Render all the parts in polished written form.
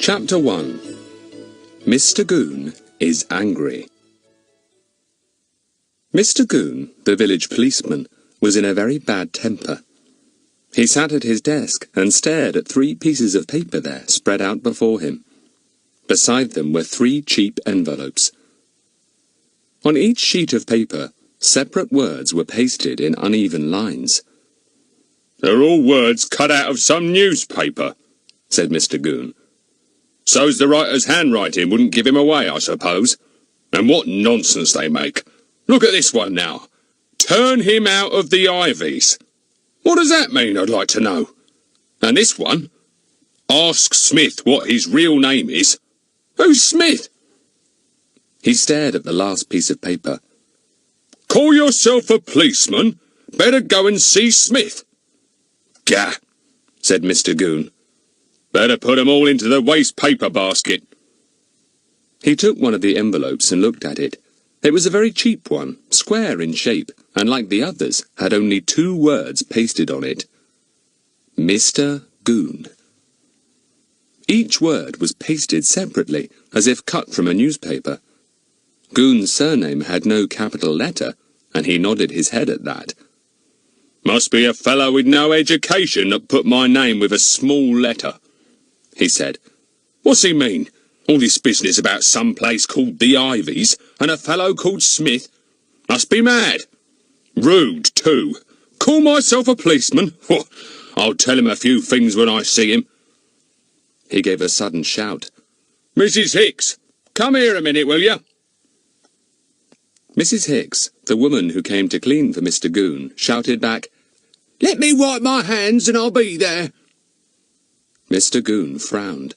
Chapter 1. Mr. Goon is angry. Mr. Goon, the village policeman, was in a very bad temper. He sat at his desk and stared at 3 pieces of paper there spread out before him. Beside them were 3 cheap envelopes. On each sheet of paper, separate words were pasted in uneven lines. "They're all words cut out of some newspaper," said Mr. Goon. "So's the writer's handwriting wouldn't give him away, I suppose. And what nonsense they make. Look at this one now. Turn him out of the Ivies. What does that mean, I'd like to know? And this one. Ask Smith what his real name is. Who's Smith?" He stared at the last piece of paper. "Call yourself a policeman? Better go and see Smith." "Gah," said Mr. Goon. "Better put 'em all into the waste paper basket." He took one of the envelopes and looked at it. It was a very cheap one, square in shape, and like the others, had only 2 words pasted on it. Mr. Goon. Each word was pasted separately, as if cut from a newspaper. Goon's surname had no capital letter, and he nodded his head at that. "Must be a fellow with no education that put my name with a small letter," he said. "What's he mean? All this business about some place called the Ivies, and a fellow called Smith? Must be mad. Rude, too. Call myself a policeman? I'll tell him a few things when I see him." He gave a sudden shout. "Mrs. Hicks, come here a minute, will you?" Mrs. Hicks, the woman who came to clean for Mr. Goon, shouted back, "Let me wipe my hands and I'll be there." Mr. Goon frowned.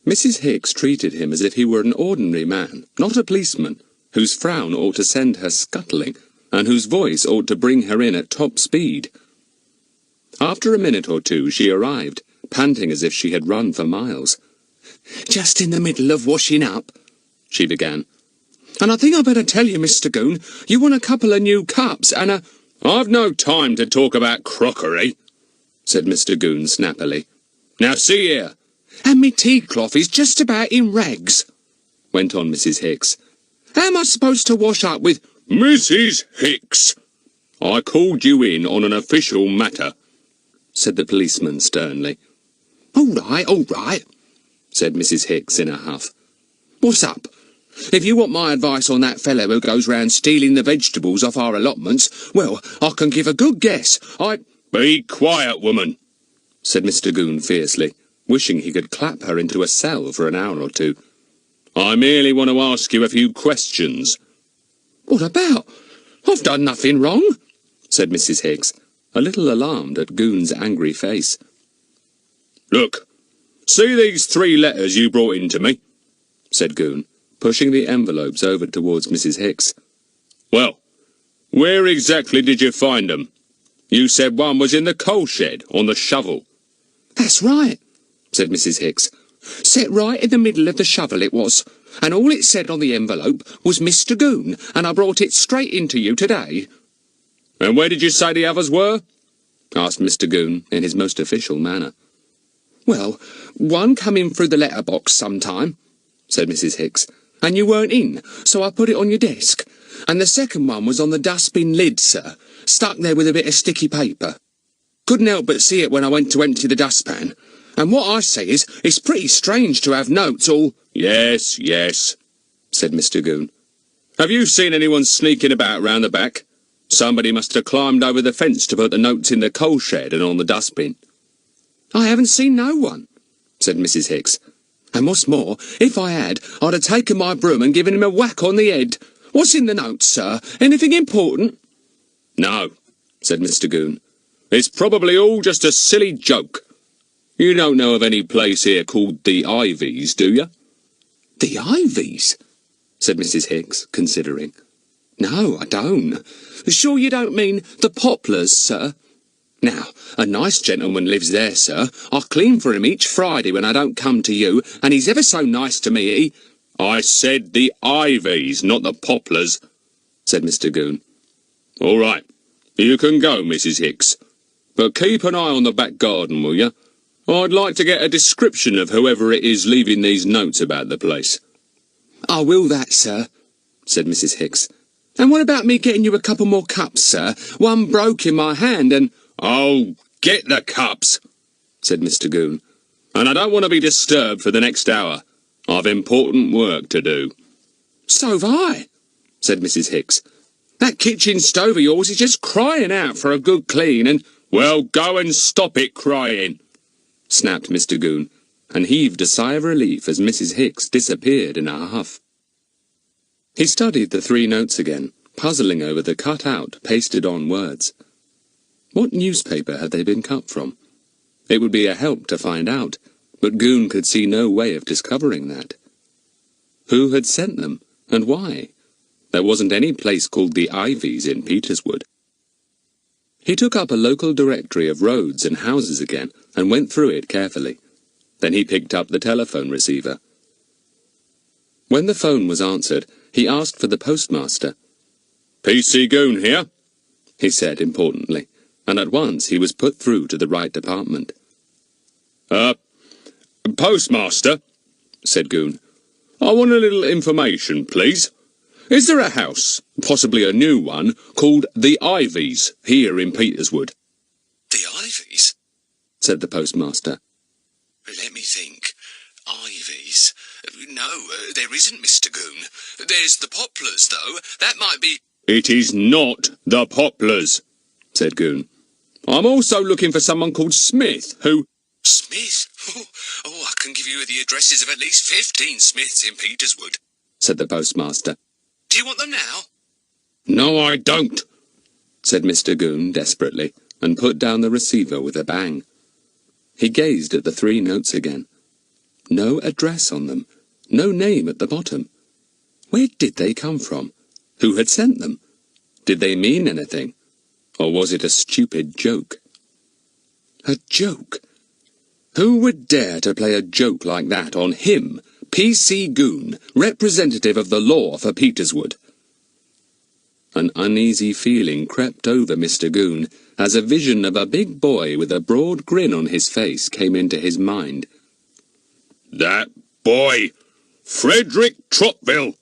Mrs. Hicks treated him as if he were an ordinary man, not a policeman, whose frown ought to send her scuttling, and whose voice ought to bring her in at top speed. After a minute or 2 she arrived, panting as if she had run for miles. "Just in the middle of washing up," she began. "And I think I'd better tell you, Mr. Goon, you want a couple of new cups and a—" "I've no time to talk about crockery," said Mr. Goon snappily. "Now see here." "And me tea-cloth is just about in rags," went on Mrs. Hicks. "How am I supposed to wash up with—" "Mrs. Hicks, I called you in on an official matter," said the policeman sternly. All right, said Mrs. Hicks in a huff. "What's up? If you want my advice on that fellow who goes round stealing the vegetables off our allotments, well, I can give a good guess. "Be quiet, woman," said Mr. Goon fiercely, wishing he could clap her into a cell for an hour or 2. "I merely want to ask you a few questions." "What about? I've done nothing wrong," said Mrs. Hicks, a little alarmed at Goon's angry face. "Look, see these 3 letters you brought in to me?" said Goon, pushing the envelopes over towards Mrs. Hicks. "Well, where exactly did you find them? You said one was in the coal shed, on the shovel." "That's right," said Mrs. Hicks. "Set right in the middle of the shovel it was, and all it said on the envelope was Mr. Goon, and I brought it straight into you today." "And where did you say the others were?" asked Mr. Goon in his most official manner. "Well, one come in through the letterbox sometime," said Mrs. Hicks, "and you weren't in, so I put it on your desk. And the second one was on the dustbin lid, sir, stuck there with a bit of sticky paper. Couldn't help but see it when I went to empty the dustpan. And what I say is, it's pretty strange to have notes all—" Yes, said Mr. Goon. "Have you seen anyone sneaking about round the back? Somebody must have climbed over the fence to put the notes in the coal shed and on the dustbin." "I haven't seen no one," said Mrs. Hicks. "And what's more, if I had, I'd have taken my broom and given him a whack on the head. What's in the notes, sir? Anything important?" "No," said Mr. Goon. "It's probably all just a silly joke. You don't know of any place here called the Ivies, do you?" "The Ivies?" said Mrs. Hicks, considering. "No, I don't. Sure you don't mean the Poplars, sir? Now, a nice gentleman lives there, sir. I clean for him each Friday when I don't come to you, and he's ever so nice to me. "I said the Ivies, not the Poplars," said Mr. Goon. "All right, you can go, Mrs. Hicks. But keep an eye on the back garden, will you? I'd like to get a description of whoever it is leaving these notes about the place. I will that, sir, said Mrs. Hicks. And what about me getting you a couple more cups, sir? One broke in my hand and... Oh, get the cups, said Mr. Goon. And I don't want to be disturbed for the next hour. I've important work to do. So have I, said Mrs. Hicks. That kitchen stove of yours is just crying out for a good clean and... Well, go and stop it crying, snapped Mr. Goon, and heaved a sigh of relief as Mrs. Hicks disappeared in a huff. He studied the 3 notes again, puzzling over the cut-out, pasted-on words. What newspaper had they been cut from? It would be a help to find out, but Goon could see no way of discovering that. Who had sent them, and why? There wasn't any place called the Ivies in Peterswood. He took up a local directory of roads and houses again, and went through it carefully. Then he picked up the telephone receiver. When the phone was answered, he asked for the postmaster. PC Goon here, he said importantly, and at once he was put through to the right department. Postmaster, said Goon. I want a little information, please. Is there a house, possibly a new one, called the Ivies, here in Peterswood? The Ivies? Said the postmaster. Let me think. Ivies? No, there isn't, Mr. Goon. There's the Poplars, though. That might be... It is not the Poplars, said Goon. I'm also looking for someone called Smith, who... Smith? Oh, I can give you the addresses of at least 15 Smiths in Peterswood, said the postmaster. Do you want them now? No, I don't, said Mr. Goon desperately, and put down the receiver with a bang. He gazed at the 3 notes again. No address on them, no name at the bottom. Where did they come from? Who had sent them? Did they mean anything? Or was it a stupid joke? A joke? Who would dare to play a joke like that on him, P.C. Goon, representative of the law for Peterswood? An uneasy feeling crept over Mr. Goon as a vision of a big boy with a broad grin on his face came into his mind. That boy, Frederick Trottville,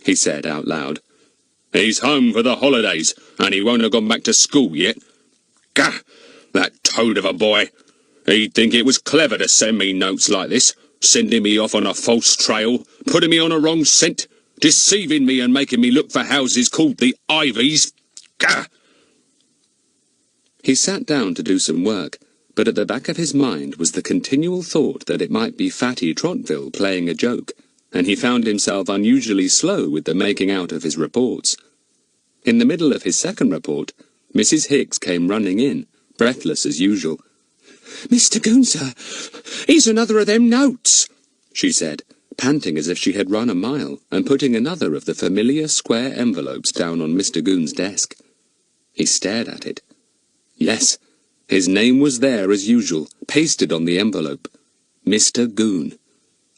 he said out loud. He's home for the holidays, and he won't have gone back to school yet. Gah! That toad of a boy. He'd think it was clever to send me notes like this, sending me off on a false trail, putting me on a wrong scent, deceiving me and making me look for houses called the Ivies. Gah! He sat down to do some work, but at the back of his mind was the continual thought that it might be Fatty Trottville playing a joke, and he found himself unusually slow with the making out of his reports. In the middle of his second report, Mrs. Hicks came running in, breathless as usual. Mr. Goon, sir, here's another of them notes, she said, panting as if she had run a mile, and putting another of the familiar square envelopes down on Mr. Goon's desk. He stared at it. Yes, his name was there as usual, pasted on the envelope. Mr. Goon.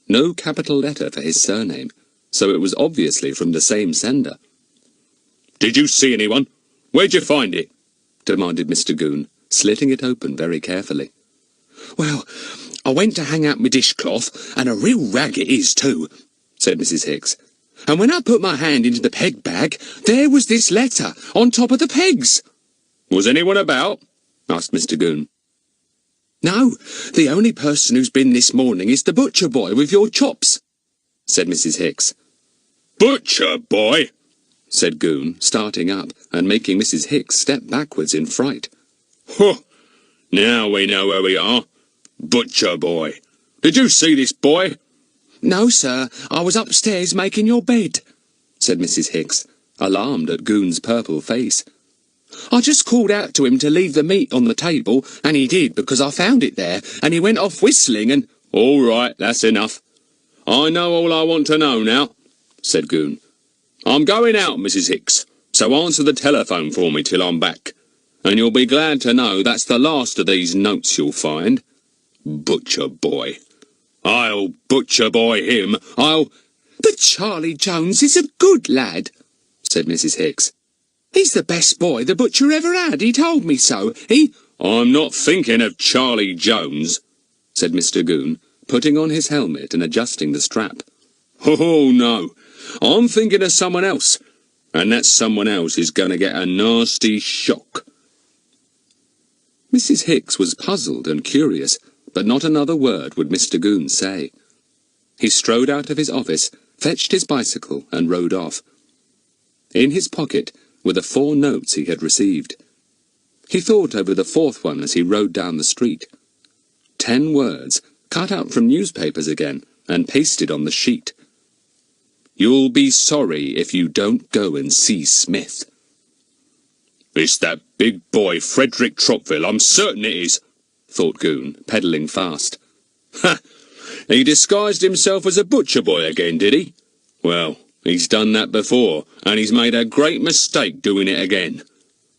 No capital letter for his surname, so it was obviously from the same sender. Did you see anyone? Where'd you find it? Demanded Mr. Goon, slitting it open very carefully. Well, I went to hang out my dishcloth, and a real rag it is, too, said Mrs. Hicks. And when I put my hand into the peg bag, there was this letter on top of the pegs. Was anyone about? Asked Mr. Goon. No, the only person who's been this morning is the butcher boy with your chops, said Mrs. Hicks. Butcher boy? Said Goon, starting up and making Mrs. Hicks step backwards in fright. Huh! Now we know where we are. Butcher boy. Did you see this boy? No, sir, I was upstairs making your bed, said Mrs. Hicks, alarmed at Goon's purple face. I just called out to him to leave the meat on the table, and he did because I found it there, and he went off whistling and... All right, that's enough. I know all I want to know now, said Goon. I'm going out, Mrs. Hicks, so answer the telephone for me till I'm back. And you'll be glad to know that's the last of these notes you'll find. Butcher boy. I'll butcher boy him. But Charlie Jones is a good lad, said Mrs. Hicks. He's the best boy the butcher ever had. He told me so. I'm not thinking of Charlie Jones, said Mr. Goon, putting on his helmet and adjusting the strap. Oh, no. I'm thinking of someone else. And that someone else is going to get a nasty shock. Mrs. Hicks was puzzled and curious, but not another word would Mr. Goon say. He strode out of his office, fetched his bicycle, and rode off. In his pocket were the 4 notes he had received. He thought over the 4th one as he rode down the street. 10 words, cut out from newspapers again, and pasted on the sheet. "You'll be sorry if you don't go and see Smith." It's that big boy, Frederick Tropville, I'm certain it is, thought Goon, pedalling fast. Ha! He disguised himself as a butcher boy again, did he? Well, he's done that before, and he's made a great mistake doing it again.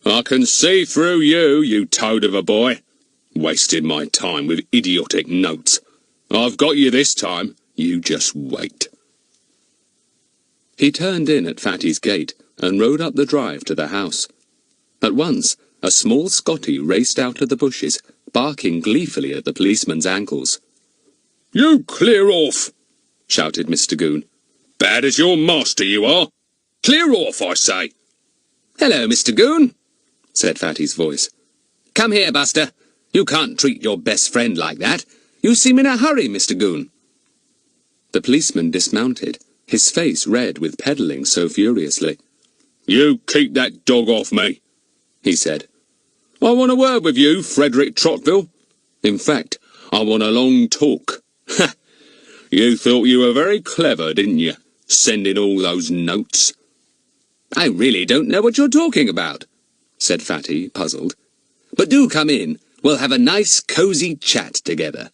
I can see through you, you toad of a boy. Wasted my time with idiotic notes. I've got you this time. You just wait. He turned in at Fatty's gate and rode up the drive to the house. At once, a small Scotty raced out of the bushes, barking gleefully at the policeman's ankles. "You clear off!" shouted Mr. Goon. "Bad as your master you are! Clear off, I say!" "Hello, Mr. Goon," said Fatty's voice. "Come here, Buster. You can't treat your best friend like that. You seem in a hurry, Mr. Goon." The policeman dismounted, his face red with pedalling so furiously. "You keep that dog off me," he said. "I want a word with you, Frederick Tropville. In fact, I want a long talk. Ha! You thought you were very clever, didn't you, sending all those notes?" "I really don't know what you're talking about," said Fatty, puzzled. "But do come in. We'll have a nice, cosy chat together."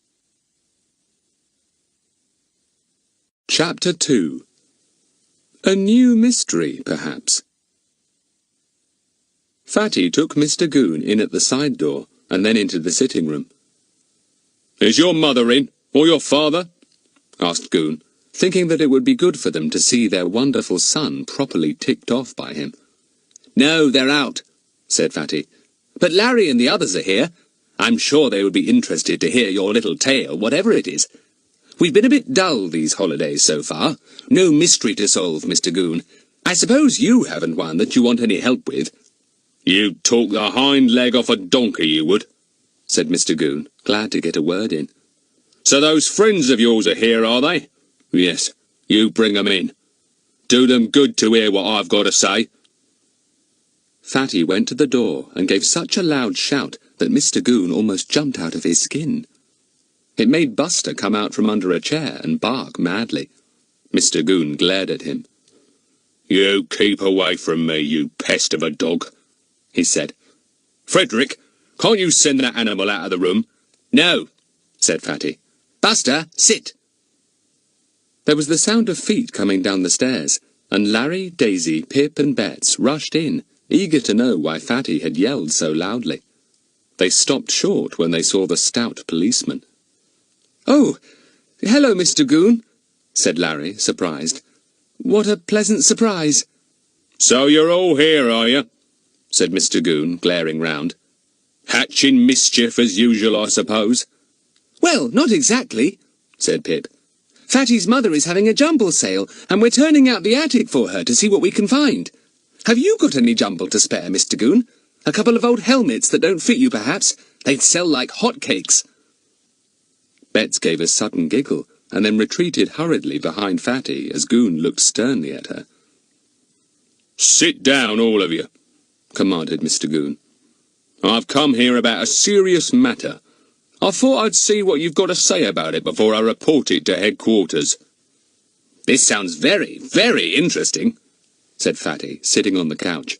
Chapter 2. A new mystery, perhaps. Fatty took Mr. Goon in at the side door, and then into the sitting room. "Is your mother in, or your father?" asked Goon, thinking that it would be good for them to see their wonderful son properly ticked off by him. "No, they're out," said Fatty. "But Larry and the others are here. I'm sure they would be interested to hear your little tale, whatever it is. We've been a bit dull these holidays so far. No mystery to solve, Mr. Goon. I suppose you haven't one that you want any help with." "You'd talk the hind leg off a donkey, you would," said Mr. Goon, glad to get a word in. "So those friends of yours are here, are they? Yes, you bring 'em in. Do them good to hear what I've got to say." Fatty went to the door and gave such a loud shout that Mr. Goon almost jumped out of his skin. It made Buster come out from under a chair and bark madly. Mr. Goon glared at him. "You keep away from me, you pest of a dog," he said. "Frederick, can't you send that animal out of the room?" "No," said Fatty. "Buster, sit." There was the sound of feet coming down the stairs, and Larry, Daisy, Pip and Bets rushed in, eager to know why Fatty had yelled so loudly. They stopped short when they saw the stout policeman. "Oh, hello, Mr. Goon," said Larry, surprised. "What a pleasant surprise." "So you're all here, are you?" said Mr. Goon, glaring round. "Hatching mischief as usual, I suppose." "Well, not exactly," said Pip. "Fatty's mother is having a jumble sale, and we're turning out the attic for her to see what we can find. Have you got any jumble to spare, Mr. Goon? A couple of old helmets that don't fit you, perhaps? They'd sell like hotcakes." Bets gave a sudden giggle, and then retreated hurriedly behind Fatty as Goon looked sternly at her. "Sit down, all of you," commanded Mr. Goon. "I've come here about a serious matter. I thought I'd see what you've got to say about it before I report it to headquarters." "This sounds very, very interesting," said Fatty, sitting on the couch.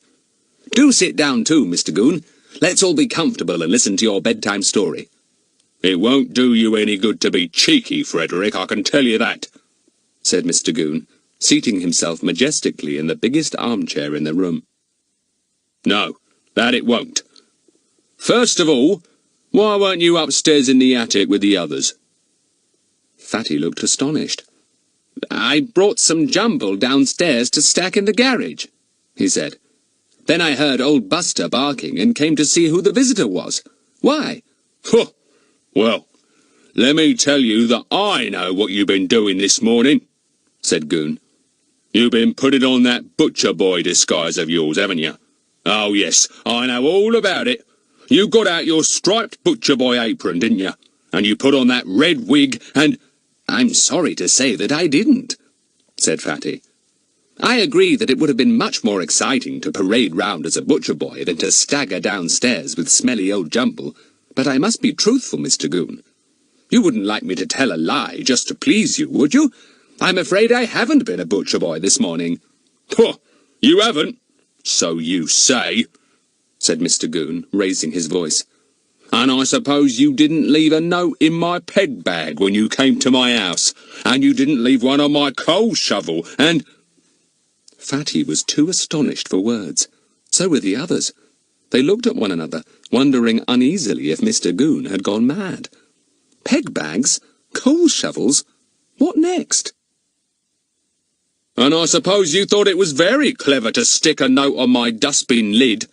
"Do sit down too, Mr. Goon. Let's all be comfortable and listen to your bedtime story." "It won't do you any good to be cheeky, Frederick, I can tell you that," said Mr. Goon, seating himself majestically in the biggest armchair in the room. "No, that it won't. First of all, why weren't you upstairs in the attic with the others?" Fatty looked astonished. "I brought some jumble downstairs to stack in the garage," he said. "Then I heard old Buster barking and came to see who the visitor was. Why?" "Huh! Well, let me tell you that I know what you've been doing this morning, said Goon. You've been putting on that butcher boy disguise of yours, haven't you? Oh, yes, I know all about it. You got out your striped butcher boy apron, didn't you? And you put on that red wig and... I'm sorry to say that I didn't, said Fatty. I agree that it would have been much more exciting to parade round as a butcher boy than to stagger downstairs with smelly old Jumble, but I must be truthful, Mr. Goon. You wouldn't like me to tell a lie just to please you, would you? I'm afraid I haven't been a butcher boy this morning. Huh, you haven't? So you say, said Mr. Goon, raising his voice. And I suppose you didn't leave a note in my peg bag when you came to my house, and you didn't leave one on my coal shovel, and... Fatty was too astonished for words. So were the others. They looked at one another, wondering uneasily if Mr. Goon had gone mad. Peg bags? Coal shovels? What next? And I suppose you thought it was very clever to stick a note on my dustbin lid,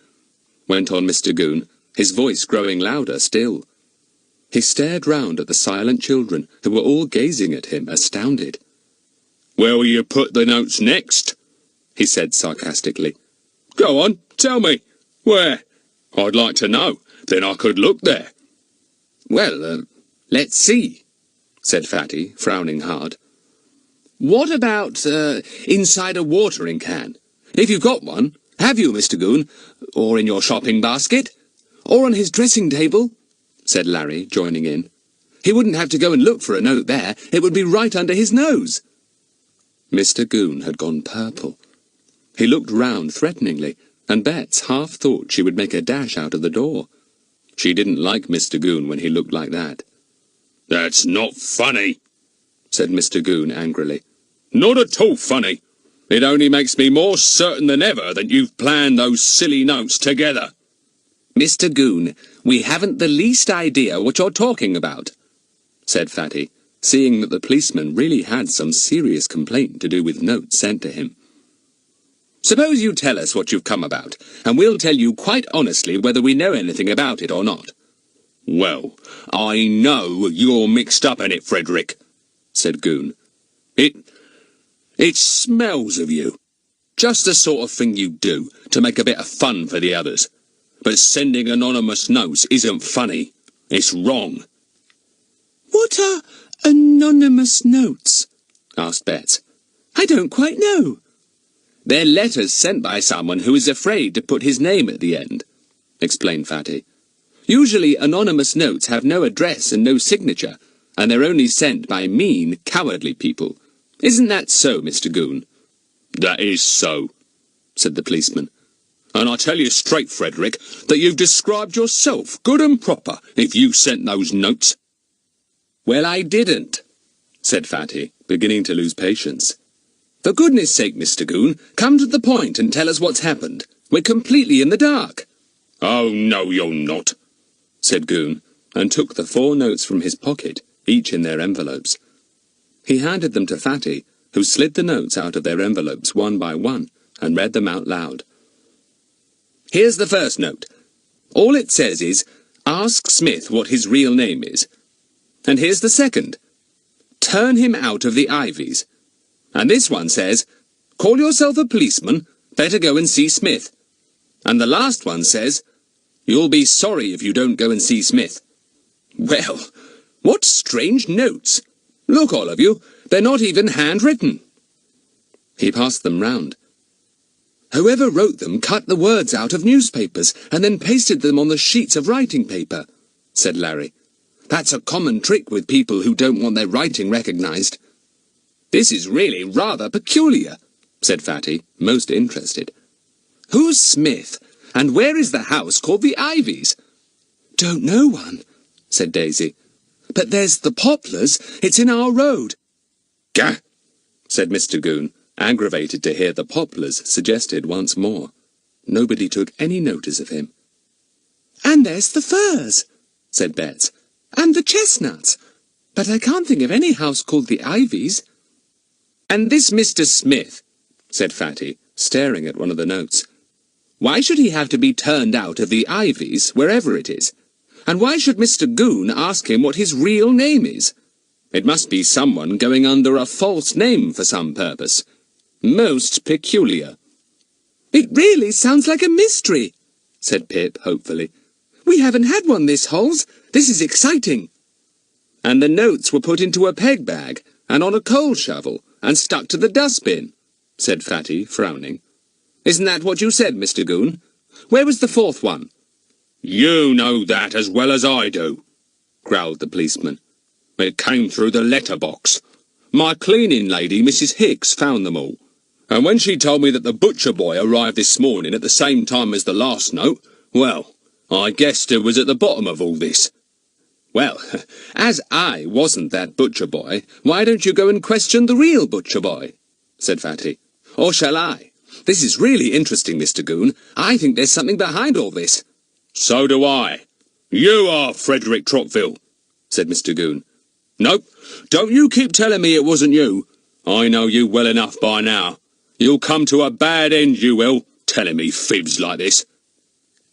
went on Mr. Goon, his voice growing louder still. He stared round at the silent children, who were all gazing at him, astounded. Where will you put the notes next? He said sarcastically. Go on, tell me. Where? I'd like to know. Then I could look there. Well, let's see, said Fatty, frowning hard. What about, inside a watering can? If you've got one, have you, Mr. Goon? Or in your shopping basket? Or on his dressing table? Said Larry, joining in. He wouldn't have to go and look for a note there. It would be right under his nose. Mr. Goon had gone purple. He looked round threateningly, and Bets half thought she would make a dash out of the door. She didn't like Mr. Goon when he looked like that. That's not funny, said Mr. Goon angrily. Not at all funny. It only makes me more certain than ever that you've planned those silly notes together. Mr. Goon, we haven't the least idea what you're talking about, said Fatty, seeing that the policeman really had some serious complaint to do with notes sent to him. Suppose you tell us what you've come about, and we'll tell you quite honestly whether we know anything about it or not. Well, I know you're mixed up in it, Frederick, said Goon. It smells of you. Just the sort of thing you do to make a bit of fun for the others. But sending anonymous notes isn't funny. It's wrong. What are anonymous notes? Asked Bets. I don't quite know. They're letters sent by someone who is afraid to put his name at the end, explained Fatty. Usually anonymous notes have no address and no signature, and they're only sent by mean, cowardly people. Isn't that so, Mr. Goon? That is so, said the policeman. And I tell you straight, Frederick, that you've described yourself good and proper if you sent those notes. Well, I didn't, said Fatty, beginning to lose patience. For goodness sake, Mr. Goon, come to the point and tell us what's happened. We're completely in the dark. Oh, no, you're not, said Goon, and took the 4 notes from his pocket, each in their envelopes. He handed them to Fatty, who slid the notes out of their envelopes one by one, and read them out loud. Here's the first note. All it says is, ask Smith what his real name is. And here's the second. Turn him out of the Ivies. And this one says, call yourself a policeman, better go and see Smith. And the last one says, you'll be sorry if you don't go and see Smith. Well, what strange notes. Look, all of you, they're not even handwritten. He passed them round. Whoever wrote them cut the words out of newspapers and then pasted them on the sheets of writing paper, said Larry. That's a common trick with people who don't want their writing recognised. This is really rather peculiar, said Fatty, most interested. Who's Smith, and where is the house called the Ivies? Don't know one, said Daisy. But there's the Poplars, it's in our road. Gah, said Mr. Goon, aggravated to hear the Poplars suggested once more. Nobody took any notice of him. And there's the firs, said Bets, and the chestnuts. But I can't think of any house called the Ivies. And this Mr. Smith, said Fatty, staring at one of the notes. Why should he have to be turned out of the Ivies, wherever it is? And why should Mr. Goon ask him what his real name is? It must be someone going under a false name for some purpose. Most peculiar. It really sounds like a mystery, said Pip hopefully. We haven't had one this Holes. This is exciting. And the notes were put into a peg bag and on a coal shovel and stuck to the dustbin, said Fatty, frowning. Isn't that what you said, Mr. Goon? Where was the fourth one? You know that as well as I do, growled the policeman. It came through the letterbox. My cleaning lady, Mrs. Hicks, found them all. And when she told me that the butcher boy arrived this morning at the same time as the last note, well, I guessed it was at the bottom of all this. Well, as I wasn't that butcher boy, why don't you go and question the real butcher boy? Said Fatty. Or shall I? This is really interesting, Mr. Goon. I think there's something behind all this. So do I. You are Frederick Trottville, said Mr. Goon. Nope, don't you keep telling me it wasn't you. I know you well enough by now. You'll come to a bad end, you will, telling me fibs like this.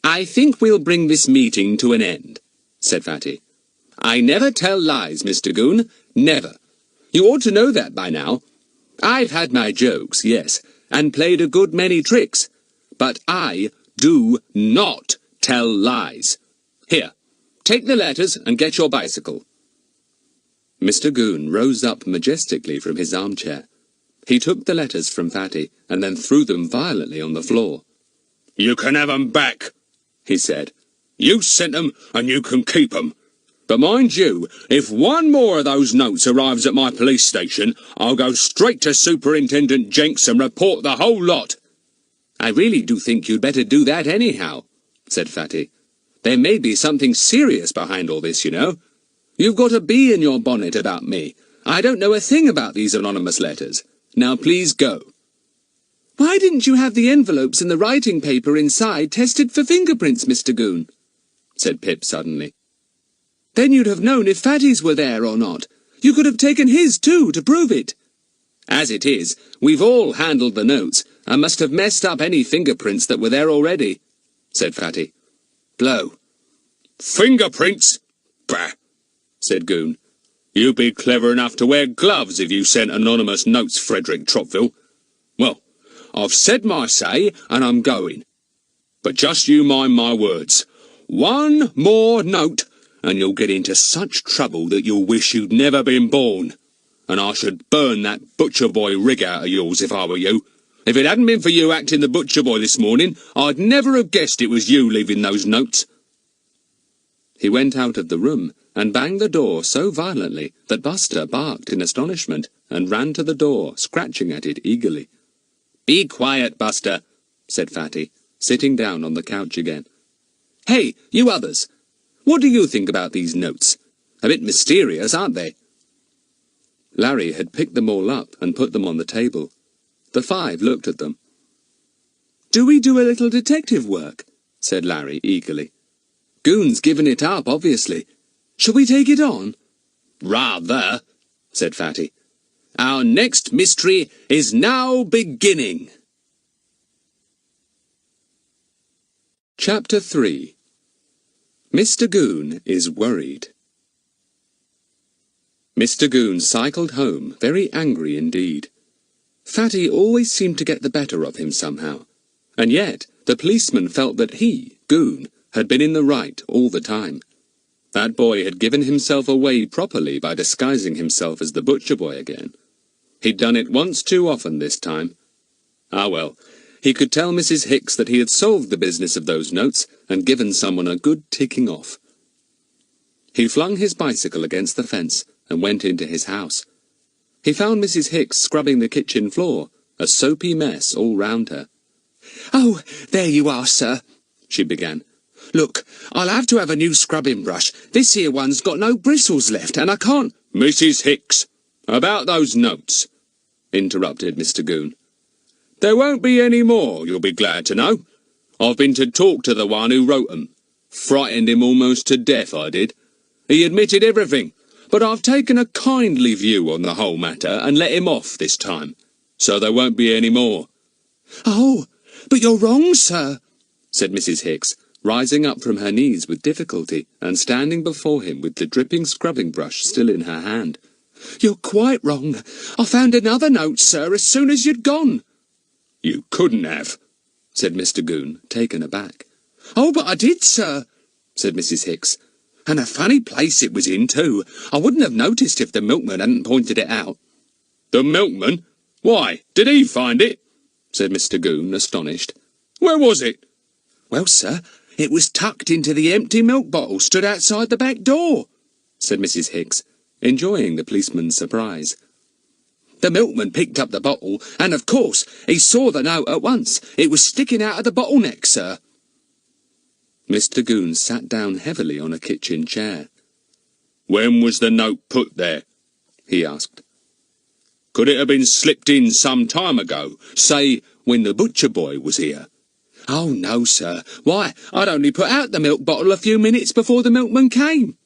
I think we'll bring this meeting to an end, said Fatty. I never tell lies, Mr. Goon, never. You ought to know that by now. I've had my jokes, yes, and played a good many tricks, but I do not tell lies. Here, take the letters and get your bicycle. Mr. Goon rose up majestically from his armchair. He took the letters from Fatty and then threw them violently on the floor. You can have 'em back, he said. You sent 'em and you can keep 'em. But mind you, if one more of those notes arrives at my police station, I'll go straight to Superintendent Jenks and report the whole lot. I really do think you'd better do that anyhow, said Fatty. There may be something serious behind all this, you know. You've got a bee in your bonnet about me. I don't know a thing about these anonymous letters. Now please go. Why didn't you have the envelopes and the writing paper inside tested for fingerprints, Mr. Goon? Said Pip suddenly. Then you'd have known if Fatty's were there or not. You could have taken his too to prove it. As it is, we've all handled the notes and must have messed up any fingerprints that were there already, said Fatty. Blow. Fingerprints? Bah, said Goon. You'd be clever enough to wear gloves if you sent anonymous notes, Frederick Trottville. Well, I've said my say, and I'm going. But just you mind my words. One more note, and you'll get into such trouble that you'll wish you'd never been born. And I should burn that butcher boy rig out of yours if I were you. If it hadn't been for you acting the butcher boy this morning, I'd never have guessed it was you leaving those notes. He went out of the room and banged the door so violently that Buster barked in astonishment and ran to the door, scratching at it eagerly. Be quiet, Buster, said Fatty, sitting down on the couch again. Hey, you others, what do you think about these notes? A bit mysterious, aren't they? Larry had picked them all up and put them on the table. The five looked at them. Do we do a little detective work? Said Larry eagerly. Goon's given it up, obviously. Shall we take it on? Rather, said Fatty. Our next mystery is now beginning. Chapter 3. Mr. Goon is worried. Mr. Goon cycled home, very angry indeed. Fatty always seemed to get the better of him somehow, and yet the policeman felt that he, Goon, had been in the right all the time. That boy had given himself away properly by disguising himself as the butcher boy again. He'd done it once too often this time. Ah well, he could tell Mrs. Hicks that he had solved the business of those notes and given someone a good ticking off. He flung his bicycle against the fence and went into his house. He found Mrs. Hicks scrubbing the kitchen floor, a soapy mess all round her. "Oh, there you are, sir," she began. "Look, I'll have to have a new scrubbing brush. This here one's got no bristles left, and I can't—" "Mrs. Hicks, about those notes," interrupted Mr. Goon. "There won't be any more, you'll be glad to know. I've been to talk to the one who wrote 'em. Frightened him almost to death, I did. He admitted everything, but I've taken a kindly view on the whole matter and let him off this time, so there won't be any more." "Oh, but you're wrong, sir," said Mrs. Hicks, rising up from her knees with difficulty and standing before him with the dripping scrubbing brush still in her hand. "You're quite wrong. I found another note, sir, as soon as you'd gone." "You couldn't have," said Mr. Goon, taken aback. "Oh, but I did, sir," said Mrs. Hicks. "and a funny place it was in, too. I wouldn't have noticed if the milkman hadn't pointed it out." "The milkman? Why, did he find it?" said Mr. Goon, astonished. "Where was it?" "Well, sir, it was tucked into the empty milk bottle stood outside the back door," said Mrs. Hicks, enjoying the policeman's surprise. "The milkman picked up the bottle, and of course he saw the note at once. It was sticking out of the bottleneck, sir." Mr. Goon sat down heavily on a kitchen chair. "When was the note put there?" he asked. "Could it have been slipped in some time ago, say when the butcher boy was here?" "Oh, no, sir. Why, I'd only put out the milk bottle a few minutes before the milkman came,"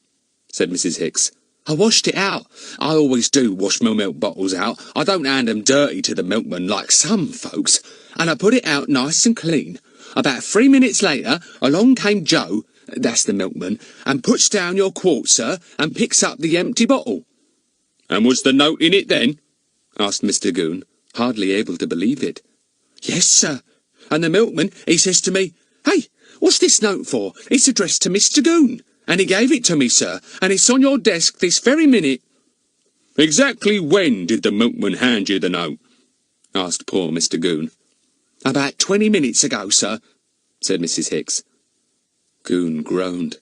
said Mrs. Hicks. "I washed it out. I always do wash my milk bottles out. I don't hand 'em dirty to the milkman like some folks. And I put it out nice and clean. About 3 minutes later, along came Joe, that's the milkman, and puts down your quart, sir, and picks up the empty bottle." "And was the note in it then?" asked Mr. Goon, hardly able to believe it. "Yes, sir. And the milkman, he says to me, 'Hey, what's this note for? It's addressed to Mr. Goon.' And he gave it to me, sir, and it's on your desk this very minute." "Exactly when did the milkman hand you the note?" asked poor Mr. Goon. "About 20 minutes ago, sir," said Mrs. Hicks. Goon groaned.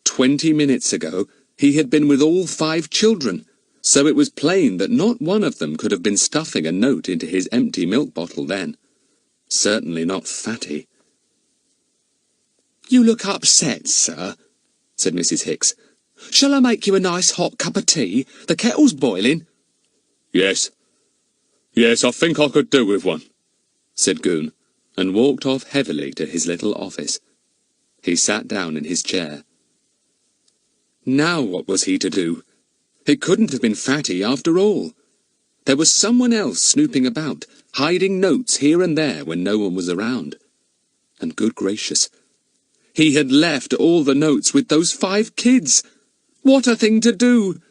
20 minutes ago he had been with all 5 children, so it was plain that not one of them could have been stuffing a note into his empty milk bottle then. Certainly not Fatty. "You look upset, sir," said Mrs. Hicks. "Shall I make you a nice hot cup of tea? The kettle's boiling." Yes, I think I could do with one," said Goon, and walked off heavily to his little office. He sat down in his chair. Now what was he to do? It couldn't have been Fatty after all. There was someone else snooping about, hiding notes here and there when no one was around. And good gracious, he had left all the notes with those 5 kids! What a thing to do!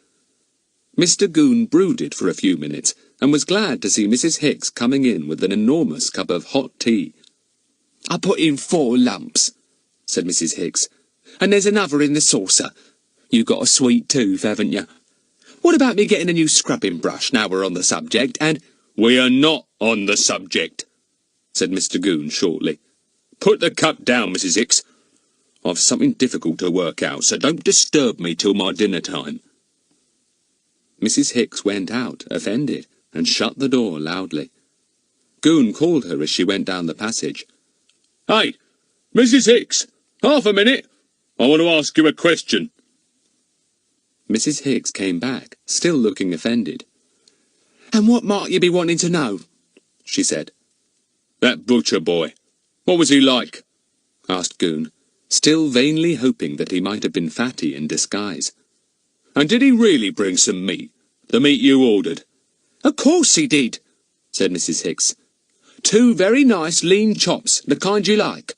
Mr. Goon brooded for a few minutes, and was glad to see Mrs. Hicks coming in with an enormous cup of hot tea. "I put in 4 lumps," said Mrs. Hicks, "and there's another in the saucer. You got a sweet tooth, haven't you? What about me getting a new scrubbing brush, now we're on the subject, and—" "We are not on the subject," said Mr. Goon shortly. "Put the cup down, Mrs. Hicks. I've something difficult to work out, so don't disturb me till my dinner time." Mrs. Hicks went out, offended, and shut the door loudly. Goon called her as she went down the passage. "Hey, Mrs. Hicks, half a minute. I want to ask you a question." Mrs. Hicks came back, still looking offended. "And what might you be wanting to know?" she said. "That butcher boy, what was he like?" asked Goon, still vainly hoping that he might have been Fatty in disguise. "And did he really bring some meat? The meat you ordered?" "Of course he did," said Mrs. Hicks. 2 very nice lean chops, the kind you like.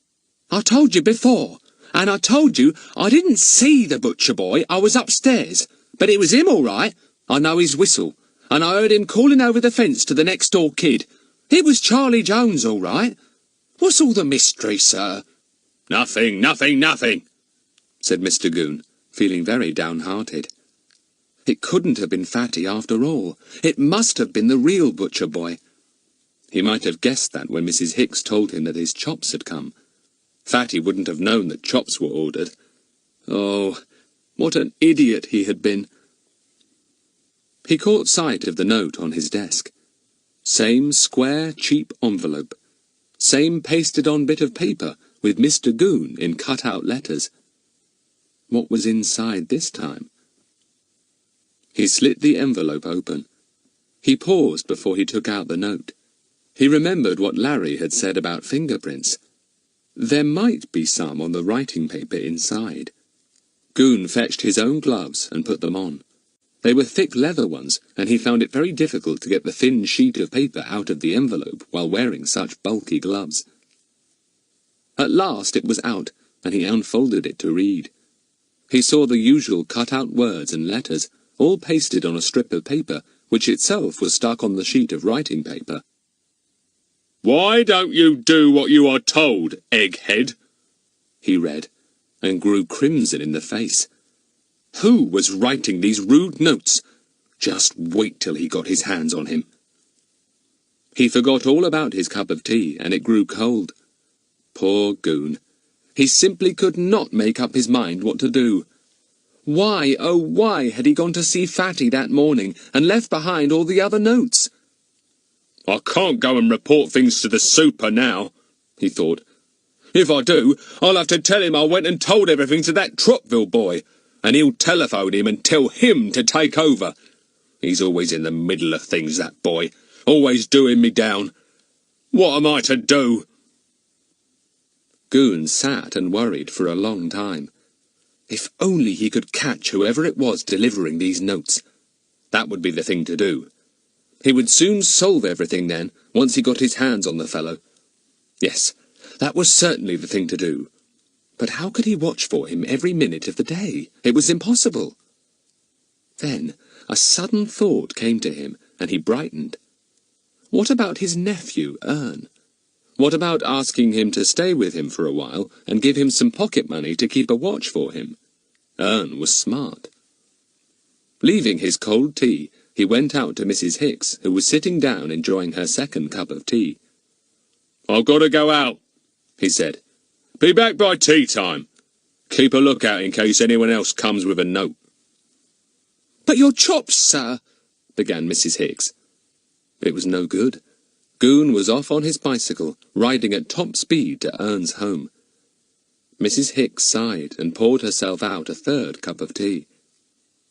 I told you before, and I told you I didn't see the butcher boy, I was upstairs. But it was him all right. I know his whistle, and I heard him calling over the fence to the next door kid. It was Charlie Jones all right. What's all the mystery, sir?" Nothing, said Mr. Goon, feeling very downhearted. It couldn't have been Fatty after all. It must have been the real butcher boy. He might have guessed that when Mrs. Hicks told him that his chops had come. Fatty wouldn't have known that chops were ordered. Oh, what an idiot he had been! He caught sight of the note on his desk. Same square, cheap envelope. Same pasted-on bit of paper, with Mr. Goon in cut-out letters. What was inside this time? He slit the envelope open. He paused before he took out the note. He remembered what Larry had said about fingerprints. There might be some on the writing paper inside. Goon fetched his own gloves and put them on. They were thick leather ones, and he found it very difficult to get the thin sheet of paper out of the envelope while wearing such bulky gloves. At last it was out, and he unfolded it to read. He saw the usual cut-out words and letters, all pasted on a strip of paper, which itself was stuck on the sheet of writing paper. "Why don't you do what you are told, egghead?" he read, and grew crimson in the face. Who was writing these rude notes? Just wait till he got his hands on him. He forgot all about his cup of tea, and it grew cold. Poor Goon. He simply could not make up his mind what to do. Why, oh why, had he gone to see Fatty that morning, and left behind all the other notes? "I can't go and report things to the super now," he thought. "If I do, I'll have to tell him I went and told everything to that Trotville boy, and he'll telephone him and tell him to take over. He's always in the middle of things, that boy, always doing me down. What am I to do?" Goon sat and worried for a long time. If only he could catch whoever it was delivering these notes. That would be the thing to do. He would soon solve everything then, once he got his hands on the fellow. Yes, that was certainly the thing to do. But how could he watch for him every minute of the day? It was impossible. Then a sudden thought came to him, and he brightened. What about his nephew, Ern? What about asking him to stay with him for a while and give him some pocket money to keep a watch for him? Ern was smart. Leaving his cold tea, he went out to Mrs. Hicks, who was sitting down enjoying her second cup of tea. "I've got to go out," he said. "Be back by tea time. Keep a lookout in case anyone else comes with a note." "But your chops, sir," began Mrs. Hicks. It was no good. Goon was off on his bicycle, riding at top speed to Ern's home. Mrs. Hicks sighed and poured herself out a third cup of tea.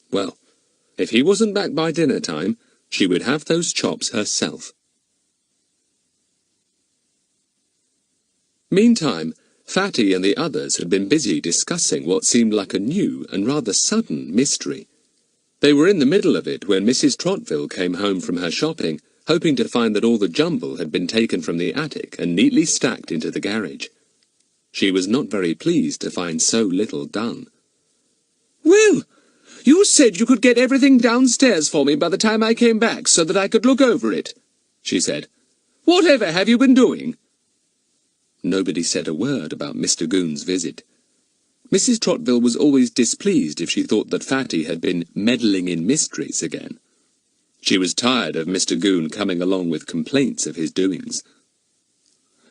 Well, if he wasn't back by dinner time, she would have those chops herself. Meantime, Fatty and the others had been busy discussing what seemed like a new and rather sudden mystery. They were in the middle of it when Mrs. Trotville came home from her shopping, hoping to find that all the jumble had been taken from the attic and neatly stacked into the garage. She was not very pleased to find so little done. "Well, you said you could get everything downstairs for me by the time I came back so that I could look over it," she said. "Whatever have you been doing?" Nobody said a word about Mr. Goon's visit. Mrs. Trotville was always displeased if she thought that Fatty had been meddling in mysteries again. She was tired of Mr. Goon coming along with complaints of his doings.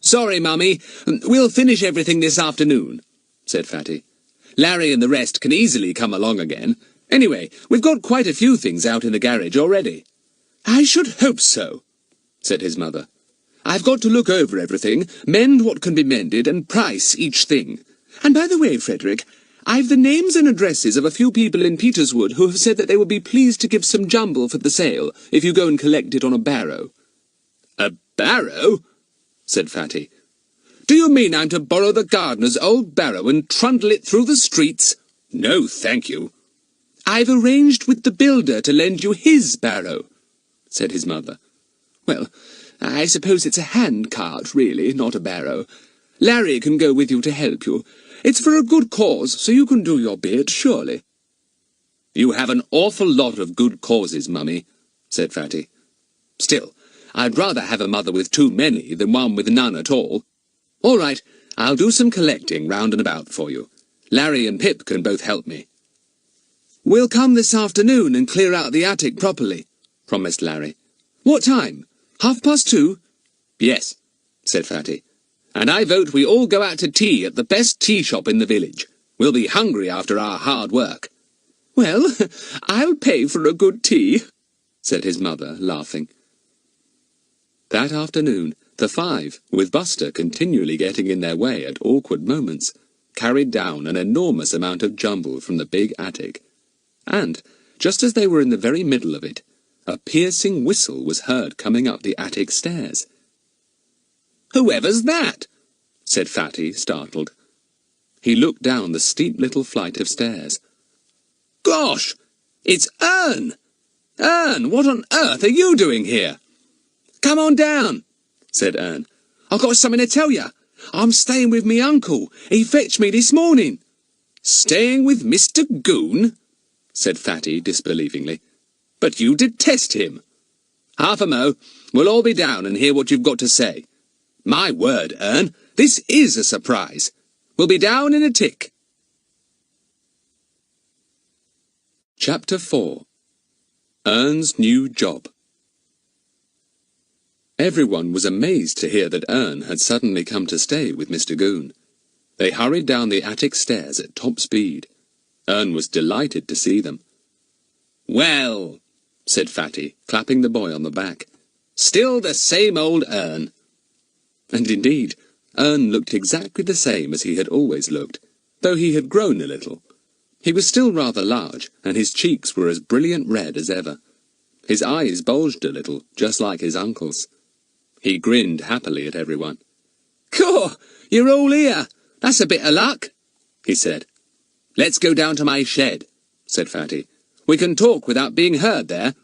"Sorry, Mummy. We'll finish everything this afternoon," said Fatty. "Larry and the rest can easily come along again. Anyway, we've got quite a few things out in the garage already." "I should hope so," said his mother. "I've got to look over everything, mend what can be mended, and price each thing. And by the way, Frederick, I've the names and addresses of a few people in Peterswood who have said that they would be pleased to give some jumble for the sale, if you go and collect it on a barrow." "A barrow?" said Fatty. "Do you mean I'm to borrow the gardener's old barrow and trundle it through the streets?" "No, thank you." "I've arranged with the builder to lend you his barrow," said his mother. "Well, I suppose it's a hand cart, really, not a barrow. Larry can go with you to help you. It's for a good cause, so you can do your bit, surely." "You have an awful lot of good causes, Mummy," said Fatty. "Still, I'd rather have a mother with too many than one with none at all. All right, I'll do some collecting round and about for you. Larry and Pip can both help me." "We'll come this afternoon and clear out the attic properly," promised Larry. "What time? 2:30? "Yes," said Fatty. "And I vote we all go out to tea at the best tea shop in the village. We'll be hungry after our hard work." "Well, I'll pay for a good tea," said his mother, laughing. That afternoon, the five, with Buster continually getting in their way at awkward moments, carried down an enormous amount of jumble from the big attic. And, just as they were in the very middle of it, a piercing whistle was heard coming up the attic stairs. "Whoever's that?" said Fatty, startled. He looked down the steep little flight of stairs. "Gosh! It's Ern! Ern, what on earth are you doing here?" "Come on down," said Ern. "I've got something to tell you. I'm staying with me uncle. He fetched me this morning." "Staying with Mr. Goon?" said Fatty disbelievingly. "But you detest him. Half a mo, we'll all be down and hear what you've got to say. My word, Ern, this is a surprise. We'll be down in a tick." Chapter 4. Ern's New Job. Everyone was amazed to hear that Ern had suddenly come to stay with Mr. Goon. They hurried down the attic stairs at top speed. Ern was delighted to see them. "Well," said Fatty, clapping the boy on the back, "still the same old Ern." And indeed, Ern looked exactly the same as he had always looked, though he had grown a little. He was still rather large, and his cheeks were as brilliant red as ever. His eyes bulged a little, just like his uncle's. He grinned happily at everyone. "Caw, you're all here. That's a bit of luck," he said. "Let's go down to my shed," said Fatty. "We can talk without being heard there.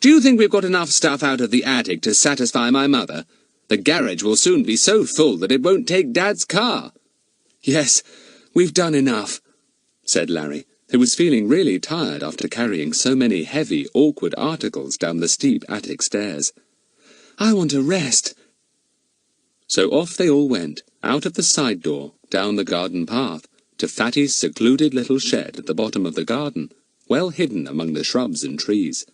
Do you think we've got enough stuff out of the attic to satisfy my mother? The garage will soon be so full that it won't take Dad's car." "Yes, we've done enough," said Larry, who was feeling really tired after carrying so many heavy, awkward articles down the steep attic stairs. "I want a rest." So off they all went, out of the side door, down the garden path, to Fatty's secluded little shed at the bottom of the garden, well hidden among the shrubs and trees.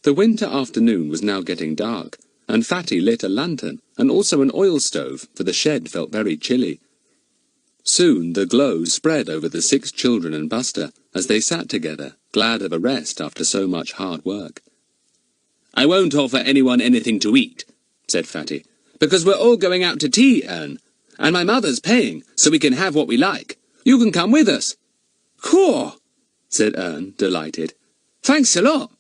The winter afternoon was now getting dark, and Fatty lit a lantern, and also an oil stove, for the shed felt very chilly. Soon the glow spread over the 6 children and Buster, as they sat together, glad of a rest after so much hard work. "I won't offer anyone anything to eat," said Fatty, "because we're all going out to tea, Ern, and my mother's paying, so we can have what we like. You can come with us." "Caw," said Ern, delighted. "Thanks a lot."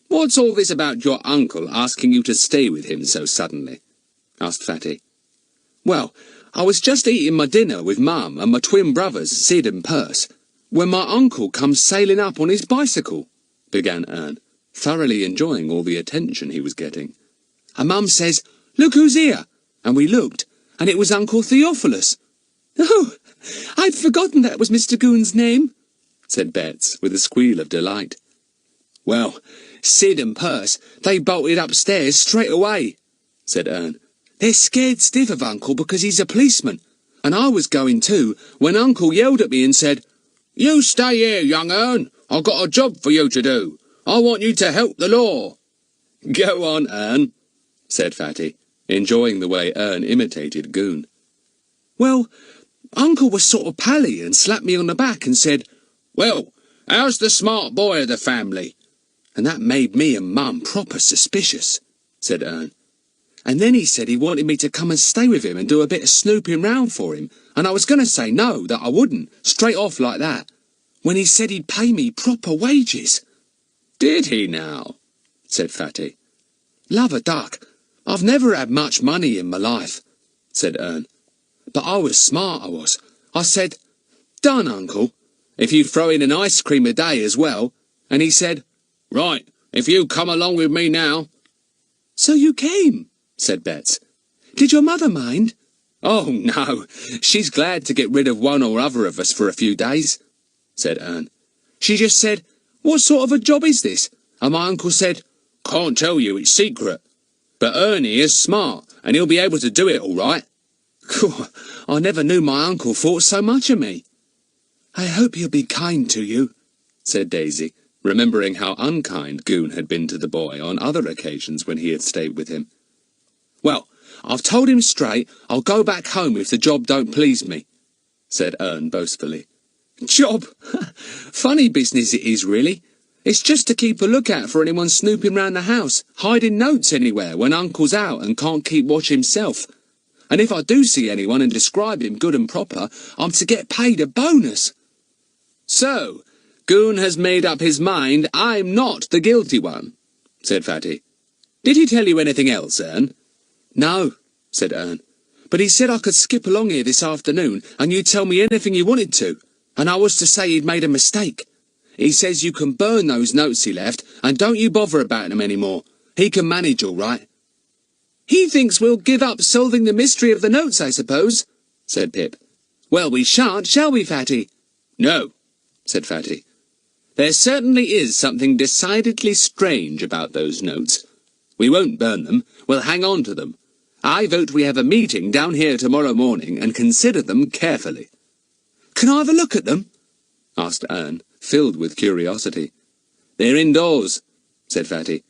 "What's all this about your uncle asking you to stay with him so suddenly?" asked Fatty. "Well, I was just eating my dinner with Mum and my twin brothers, Sid and Perce, when my uncle comes sailing up on his bicycle," began Ern, thoroughly enjoying all the attention he was getting. "And Mum says, 'Look who's here!' And we looked, and it was Uncle Theophilus." "Oh, I'd forgotten that was Mr. Goon's name," said Bets, with a squeal of delight. "Well, Sid and Perce, they bolted upstairs straight away," said Ern. "They're scared stiff of Uncle because he's a policeman, and I was going too, when Uncle yelled at me and said, 'You stay here, young Ern. I've got a job for you to do. I want you to help the law.'" "Go on, Ern," said Fatty, enjoying the way Ern imitated Goon. "Well, Uncle was sort of pally and slapped me on the back and said, 'Well, how's the smart boy of the family?' And that made me and Mum proper suspicious," said Ern. "And then he said he wanted me to come and stay with him and do a bit of snooping round for him, and I was going to say no, that I wouldn't, straight off like that, when he said he'd pay me proper wages." "Did he now?" said Fatty. "Love a duck, I've never had much money in my life," said Ern. "But I was smart, I was. I said, 'Done, Uncle, if you throw in an ice cream a day as well,' and he said, 'Right, if you come along with me now.'" "So you came," said Bets. "Did your mother mind?" "Oh, no, she's glad to get rid of one or other of us for a few days," said Ern. "She just said, 'What sort of a job is this?' And my uncle said, 'Can't tell you, it's secret. But Ernie is smart, and he'll be able to do it all right.'" "I never knew my uncle thought so much of me." "I hope he'll be kind to you," said Daisy, remembering how unkind Goon had been to the boy on other occasions when he had stayed with him. "Well, I've told him straight I'll go back home if the job don't please me," said Ern boastfully. "Job? Funny business it is, really. It's just to keep a lookout for anyone snooping round the house, hiding notes anywhere when Uncle's out and can't keep watch himself. And if I do see anyone and describe him good and proper, I'm to get paid a bonus." "So, Goon has made up his mind I'm not the guilty one," said Fatty. "Did he tell you anything else, Ern?" "No," said Ern. "But he said I could skip along here this afternoon and you'd tell me anything you wanted to, and I was to say he'd made a mistake. He says you can burn those notes he left, and don't you bother about them any more. He can manage all right." He thinks we'll give up solving the mystery of the notes, I suppose, said Pip. Well, we shan't, shall we, Fatty? No, said Fatty. There certainly is something decidedly strange about those notes. We won't burn them, we'll hang on to them. I vote we have a meeting down here tomorrow morning and consider them carefully. Can I have a look at them? Asked Ern, filled with curiosity. They're indoors, said Fatty.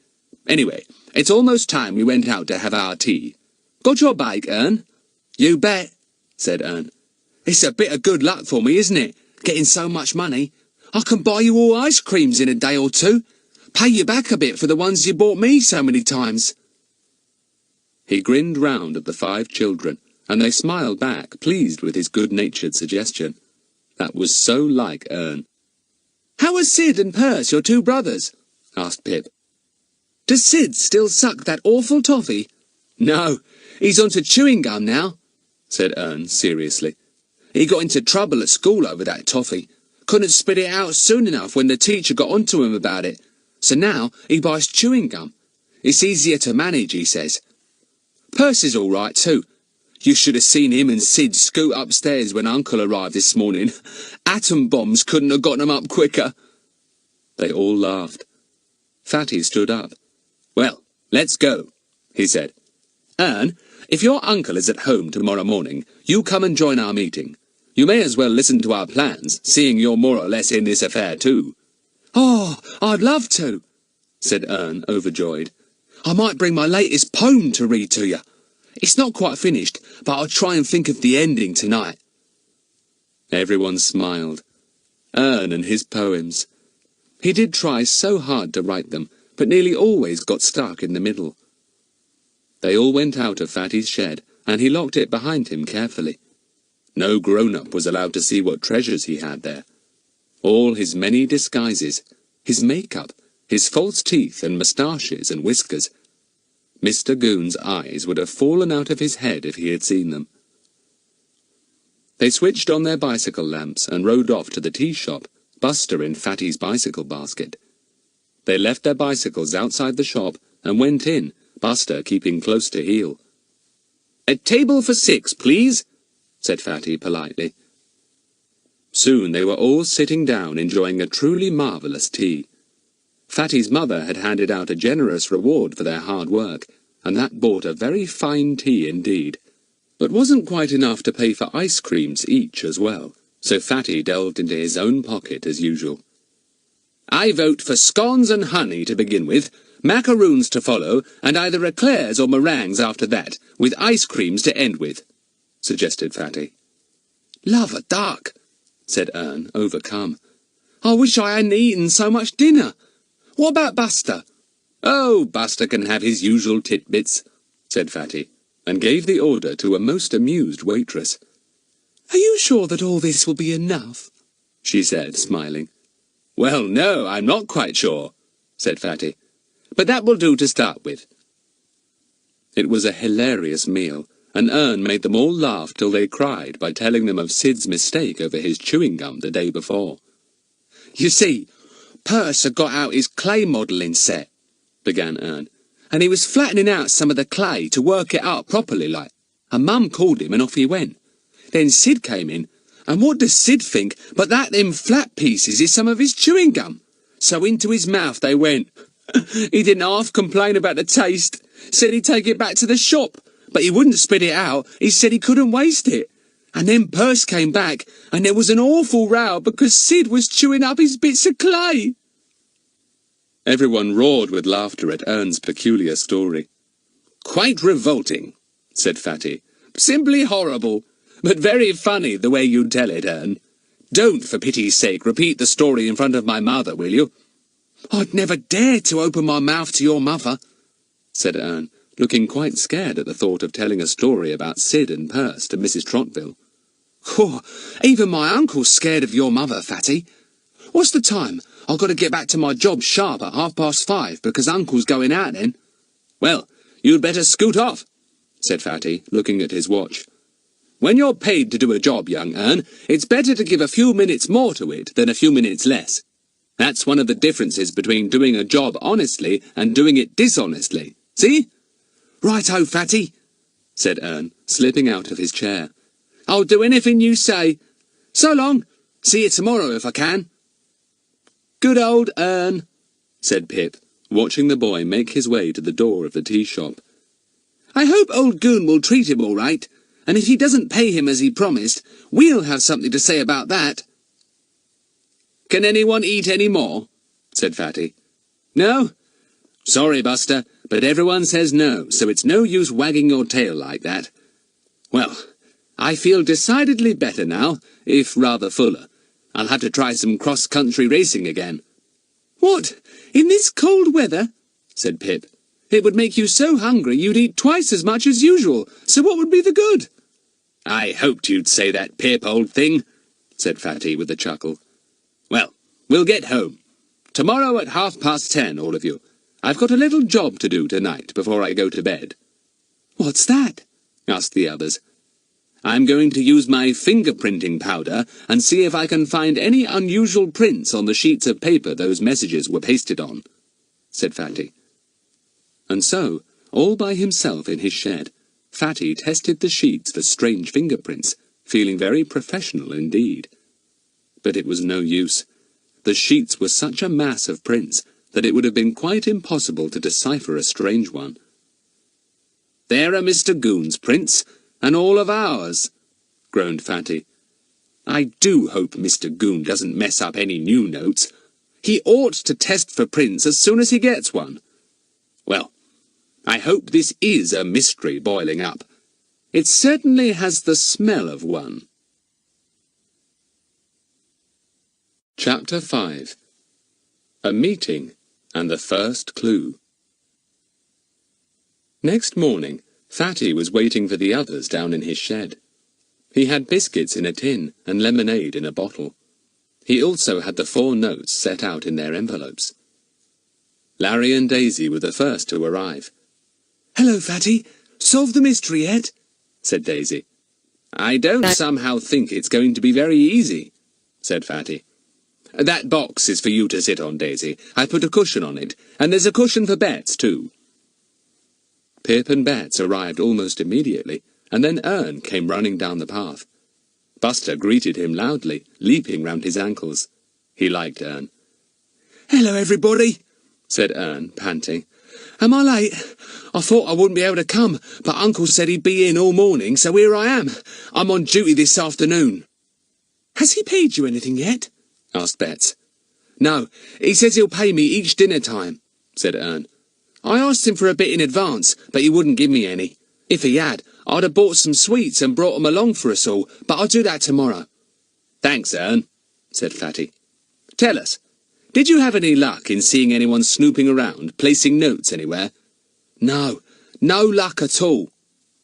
Anyway, it's almost time we went out to have our tea. Got your bike, Ern? You bet, said Ern. It's a bit of good luck for me, isn't it, getting so much money? I can buy you all ice creams in a day or two. Pay you back a bit for the ones you bought me so many times. He grinned round at the 5 children, and they smiled back, pleased with his good-natured suggestion. That was so like Ern. How are Sid and Perce, your 2 brothers? Asked Pip. Does Sid still suck that awful toffee? No, he's onto chewing gum now, said Ern seriously. He got into trouble at school over that toffee. Couldn't spit it out soon enough when the teacher got onto him about it. So now he buys chewing gum. It's easier to manage, he says. Perce is all right too. You should have seen him and Sid scoot upstairs when Uncle arrived this morning. Atom bombs couldn't have gotten him up quicker. They all laughed. Fatty stood up. Well, let's go, he said. Ern, if your uncle is at home tomorrow morning, you come and join our meeting. You may as well listen to our plans, seeing you're more or less in this affair too. Oh, I'd love to, said Ern, overjoyed. I might bring my latest poem to read to you. It's not quite finished, but I'll try and think of the ending tonight. Everyone smiled. Ern and his poems. He did try so hard to write them, but nearly always got stuck in the middle. They all went out of Fatty's shed, and he locked it behind him carefully. No grown-up was allowed to see what treasures he had there. All his many disguises, his make-up, his false teeth and moustaches and whiskers. Mr. Goon's eyes would have fallen out of his head if he had seen them. They switched on their bicycle lamps and rode off to the tea shop, Buster in Fatty's bicycle basket. They left their bicycles outside the shop and went in, Buster keeping close to heel. "A table for 6, please," said Fatty politely. Soon they were all sitting down enjoying a truly marvellous tea. Fatty's mother had handed out a generous reward for their hard work, and that bought a very fine tea indeed, but wasn't quite enough to pay for ice creams each as well, so Fatty delved into his own pocket as usual. "I vote for scones and honey to begin with, macaroons to follow, and either eclairs or meringues after that, with ice creams to end with," suggested Fatty. "Love a duck," said Ern, overcome. "I wish I hadn't eaten so much dinner. What about Buster?" "Oh, Buster can have his usual titbits," said Fatty, and gave the order to a most amused waitress. "Are you sure that all this will be enough?" she said, smiling. "Well, no, I'm not quite sure," said Fatty, "but that will do to start with." It was a hilarious meal, and Ern made them all laugh till they cried by telling them of Sid's mistake over his chewing gum the day before. "You see, Perce had got out his clay modelling set," began Ern, "and he was flattening out some of the clay to work it out properly like, and Mum called him and off he went. Then Sid came in, and what does Sid think but that them flat pieces is some of his chewing gum? So into his mouth they went. He didn't half complain about the taste, said he'd take it back to the shop, but he wouldn't spit it out, he said he couldn't waste it. And then Perce came back, and there was an awful row because Sid was chewing up his bits of clay." Everyone roared with laughter at Ern's peculiar story. "Quite revolting," said Fatty. "Simply horrible, but very funny the way you tell it, Ern. Don't, for pity's sake, repeat the story in front of my mother, will you?" "I'd never dare to open my mouth to your mother," said Ern, looking quite scared at the thought of telling a story about Sid and Perce to Mrs. Trottville. "Oh, even my uncle's scared of your mother, Fatty. What's the time? I've got to get back to my job sharp at 5:30, because Uncle's going out then." "Well, you'd better scoot off," said Fatty, looking at his watch. "When you're paid to do a job, young Ern, it's better to give a few minutes more to it than a few minutes less. That's one of the differences between doing a job honestly and doing it dishonestly. See? Right-o, Fatty, said Ern, slipping out of his chair. I'll do anything you say. So long. See you tomorrow if I can. Good old Ern, said Pip, watching the boy make his way to the door of the tea shop. I hope old Goon will treat him all right, and if he doesn't pay him as he promised, we'll have something to say about that. Can anyone eat any more? Said Fatty. No? Sorry, Buster, but everyone says no, so it's no use wagging your tail like that. Well, I feel decidedly better now, if rather fuller. I'll have to try some cross-country racing again. What? In this cold weather? Said Pip. It would make you so hungry you'd eat twice as much as usual, so what would be the good? I hoped you'd say that, Pip, old thing, said Fatty with a chuckle. Well, we'll get home. Tomorrow at 10:30, all of you. I've got a little job to do tonight before I go to bed. What's that? Asked the others. I'm going to use my fingerprinting powder and see if I can find any unusual prints on the sheets of paper those messages were pasted on, said Fatty. And so, all by himself in his shed, Fatty tested the sheets for strange fingerprints, feeling very professional indeed. But it was no use. The sheets were such a mass of prints that it would have been quite impossible to decipher a strange one. There are Mr. Goon's prints, and all of ours, groaned Fatty. I do hope Mr. Goon doesn't mess up any new notes. He ought to test for prints as soon as he gets one. Well, I hope this is a mystery boiling up. It certainly has the smell of one. Chapter 5. A Meeting and the First Clue. Next morning, Fatty was waiting for the others down in his shed. He had biscuits in a tin and lemonade in a bottle. He also had the 4 notes set out in their envelopes. Larry and Daisy were the first to arrive. Hello, Fatty. Solved the mystery yet? Said Daisy. I don't somehow think it's going to be very easy, said Fatty. That box is for you to sit on, Daisy. I put a cushion on it, and there's a cushion for Bets, too. Pip and Bets arrived almost immediately, and then Ern came running down the path. Buster greeted him loudly, leaping round his ankles. He liked Ern. Hello, everybody, said Ern, panting. Am I late? I thought I wouldn't be able to come, but Uncle said he'd be in all morning, so here I am. I'm on duty this afternoon. Has he paid you anything yet? Asked Bets. No, he says he'll pay me each dinner time, said Ern. I asked him for a bit in advance, but he wouldn't give me any. If he had, I'd have bought some sweets and brought 'em along for us all, but I'll do that tomorrow. Thanks, Ern, said Fatty. Tell us, did you have any luck in seeing anyone snooping around, placing notes anywhere? No, no luck at all,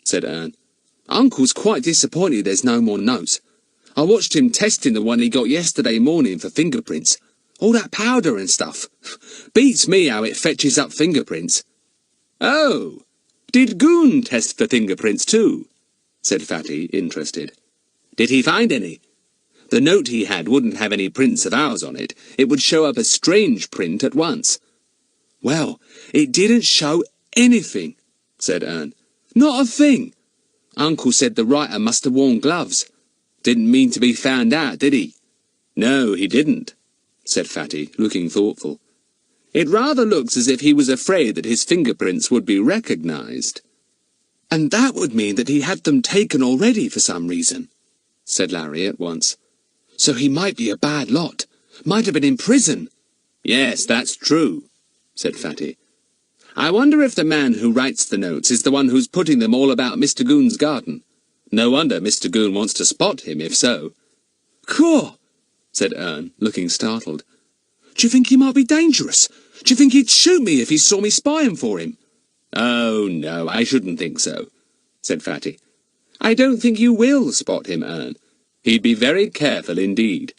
said Ern. Uncle's quite disappointed there's no more notes. I watched him testing the one he got yesterday morning for fingerprints. All that powder and stuff. Beats me how it fetches up fingerprints. Oh, did Goon test for fingerprints too? Said Fatty, interested. Did he find any? The note he had wouldn't have any prints of ours on it. It would show up a strange print at once. Well, it didn't show anything, said Ern. Not a thing. Uncle said the writer must have worn gloves. Didn't mean to be found out, did he? No, he didn't, said Fatty, looking thoughtful. It rather looks as if he was afraid that his fingerprints would be recognised. And that would mean that he had them taken already for some reason, said Larry at once. So he might be a bad lot. Might have been in prison. Yes, that's true, said Fatty. I wonder if the man who writes the notes is the one who's putting them all about Mr. Goon's garden. No wonder Mr. Goon wants to spot him, if so. Caw, said Ern, looking startled. Do you think he might be dangerous? Do you think he'd shoot me if he saw me spying for him? Oh, no, I shouldn't think so, said Fatty. I don't think you will spot him, Ern. He'd be very careful indeed.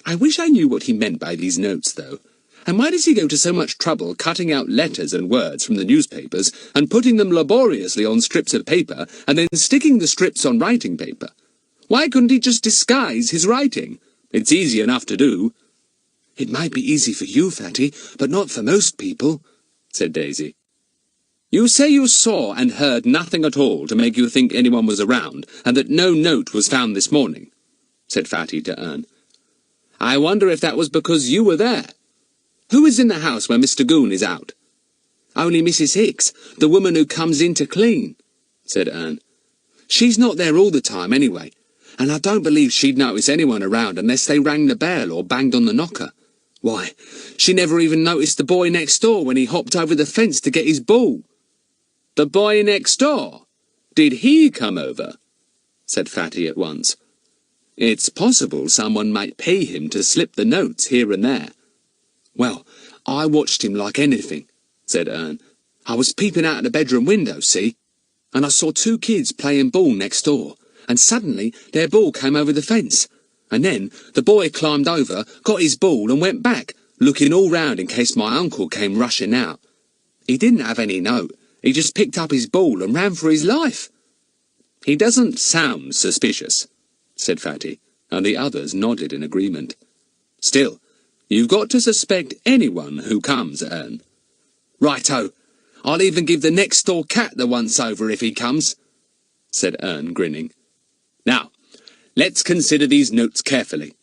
I wish I knew what he meant by these notes, though. And why does he go to so much trouble cutting out letters and words from the newspapers and putting them laboriously on strips of paper and then sticking the strips on writing paper? Why couldn't he just disguise his writing? It's easy enough to do. It might be easy for you, Fatty, but not for most people, said Daisy. You say you saw and heard nothing at all to make you think anyone was around, and that no note was found this morning, said Fatty to Ern. I wonder if that was because you were there. Who is in the house when Mr. Goon is out? Only Mrs. Hicks, the woman who comes in to clean, said Ern. She's not there all the time anyway, and I don't believe she'd notice anyone around unless they rang the bell or banged on the knocker. Why, she never even noticed the boy next door when he hopped over the fence to get his ball. The boy next door? Did he come over? Said Fatty at once. It's possible someone might pay him to slip the notes here and there. Well, I watched him like anything, said Ern. I was peeping out of the bedroom window, see? And I saw two kids playing ball next door, and suddenly their ball came over the fence. And then the boy climbed over, got his ball and went back, looking all round in case my uncle came rushing out. He didn't have any note. He just picked up his ball and ran for his life. He doesn't sound suspicious, said Fatty, and the others nodded in agreement. Still, you've got to suspect anyone who comes, Ern. Righto. I'll even give the next-door cat the once-over if he comes, said Ern, grinning. Now, let's consider these notes carefully,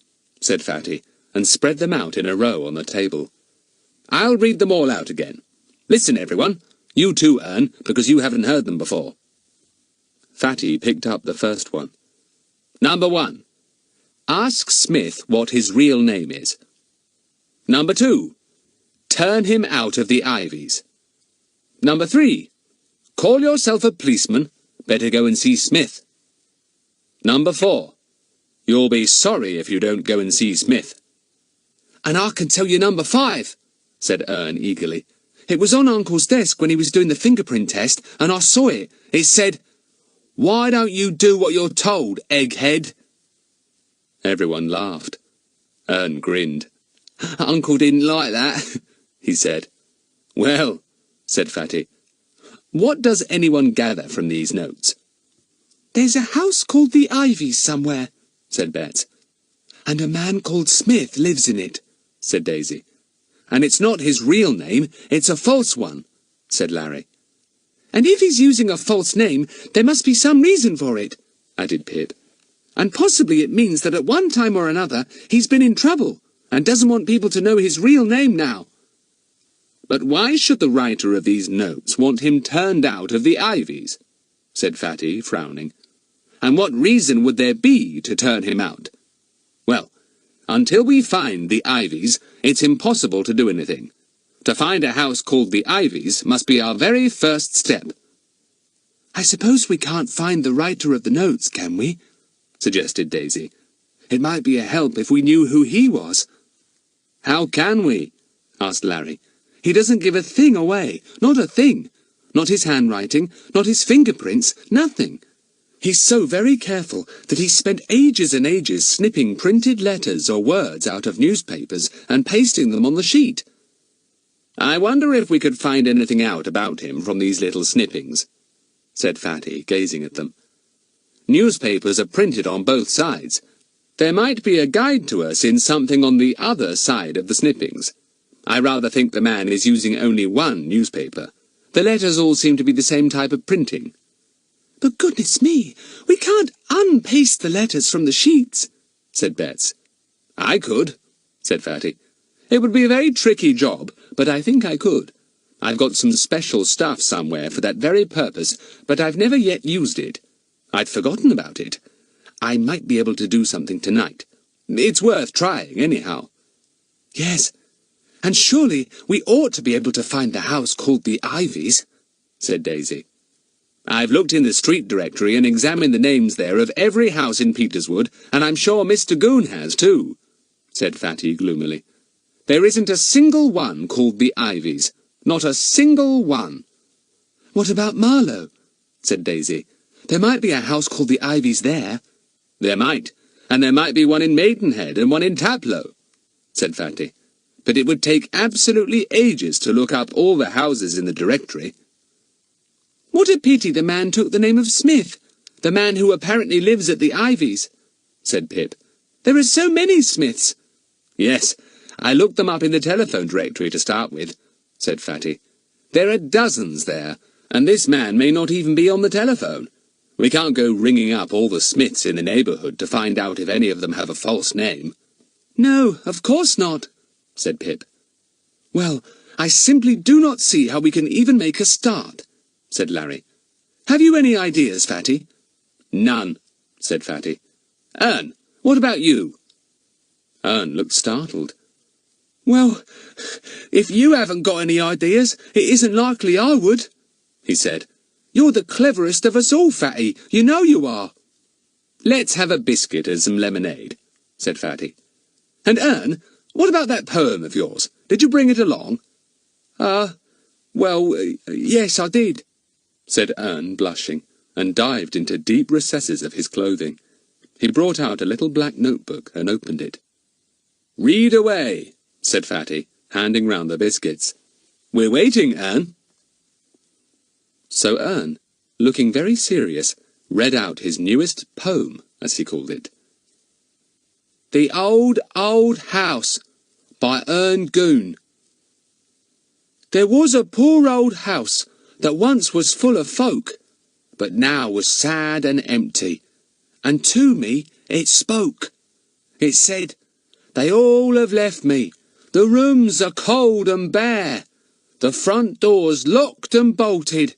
said Fatty, and spread them out in a row on the table. I'll read them all out again. Listen, everyone. You too, Ern, because you haven't heard them before. Fatty picked up the first one. Number 1. Ask Smith what his real name is. Number 2. Turn him out of the Ivies. Number 3. Call yourself a policeman. Better go and see Smith. Number 4. You'll be sorry if you don't go and see Smith. And I can tell you number 5, said Ern eagerly. It was on Uncle's desk when he was doing the fingerprint test, and I saw it. It said, "Why don't you do what you're told, egghead?" Everyone laughed. Ern grinned. Uncle didn't like that, he said. Well, said Fatty, what does anyone gather from these notes? There's a house called the Ivies somewhere, said Bets. And a man called Smith lives in it, said Daisy. And it's not his real name, it's a false one, said Larry. And if he's using a false name, there must be some reason for it, added Pip. And possibly it means that at one time or another he's been in trouble and doesn't want people to know his real name now. But why should the writer of these notes want him turned out of the Ivies? Said Fatty, frowning. And what reason would there be to turn him out? Well, until we find the Ivies, it's impossible to do anything. To find a house called the Ivies must be our very first step. I suppose we can't find the writer of the notes, can we? Suggested Daisy. It might be a help if we knew who he was. How can we? Asked Larry. He doesn't give a thing away, not a thing. Not his handwriting, not his fingerprints, nothing. He's so very careful that he's spent ages and ages snipping printed letters or words out of newspapers and pasting them on the sheet. I wonder if we could find anything out about him from these little snippings, said Fatty, gazing at them. Newspapers are printed on both sides. There might be a guide to us in something on the other side of the snippings. I rather think the man is using only one newspaper. The letters all seem to be the same type of printing. But goodness me, we can't unpaste the letters from the sheets, said Bets. I could, said Fatty. It would be a very tricky job, but I think I could. I've got some special stuff somewhere for that very purpose, but I've never yet used it. I'd forgotten about it. I might be able to do something tonight. It's worth trying, anyhow. Yes, and surely we ought to be able to find the house called the Ivies, said Daisy. I've looked in the street directory and examined the names there of every house in Peterswood, and I'm sure Mr. Goon has too, said Fatty gloomily. There isn't a single one called the Ivies. Not a single one. What about Marlow? Said Daisy. There might be a house called the Ivies there. There might, and there might be one in Maidenhead and one in Taplow, said Fatty. But it would take absolutely ages to look up all the houses in the directory. What a pity the man took the name of Smith, the man who apparently lives at the Ivies, said Pip. There are so many Smiths. Yes, I looked them up in the telephone directory to start with, said Fatty. There are dozens there, And this man may not even be on the telephone. We can't go ringing up all the Smiths in the neighbourhood to find out if any of them have a false name." "No, of course not," said Pip. "Well, I simply do not see how we can even make a start," said Larry. "Have you any ideas, Fatty?" "None," said Fatty. "Ern, what about you?" Ern looked startled. "Well, if you haven't got any ideas, it isn't likely I would," he said. "You're the cleverest of us all, Fatty. You know you are." "Let's have a biscuit and some lemonade," said Fatty. "And Ern, what about that poem of yours? Did you bring it along?" Well, yes, I did," said Ern, blushing, and dived into deep recesses of his clothing. He brought out a little black notebook and opened it. "Read away," said Fatty, handing round the biscuits. "We're waiting, Ern." So Ern, looking very serious, read out his newest poem, as he called it. "The Old, Old House," by Ern Goon. There was a poor old house that once was full of folk, but now was sad and empty, and to me it spoke. It said, "They all have left me, the rooms are cold and bare, the front door's locked and bolted."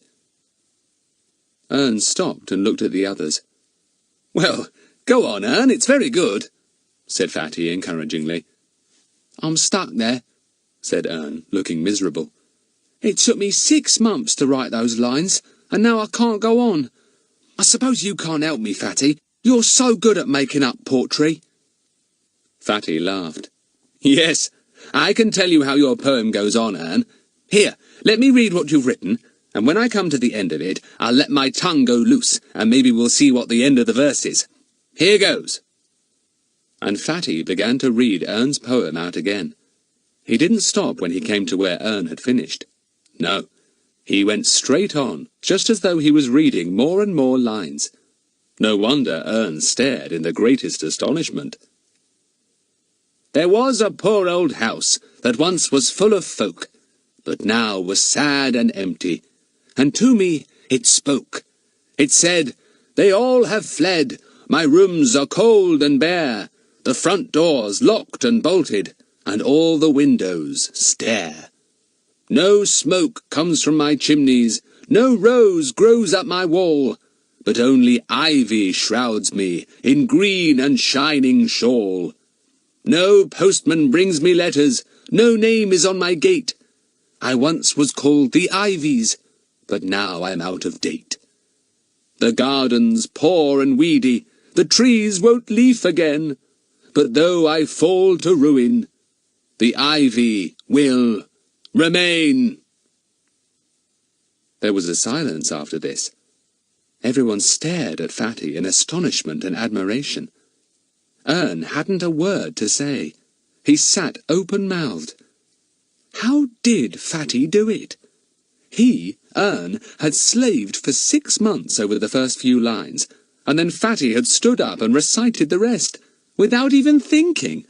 Ern stopped and looked at the others. "Well, go on, Ern, it's very good," said Fatty encouragingly. "I'm stuck there," said Ern, looking miserable. "It took me 6 months to write those lines, and now I can't go on. I suppose you can't help me, Fatty. You're so good at making up poetry." Fatty laughed. "Yes, I can tell you how your poem goes on, Ern. Here, let me read what you've written, and when I come to the end of it, I'll let my tongue go loose, and maybe we'll see what the end of the verse is. Here goes." And Fatty began to read Ern's poem out again. He didn't stop when he came to where Ern had finished. No, he went straight on, just as though he was reading more and more lines. No wonder Ern stared in the greatest astonishment. "There was a poor old house that once was full of folk, but now was sad and empty, and to me it spoke. It said, 'They all have fled, my rooms are cold and bare, the front door's locked and bolted, and all the windows stare. No smoke comes from my chimneys, no rose grows up my wall, but only ivy shrouds me in green and shining shawl. No postman brings me letters, no name is on my gate. I once was called the Ivies, but now I'm out of date. The garden's poor and weedy, the trees won't leaf again, but though I fall to ruin, the ivy will remain." There was a silence after this. Everyone stared at Fatty in astonishment and admiration. Ern hadn't a word to say. He sat open-mouthed. How did Fatty do it? He, Ern, had slaved for 6 months over the first few lines, and then Fatty had stood up and recited the rest, without even thinking.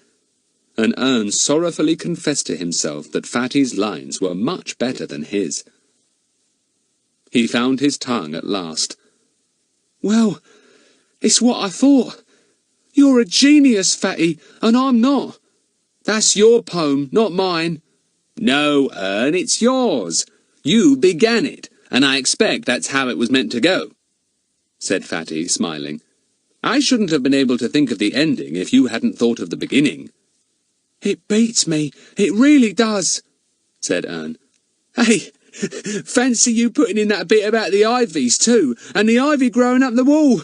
And Ern sorrowfully confessed to himself that Fatty's lines were much better than his. He found his tongue at last. "Well, it's what I thought. You're a genius, Fatty, and I'm not. That's your poem, not mine." "No, Ern, it's yours. You began it, and I expect that's how it was meant to go," said Fatty, smiling. "I shouldn't have been able to think of the ending if you hadn't thought of the beginning." "It beats me, it really does," said Ern. "Hey, fancy you putting in that bit about the ivies too, and the ivy growing up the wall.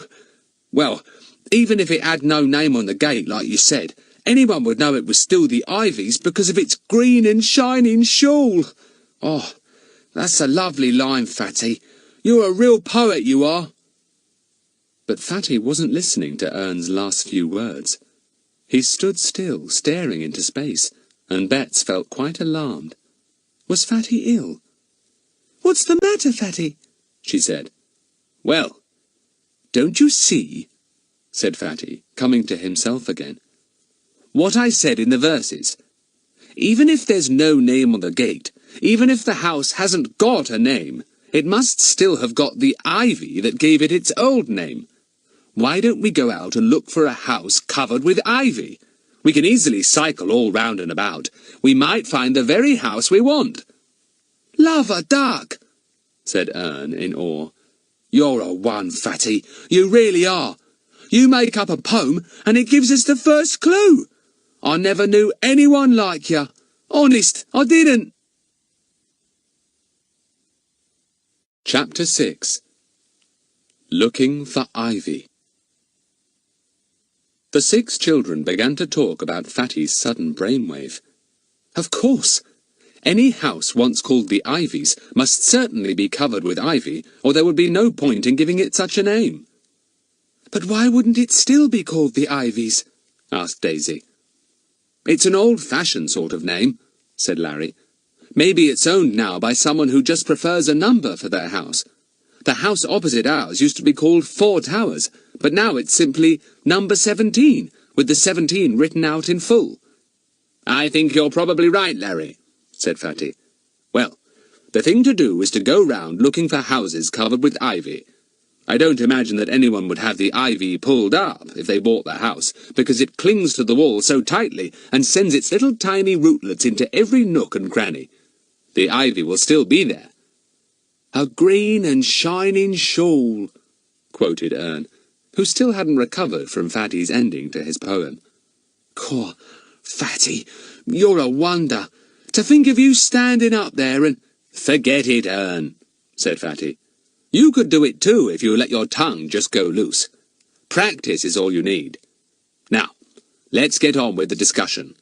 Well, even if it had no name on the gate, like you said, anyone would know it was still the Ivies because of its green and shining shawl. Oh, that's a lovely line, Fatty. You're a real poet, you are." But Fatty wasn't listening to Ern's last few words. He stood still, staring into space, and Bets felt quite alarmed. Was Fatty ill? "What's the matter, Fatty?" she said. "Well, don't you see?" said Fatty, coming to himself again. "What I said in the verses. Even if there's no name on the gate, even if the house hasn't got a name, it must still have got the ivy that gave it its old name. Why don't we go out and look for a house covered with ivy? We can easily cycle all round and about. We might find the very house we want." "Love a duck," said Ern in awe. "You're a one, Fatty. You really are. You make up a poem and it gives us the first clue. I never knew anyone like you. Honest, I didn't." Chapter 6. Looking for Ivy. The 6 children began to talk about Fatty's sudden brainwave. Of course! Any house once called the Ivies must certainly be covered with ivy, or there would be no point in giving it such a name. "But why wouldn't it still be called the Ivies?" asked Daisy. "It's an old-fashioned sort of name," said Larry. "Maybe it's owned now by someone who just prefers a number for their house. The house opposite ours used to be called 4 Towers, but now it's simply number 17, with the 17 written out in full." "I think you're probably right, Larry," said Fatty. "Well, the thing to do is to go round looking for houses covered with ivy. I don't imagine that anyone would have the ivy pulled up if they bought the house, because it clings to the wall so tightly and sends its little tiny rootlets into every nook and cranny. The ivy will still be there." "A green and shining shawl," quoted Ern, who still hadn't recovered from Fatty's ending to his poem. "Caw, Fatty, you're a wonder. To think of you standing up there and—" "Forget it, Ern," said Fatty. "You could do it too if you let your tongue just go loose. Practice is all you need. Now, let's get on with the discussion.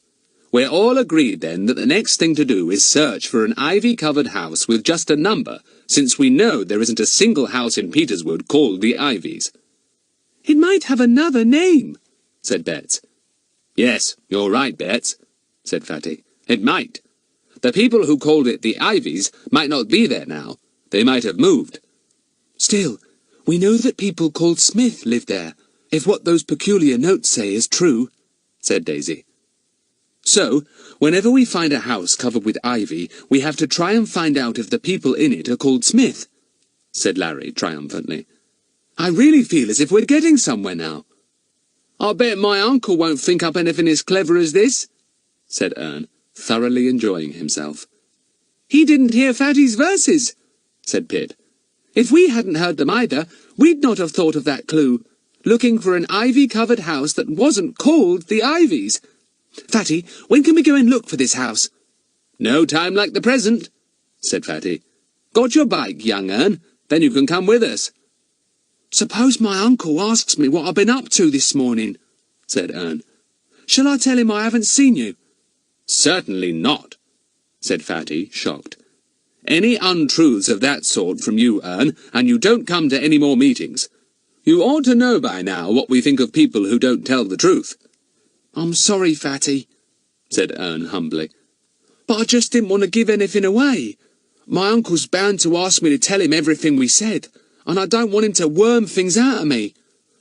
We're all agreed then that the next thing to do is search for an ivy-covered house with just a number, since we know there isn't a single house in Peterswood called the Ivies." "It might have another name," said Bets. "Yes, you're right, Bets," said Fatty. "It might. The people who called it the Ivies might not be there now. They might have moved." "Still, we know that people called Smith lived there, if what those peculiar notes say is true," said Daisy. "So, whenever we find a house covered with ivy, we have to try and find out if the people in it are called Smith," said Larry triumphantly. "I really feel as if we're getting somewhere now." "I bet my uncle won't think up anything as clever as this," said Ern, thoroughly enjoying himself. "He didn't hear Fatty's verses," said Pip. "If we hadn't heard them either, we'd not have thought of that clue. Looking for an ivy-covered house that wasn't called the Ivies. Fatty, when can we go and look for this house?" "No time like the present," said Fatty. "Got your bike, young Ern? Then you can come with us." "Suppose my uncle asks me what I've been up to this morning," said Ern. "Shall I tell him I haven't seen you?" "Certainly not," said Fatty, shocked. "Any untruths of that sort from you, Ern, and you don't come to any more meetings. You ought to know by now what we think of people who don't tell the truth." "I'm sorry, Fatty," said Ern humbly. "But I just didn't want to give anything away. My uncle's bound to ask me to tell him everything we said, and I don't want him to worm things out of me.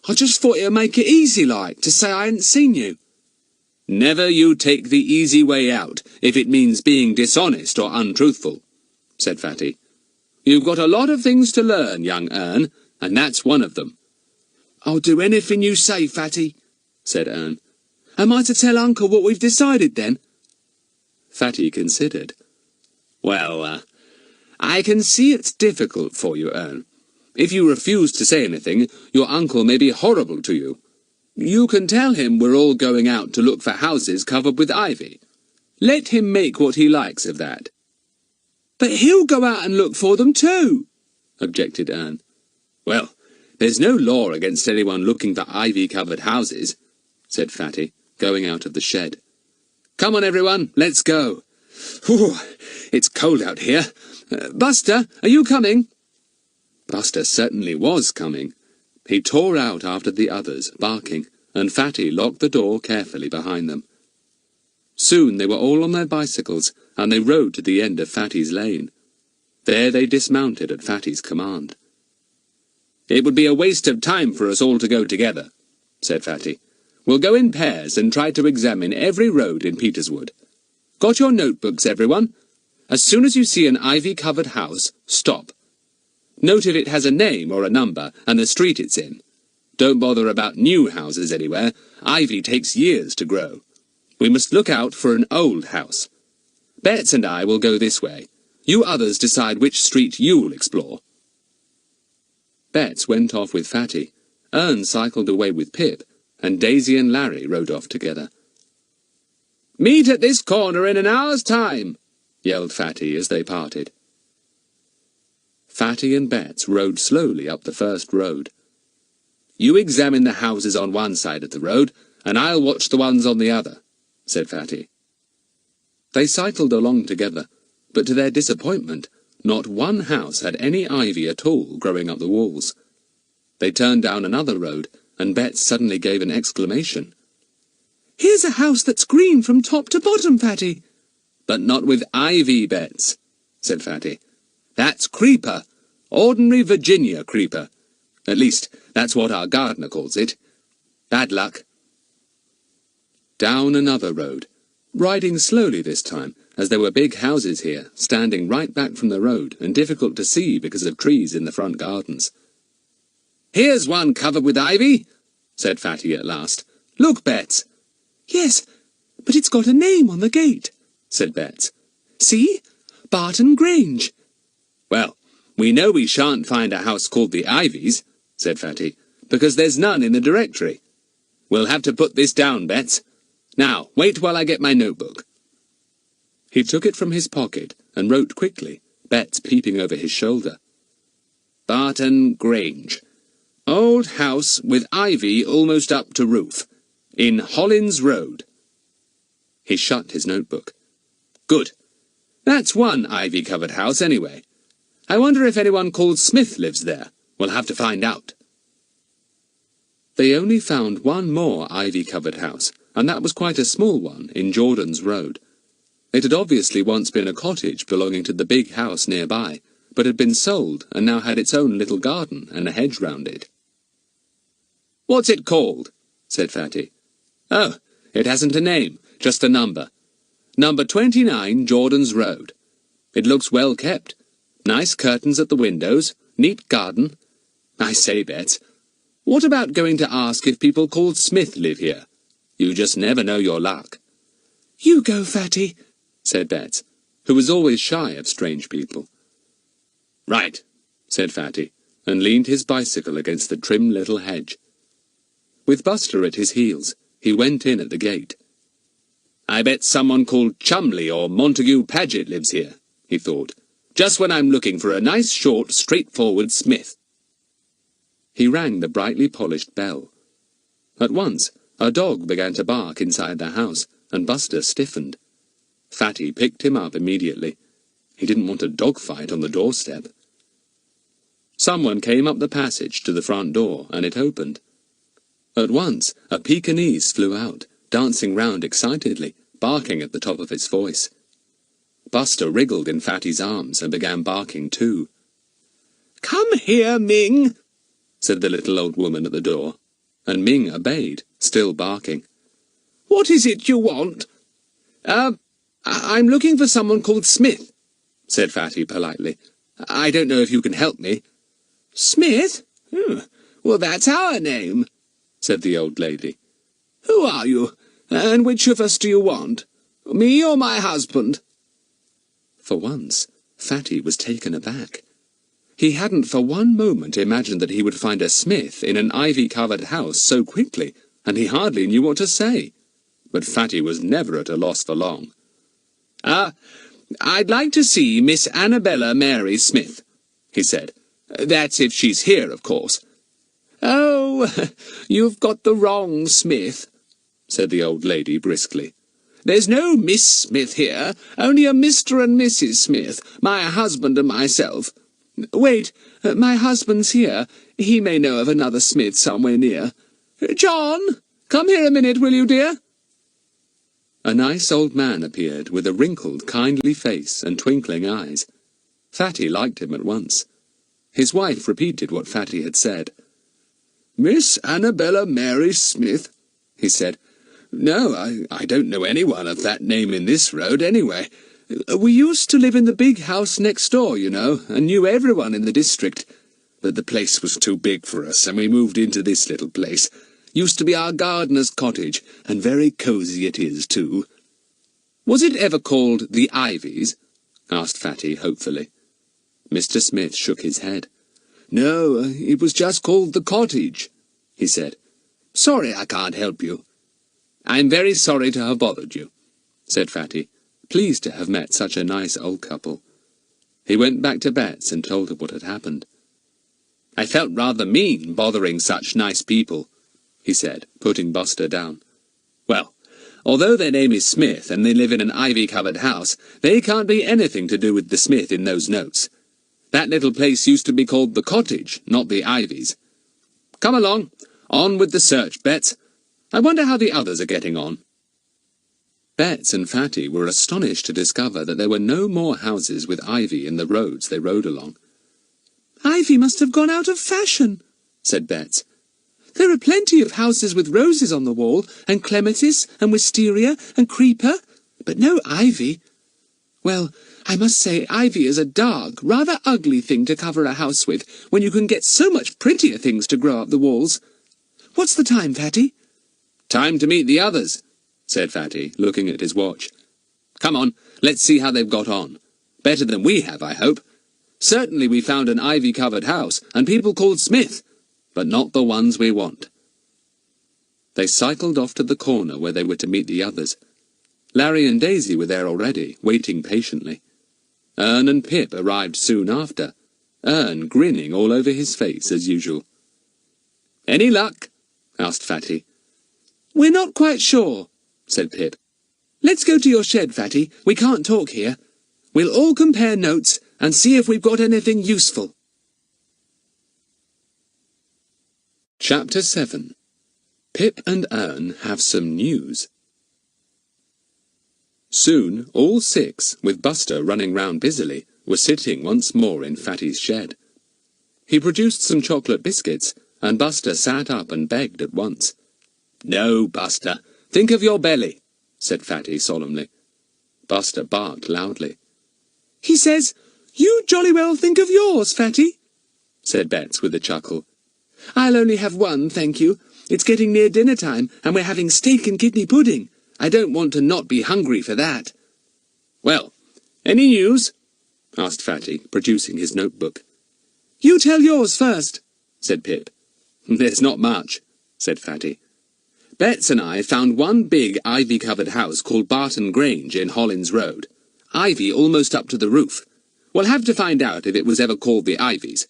I just thought it would make it easy like, to say I hadn't seen you." "Never you take the easy way out, if it means being dishonest or untruthful," said Fatty. "You've got a lot of things to learn, young Ern, and that's one of them." "I'll do anything you say, Fatty," said Ern. "Am I to tell Uncle what we've decided, then?" Fatty considered. "Well, I can see it's difficult for you, Ern. If you refuse to say anything, your uncle may be horrible to you. You can tell him we're all going out to look for houses covered with ivy. Let him make what he likes of that." "But he'll go out and look for them too," objected Ern. "Well, there's no law against anyone looking for ivy-covered houses," said Fatty, going out of the shed. "Come on, everyone, let's go. Whew, it's cold out here. Buster, are you coming?" Buster certainly was coming. He tore out after the others, barking, and Fatty locked the door carefully behind them. Soon they were all on their bicycles, and they rode to the end of Fatty's lane. There they dismounted at Fatty's command. "It would be a waste of time for us all to go together," said Fatty. "We'll go in pairs and try to examine every road in Peterswood. Got your notebooks, everyone? As soon as you see an ivy-covered house, stop. Note if it has a name or a number and the street it's in. Don't bother about new houses anywhere. Ivy takes years to grow. We must look out for an old house. Bets and I will go this way. You others decide which street you'll explore." Bets went off with Fatty, Ern cycled away with Pip, and Daisy and Larry rode off together. "Meet at this corner in an hour's time," yelled Fatty as they parted. Fatty and Bets rode slowly up the first road. "You examine the houses on one side of the road, and I'll watch the ones on the other," said Fatty. They cycled along together, but to their disappointment, not one house had any ivy at all growing up the walls. They turned down another road, and Bets suddenly gave an exclamation. "Here's a house that's green from top to bottom, Fatty." "But not with ivy, Bets," said Fatty. "That's creeper, ordinary Virginia creeper. At least, that's what our gardener calls it. Bad luck." Down another road, riding slowly this time, as there were big houses here, standing right back from the road and difficult to see because of trees in the front gardens. "Here's one covered with ivy," said Fatty at last. "Look, Bets." "Yes, but it's got a name on the gate," said Bets. "See? Barton Grange." "Well, we know we shan't find a house called the Ivies," said Fatty, "because there's none in the directory. We'll have to put this down, Bets. Now, wait while I get my notebook." He took it from his pocket and wrote quickly, Bets peeping over his shoulder. "Barton Grange. Old house with ivy almost up to roof. In Hollins Road." He shut his notebook. "Good. That's one ivy-covered house, anyway. I wonder if anyone called Smith lives there. We'll have to find out." They only found one more ivy-covered house, and that was quite a small one in Jordan's Road. It had obviously once been a cottage belonging to the big house nearby, but had been sold and now had its own little garden and a hedge round it. "What's it called?" said Fatty. "Oh, it hasn't a name, just a number. Number 29 Jordan's Road. It looks well kept. Nice curtains at the windows, neat garden. I say, Bets, what about going to ask if people called Smith live here? You just never know your luck." "You go, Fatty," said Bets, who was always shy of strange people. "Right," said Fatty, and leaned his bicycle against the trim little hedge. With Buster at his heels, he went in at the gate. "I bet someone called Chumley or Montague Paget lives here," he thought, "just when I'm looking for a nice, short, straightforward Smith." He rang the brightly polished bell. At once, a dog began to bark inside the house, and Buster stiffened. Fatty picked him up immediately. He didn't want a dog fight on the doorstep. Someone came up the passage to the front door, and it opened. At once, a Pekingese flew out, dancing round excitedly, barking at the top of its voice. Buster wriggled in Fatty's arms and began barking too. "Come here, Ming," said the little old woman at the door, and Ming obeyed, still barking. "What is it you want?" I'm looking for someone called Smith," said Fatty politely. "I don't know if you can help me." "Smith? Well, that's our name," said the old lady. "Who are you, and which of us do you want? Me or my husband?" For once, Fatty was taken aback. He hadn't for one moment imagined that he would find a Smith in an ivy-covered house so quickly, and he hardly knew what to say. But Fatty was never at a loss for long. "I'd like to see Miss Annabella Mary Smith," he said. "That's if she's here, of course." "Oh, you've got the wrong Smith," said the old lady briskly. "There's no Miss Smith here, only a Mr. and Mrs. Smith, my husband and myself. Wait, my husband's here. He may know of another Smith somewhere near. John, come here a minute, will you, dear?" A nice old man appeared with a wrinkled, kindly face and twinkling eyes. Fatty liked him at once. His wife repeated what Fatty had said. "Miss Annabella Mary Smith," he said. "No, I don't know anyone of that name in this road, anyway. We used to live in the big house next door, you know, and knew everyone in the district. but the place was too big for us, and we moved into this little place. Used to be our gardener's cottage, and very cosy it is, too." "Was it ever called the Ivies?" asked Fatty hopefully. Mr. Smith shook his head. "No, it was just called the cottage," he said. "Sorry I can't help you." "I'm very sorry to have bothered you," said Fatty, pleased to have met such a nice old couple. He went back to Bets and told her what had happened. "I felt rather mean bothering such nice people," he said, putting Buster down. "Well, although their name is Smith and they live in an ivy-covered house, they can't be anything to do with the Smith in those notes. That little place used to be called the cottage, not the Ivies. Come along, on with the search, Bets. I wonder how the others are getting on." Bets and Fatty were astonished to discover that there were no more houses with ivy in the roads they rode along. "Ivy must have gone out of fashion," said Bets. "There are plenty of houses with roses on the wall, and clematis, and wisteria, and creeper, but no ivy. Well, I must say ivy is a dark, rather ugly thing to cover a house with, when you can get so much prettier things to grow up the walls. What's the time, Fatty?" "Time to meet the others," said Fatty, looking at his watch. "Come on, let's see how they've got on. Better than we have, I hope. Certainly we found an ivy-covered house, and people called Smith, but not the ones we want." They cycled off to the corner where they were to meet the others. Larry and Daisy were there already, waiting patiently. Ern and Pip arrived soon after, Ern grinning all over his face as usual. "Any luck?" asked Fatty. "We're not quite sure," said Pip. "Let's go to your shed, Fatty. We can't talk here. We'll all compare notes and see if we've got anything useful." Chapter 7. Pip and Ern have some news. Soon all six, with Buster running round busily, were sitting once more in Fatty's shed. He produced some chocolate biscuits, and Buster sat up and begged at once. "No, Buster, think of your belly," said Fatty solemnly. Buster barked loudly. "He says, 'You jolly well think of yours, Fatty,'" said Bets with a chuckle. "I'll only have one, thank you. It's getting near dinner time, and we're having steak and kidney pudding. I don't want to not be hungry for that." "Well, any news?" asked Fatty, producing his notebook. "You tell yours first," said Pip. "There's not much," said Fatty. "Bets and I found one big ivy-covered house called Barton Grange in Hollins Road. Ivy almost up to the roof. We'll have to find out if it was ever called the Ivies.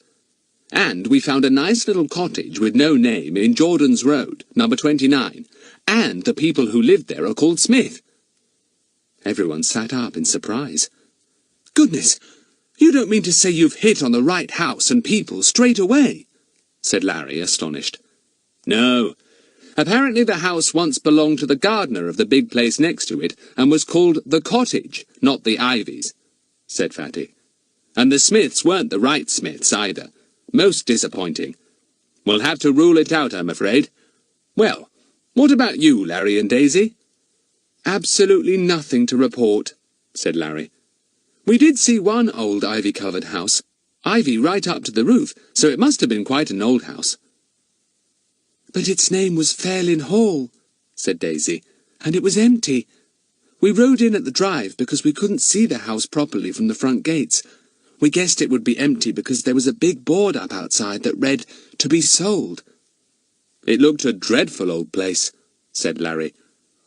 And we found a nice little cottage with no name in Jordan's Road, number 29, and the people who lived there are called Smith." Everyone sat up in surprise. "Goodness, you don't mean to say you've hit on the right house and people straight away?" said Larry, astonished. "No. Apparently the house once belonged to the gardener of the big place next to it, and was called the cottage, not the Ivies," said Fatty. "And the Smiths weren't the right Smiths either. Most disappointing. We'll have to rule it out, I'm afraid. Well, what about you, Larry and Daisy?" "Absolutely nothing to report," said Larry. "We did see one old ivy-covered house. Ivy right up to the roof, so it must have been quite an old house." "But its name was Fairlin Hall," said Daisy, "and it was empty. We rode in at the drive because we couldn't see the house properly from the front gates. We guessed it would be empty because there was a big board up outside that read, 'To be sold.'" "It looked a dreadful old place," said Larry.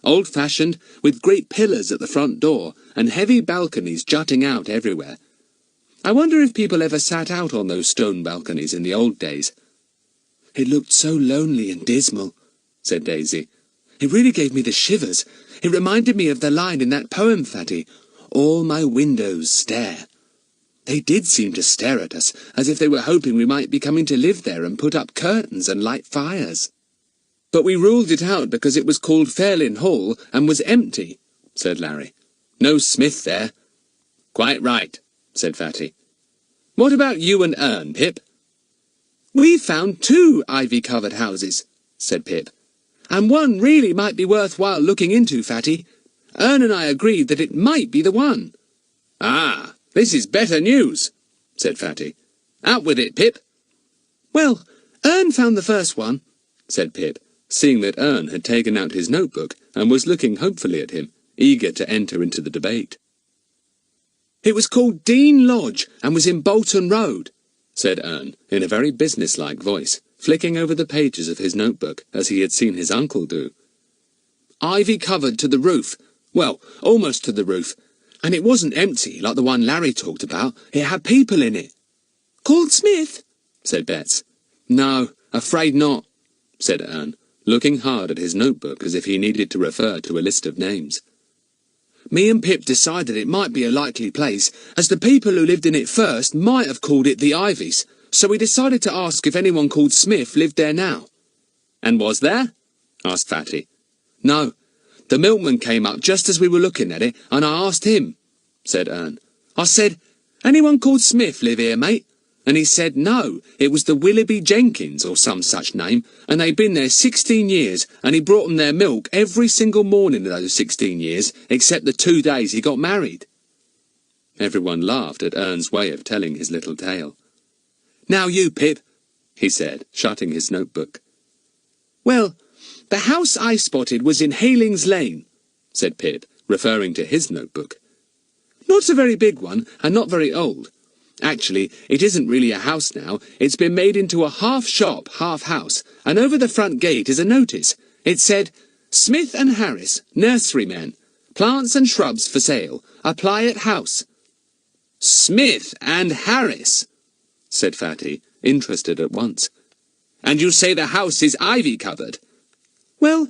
"Old-fashioned, with great pillars at the front door, and heavy balconies jutting out everywhere. I wonder if people ever sat out on those stone balconies in the old days." "It looked so lonely and dismal," said Daisy. "It really gave me the shivers. It reminded me of the line in that poem, Fatty, 'All my windows stare.' They did seem to stare at us, as if they were hoping we might be coming to live there and put up curtains and light fires." "But we ruled it out because it was called Fairlin Hall and was empty," said Larry. "No Smith there." "Quite right," said Fatty. "What about you and Ern, Pip?" "We found 2 ivy-covered houses," said Pip. "And one really might be worthwhile looking into, Fatty. Ern and I agreed that it might be the one." "Ah, this is better news," said Fatty. "Out with it, Pip." Well, Ern found the first one, said Pip, seeing that Ern had taken out his notebook and was looking hopefully at him, eager to enter into the debate. It was called Dean Lodge and was in Bolton Road, said Ern, in a very businesslike voice, flicking over the pages of his notebook as he had seen his uncle do. Ivy covered to the roof. Well, almost to the roof. And it wasn't empty like the one Larry talked about. It had people in it. Called Smith? Said Bets. No, afraid not, said Ern, looking hard at his notebook as if he needed to refer to a list of names. Me and Pip decided it might be a likely place, as the people who lived in it first might have called it the Ivies, so we decided to ask if anyone called Smith lived there now. And was there? Asked Fatty. No. The milkman came up just as we were looking at it, and I asked him, said Ern. I said, anyone called Smith live here, mate? And he said no, it was the Willoughby Jenkins, or some such name, and they'd been there 16 years, and he brought them their milk every single morning of those 16 years, except the 2 days he got married. Everyone laughed at Ern's way of telling his little tale. Now you, Pip, he said, shutting his notebook. Well, the house I spotted was in Halings Lane, said Pip, referring to his notebook. Not a very big one, and not very old. Actually, it isn't really a house now. It's been made into a half shop, half house, and over the front gate is a notice. It said, Smith and Harris, nurserymen, plants and shrubs for sale, apply at house. Smith and Harris, said Fatty, interested at once. And you say the house is ivy covered? Well,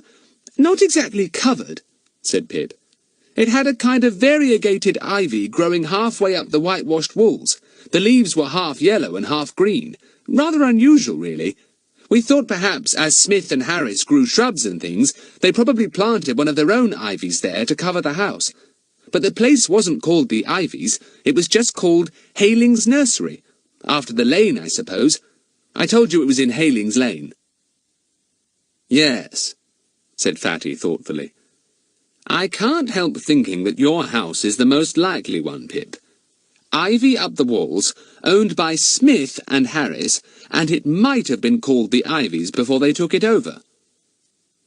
not exactly covered, said Pip. It had a kind of variegated ivy growing halfway up the whitewashed walls. The leaves were half yellow and half green. Rather unusual, really. We thought perhaps, as Smith and Harris grew shrubs and things, they probably planted one of their own ivies there to cover the house. But the place wasn't called the Ivies, it was just called Halings Nursery. After the lane, I suppose. I told you it was in Halings Lane. Yes, said Fatty thoughtfully. I can't help thinking that your house is the most likely one, Pip. Ivy up the walls, owned by Smith and Harris, and it might have been called the Ivies before they took it over.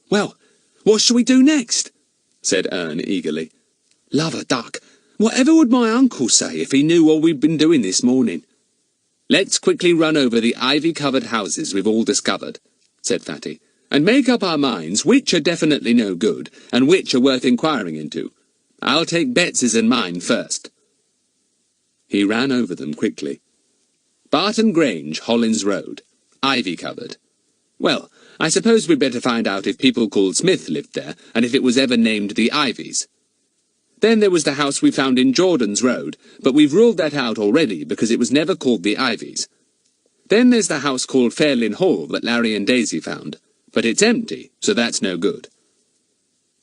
Well, what shall we do next? Said Ern eagerly. Love a duck. Whatever would my uncle say if he knew what we'd been doing this morning? Let's quickly run over the ivy-covered houses we've all discovered, said Fatty, and make up our minds which are definitely no good, and which are worth inquiring into. I'll take Bets's and mine first. He ran over them quickly. Barton Grange, Hollins Road. Ivy-covered. Well, I suppose we'd better find out if people called Smith lived there, and if it was ever named the Ivies. Then there was the house we found in Jordan's Road, but we've ruled that out already because it was never called the Ivies. Then there's the house called Fairlyn Hall that Larry and Daisy found, but it's empty, so that's no good.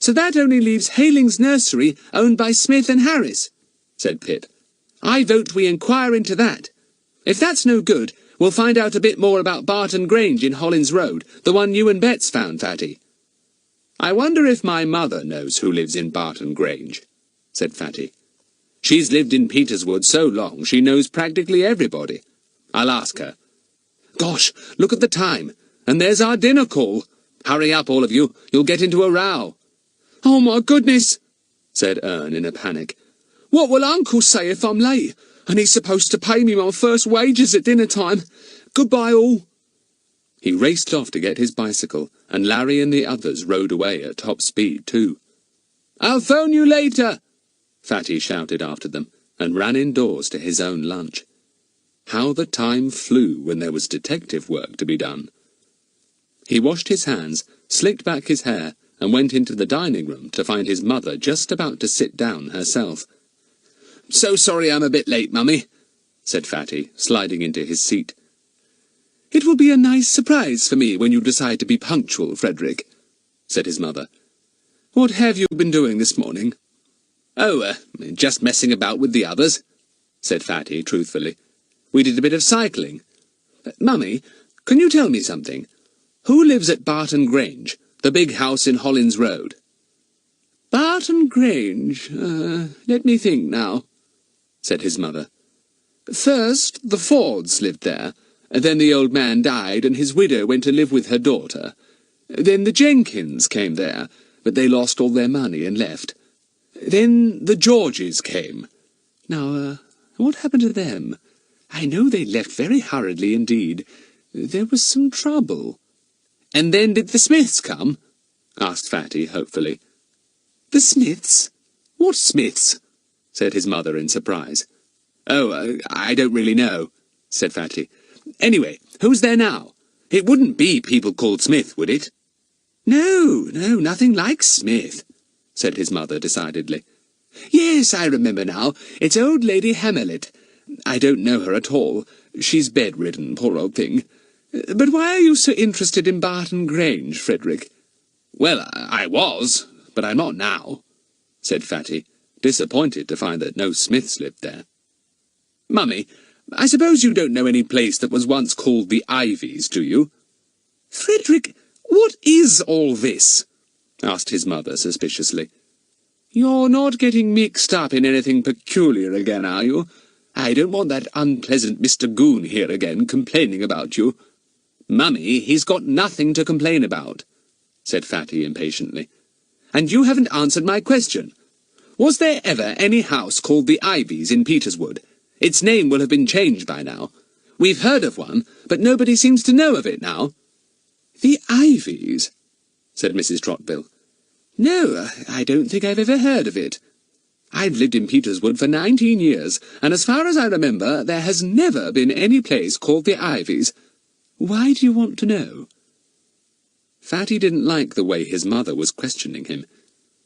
So that only leaves Halings Nursery, owned by Smith and Harris, said Pip. I vote we inquire into that. If that's no good, we'll find out a bit more about Barton Grange in Hollins Road, the one you and Bets found, Fatty. I wonder if my mother knows who lives in Barton Grange, said Fatty. She's lived in Peterswood so long she knows practically everybody. I'll ask her. Gosh, look at the time, and there's our dinner call. Hurry up, all of you, you'll get into a row. Oh, my goodness, said Ern in a panic. What will Uncle say if I'm late? And he's supposed to pay me my first wages at dinner time. Goodbye, all. He raced off to get his bicycle, and Larry and the others rode away at top speed too. I'll phone you later, Fatty shouted after them, and ran indoors to his own lunch. How the time flew when there was detective work to be done. He washed his hands, slicked back his hair, and went into the dining room to find his mother just about to sit down herself. So sorry I'm a bit late, Mummy, said Fatty, sliding into his seat. It will be a nice surprise for me when you decide to be punctual, Frederick, said his mother. What have you been doing this morning? Oh, just messing about with the others, said Fatty truthfully. We did a bit of cycling. Mummy, can you tell me something? Who lives at Barton Grange, the big house in Hollins Road? Barton Grange, let me think now, said his mother. First, the Fords lived there, Then the old man died, and his widow went to live with her daughter. Then the Jenkins came there, but they lost all their money and left. Then the Georges came. Now, what happened to them? I know they left very hurriedly indeed. There was some trouble. And then did the Smiths come? Asked Fatty hopefully. The Smiths? What Smiths? Said his mother in surprise. Oh, I don't really know, said Fatty. Anyway, who's there now? It wouldn't be people called Smith, would it? No, nothing like Smith, said his mother decidedly. Yes, I remember now. It's old Lady Hammerlet. I don't know her at all. She's bedridden, poor old thing. But why are you so interested in Barton Grange, Frederick? Well, I was, but I'm not now, said Fatty, disappointed to find that no Smiths lived there. Mummy, I suppose you don't know any place that was once called the Ivies, do you? Frederick, what is all this? Asked his mother suspiciously. You're not getting mixed up in anything peculiar again, are you? I don't want that unpleasant Mr. Goon here again complaining about you. Mummy, he's got nothing to complain about, said Fatty impatiently. And you haven't answered my question. Was there ever any house called the Ivies in Peterswood? Its name will have been changed by now. We've heard of one, but nobody seems to know of it now. The Ivies, said Mrs. Trotbill. No, I don't think I've ever heard of it. I've lived in Peterswood for 19 years, and as far as I remember, there has never been any place called the Ivies. Why do you want to know? Fatty didn't like the way his mother was questioning him.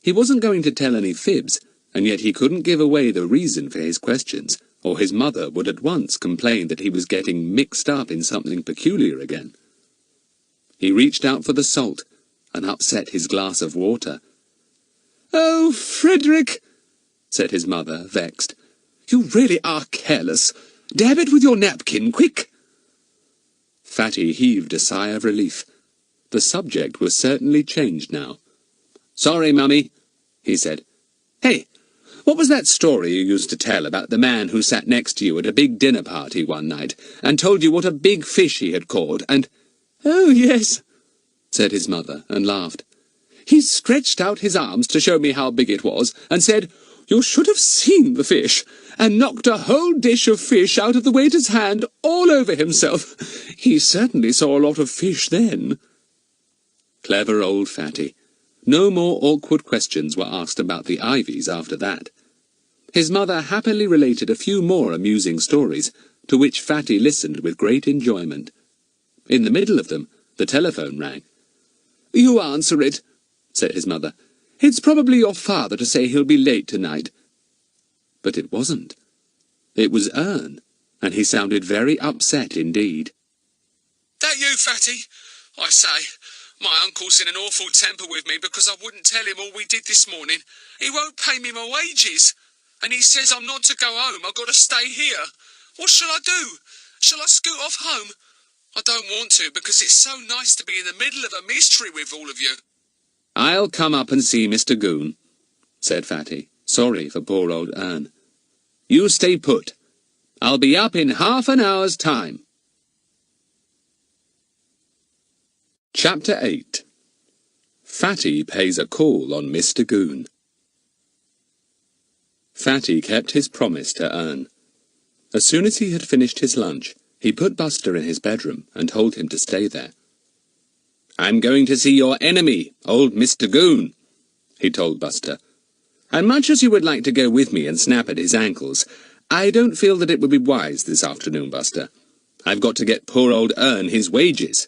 He wasn't going to tell any fibs, and yet he couldn't give away the reason for his questions, or his mother would at once complain that he was getting mixed up in something peculiar again. He reached out for the salt, and upset his glass of water. Oh, Frederick, said his mother, vexed. You really are careless. Dab it with your napkin, quick. Fatty heaved a sigh of relief. The subject was certainly changed now. Sorry, Mummy, he said. Hey, what was that story you used to tell about the man who sat next to you at a big dinner party one night, and told you what a big fish he had caught, and— Oh, yes, said his mother, and laughed. He stretched out his arms to show me how big it was, and said, You should have seen the fish, and knocked a whole dish of fish out of the waiter's hand all over himself. He certainly saw a lot of fish then. Clever old Fatty. No more awkward questions were asked about the Ivies after that. His mother happily related a few more amusing stories, to which Fatty listened with great enjoyment. In the middle of them, the telephone rang. You answer it, said his mother. It's probably your father to say he'll be late tonight. But it wasn't. It was Ern, and he sounded very upset indeed. That you, Fatty? I say, my uncle's in an awful temper with me because I wouldn't tell him all we did this morning. He won't pay me my wages, and he says I'm not to go home, I've got to stay here. What shall I do? Shall I scoot off home? I don't want to, because it's so nice to be in the middle of a mystery with all of you. I'll come up and see Mr. Goon, said Fatty, sorry for poor old Ern. You stay put. I'll be up in half an hour's time. Chapter 8. Fatty pays a call on Mr. Goon. Fatty kept his promise to Ern. As soon as he had finished his lunch, he put Buster in his bedroom and told him to stay there. I'm going to see your enemy, old Mr. Goon, he told Buster. And much as you would like to go with me and snap at his ankles, I don't feel that it would be wise this afternoon, Buster. I've got to get poor old Ern his wages.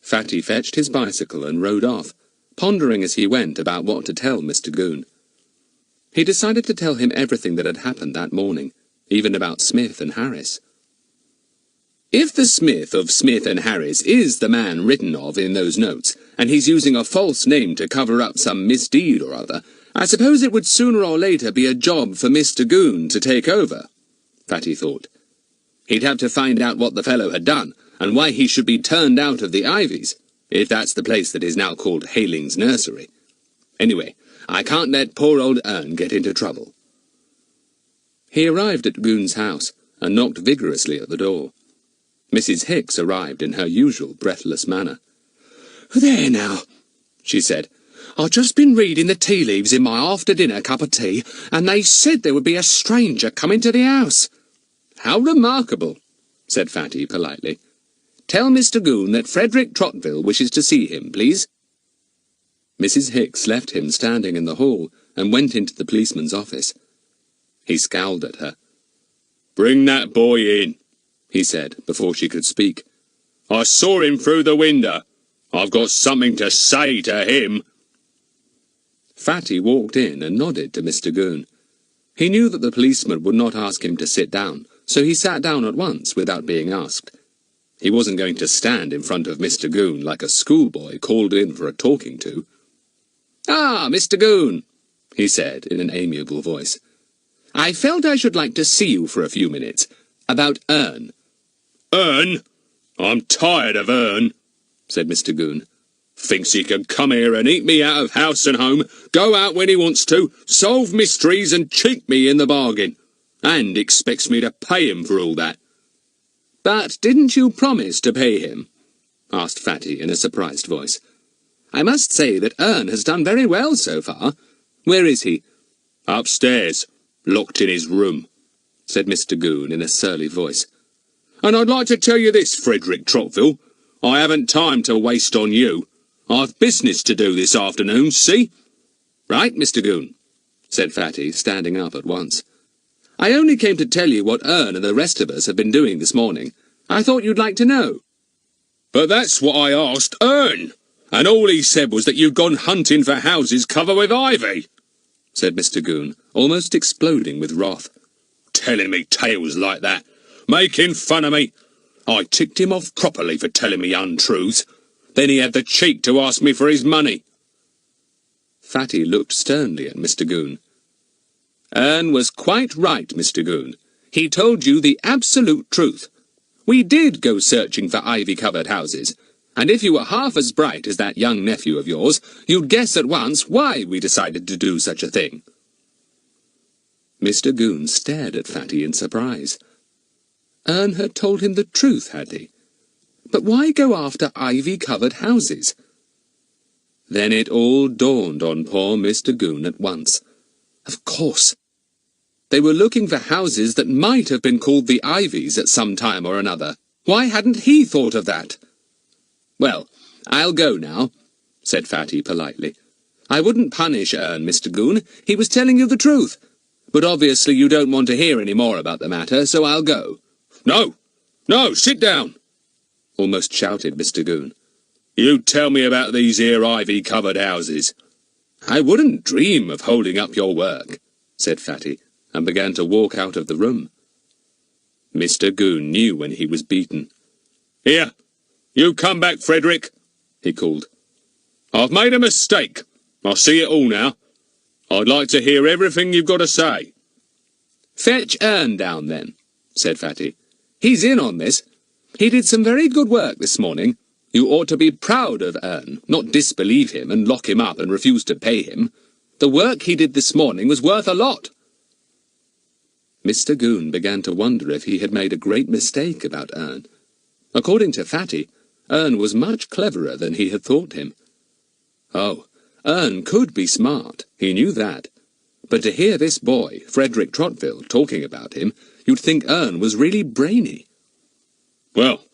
Fatty fetched his bicycle and rode off, pondering as he went about what to tell Mr. Goon. He decided to tell him everything that had happened that morning, even about Smith and Harris. If the Smith of Smith and Harris is the man written of in those notes, and he's using a false name to cover up some misdeed or other, I suppose it would sooner or later be a job for Mr. Goon to take over, Fatty thought. He'd have to find out what the fellow had done, and why he should be turned out of the Ivies, if that's the place that is now called Haling's Nursery. Anyway, I can't let poor old Ern get into trouble. He arrived at Goon's house, and knocked vigorously at the door. Mrs. Hicks arrived in her usual breathless manner. "There now," she said. "I've just been reading the tea leaves in my after-dinner cup of tea, and they said there would be a stranger coming to the house." "How remarkable," said Fatty politely. "Tell Mr. Goon that Frederick Trottville wishes to see him, please." Mrs. Hicks left him standing in the hall and went into the policeman's office. He scowled at her. "Bring that boy in," he said, before she could speak. "I saw him through the window. I've got something to say to him." Fatty walked in and nodded to Mr. Goon. He knew that the policeman would not ask him to sit down, so he sat down at once without being asked. He wasn't going to stand in front of Mr. Goon like a schoolboy called in for a talking to. "Ah, Mr. Goon," he said in an amiable voice. "I felt I should like to see you for a few minutes. About Ern." "Ern? I'm tired of Ern," said Mr. Goon. "Thinks he can come here and eat me out of house and home, go out when he wants to, solve mysteries and cheat me in the bargain, and expects me to pay him for all that." "But didn't you promise to pay him?" asked Fatty in a surprised voice. "I must say that Ern has done very well so far. Where is he?" "Upstairs, locked in his room," said Mr. Goon in a surly voice. "And I'd like to tell you this, Frederick Trottville. I haven't time to waste on you. I've business to do this afternoon, see?" "Right, Mr. Goon," said Fatty, standing up at once. "I only came to tell you what Ern and the rest of us have been doing this morning. I thought you'd like to know." "But that's what I asked Ern, and all he said was that you'd gone hunting for houses covered with ivy," said Mr. Goon, almost exploding with wrath. "Telling me tales like that, making fun of me. I ticked him off properly for telling me untruths. Then he had the cheek to ask me for his money." Fatty looked sternly at Mr. Goon. "Ern was quite right, Mr. Goon. He told you the absolute truth. We did go searching for ivy-covered houses, and if you were half as bright as that young nephew of yours, you'd guess at once why we decided to do such a thing." Mr. Goon stared at Fatty in surprise. Ern had told him the truth, had he? But why go after ivy-covered houses? Then it all dawned on poor Mr. Goon at once. Of course. They were looking for houses that might have been called the Ivies at some time or another. Why hadn't he thought of that? "Well, I'll go now," said Fatty politely. "I wouldn't punish Ern, Mr. Goon. He was telling you the truth. But obviously you don't want to hear any more about the matter, so I'll go." "No, no, sit down," almost shouted Mr. Goon. "You tell me about these here ivy-covered houses." "I wouldn't dream of holding up your work," said Fatty, and began to walk out of the room. Mr. Goon knew when he was beaten. "Here, you come back, Frederick," he called. "I've made a mistake. I see it all now. I'd like to hear everything you've got to say." "Fetch Ern down, then," said Fatty. "He's in on this. He did some very good work this morning. You ought to be proud of Ern, not disbelieve him and lock him up and refuse to pay him. The work he did this morning was worth a lot." Mr. Goon began to wonder if he had made a great mistake about Ern. According to Fatty, Ern was much cleverer than he had thought him. Oh, Ern could be smart, he knew that. But to hear this boy, Frederick Trottville, talking about him, you'd think Ern was really brainy. "Well,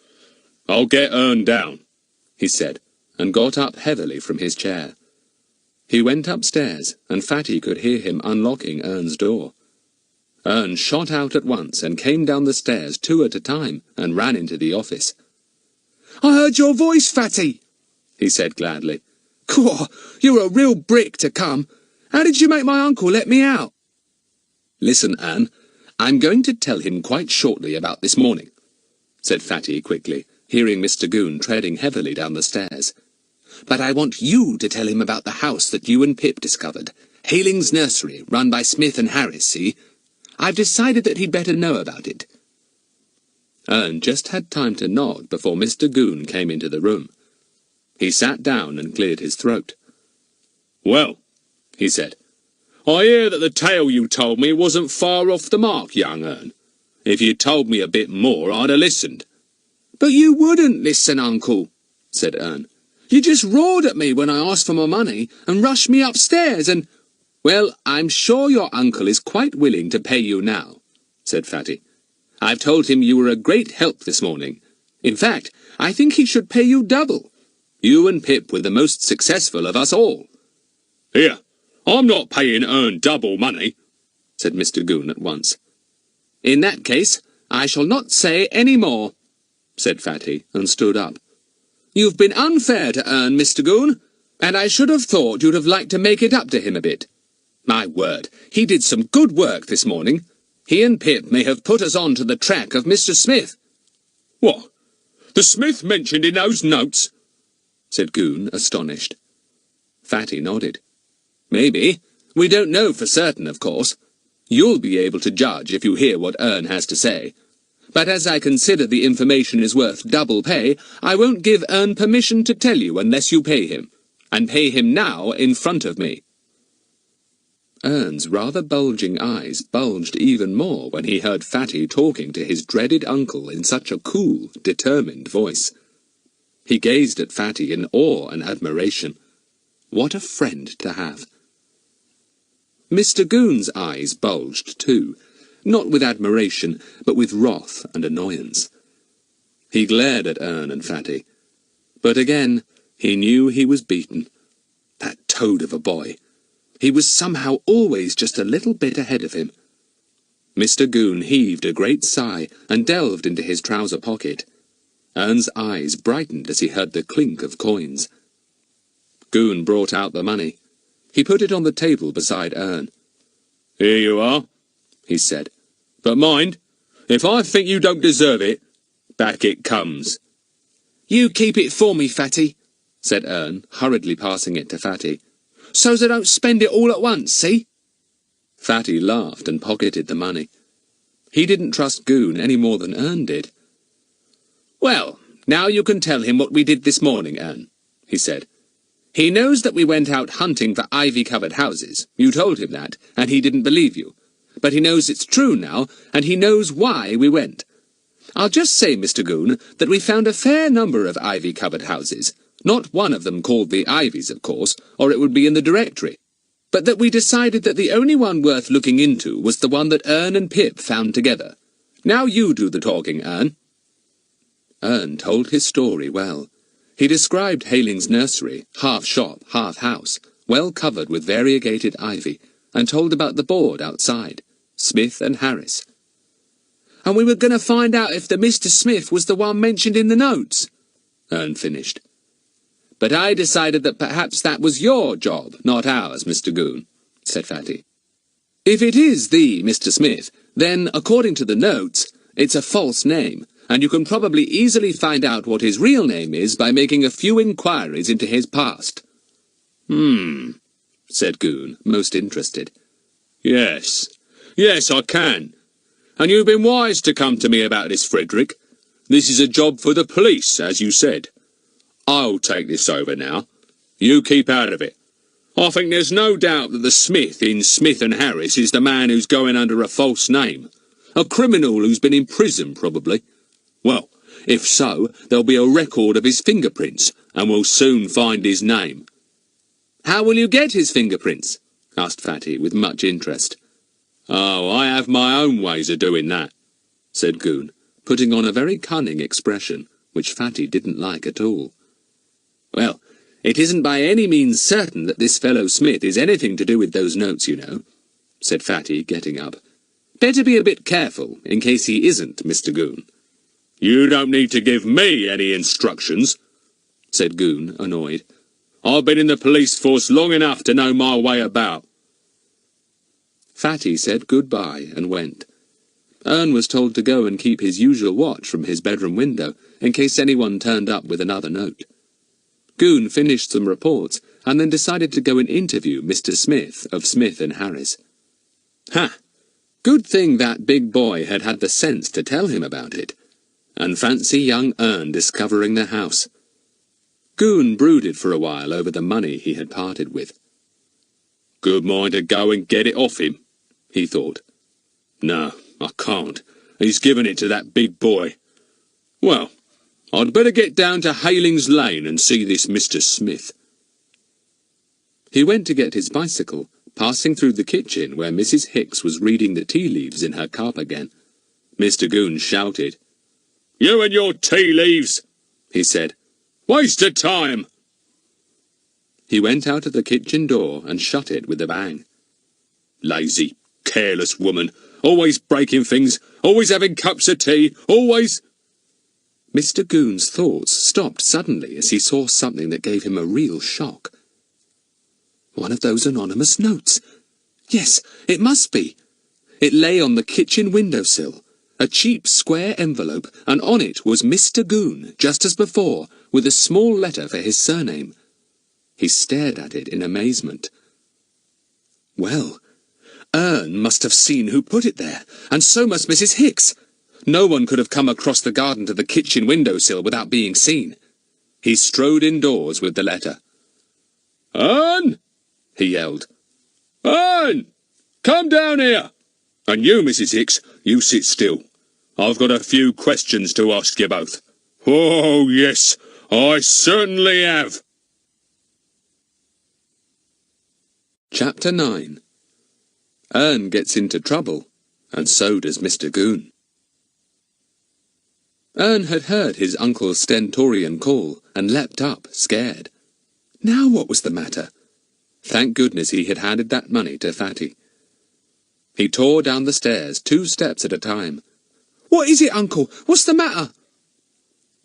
I'll get Ern down," he said, and got up heavily from his chair. He went upstairs, and Fatty could hear him unlocking Ern's door. Ern shot out at once and came down the stairs 2 at a time and ran into the office. "I heard your voice, Fatty," he said gladly. "Caw, you're a real brick to come. How did you make my uncle let me out?" "Listen, Ern, I'm going to tell him quite shortly about this morning," said Fatty quickly, hearing Mr. Goon treading heavily down the stairs. "But I want you to tell him about the house that you and Pip discovered. Haling's nursery, run by Smith and Harris, see? I've decided that he'd better know about it." Ern just had time to nod before Mr. Goon came into the room. He sat down and cleared his throat. "Well," he said, "I hear that the tale you told me wasn't far off the mark, young Ern. If you'd told me a bit more, I'd have listened." But you wouldn't listen, Uncle, said Ern. You just roared at me when I asked for more money and rushed me upstairs and— Well, I'm sure your uncle is quite willing to pay you now, said Fatty. I've told him you were a great help this morning. In fact, I think he should pay you double. You and Pip were the most successful of us all. Here, I'm not paying Ern double money, said Mr. Goon at once. In that case, I shall not say any more, said Fatty, and stood up. You've been unfair to Ern, Mr. Goon, and I should have thought you'd have liked to make it up to him a bit. My word, he did some good work this morning. He and Pip may have put us on to the track of Mr. Smith. What? The Smith mentioned in those notes? Said Goon, astonished. Fatty nodded. Maybe. We don't know for certain, of course. You'll be able to judge if you hear what Ern has to say. But as I consider the information is worth double pay, I won't give Ern permission to tell you unless you pay him. And pay him now in front of me. Ern's rather bulging eyes bulged even more when he heard Fatty talking to his dreaded uncle in such a cool, determined voice. He gazed at Fatty in awe and admiration. What a friend to have! Mr. Goon's eyes bulged too, not with admiration, but with wrath and annoyance. He glared at Ern and Fatty. But again, he knew he was beaten. That toad of a boy! He was somehow always just a little bit ahead of him. Mr. Goon heaved a great sigh and delved into his trouser pocket. Ern's eyes brightened as he heard the clink of coins. Goon brought out the money. He put it on the table beside Ern. Here you are, he said. But mind, if I think you don't deserve it, back it comes. You keep it for me, Fatty, said Ern, hurriedly passing it to Fatty. So's I don't spend it all at once, see? Fatty laughed and pocketed the money. He didn't trust Goon any more than Ern did. Well, now you can tell him what we did this morning, Ern, he said. He knows that we went out hunting for ivy-covered houses. You told him that, and he didn't believe you. But he knows it's true now, and he knows why we went. I'll just say, Mr. Goon, that we found a fair number of ivy-covered houses. Not one of them called the Ivies, of course, or it would be in the directory. But that we decided that the only one worth looking into was the one that Ern and Pip found together. Now you do the talking, Ern. Ern told his story well. He described Haling's nursery, half shop, half house, well covered with variegated ivy, and told about the board outside, Smith and Harris. And we were going to find out if the Mr. Smith was the one mentioned in the notes, Ern finished. But I decided that perhaps that was your job, not ours, Mr. Goon, said Fatty. If it is the Mr. Smith, then, according to the notes, it's a false name, and you can probably easily find out what his real name is by making a few inquiries into his past. Said Goon, most interested. Yes, I can. And you've been wise to come to me about this, Frederick. This is a job for the police, as you said. I'll take this over now. You keep out of it. I think there's no doubt that the Smith in Smith and Harris is the man who's going under a false name. A criminal who's been in prison, probably. Well, if so, there'll be a record of his fingerprints, and we'll soon find his name. How will you get his fingerprints? Asked Fatty with much interest. Oh, I have my own ways of doing that, said Goon, putting on a very cunning expression, which Fatty didn't like at all. Well, it isn't by any means certain that this fellow Smith is anything to do with those notes, you know, said Fatty, getting up. Better be a bit careful, in case he isn't, Mr. Goon. You don't need to give me any instructions, said Goon, annoyed. I've been in the police force long enough to know my way about. Fatty said goodbye and went. Ern was told to go and keep his usual watch from his bedroom window, in case anyone turned up with another note. Goon finished some reports, and then decided to go and interview Mr. Smith of Smith and Harris. Ha! Good thing that big boy had had the sense to tell him about it. And fancy young Ern discovering the house. Goon brooded for a while over the money he had parted with. Good mind to go and get it off him, he thought. No, I can't. He's given it to that big boy. Well, I'd better get down to Haling's Lane and see this Mr. Smith. He went to get his bicycle, passing through the kitchen where Mrs. Hicks was reading the tea leaves in her cup again. Mr. Goon shouted. You and your tea leaves, he said. Waste of time. He went out of the kitchen door and shut it with a bang. Lazy, careless woman, always breaking things, always having cups of tea, always... Mr. Goon's thoughts stopped suddenly as he saw something that gave him a real shock. One of those anonymous notes. Yes, it must be. It lay on the kitchen windowsill, a cheap square envelope, and on it was Mr. Goon, just as before, with a small letter for his surname. He stared at it in amazement. Well, Ern must have seen who put it there, and so must Mrs. Hicks. No one could have come across the garden to the kitchen windowsill without being seen. He strode indoors with the letter. Ern! He yelled. Ern! Come down here! And you, Mrs. Hicks, you sit still. I've got a few questions to ask you both. Oh, yes, I certainly have. Chapter 9. Ern gets into trouble, and so does Mr. Goon. Ern had heard his uncle's stentorian call, and leapt up, scared. Now what was the matter? Thank goodness he had handed that money to Fatty. He tore down the stairs 2 steps at a time. What is it, Uncle? What's the matter?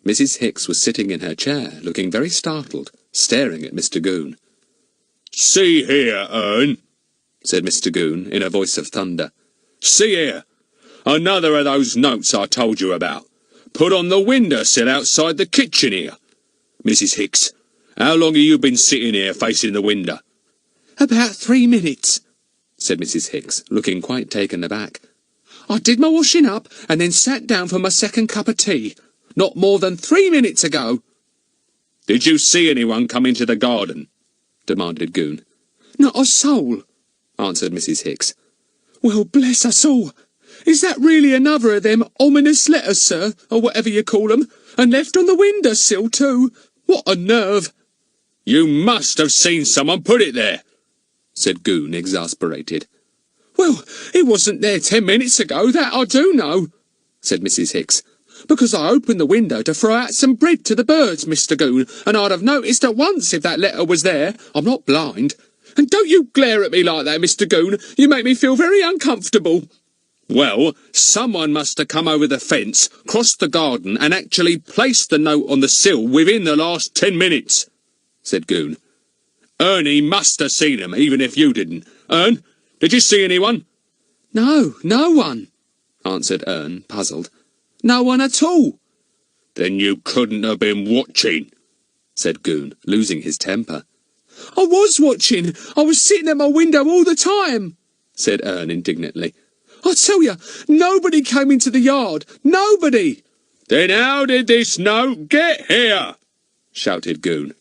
Mrs. Hicks was sitting in her chair, looking very startled, staring at Mr. Goon. See here, Ern, said Mr. Goon in a voice of thunder. See here. Another of those notes I told you about. Put on the windowsill outside the kitchen here. Mrs. Hicks, how long have you been sitting here facing the window? About 3 minutes, said Mrs. Hicks, looking quite taken aback. I did my washing up and then sat down for my second cup of tea. Not more than 3 minutes ago. Did you see anyone come into the garden? Demanded Goon. Not a soul, answered Mrs. Hicks. Well, bless us all. Is that really another of them ominous letters, sir, or whatever you call 'em, and left on the windowsill too? What a nerve! You must have seen someone put it there, said Goon, exasperated. Well, it wasn't there 10 minutes ago, that I do know, said Mrs. Hicks, because I opened the window to throw out some bread to the birds, Mr. Goon, and I'd have noticed at once if that letter was there. I'm not blind. And don't you glare at me like that, Mr. Goon. You make me feel very uncomfortable. Well, someone must have come over the fence, crossed the garden, and actually placed the note on the sill within the last 10 minutes, said Goon. Ernie must have seen him, even if you didn't. Ern, did you see anyone? No, no one, answered Ern, puzzled. No one at all. Then you couldn't have been watching, said Goon, losing his temper. I was watching. I was sitting at my window all the time, said Ern indignantly. I tell you, nobody came into the yard. Nobody. Then how did this note get here? Shouted Goon.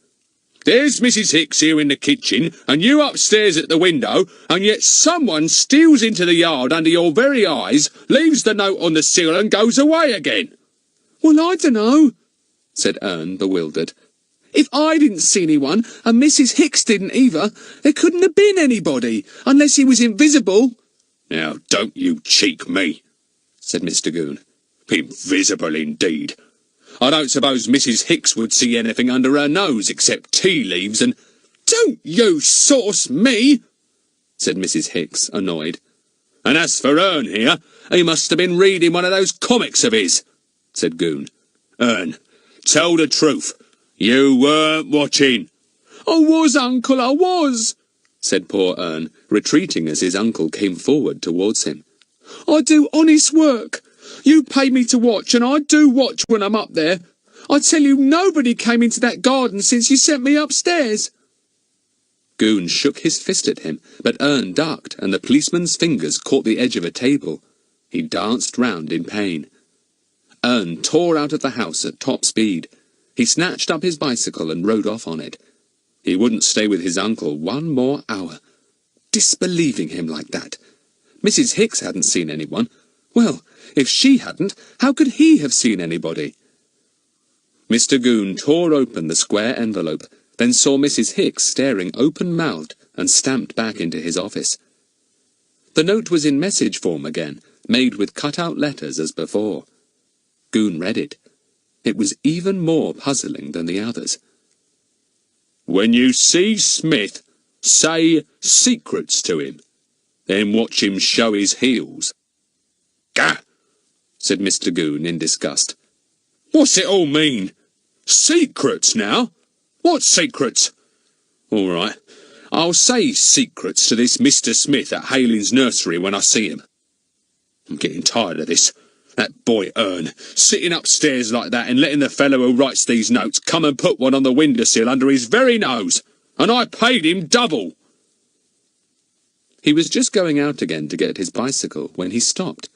There's Mrs. Hicks here in the kitchen, and you upstairs at the window, and yet someone steals into the yard under your very eyes, leaves the note on the sill, and goes away again. Well, I dunno, said Ern, bewildered. If I didn't see anyone, and Mrs. Hicks didn't either, there couldn't have been anybody, unless he was invisible. Now, don't you cheek me, said Mr. Goon. Invisible indeed. I don't suppose Mrs. Hicks would see anything under her nose except tea leaves and... Don't you sauce me, said Mrs. Hicks, annoyed. And as for Ern here, he must have been reading one of those comics of his, said Goon. Ern, tell the truth. You weren't watching. I was, Uncle, I was, said poor Ern, retreating as his uncle came forward towards him. I do honest work. You pay me to watch, and I do watch when I'm up there. I tell you, nobody came into that garden since you sent me upstairs. Goon shook his fist at him, but Ern ducked, and the policeman's fingers caught the edge of a table. He danced round in pain. Ern tore out of the house at top speed. He snatched up his bicycle and rode off on it. He wouldn't stay with his uncle 1 more hour. Disbelieving him like that. Mrs. Hicks hadn't seen anyone. Well, if she hadn't, how could he have seen anybody? Mr. Goon tore open the square envelope, then saw Mrs. Hicks staring open-mouthed and stamped back into his office. The note was in message form again, made with cut-out letters as before. Goon read it. It was even more puzzling than the others. When you see Smith, say secrets to him. Then watch him show his heels. Gah! Said Mr. Goon in disgust. What's it all mean? Secrets now? What secrets? All right, I'll say secrets to this Mr. Smith at Hayling's nursery when I see him. I'm getting tired of this. That boy Ern, sitting upstairs like that and letting the fellow who writes these notes come and put one on the windowsill under his very nose. And I paid him double. He was just going out again to get his bicycle when he stopped.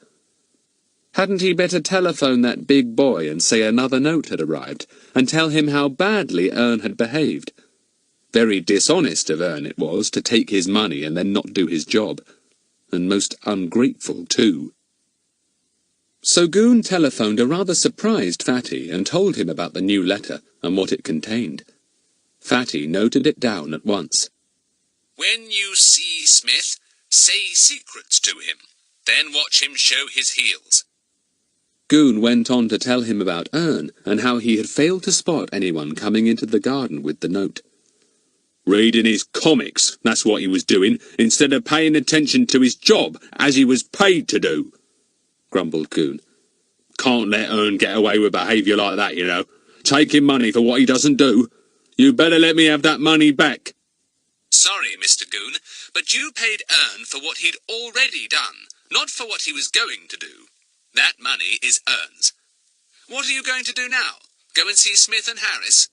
Hadn't he better telephone that big boy and say another note had arrived, and tell him how badly Ern had behaved? Very dishonest of Ern it was to take his money and then not do his job, and most ungrateful too. So Goon telephoned a rather surprised Fatty and told him about the new letter and what it contained. Fatty noted it down at once. When you see Smith, say secrets to him, then watch him show his heels. Goon went on to tell him about Ern and how he had failed to spot anyone coming into the garden with the note. Reading his comics, that's what he was doing, instead of paying attention to his job, as he was paid to do, grumbled Goon. Can't let Ern get away with behaviour like that, you know. Taking money for what he doesn't do. You better let me have that money back. Sorry, Mr. Goon, but you paid Ern for what he'd already done, not for what he was going to do. That money is Ern's. What are you going to do now? Go and see Smith and Harris?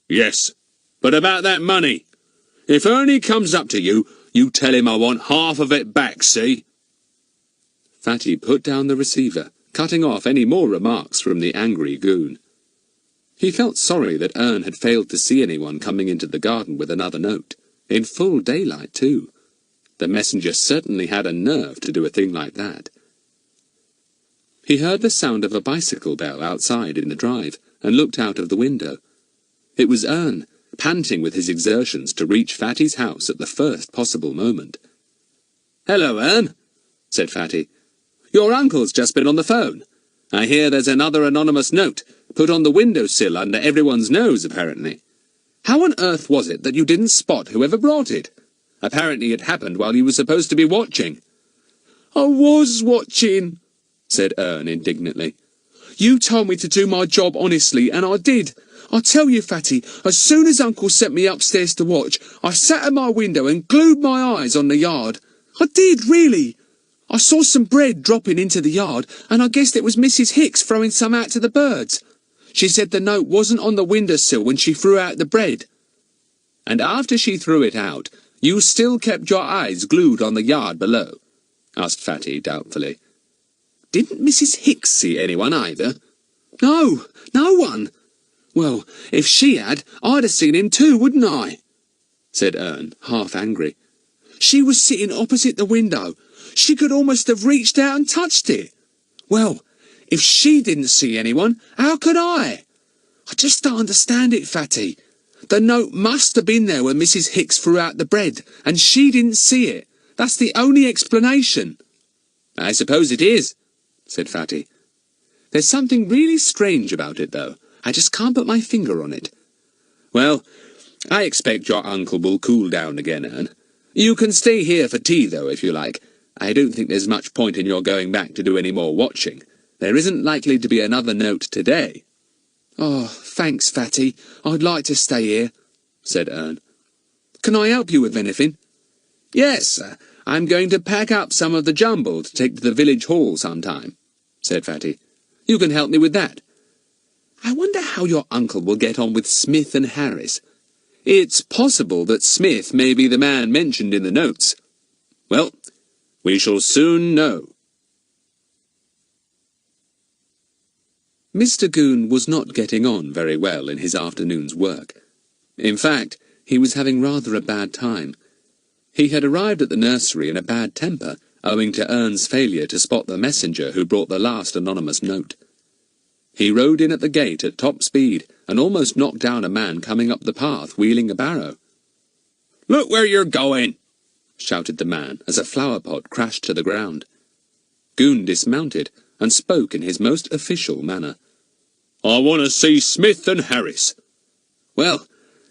Yes, but about that money. If Ernie comes up to you, you tell him I want half of it back, see? Fatty put down the receiver, cutting off any more remarks from the angry Goon. He felt sorry that Ern had failed to see anyone coming into the garden with another note, in full daylight too. The messenger certainly had a nerve to do a thing like that. He heard the sound of a bicycle bell outside in the drive, and looked out of the window. It was Ern, panting with his exertions to reach Fatty's house at the first possible moment. "Hello, Ern," said Fatty. "Your uncle's just been on the phone. I hear there's another anonymous note, put on the windowsill under everyone's nose, apparently. How on earth was it that you didn't spot whoever brought it? Apparently it happened while you were supposed to be watching." "I was watching," said Ern indignantly. "You told me to do my job honestly, and I did. I tell you, Fatty, as soon as Uncle sent me upstairs to watch, I sat at my window and glued my eyes on the yard. I did, really. I saw some bread dropping into the yard, and I guessed it was Mrs. Hicks throwing some out to the birds. She said the note wasn't on the windowsill when she threw out the bread." "And after she threw it out, you still kept your eyes glued on the yard below?" asked Fatty doubtfully. "Didn't Mrs. Hicks see anyone either?" "No, no one." "Well, if she had, I'd have seen him too, wouldn't I?" said Ern, half angry. "She was sitting opposite the window. She could almost have reached out and touched it. Well, if she didn't see anyone, how could I? I just don't understand it, Fatty. The note must have been there when Mrs. Hicks threw out the bread, and she didn't see it. That's the only explanation." "I suppose it is," said Fatty. "There's something really strange about it, though. I just can't put my finger on it. Well, I expect your uncle will cool down again, Ern. You can stay here for tea, though, if you like. I don't think there's much point in your going back to do any more watching. There isn't likely to be another note today." "Oh, thanks, Fatty. I'd like to stay here," said Ern. "Can I help you with anything?" "Yes, I'm going to pack up some of the jumble to take to the village hall sometime," said Fatty. "You can help me with that. I wonder how your uncle will get on with Smith and Harris. It's possible that Smith may be the man mentioned in the notes. Well, we shall soon know." Mr. Goon was not getting on very well in his afternoon's work. In fact, he was having rather a bad time. He had arrived at the nursery in a bad temper, owing to Ern's failure to spot the messenger who brought the last anonymous note. He rode in at the gate at top speed and almost knocked down a man coming up the path wheeling a barrow. "Look where you're going!" shouted the man as a flower pot crashed to the ground. Goon dismounted and spoke in his most official manner. "I want to see Smith and Harris." "Well,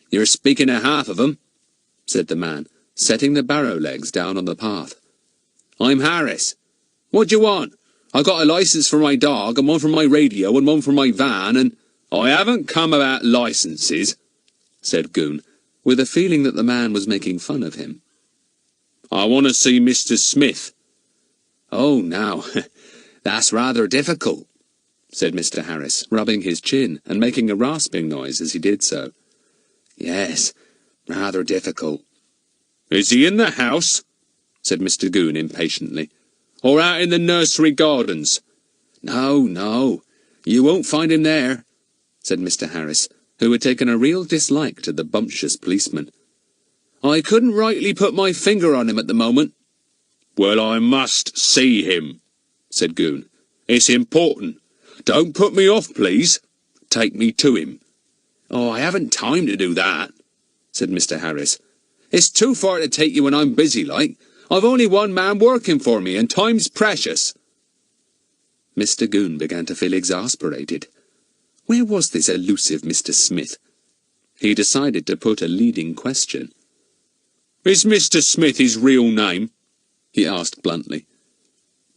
you're speaking of half of 'em," said the man, setting the barrow legs down on the path. "I'm Harris. What do you want? I got a licence for my dog, and one for my radio, and one for my van, and—" "I haven't come about licences," said Goon, with a feeling that the man was making fun of him. "I want to see Mr. Smith." "Oh, now, that's rather difficult," said Mr. Harris, rubbing his chin and making a rasping noise as he did so. "Yes, rather difficult." "Is he in the house?" said Mr. Goon impatiently. "Or out in the nursery gardens?" "No, no, you won't find him there," said Mr. Harris, who had taken a real dislike to the bumptious policeman. "I couldn't rightly put my finger on him at the moment." "Well, I must see him," said Goon. "It's important. Don't put me off, please. Take me to him." "Oh, I haven't time to do that," said Mr. Harris. "It's too far to take you when I'm busy like. I've only one man working for me, and time's precious." Mr. Goon began to feel exasperated. Where was this elusive Mr. Smith? He decided to put a leading question. "Is Mr. Smith his real name?" he asked bluntly.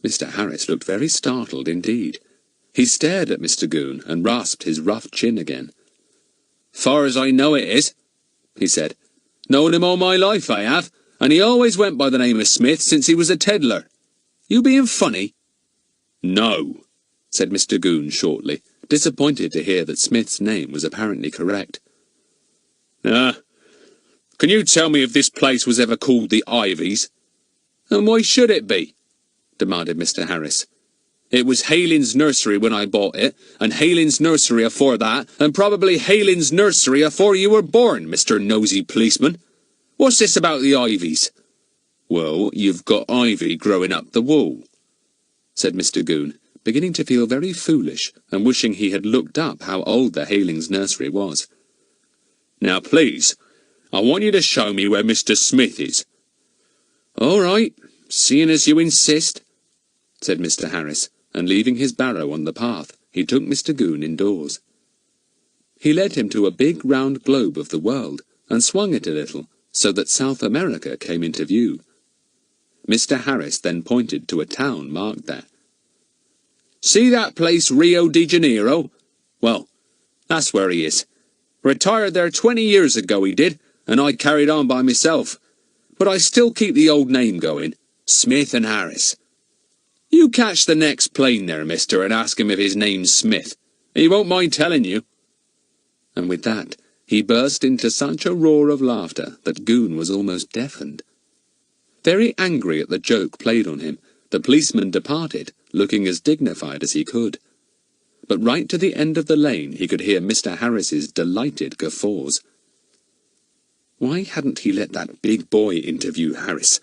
Mr. Harris looked very startled indeed. He stared at Mr. Goon and rasped his rough chin again. "Far as I know it is," he said. "Known him all my life, I have, and he always went by the name of Smith since he was a teddler. You being funny?" "No," said Mr. Goon shortly, disappointed to hear that Smith's name was apparently correct. Can you tell me if this place was ever called the Ivies?" "And why should it be?" demanded Mr. Harris. "It was Halin's nursery when I bought it, and Halin's nursery afore that, and probably Halin's nursery afore you were born, Mr. Nosy Policeman. What's this about the Ivies?" "Well, you've got ivy growing up the wall," said Mr. Goon, beginning to feel very foolish and wishing he had looked up how old the Halings' nursery was. "Now, please, I want you to show me where Mr. Smith is." "All right, seeing as you insist," said Mr. Harris, and leaving his barrow on the path, he took Mr. Goon indoors. He led him to a big round globe of the world, and swung it a little, so that South America came into view. Mr. Harris then pointed to a town marked there. "See that place Rio de Janeiro? Well, that's where he is. Retired there 20 years ago he did, and I carried on by myself. But I still keep the old name going, Smith and Harris. You catch the next plane there, mister, and ask him if his name's Smith. He won't mind telling you." And with that, he burst into such a roar of laughter that Goon was almost deafened. Very angry at the joke played on him, the policeman departed, looking as dignified as he could. But right to the end of the lane he could hear Mr. Harris's delighted guffaws. Why hadn't he let that big boy interview Harris?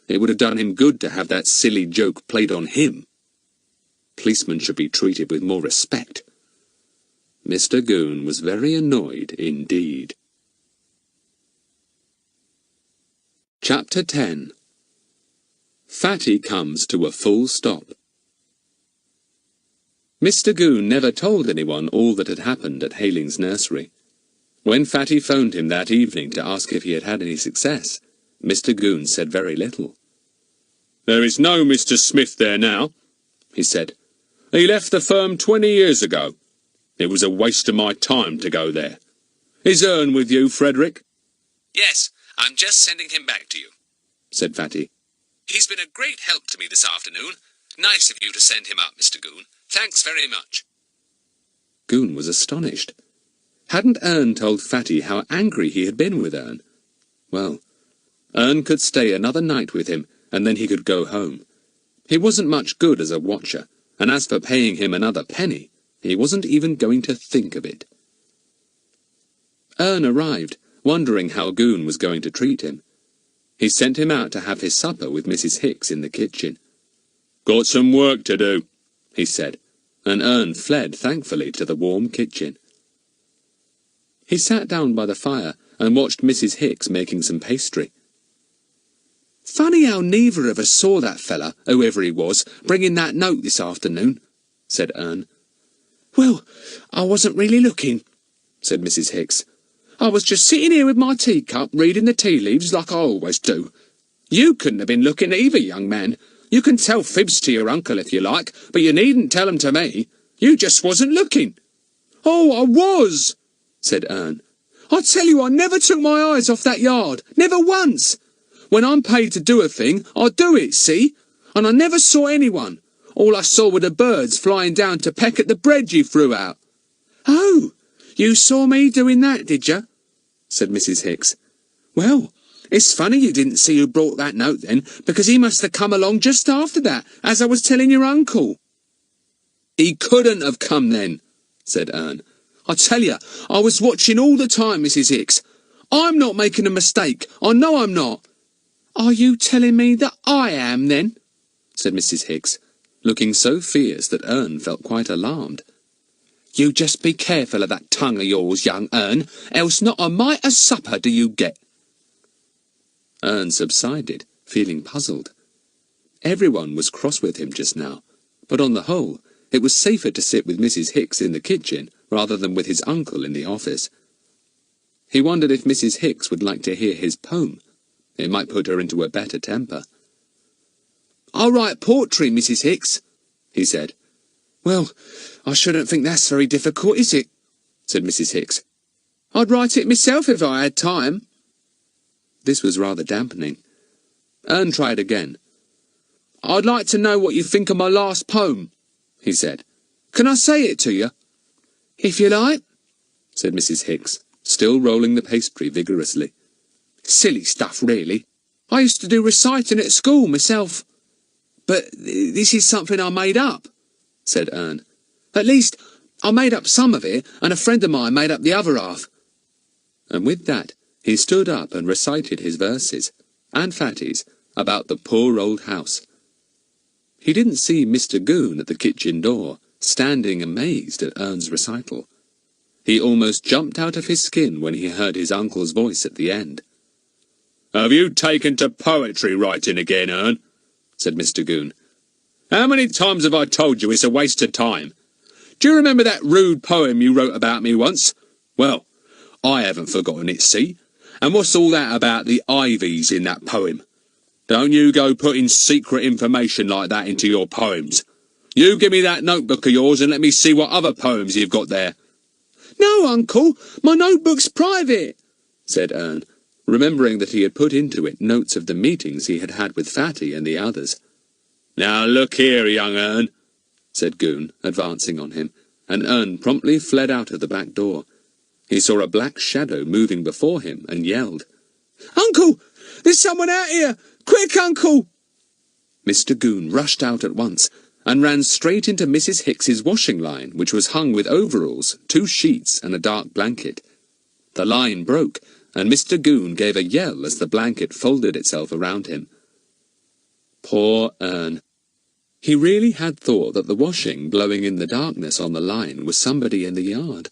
It would have done him good to have that silly joke played on him. Policemen should be treated with more respect. Mr. Goon was very annoyed indeed. Chapter 10. Fatty comes to a full stop. Mr. Goon never told anyone all that had happened at Haling's nursery. When Fatty phoned him that evening to ask if he had had any success, Mr. Goon said very little. "There is no Mr. Smith there now," he said. "He left the firm 20 years ago. It was a waste of my time to go there. Is Ern with you, Frederick?" "Yes, I'm just sending him back to you," said Fatty. "He's been a great help to me this afternoon. Nice of you to send him up, Mr. Goon. Thanks very much." Goon was astonished. Hadn't Ern told Fatty how angry he had been with Ern? Well, Ern could stay another night with him, and then he could go home. He wasn't much good as a watcher, and as for paying him another penny, he wasn't even going to think of it. Ern arrived, wondering how Goon was going to treat him. He sent him out to have his supper with Mrs. Hicks in the kitchen. "Got some work to do," he said, and Ern fled thankfully to the warm kitchen. He sat down by the fire and watched Mrs. Hicks making some pastry. "Funny how neither of us saw that fella, whoever he was, bringing that note this afternoon," said Ern. "Well, I wasn't really looking," said Mrs. Hicks. "I was just sitting here with my teacup, reading the tea leaves like I always do. You couldn't have been looking either, young man. You can tell fibs to your uncle if you like, but you needn't tell 'em to me. You just wasn't looking." "Oh, I was," said Ern. "I tell you, I never took my eyes off that yard, never once. When I'm paid to do a thing, I do it, see? And I never saw anyone. All I saw were the birds flying down to peck at the bread you threw out." "Oh, you saw me doing that, did you?" said Mrs. Hicks. "Well, it's funny you didn't see who brought that note then, because he must have come along just after that, as I was telling your uncle." "He couldn't have come then," said Ern. "I tell you, I was watching all the time, Mrs. Hicks. I'm not making a mistake. I know I'm not." "Are you telling me that I am, then?" said Mrs. Hicks, looking so fierce that Ern felt quite alarmed. "You just be careful of that tongue of yours, young Ern, else not a mite of supper do you get." Ern subsided, feeling puzzled. Everyone was cross with him just now, but on the whole, it was safer to sit with Mrs. Hicks in the kitchen rather than with his uncle in the office. He wondered if Mrs. Hicks would like to hear his poem. It might put her into a better temper. "I write poetry, Mrs. Hicks," he said. "Well, I shouldn't think that's very difficult, is it?" said Mrs. Hicks. "I'd write it myself if I had time." This was rather dampening. Ern tried again. "I'd like to know what you think of my last poem," he said. "Can I say it to you?" "If you like," said Mrs. Hicks, still rolling the pastry vigorously. "Silly stuff, really. I used to do reciting at school myself. But this is something I made up," said Ern. "At least, I made up some of it, and a friend of mine made up the other half." And with that, he stood up and recited his verses, and Fatty's, about the poor old house. He didn't see Mr. Goon at the kitchen door, standing amazed at Ern's recital. He almost jumped out of his skin when he heard his uncle's voice at the end. "Have you taken to poetry writing again, Ern?" said Mr. Goon. "How many times have I told you it's a waste of time? Do you remember that rude poem you wrote about me once? Well, I haven't forgotten it, see? And what's all that about the Ivies in that poem? Don't you go putting secret information like that into your poems. You give me that notebook of yours and let me see what other poems you've got there." "No, Uncle, my notebook's private," said Ern, remembering that he had put into it notes of the meetings he had had with Fatty and the others. "Now look here, young Ern," said Goon, advancing on him, and Ern promptly fled out of the back door. He saw a black shadow moving before him and yelled, "Uncle, there's someone out here! Quick, Uncle!" Mr. Goon rushed out at once, and ran straight into Mrs. Hicks's washing line, which was hung with overalls, 2 sheets, and a dark blanket. The line broke, and Mr. Goon gave a yell as the blanket folded itself around him. Poor Ern. He really had thought that the washing blowing in the darkness on the line was somebody in the yard.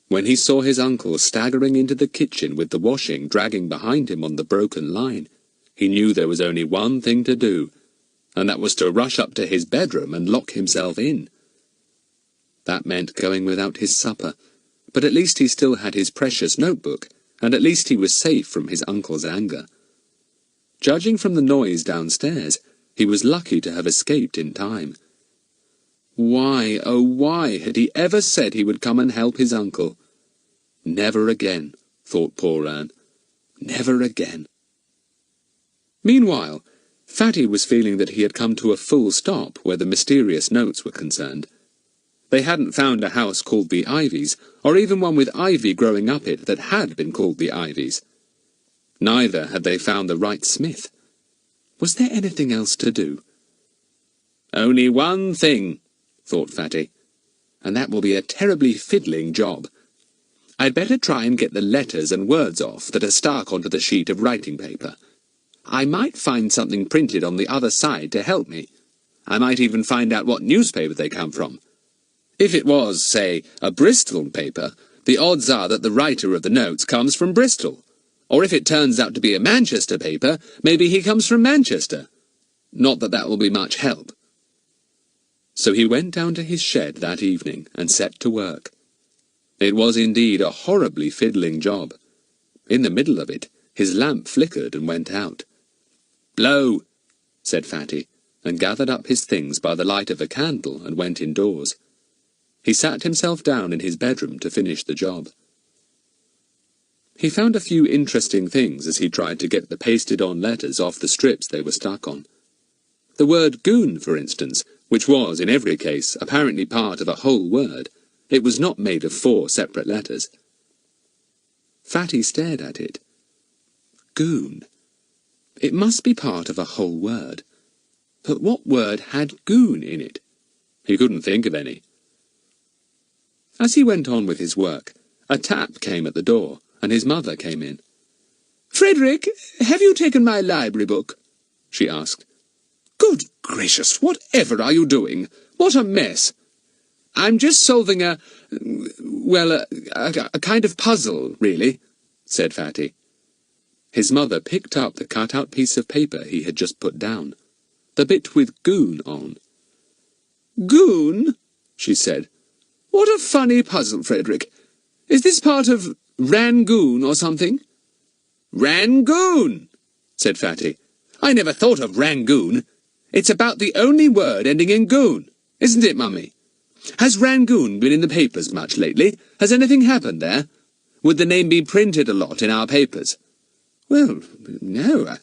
When he saw his uncle staggering into the kitchen with the washing dragging behind him on the broken line, he knew there was only one thing to do, and that was to rush up to his bedroom and lock himself in. That meant going without his supper, but at least he still had his precious notebook, and at least he was safe from his uncle's anger. Judging from the noise downstairs, he was lucky to have escaped in time. Why, oh why, had he ever said he would come and help his uncle? Never again, thought poor Ern. Never again. Meanwhile, Fatty was feeling that he had come to a full stop where the mysterious notes were concerned. They hadn't found a house called the Ivies, or even one with ivy growing up it that had been called the Ivies. Neither had they found the right smith. Was there anything else to do? Only one thing, thought Fatty, and that will be a terribly fiddling job. I'd better try and get the letters and words off that are stuck onto the sheet of writing paper. I might find something printed on the other side to help me. I might even find out what newspaper they come from, If it was, say, a Bristol paper, the odds are that the writer of the notes comes from Bristol. Or if it turns out to be a Manchester paper, maybe he comes from Manchester. Not that that will be much help. So he went down to his shed that evening and set to work. It was indeed a horribly fiddling job. In the middle of it, his lamp flickered and went out. "Blow," said Fatty, and gathered up his things by the light of a candle and went indoors. He sat himself down in his bedroom to finish the job. He found a few interesting things as he tried to get the pasted-on letters off the strips they were stuck on. The word Goon, for instance, which was, in every case, apparently part of a whole word. It was not made of 4 separate letters. Fatty stared at it. Goon. It must be part of a whole word. But what word had Goon in it? He couldn't think of any. As he went on with his work, a tap came at the door, and his mother came in. "Frederick, have you taken my library book?" she asked. "Good gracious, whatever are you doing? What a mess!" "I'm just solving a kind of puzzle, really," said Fatty. His mother picked up the cut-out piece of paper he had just put down, the bit with Goon on. "Goon?" she said. "What a funny puzzle, Frederick. Is this part of Rangoon or something?" "Rangoon," said Fatty. "I never thought of Rangoon. It's about the only word ending in goon, isn't it, Mummy? Has Rangoon been in the papers much lately? Has anything happened there? Would the name be printed a lot in our papers?" "Well, no,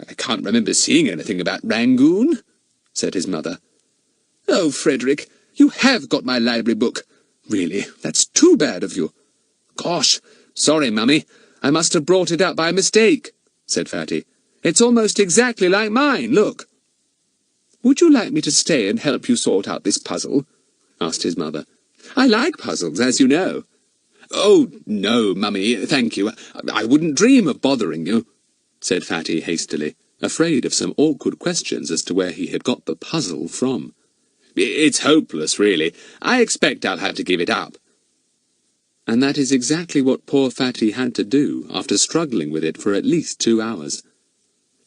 I can't remember seeing anything about Rangoon," said his mother. "Oh, Frederick, you have got my library book. Really, that's too bad of you." "Gosh, sorry, Mummy. I must have brought it up by mistake," said Fatty. "It's almost exactly like mine, look." "Would you like me to stay and help you sort out this puzzle?" asked his mother. "I like puzzles, as you know." "Oh, no, Mummy, thank you. I wouldn't dream of bothering you," said Fatty hastily, afraid of some awkward questions as to where he had got the puzzle from. "It's hopeless, really. I expect I'll have to give it up." And that is exactly what poor Fatty had to do after struggling with it for at least 2 hours.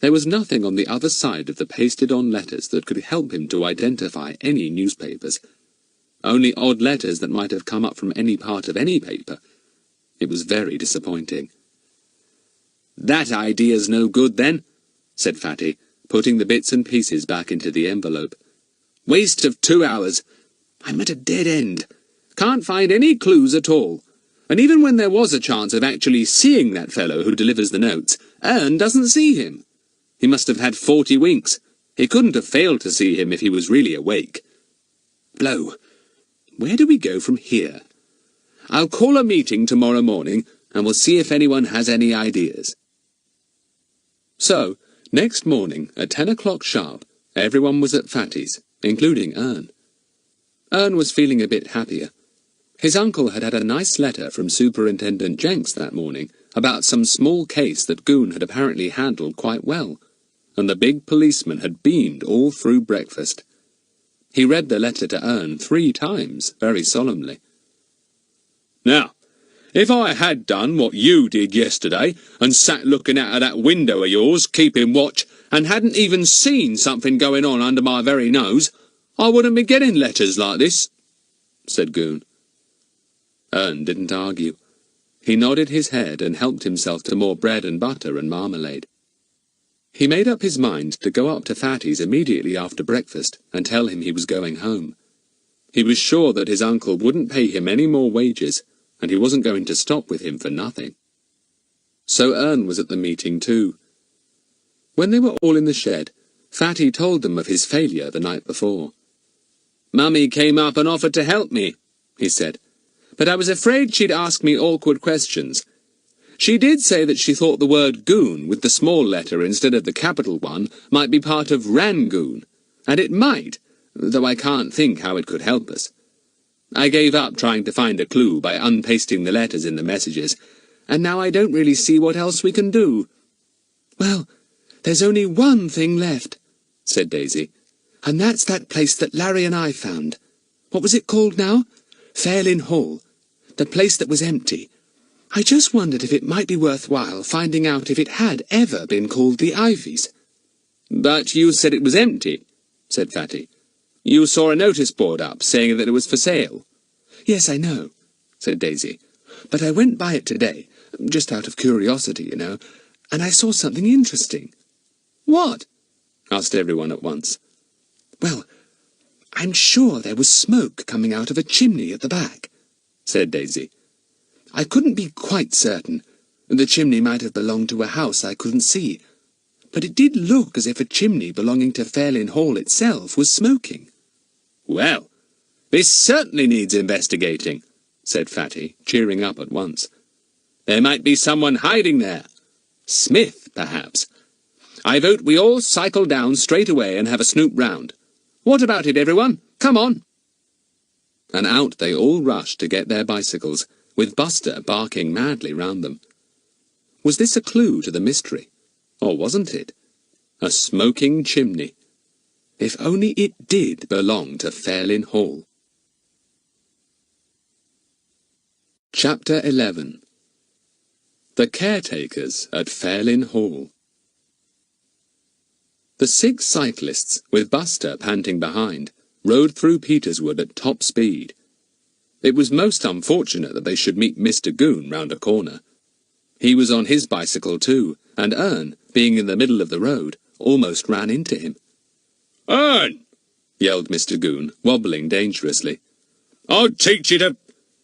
There was nothing on the other side of the pasted-on letters that could help him to identify any newspapers. Only odd letters that might have come up from any part of any paper. It was very disappointing. "That idea's no good, then," said Fatty, putting the bits and pieces back into the envelope. "Waste of 2 hours. I'm at a dead end. Can't find any clues at all. And even when there was a chance of actually seeing that fellow who delivers the notes, Ern doesn't see him. He must have had 40 winks. He couldn't have failed to see him if he was really awake. Blow. Where do we go from here? I'll call a meeting tomorrow morning, and we'll see if anyone has any ideas." So, next morning, at 10 o'clock sharp, everyone was at Fatty's, including Ern. Ern was feeling a bit happier. His uncle had had a nice letter from Superintendent Jenks that morning about some small case that Goon had apparently handled quite well, and the big policeman had beamed all through breakfast. He read the letter to Ern 3 times, very solemnly. "Now, if I had done what you did yesterday, and sat looking out of that window of yours, keeping watch, and hadn't even seen something going on under my very nose, I wouldn't be getting letters like this," said Goon. Ern didn't argue. He nodded his head and helped himself to more bread and butter and marmalade. He made up his mind to go up to Fatty's immediately after breakfast and tell him he was going home. He was sure that his uncle wouldn't pay him any more wages, and he wasn't going to stop with him for nothing. So Ern was at the meeting too. When they were all in the shed, Fatty told them of his failure the night before. "Mummy came up and offered to help me," he said, "but I was afraid she'd ask me awkward questions. She did say that she thought the word Goon, with the small letter instead of the capital one, might be part of Rangoon, and it might, though I can't think how it could help us. I gave up trying to find a clue by unpasting the letters in the messages, and now I don't really see what else we can do." "Well, there's only one thing left," said Daisy, "and that's that place that Larry and I found. What was it called now? Fairlin Hall. The place that was empty. I just wondered if it might be worthwhile finding out if it had ever been called the Ivies. But you said it was empty, said Fatty. You saw a notice board up saying that it was for sale. Yes, I know, said Daisy. But I went by it today, just out of curiosity, you know, and I saw something interesting. What? Asked everyone at once. Well, I'm sure there was smoke coming out of a chimney at the back, said Daisy. I couldn't be quite certain. The chimney might have belonged to a house I couldn't see, but it did look as if a chimney belonging to Fairlin Hall itself was smoking. Well, this certainly needs investigating, said Fatty, cheering up at once. There might be someone hiding there. Smith, perhaps. I vote we all cycle down straight away and have a snoop round. What about it, everyone? Come on! And out they all rushed to get their bicycles, with Buster barking madly round them. Was this a clue to the mystery? Or wasn't it? A smoking chimney. If only it did belong to Fairlin Hall. Chapter 11. The Caretakers at Fairlin Hall. The 6 cyclists, with Buster panting behind, rode through Peterswood at top speed. It was most unfortunate that they should meet Mr. Goon round a corner. He was on his bicycle too, and Ern, being in the middle of the road, almost ran into him. Ern! Yelled Mr. Goon, wobbling dangerously. I'll teach you to...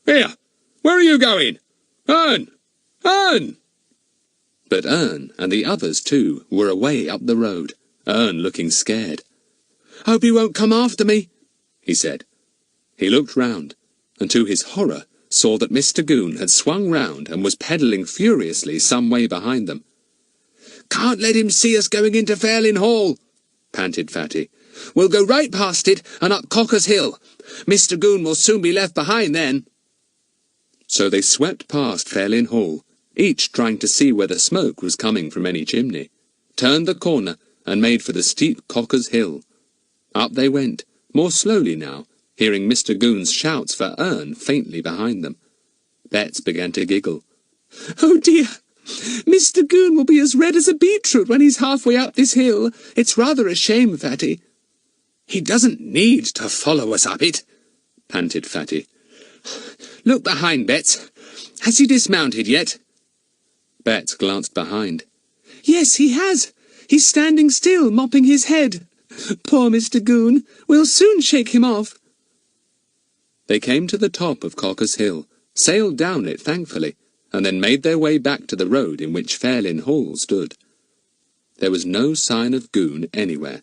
Here! Where are you going? Ern! Ern! But Ern, and the others too, were away up the road, Ern looking scared. "Hope you won't come after me," he said. He looked round, and to his horror saw that Mr. Goon had swung round and was pedalling furiously some way behind them. "Can't let him see us going into Fairlin Hall," panted Fatty. "We'll go right past it and up Cocker's Hill. Mr. Goon will soon be left behind then." So they swept past Fairlin Hall, each trying to see whether smoke was coming from any chimney, turned the corner and made for the steep Cocker's Hill. Up they went, more slowly now, hearing Mr. Goon's shouts for Ern faintly behind them. Bets began to giggle. "Oh dear! Mr. Goon will be as red as a beetroot when he's halfway up this hill. It's rather a shame, Fatty." "He doesn't need to follow us up it," panted Fatty. "Look behind, Bets. Has he dismounted yet?" Bets glanced behind. "Yes, he has. He's standing still, mopping his head. Poor Mr. Goon. We'll soon shake him off." They came to the top of Cocker's Hill, sailed down it thankfully, and then made their way back to the road in which Fairlin Hall stood. There was no sign of Goon anywhere.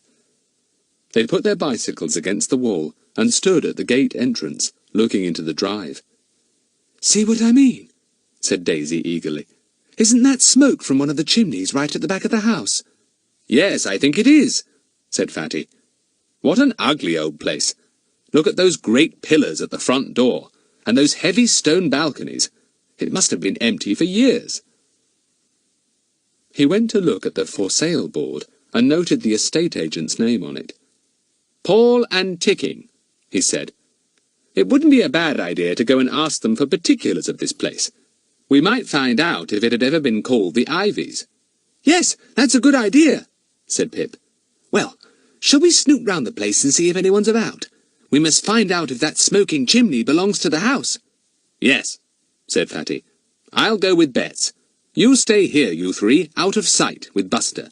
They put their bicycles against the wall and stood at the gate entrance, looking into the drive. "See what I mean?" said Daisy eagerly. "Isn't that smoke from one of the chimneys right at the back of the house?" "Yes, I think it is," said Fatty. "What an ugly old place. Look at those great pillars at the front door, and those heavy stone balconies. It must have been empty for years." He went to look at the for sale board and noted the estate agent's name on it. "Paul and Ticking," he said. "It wouldn't be a bad idea to go and ask them for particulars of this place. We might find out if it had ever been called the Ivies." "Yes, that's a good idea," said Pip. "Well, shall we snoop round the place and see if anyone's about? We must find out if that smoking chimney belongs to the house." "Yes," said Fatty. "I'll go with Bets. You stay here, you three, out of sight, with Buster.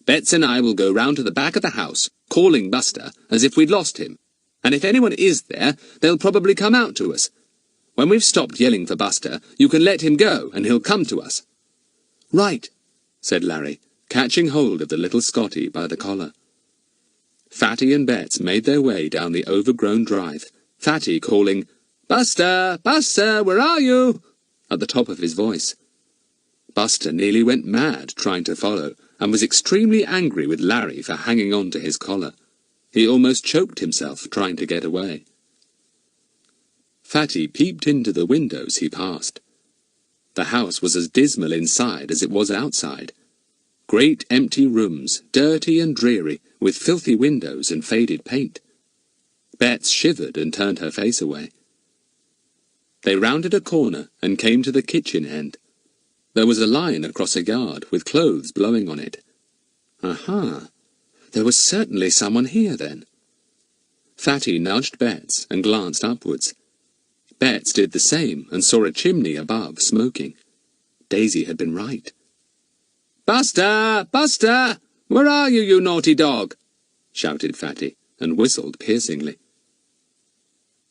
Bets and I will go round to the back of the house, calling Buster as if we'd lost him. And if anyone is there, they'll probably come out to us. When we've stopped yelling for Buster, you can let him go, and he'll come to us." "Right," said Larry, catching hold of the little Scotty by the collar. Fatty and Bets made their way down the overgrown drive, Fatty calling, "Buster! Buster! Where are you?" at the top of his voice. Buster nearly went mad trying to follow, and was extremely angry with Larry for hanging on to his collar. He almost choked himself trying to get away. Fatty peeped into the windows he passed. The house was as dismal inside as it was outside. Great empty rooms, dirty and dreary, with filthy windows and faded paint. Bets shivered and turned her face away. They rounded a corner and came to the kitchen end. There was a line across a yard with clothes blowing on it. Aha! There was certainly someone here then. Fatty nudged Bets and glanced upwards. Bets did the same and saw a chimney above smoking. Daisy had been right. "Buster! Buster! Where are you, you naughty dog?" shouted Fatty, and whistled piercingly.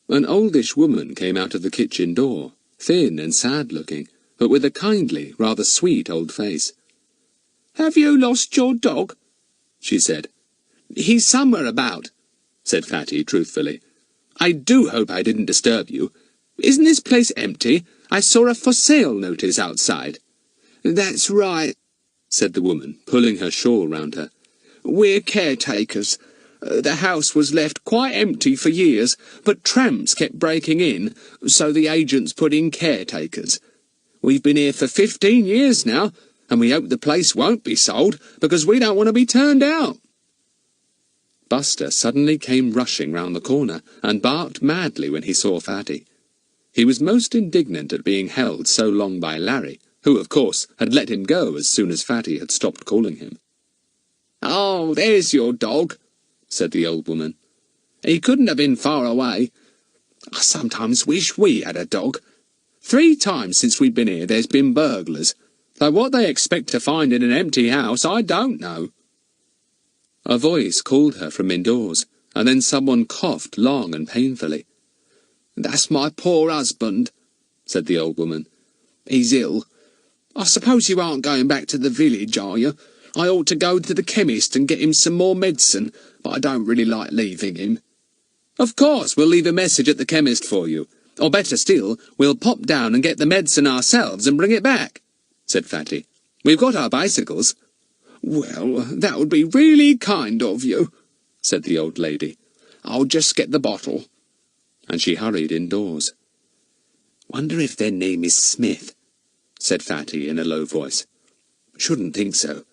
An oldish woman came out of the kitchen door, thin and sad-looking, but with a kindly, rather sweet old face. "Have you lost your dog?" she said. "He's somewhere about," said Fatty truthfully. "I do hope I didn't disturb you. Isn't this place empty? I saw a for sale notice outside." "That's right," said the woman, pulling her shawl round her. "We're caretakers. The house was left quite empty for years, but tramps kept breaking in, so the agents put in caretakers. We've been here for 15 years now, and we hope the place won't be sold, because we don't want to be turned out." Buster suddenly came rushing round the corner, and barked madly when he saw Fatty. He was most indignant at being held so long by Larry, who, of course, had let him go as soon as Fatty had stopped calling him. "Oh, there's your dog," said the old woman. "He couldn't have been far away. I sometimes wish we had a dog. 3 times since we've been here there's been burglars, though what they expect to find in an empty house I don't know." A voice called her from indoors, and then someone coughed long and painfully. "That's my poor husband," said the old woman. "He's ill. I suppose you aren't going back to the village, are you? I ought to go to the chemist and get him some more medicine, but I don't really like leaving him." "Of course, we'll leave a message at the chemist for you. Or better still, we'll pop down and get the medicine ourselves and bring it back," said Fatty. "We've got our bicycles." "Well, that would be really kind of you," said the old lady. "I'll just get the bottle." And she hurried indoors. "Wonder if their name is Smith," said Fatty in a low voice. "Shouldn't think so.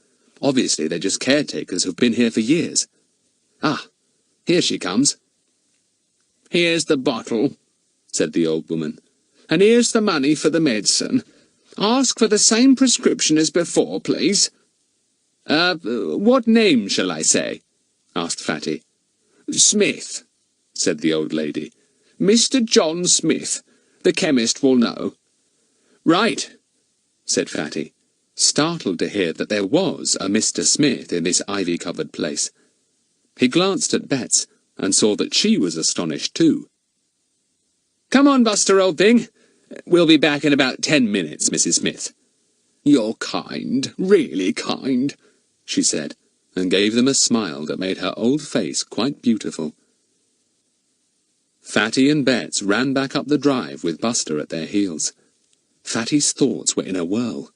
Obviously they're just caretakers who've been here for years. Ah, here she comes." "Here's the bottle," said the old woman, "and here's the money for the medicine. Ask for the same prescription as before, please." What name shall I say?" asked Fatty. "Smith," said the old lady. "Mr. John Smith. The chemist will know." "Right," said Fatty, startled to hear that there was a Mr. Smith in this ivy-covered place. He glanced at Bets, and saw that she was astonished too. "Come on, Buster, old thing. We'll be back in about 10 minutes, Mrs. Smith." "You're kind, really kind," she said, and gave them a smile that made her old face quite beautiful. Fatty and Bets ran back up the drive with Buster at their heels. Fatty's thoughts were in a whirl.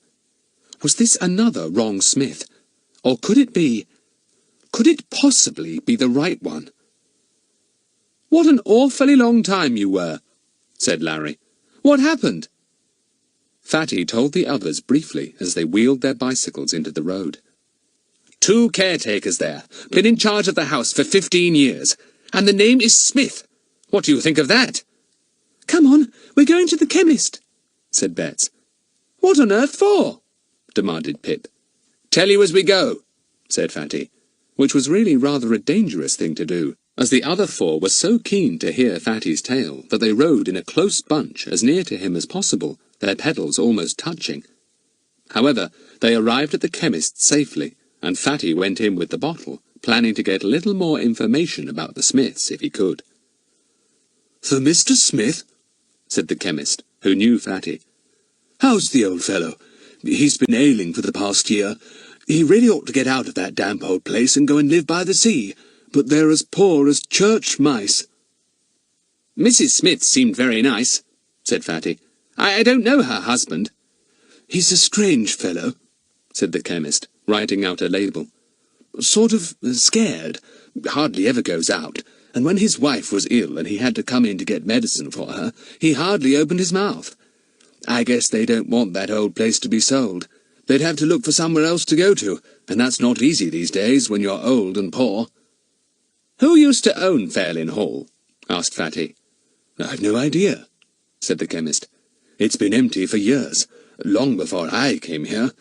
Was this another wrong Smith? Or could it possibly be the right one? "What an awfully long time you were," said Larry. "What happened?" Fatty told the others briefly as they wheeled their bicycles into the road. 2 caretakers there, been in charge of the house for 15 years, and the name is Smith. What do you think of that?" "Come on, we're going to the chemist," said Bets. "What on earth for?" demanded Pip. "Tell you as we go," said Fatty, which was really rather a dangerous thing to do, as the other 4 were so keen to hear Fatty's tale that they rode in a close bunch as near to him as possible, their pedals almost touching. However, they arrived at the chemist safely, and Fatty went in with the bottle, planning to get a little more information about the Smiths if he could. "For Mr. Smith?" said the chemist, who knew Fatty. "How's the old fellow? He's been ailing for the past year. He really ought to get out of that damp old place and go and live by the sea, but they're as poor as church mice." "Mrs. Smith seemed very nice," said Fatty. I don't know her husband." "He's a strange fellow," said the chemist, writing out a label. "Sort of scared, hardly ever goes out, and when his wife was ill and he had to come in to get medicine for her, he hardly opened his mouth. I guess they don't want that old place to be sold. They'd have to look for somewhere else to go to, and that's not easy these days when you're old and poor." "Who used to own Fairlyn Hall?" asked Fatty. "I've no idea," said the chemist. "It's been empty for years, long before I came here.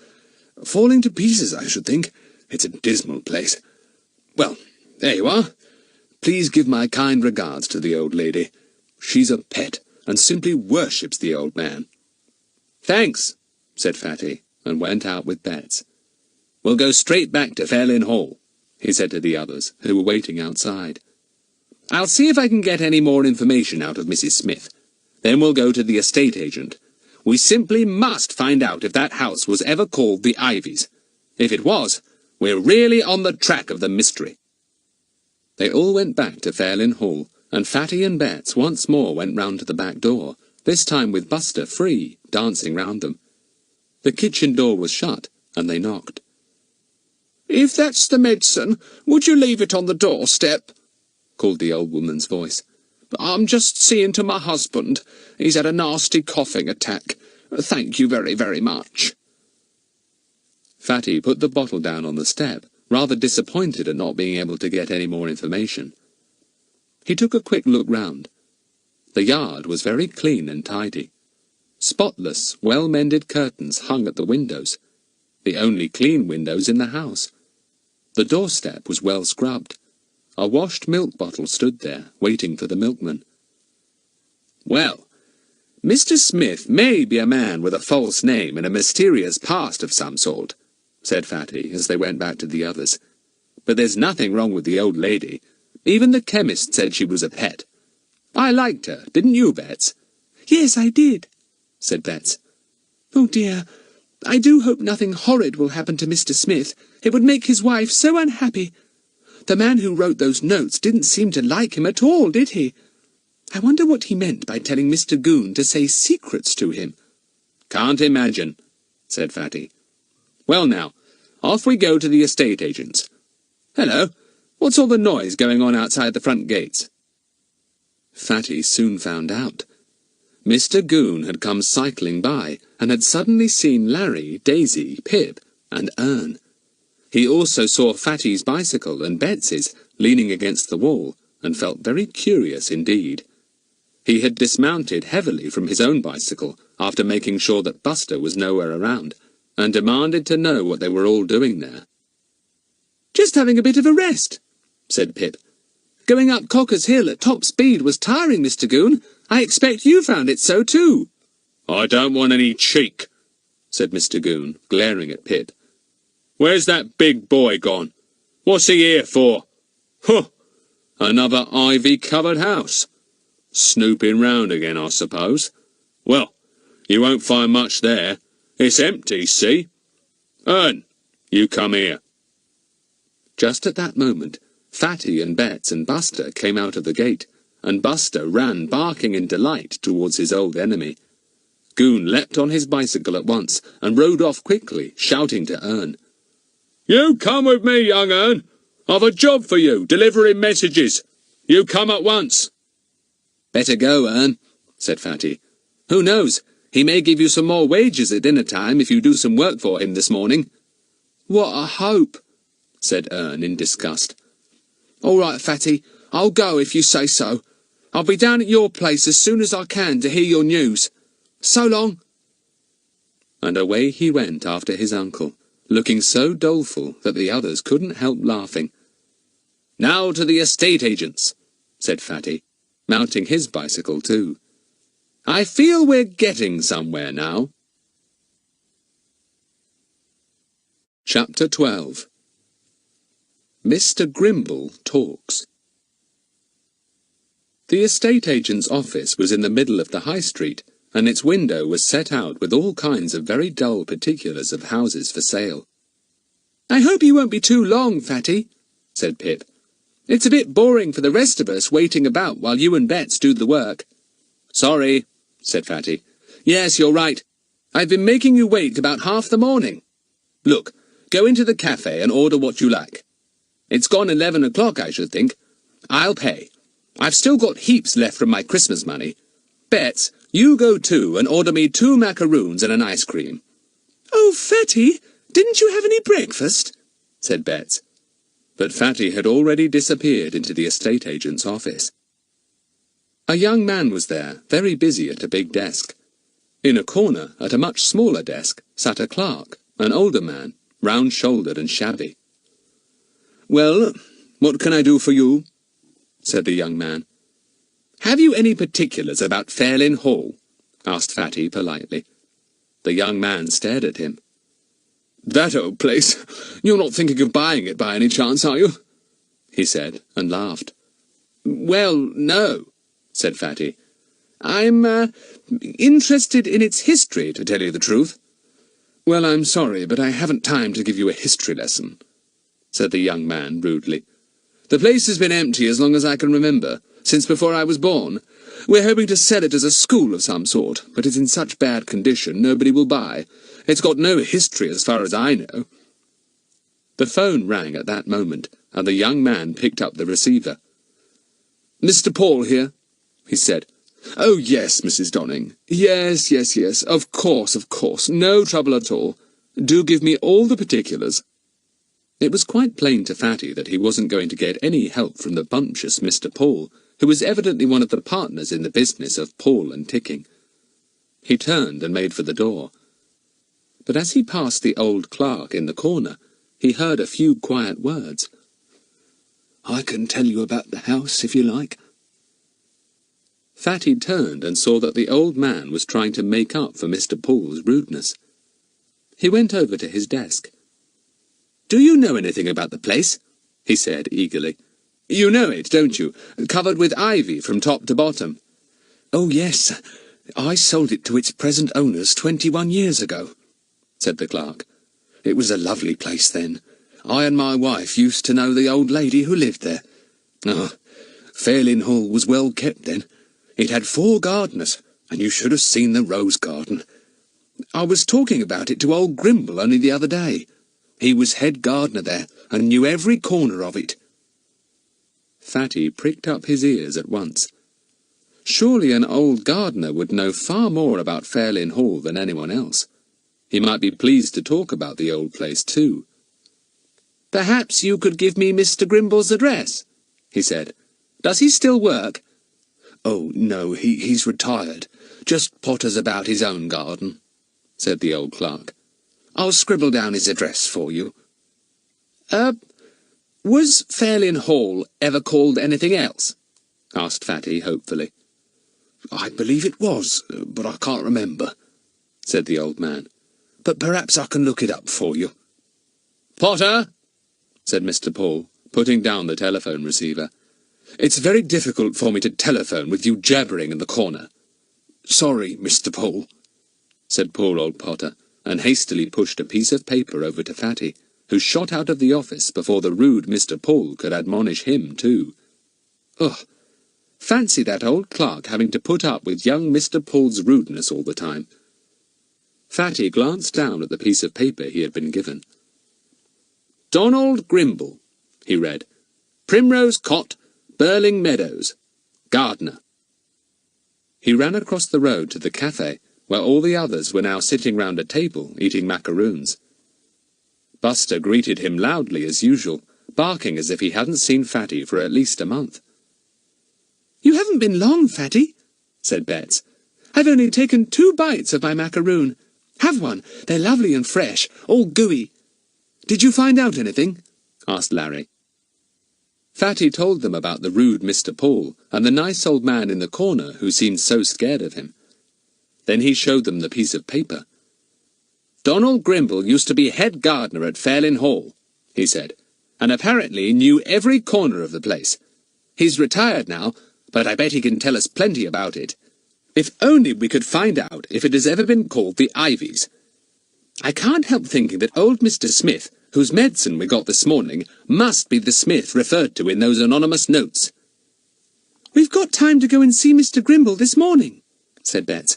Falling to pieces, I should think. It's a dismal place. Well, there you are. Please give my kind regards to the old lady. She's a pet, and simply worships the old man." "Thanks," said Fatty, and went out with Bets. "We'll go straight back to Fairlyn Hall," he said to the others, who were waiting outside. "I'll see if I can get any more information out of Mrs. Smith. Then we'll go to the estate agent. We simply must find out if that house was ever called the Ivies. If it was, we're really on the track of the mystery." They all went back to Fairlyn Hall, and Fatty and Bets once more went round to the back door, this time with Buster free, dancing round them. The kitchen door was shut, and they knocked. "If that's the medicine, would you leave it on the doorstep?" called the old woman's voice. "I'm just seeing to my husband. He's had a nasty coughing attack. Thank you very, very much." Fatty put the bottle down on the step, rather disappointed at not being able to get any more information. He took a quick look round. The yard was very clean and tidy. Spotless, well-mended curtains hung at the windows, the only clean windows in the house. The doorstep was well scrubbed. A washed milk bottle stood there, waiting for the milkman. "Well, Mr. Smith may be a man with a false name and a mysterious past of some sort," said Fatty, as they went back to the others. "But there's nothing wrong with the old lady. Even the chemist said she was a pet. I liked her, didn't you, Bets?" "Yes, I did," said Bets. "Oh dear, I do hope nothing horrid will happen to Mr. Smith. It would make his wife so unhappy. The man who wrote those notes didn't seem to like him at all, did he? I wonder what he meant by telling Mr. Goon to say secrets to him." "Can't imagine," said Fatty. "Well now, off we go to the estate agents. Hello, what's all the noise going on outside the front gates?" Fatty soon found out. Mr. Goon had come cycling by, and had suddenly seen Larry, Daisy, Pip, and Ern. He also saw Fatty's bicycle and Betsy's leaning against the wall, and felt very curious indeed. He had dismounted heavily from his own bicycle, after making sure that Buster was nowhere around, and demanded to know what they were all doing there. "Just having a bit of a rest," said Pip. "Going up Cocker's Hill at top speed was tiring, Mr. Goon. I expect you found it so too." "I don't want any cheek," said Mr. Goon, glaring at Pip. "Where's that big boy gone? What's he here for? Huh! Another ivy-covered house. Snooping round again, I suppose. Well, you won't find much there. It's empty, see? Ern, you come here." Just at that moment, Fatty and Bets and Buster came out of the gate, and Buster ran barking in delight towards his old enemy. Goon leapt on his bicycle at once, and rode off quickly, shouting to Ern. "You come with me, young Ern. I've a job for you, delivering messages. You come at once." "Better go, Ern," said Fatty. "Who knows? He may give you some more wages at dinner time if you do some work for him this morning." "What a hope," said Ern in disgust. "All right, Fatty, I'll go if you say so. I'll be down at your place as soon as I can to hear your news. So long." And away he went after his uncle, looking so doleful that the others couldn't help laughing. "Now to the estate agents," said Fatty, mounting his bicycle too. "I feel we're getting somewhere now." Chapter 12. Mr. Grimble Talks. The estate agent's office was in the middle of the high street, and its window was set out with all kinds of very dull particulars of houses for sale. "I hope you won't be too long, Fatty," said Pip. "It's a bit boring for the rest of us waiting about while you and Bets do the work." "Sorry," said Fatty. "Yes, you're right. I've been making you wait about half the morning. Look, go into the cafe and order what you like. It's gone 11 o'clock, I should think. I'll pay. I've still got heaps left from my Christmas money. Bets, you go too and order me 2 macaroons and an ice cream." "Oh, Fatty, didn't you have any breakfast?" said Bets. But Fatty had already disappeared into the estate agent's office. A young man was there, very busy at a big desk. In a corner, at a much smaller desk, sat a clerk, an older man, round-shouldered and shabby. "Well, what can I do for you?" said the young man. "Have you any particulars about Fairlyn Hall?" asked Fatty politely. The young man stared at him. "That old place? You're not thinking of buying it by any chance, are you?" he said, and laughed. "Well, no," said Fatty. "I'm, interested in its history, to tell you the truth." "Well, I'm sorry, but I haven't time to give you a history lesson," said the young man rudely. "The place has been empty as long as I can remember, since before I was born. We're hoping to sell it as a school of some sort, but it's in such bad condition nobody will buy. It's got no history as far as I know." The phone rang at that moment, and the young man picked up the receiver. "Mr. Paul here," he said. "Oh, yes, Mrs. Donning. Yes, of course. No trouble at all. Do give me all the particulars." It was quite plain to Fatty that he wasn't going to get any help from the bumptious Mr. Paul, who was evidently one of the partners in the business of Paul and ticking. He turned and made for the door. But as he passed the old clerk in the corner, he heard a few quiet words. "I can tell you about the house, if you like." Fatty turned and saw that the old man was trying to make up for Mr. Paul's rudeness. He went over to his desk. "Do you know anything about the place?" he said eagerly. "You know it, don't you? Covered with ivy from top to bottom." "Oh, yes. I sold it to its present owners 21 years ago," said the clerk. "It was a lovely place then. I and my wife used to know the old lady who lived there. Oh, Fairlyn Hall was well kept then. It had 4 gardeners, and you should have seen the rose garden. I was talking about it to old Grimble only the other day. He was head gardener there, and knew every corner of it." Fatty pricked up his ears at once. Surely an old gardener would know far more about Fairlyn Hall than anyone else. He might be pleased to talk about the old place too. "Perhaps you could give me Mr. Grimble's address," he said. "Does he still work?" "Oh, no, he's retired. Just potters about his own garden," said the old clerk. "I'll scribble down his address for you." Was Fairlyn Hall ever called anything else?" asked Fatty hopefully. "I believe it was, but I can't remember," said the old man. "But perhaps I can look it up for you." "Potter," said Mr. Paul, putting down the telephone receiver. "It's very difficult for me to telephone with you jabbering in the corner." "Sorry, Mr. Paul," said poor old Potter, and hastily pushed a piece of paper over to Fatty, who shot out of the office before the rude Mr. Paul could admonish him too. Ugh! Fancy that old clerk having to put up with young Mr. Paul's rudeness all the time. Fatty glanced down at the piece of paper he had been given. "Donald Grimble," he read. "Primrose Cot, Burling Meadows. Gardener." He ran across the road to the cafe, where all the others were now sitting round a table eating macaroons. Buster greeted him loudly as usual, barking as if he hadn't seen Fatty for at least a month. "You haven't been long, Fatty," said Bets. "I've only taken 2 bites of my macaroon. Have one. They're lovely and fresh, all gooey." "Did you find out anything?" asked Larry. Fatty told them about the rude Mr. Paul and the nice old man in the corner who seemed so scared of him. Then he showed them the piece of paper. "Donald Grimble used to be head gardener at Fairlyn Hall," he said, "and apparently knew every corner of the place. He's retired now, but I bet he can tell us plenty about it. If only we could find out if it has ever been called the Ivies. I can't help thinking that old Mr. Smith, whose medicine we got this morning, must be the Smith referred to in those anonymous notes." "We've got time to go and see Mr. Grimble this morning," said Bets.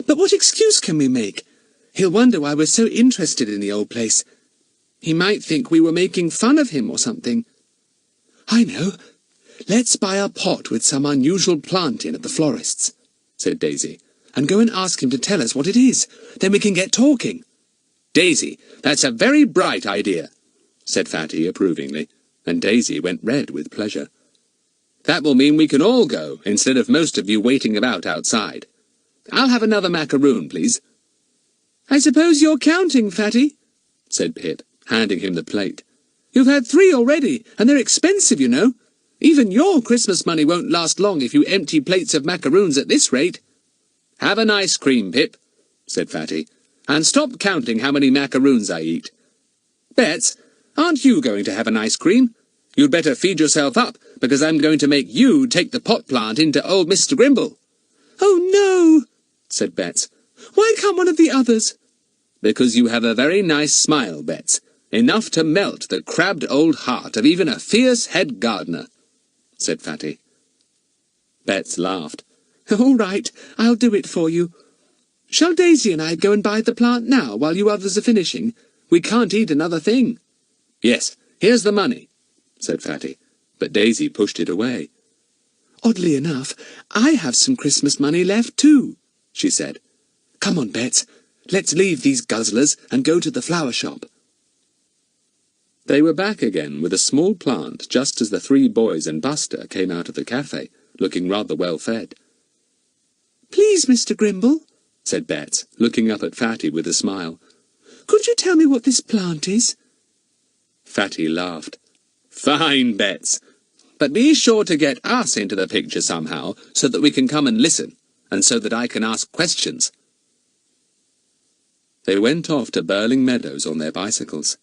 "But what excuse can we make? He'll wonder why we're so interested in the old place. He might think we were making fun of him or something." "I know. Let's buy a pot with some unusual plant in at the florist's," said Daisy, "and go and ask him to tell us what it is. Then we can get talking." "Daisy, that's a very bright idea," said Fatty approvingly, and Daisy went red with pleasure. That will mean we can all go, instead of most of you waiting about outside. I'll have another macaroon, please. I suppose you're counting, Fatty, said Pip, handing him the plate. You've had 3 already, and they're expensive, you know. Even your Christmas money won't last long if you empty plates of macaroons at this rate. Have an ice cream, Pip, said Fatty, and stop counting how many macaroons I eat. Bets, aren't you going to have an ice cream? You'd better feed yourself up, because I'm going to make you take the pot plant into old Mr. Grimble. Oh, no, said Bets. Why can't one of the others? Because you have a very nice smile, Bets. Enough to melt the crabbed old heart of even a fierce head gardener, said Fatty. Bets laughed. All right, I'll do it for you. Shall Daisy and I go and buy the plant now while you others are finishing? We can't eat another thing. Yes, here's the money, said Fatty, but Daisy pushed it away. Oddly enough, I have some Christmas money left too, she said. Come on, Bets, let's leave these guzzlers and go to the flower shop. They were back again with a small plant just as the 3 boys and Buster came out of the cafe, looking rather well fed. Please, Mr. Grimble, said Bets, looking up at Fatty with a smile. Could you tell me what this plant is? Fatty laughed. Fine, Bets. But be sure to get us into the picture somehow, so that we can come and listen, and so that I can ask questions. They went off to Burling Meadows on their bicycles.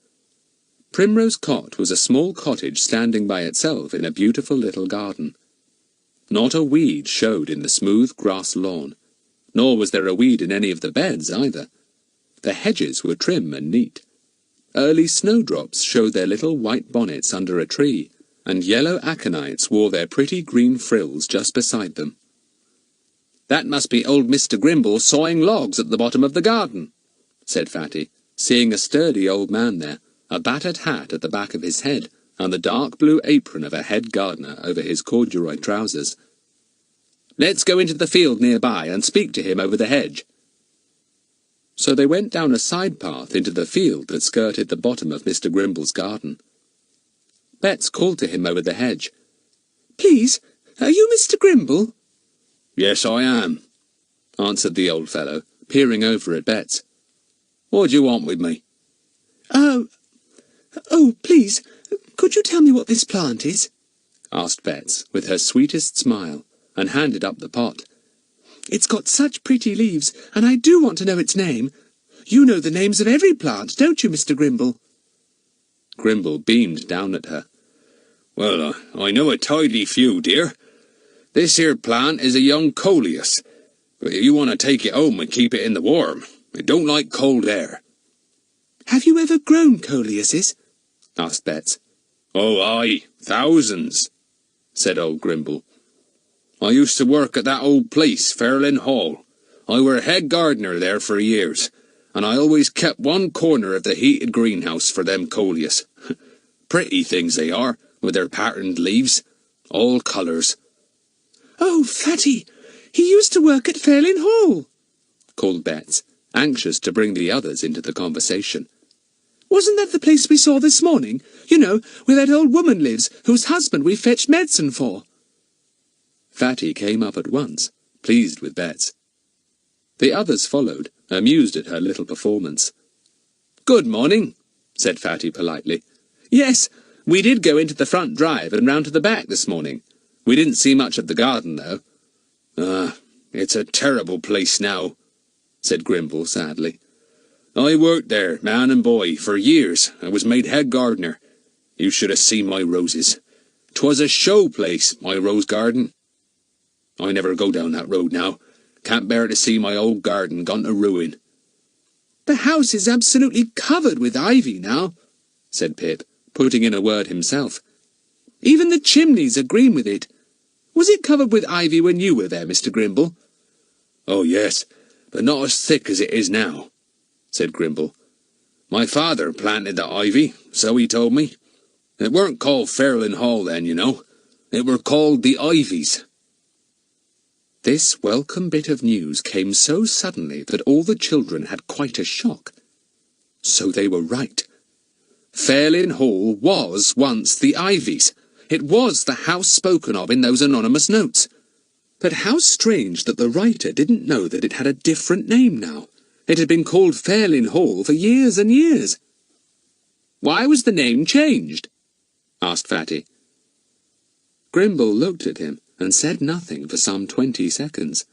Primrose Cot was a small cottage standing by itself in a beautiful little garden. Not a weed showed in the smooth grass lawn, nor was there a weed in any of the beds either. The hedges were trim and neat. Early snowdrops showed their little white bonnets under a tree, and yellow aconites wore their pretty green frills just beside them. That must be old Mr. Grimble sawing logs at the bottom of the garden, said Fatty, seeing a sturdy old man there, a battered hat at the back of his head, and the dark blue apron of a head gardener over his corduroy trousers. Let's go into the field nearby and speak to him over the hedge. So they went down a side path into the field that skirted the bottom of Mr. Grimble's garden. Bets called to him over the hedge. Please, are you Mr. Grimble? Yes, I am, answered the old fellow, peering over at Bets. What do you want with me? Oh, please, could you tell me what this plant is? Asked Bets, with her sweetest smile, and handed up the pot. It's got such pretty leaves, and I do want to know its name. You know the names of every plant, don't you, Mr. Grimble? Grimble beamed down at her. Well, I know a tidy few, dear. This here plant is a young coleus, but if you want to take it home and keep it in the warm, it don't like cold air. Have you ever grown coleuses? Asked Bets. Oh, aye, thousands, said old Grimble. I used to work at that old place, Fairlin Hall. I were head gardener there for years, and I always kept one corner of the heated greenhouse for them coleus. Pretty things they are, with their patterned leaves, all colours. Oh, Fatty, he used to work at Fairlin Hall, called Bets, anxious to bring the others into the conversation. Wasn't that the place we saw this morning? You know, where that old woman lives, whose husband we fetched medicine for. Fatty came up at once, pleased with Bets. The others followed, amused at her little performance. Good morning, said Fatty politely. Yes, we did go into the front drive and round to the back this morning. We didn't see much of the garden, though. It's a terrible place now, said Grimble sadly. I worked there, man and boy, for years, and was made head gardener. You should have seen my roses. 'Twas a show place, my rose garden. I never go down that road now. Can't bear to see my old garden gone to ruin. The house is absolutely covered with ivy now, said Pip, putting in a word himself. Even the chimneys are green with it. Was it covered with ivy when you were there, Mr. Grimble? Oh, yes, but not as thick as it is now, said Grimble. My father planted the ivy, so he told me. It weren't called Fairlin Hall then, you know. It were called the Ivies. This welcome bit of news came so suddenly that all the children had quite a shock. So they were right. Fairlin Hall was once the Ivies. It was the house spoken of in those anonymous notes. But how strange that the writer didn't know that it had a different name now. It had been called Fairlin Hall for years and years. "Why was the name changed?" asked Fatty. Grimble looked at him and said nothing for some 20 seconds.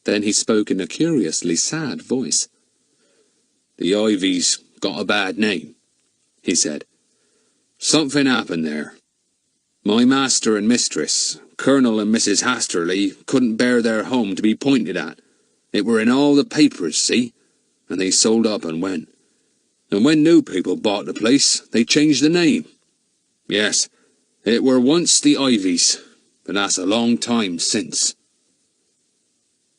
Then he spoke in a curiously sad voice. "The Ivies got a bad name," he said. "Something happened there. My master and mistress, Colonel and Mrs. Hasterley, couldn't bear their home to be pointed at. It were in all the papers, see, and they sold up and went. And when new people bought the place, they changed the name. Yes, it were once the Ivies, but that's a long time since."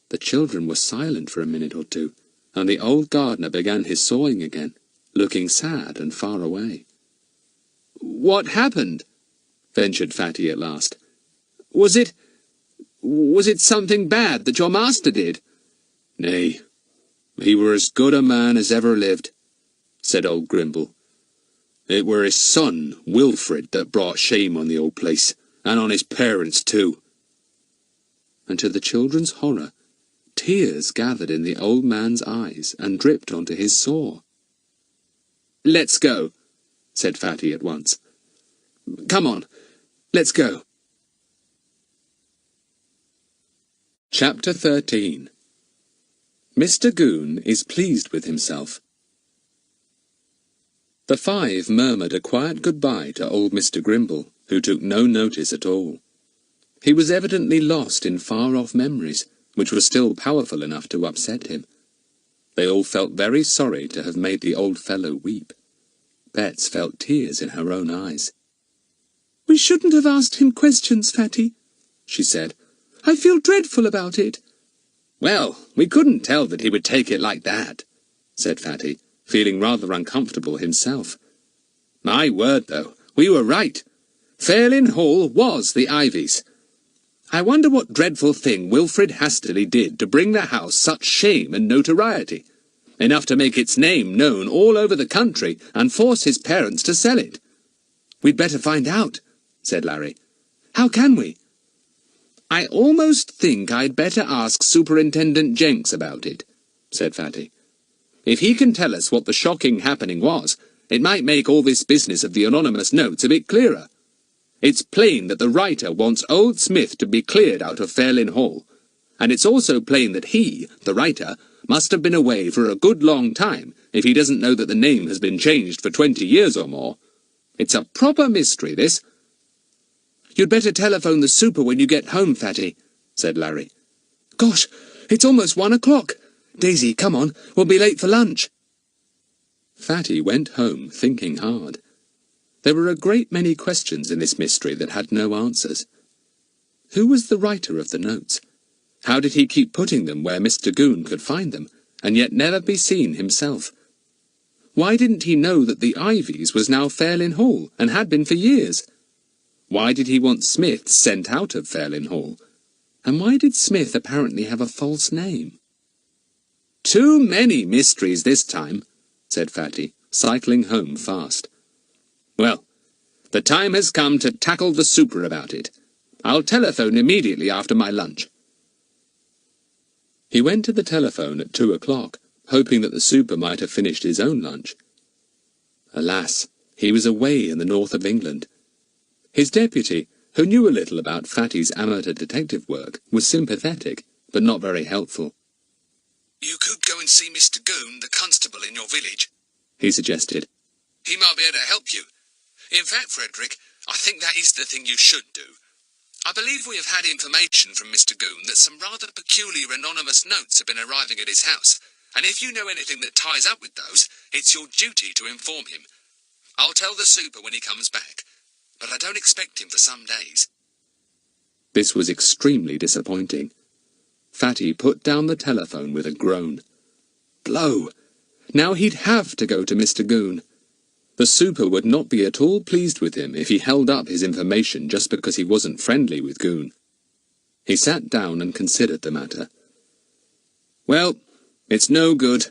The children were silent for a minute or two, and the old gardener began his sawing again, looking sad and far away. "What happened?" ventured Fatty at last. Was it something bad that your master did?" "Nay, he were as good a man as ever lived," said old Grimble. "It were his son, Wilfred, that brought shame on the old place, and on his parents too." And to the children's horror, tears gathered in the old man's eyes and dripped onto his saw. "Let's go," said Fatty at once. "Come on, let's go." Chapter 13. Mr. Goon is pleased with himself. The 5 murmured a quiet goodbye to old Mr. Grimble, who took no notice at all. He was evidently lost in far-off memories, which were still powerful enough to upset him. They all felt very sorry to have made the old fellow weep. Bets felt tears in her own eyes. "We shouldn't have asked him questions, Fatty," she said. "I feel dreadful about it." "Well, we couldn't tell that he would take it like that," said Fatty, feeling rather uncomfortable himself. "My word, though, we were right. Fairlin Hall was the Ivies. I wonder what dreadful thing Wilfred Hasterley did to bring the house such shame and notoriety, enough to make its name known all over the country and force his parents to sell it." "We'd better find out," said Larry. "How can we?" "I almost think I'd better ask Superintendent Jenks about it," said Fatty. "If he can tell us what the shocking happening was, it might make all this business of the anonymous notes a bit clearer. It's plain that the writer wants old Smith to be cleared out of Fairlin Hall, and it's also plain that he, the writer, must have been away for a good long time if he doesn't know that the name has been changed for 20 years or more. It's a proper mystery, this." "You'd better telephone the super when you get home, Fatty," said Larry. "Gosh, it's almost 1 o'clock. Daisy, come on, we'll be late for lunch." Fatty went home thinking hard. There were a great many questions in this mystery that had no answers. Who was the writer of the notes? How did he keep putting them where Mr. Goon could find them, and yet never be seen himself? Why didn't he know that the Ivies was now Fairlin Hall, and had been for years? Why did he want Smith sent out of Fairlin Hall? And why did Smith apparently have a false name? "Too many mysteries this time," said Fatty, cycling home fast. "Well, the time has come to tackle the super about it. I'll telephone immediately after my lunch." He went to the telephone at 2 o'clock, hoping that the super might have finished his own lunch. Alas, he was away in the north of England. His deputy, who knew a little about Fatty's amateur detective work, was sympathetic, but not very helpful. "You could go and see Mr. Goon, the constable in your village," he suggested. "He might be able to help you. In fact, Frederick, I think that is the thing you should do. I believe we have had information from Mr. Goon that some rather peculiar anonymous notes have been arriving at his house, and if you know anything that ties up with those, it's your duty to inform him. I'll tell the super when he comes back, but I don't expect him for some days." This was extremely disappointing. Fatty put down the telephone with a groan. Blow! Now he'd have to go to Mr. Goon. The super would not be at all pleased with him if he held up his information just because he wasn't friendly with Goon. He sat down and considered the matter. "Well, it's no good.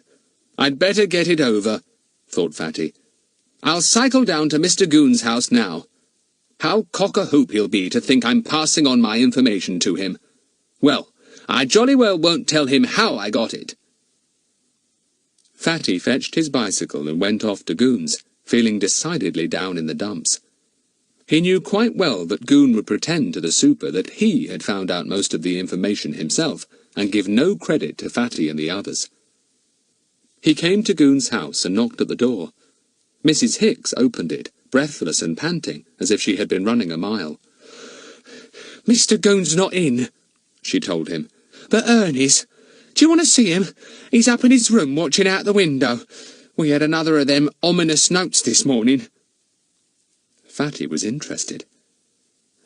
I'd better get it over," thought Fatty. "I'll cycle down to Mr. Goon's house now. How cock-a-hoop he'll be to think I'm passing on my information to him. Well, I jolly well won't tell him how I got it." Fatty fetched his bicycle and went off to Goon's, feeling decidedly down in the dumps. He knew quite well that Goon would pretend to the super that he had found out most of the information himself, and give no credit to Fatty and the others. He came to Goon's house and knocked at the door. Mrs. Hicks opened it, breathless and panting, as if she had been running a mile. "Mr. Goon's not in," she told him. "But Ern is. Do you want to see him? He's up in his room watching out the window. We had another of them ominous notes this morning." Fatty was interested.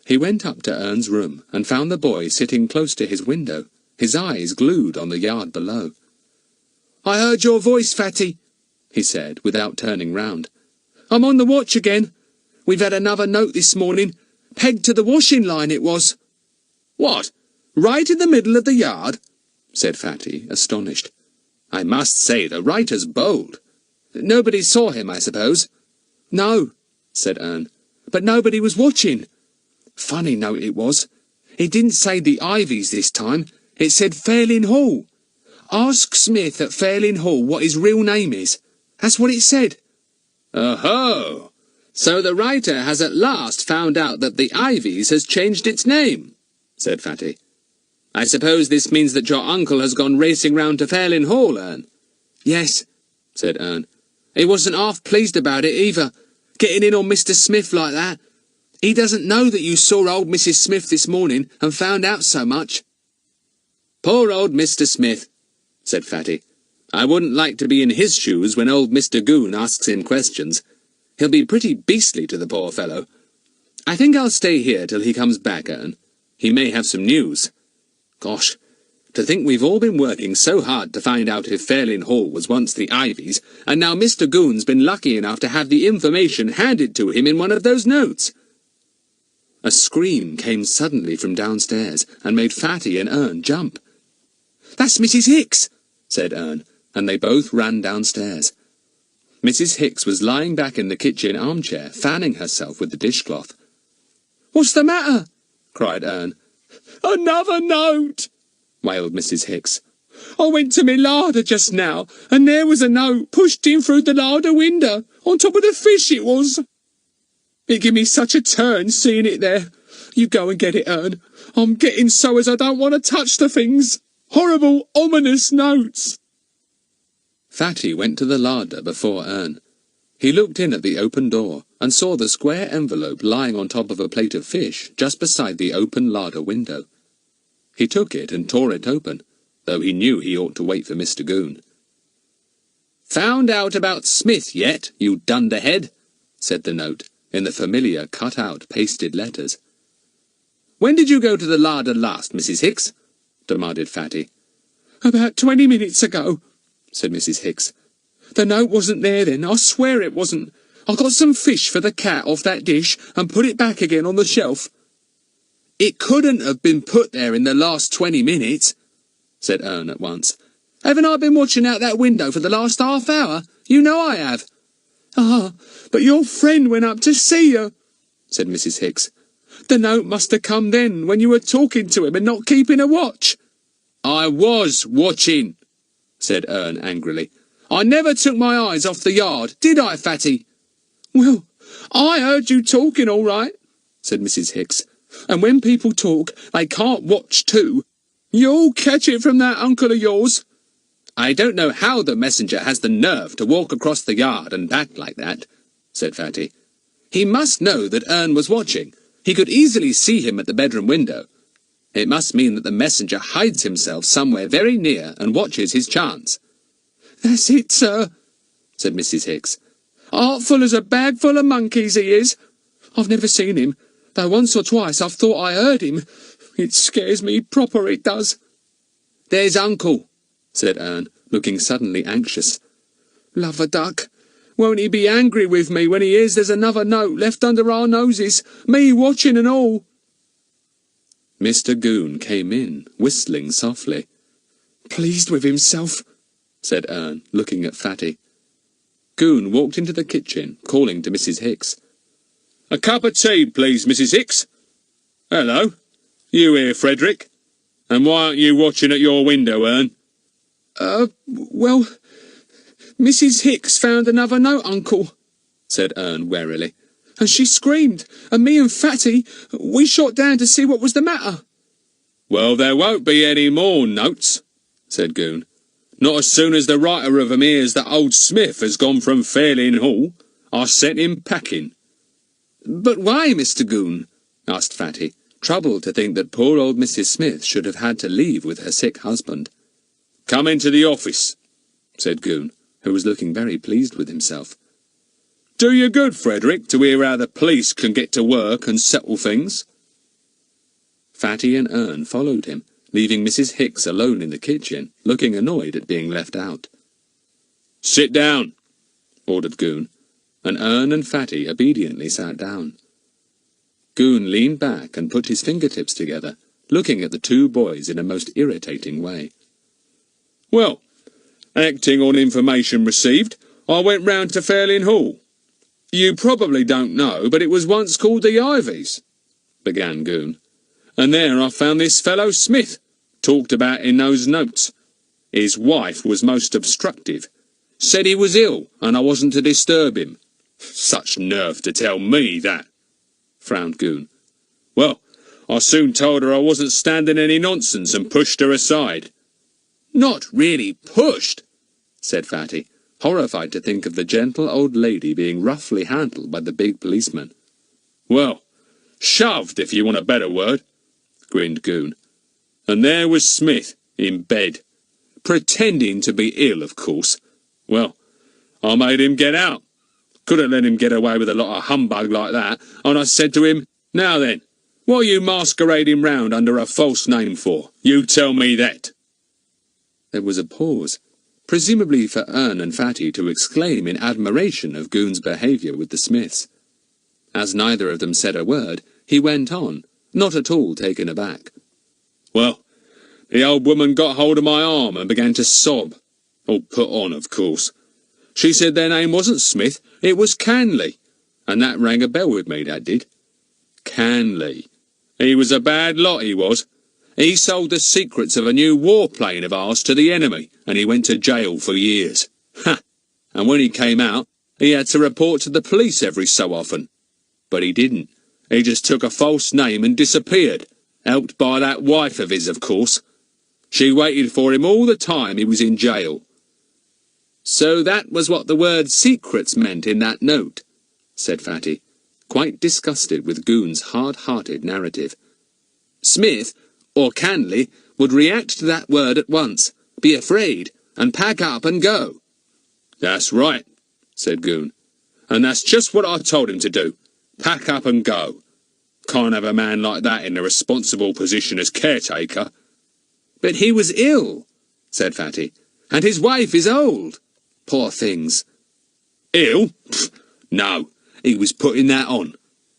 He went up to Ern's room and found the boy sitting close to his window, his eyes glued on the yard below. "I heard your voice, Fatty," he said, without turning round. "I'm on the watch again. We've had another note this morning. Pegged to the washing line it was." "What? Right in the middle of the yard?" said Fatty, astonished. "I must say the writer's bold. Nobody saw him, I suppose?" "No," said Ern, "but nobody was watching. Funny note it was. It didn't say the Ivies this time. It said Fairlin Hall. Ask Smith at Fairlin Hall what his real name is. That's what it said." "Oh-ho! So the writer has at last found out that the Ivies has changed its name," said Fatty. "I suppose this means that your uncle has gone racing round to Fairlin Hall, Ern?" "Yes," said Ern. "He wasn't half pleased about it either, getting in on Mr. Smith like that. He doesn't know that you saw old Mrs. Smith this morning and found out so much." "Poor old Mr. Smith," said Fatty. "I wouldn't like to be in his shoes when old Mr. Goon asks him questions. He'll be pretty beastly to the poor fellow. I think I'll stay here till he comes back, Ern. He may have some news. Gosh, to think we've all been working so hard to find out if Fairlin Hall was once the Ivies, and now Mr. Goon's been lucky enough to have the information handed to him in one of those notes." A scream came suddenly from downstairs and made Fatty and Ern jump. "That's Mrs. Hicks," said Ern, and they both ran downstairs. Mrs. Hicks was lying back in the kitchen armchair, fanning herself with the dishcloth. "What's the matter?" cried Ern. "Another note," wailed Mrs. Hicks. "I went to me larder just now, and there was a note pushed in through the larder window, on top of the fish it was. It give me such a turn seeing it there. You go and get it, Ern. I'm getting so as I don't want to touch the things. Horrible, ominous notes." Fatty went to the larder before Ern. He looked in at the open door and saw the square envelope lying on top of a plate of fish just beside the open larder window. He took it and tore it open, though he knew he ought to wait for Mr. Goon. "Found out about Smith yet, you dunderhead?" said the note, in the familiar cut-out pasted letters. "When did you go to the larder last, Mrs. Hicks?" demanded Fatty. "About 20 minutes ago," said Mrs. Hicks. "The note wasn't there then, I swear it wasn't. I got some fish for the cat off that dish and put it back again on the shelf." "It couldn't have been put there in the last 20 minutes, said Ern at once. "Haven't I been watching out that window for the last half-hour? You know I have." "Ah, but your friend went up to see you," said Mrs. Hicks. "The note must have come then, when you were talking to him and not keeping a watch." "I was watching," said Ern angrily. "I never took my eyes off the yard, did I, Fatty?" "Well, I heard you talking all right," said Mrs. Hicks. "And when people talk, they can't watch too. You'll catch it from that uncle of yours." "I don't know how the messenger has the nerve to walk across the yard and back like that," said Fatty. "He must know that Ern was watching. He could easily see him at the bedroom window. It must mean that the messenger hides himself somewhere very near and watches his chance." "That's it, sir," said Mrs. Hicks. "Artful as a bag full of monkeys he is. I've never seen him, though once or twice I've thought I heard him. It scares me proper, it does." "There's Uncle," said Ern, looking suddenly anxious. "Love a duck. Won't he be angry with me when he hears there's another note left under our noses, me watching and all?" Mr. Goon came in, whistling softly. "Pleased with himself," said Ern, looking at Fatty. Goon walked into the kitchen, calling to Mrs. Hicks. A cup of tea, please, Mrs. Hicks. Hello. You here, Frederick? And why aren't you watching at your window, Ern? Well, Mrs. Hicks found another note, Uncle, said Ern warily. And she screamed, and me and Fatty, we shot down to see what was the matter. Well, there won't be any more notes, said Goon. Not as soon as the writer of 'em hears that old Smith has gone from Fairlane Hall. I sent him packing. But why, Mr. Goon? Asked Fatty, troubled to think that poor old Mrs. Smith should have had to leave with her sick husband. Come into the office, said Goon, who was looking very pleased with himself. Do you good, Frederick, to hear how the police can get to work and settle things? Fatty and Ern followed him, leaving Mrs. Hicks alone in the kitchen, looking annoyed at being left out. Sit down, ordered Goon, and Ern and Fatty obediently sat down. Goon leaned back and put his fingertips together, looking at the two boys in a most irritating way. Well, acting on information received, I went round to Fairlane Hall. You probably don't know, but it was once called the Ivies, began Goon. And there I found this fellow Smith, talked about in those notes. His wife was most obstructive. Said he was ill, and I wasn't to disturb him. Such nerve to tell me that, frowned Goon. Well, I soon told her I wasn't standing any nonsense and pushed her aside. Not really pushed, said Fatty, horrified to think of the gentle old lady being roughly handled by the big policeman. Well, shoved, if you want a better word, grinned Goon. And there was Smith, in bed, pretending to be ill, of course. Well, I made him get out. Couldn't let him get away with a lot of humbug like that, and I said to him, Now then, what are you masquerading round under a false name for? You tell me that. There was a pause, presumably for Ern and Fatty to exclaim in admiration of Goon's behaviour with the Smiths. As neither of them said a word, he went on, not at all taken aback. Well, the old woman got hold of my arm and began to sob. All put on, of course. She said their name wasn't Smith, it was Canley. And that rang a bell with me, that did. Canley. He was a bad lot, he was. He sold the secrets of a new warplane of ours to the enemy, and he went to jail for years. Ha! And when he came out, he had to report to the police every so often. But he didn't. He just took a false name and disappeared, helped by that wife of his, of course. She waited for him all the time he was in jail. So that was what the word secrets meant in that note, said Fatty, quite disgusted with Goon's hard-hearted narrative. Smith, or Canley, would react to that word at once, be afraid, and pack up and go. That's right, said Goon. And that's just what I told him to do. Pack up and go. Can't have a man like that in a responsible position as caretaker. But he was ill, said Fatty, and his wife is old. Poor things. Ill? Pfft, no, he was putting that on,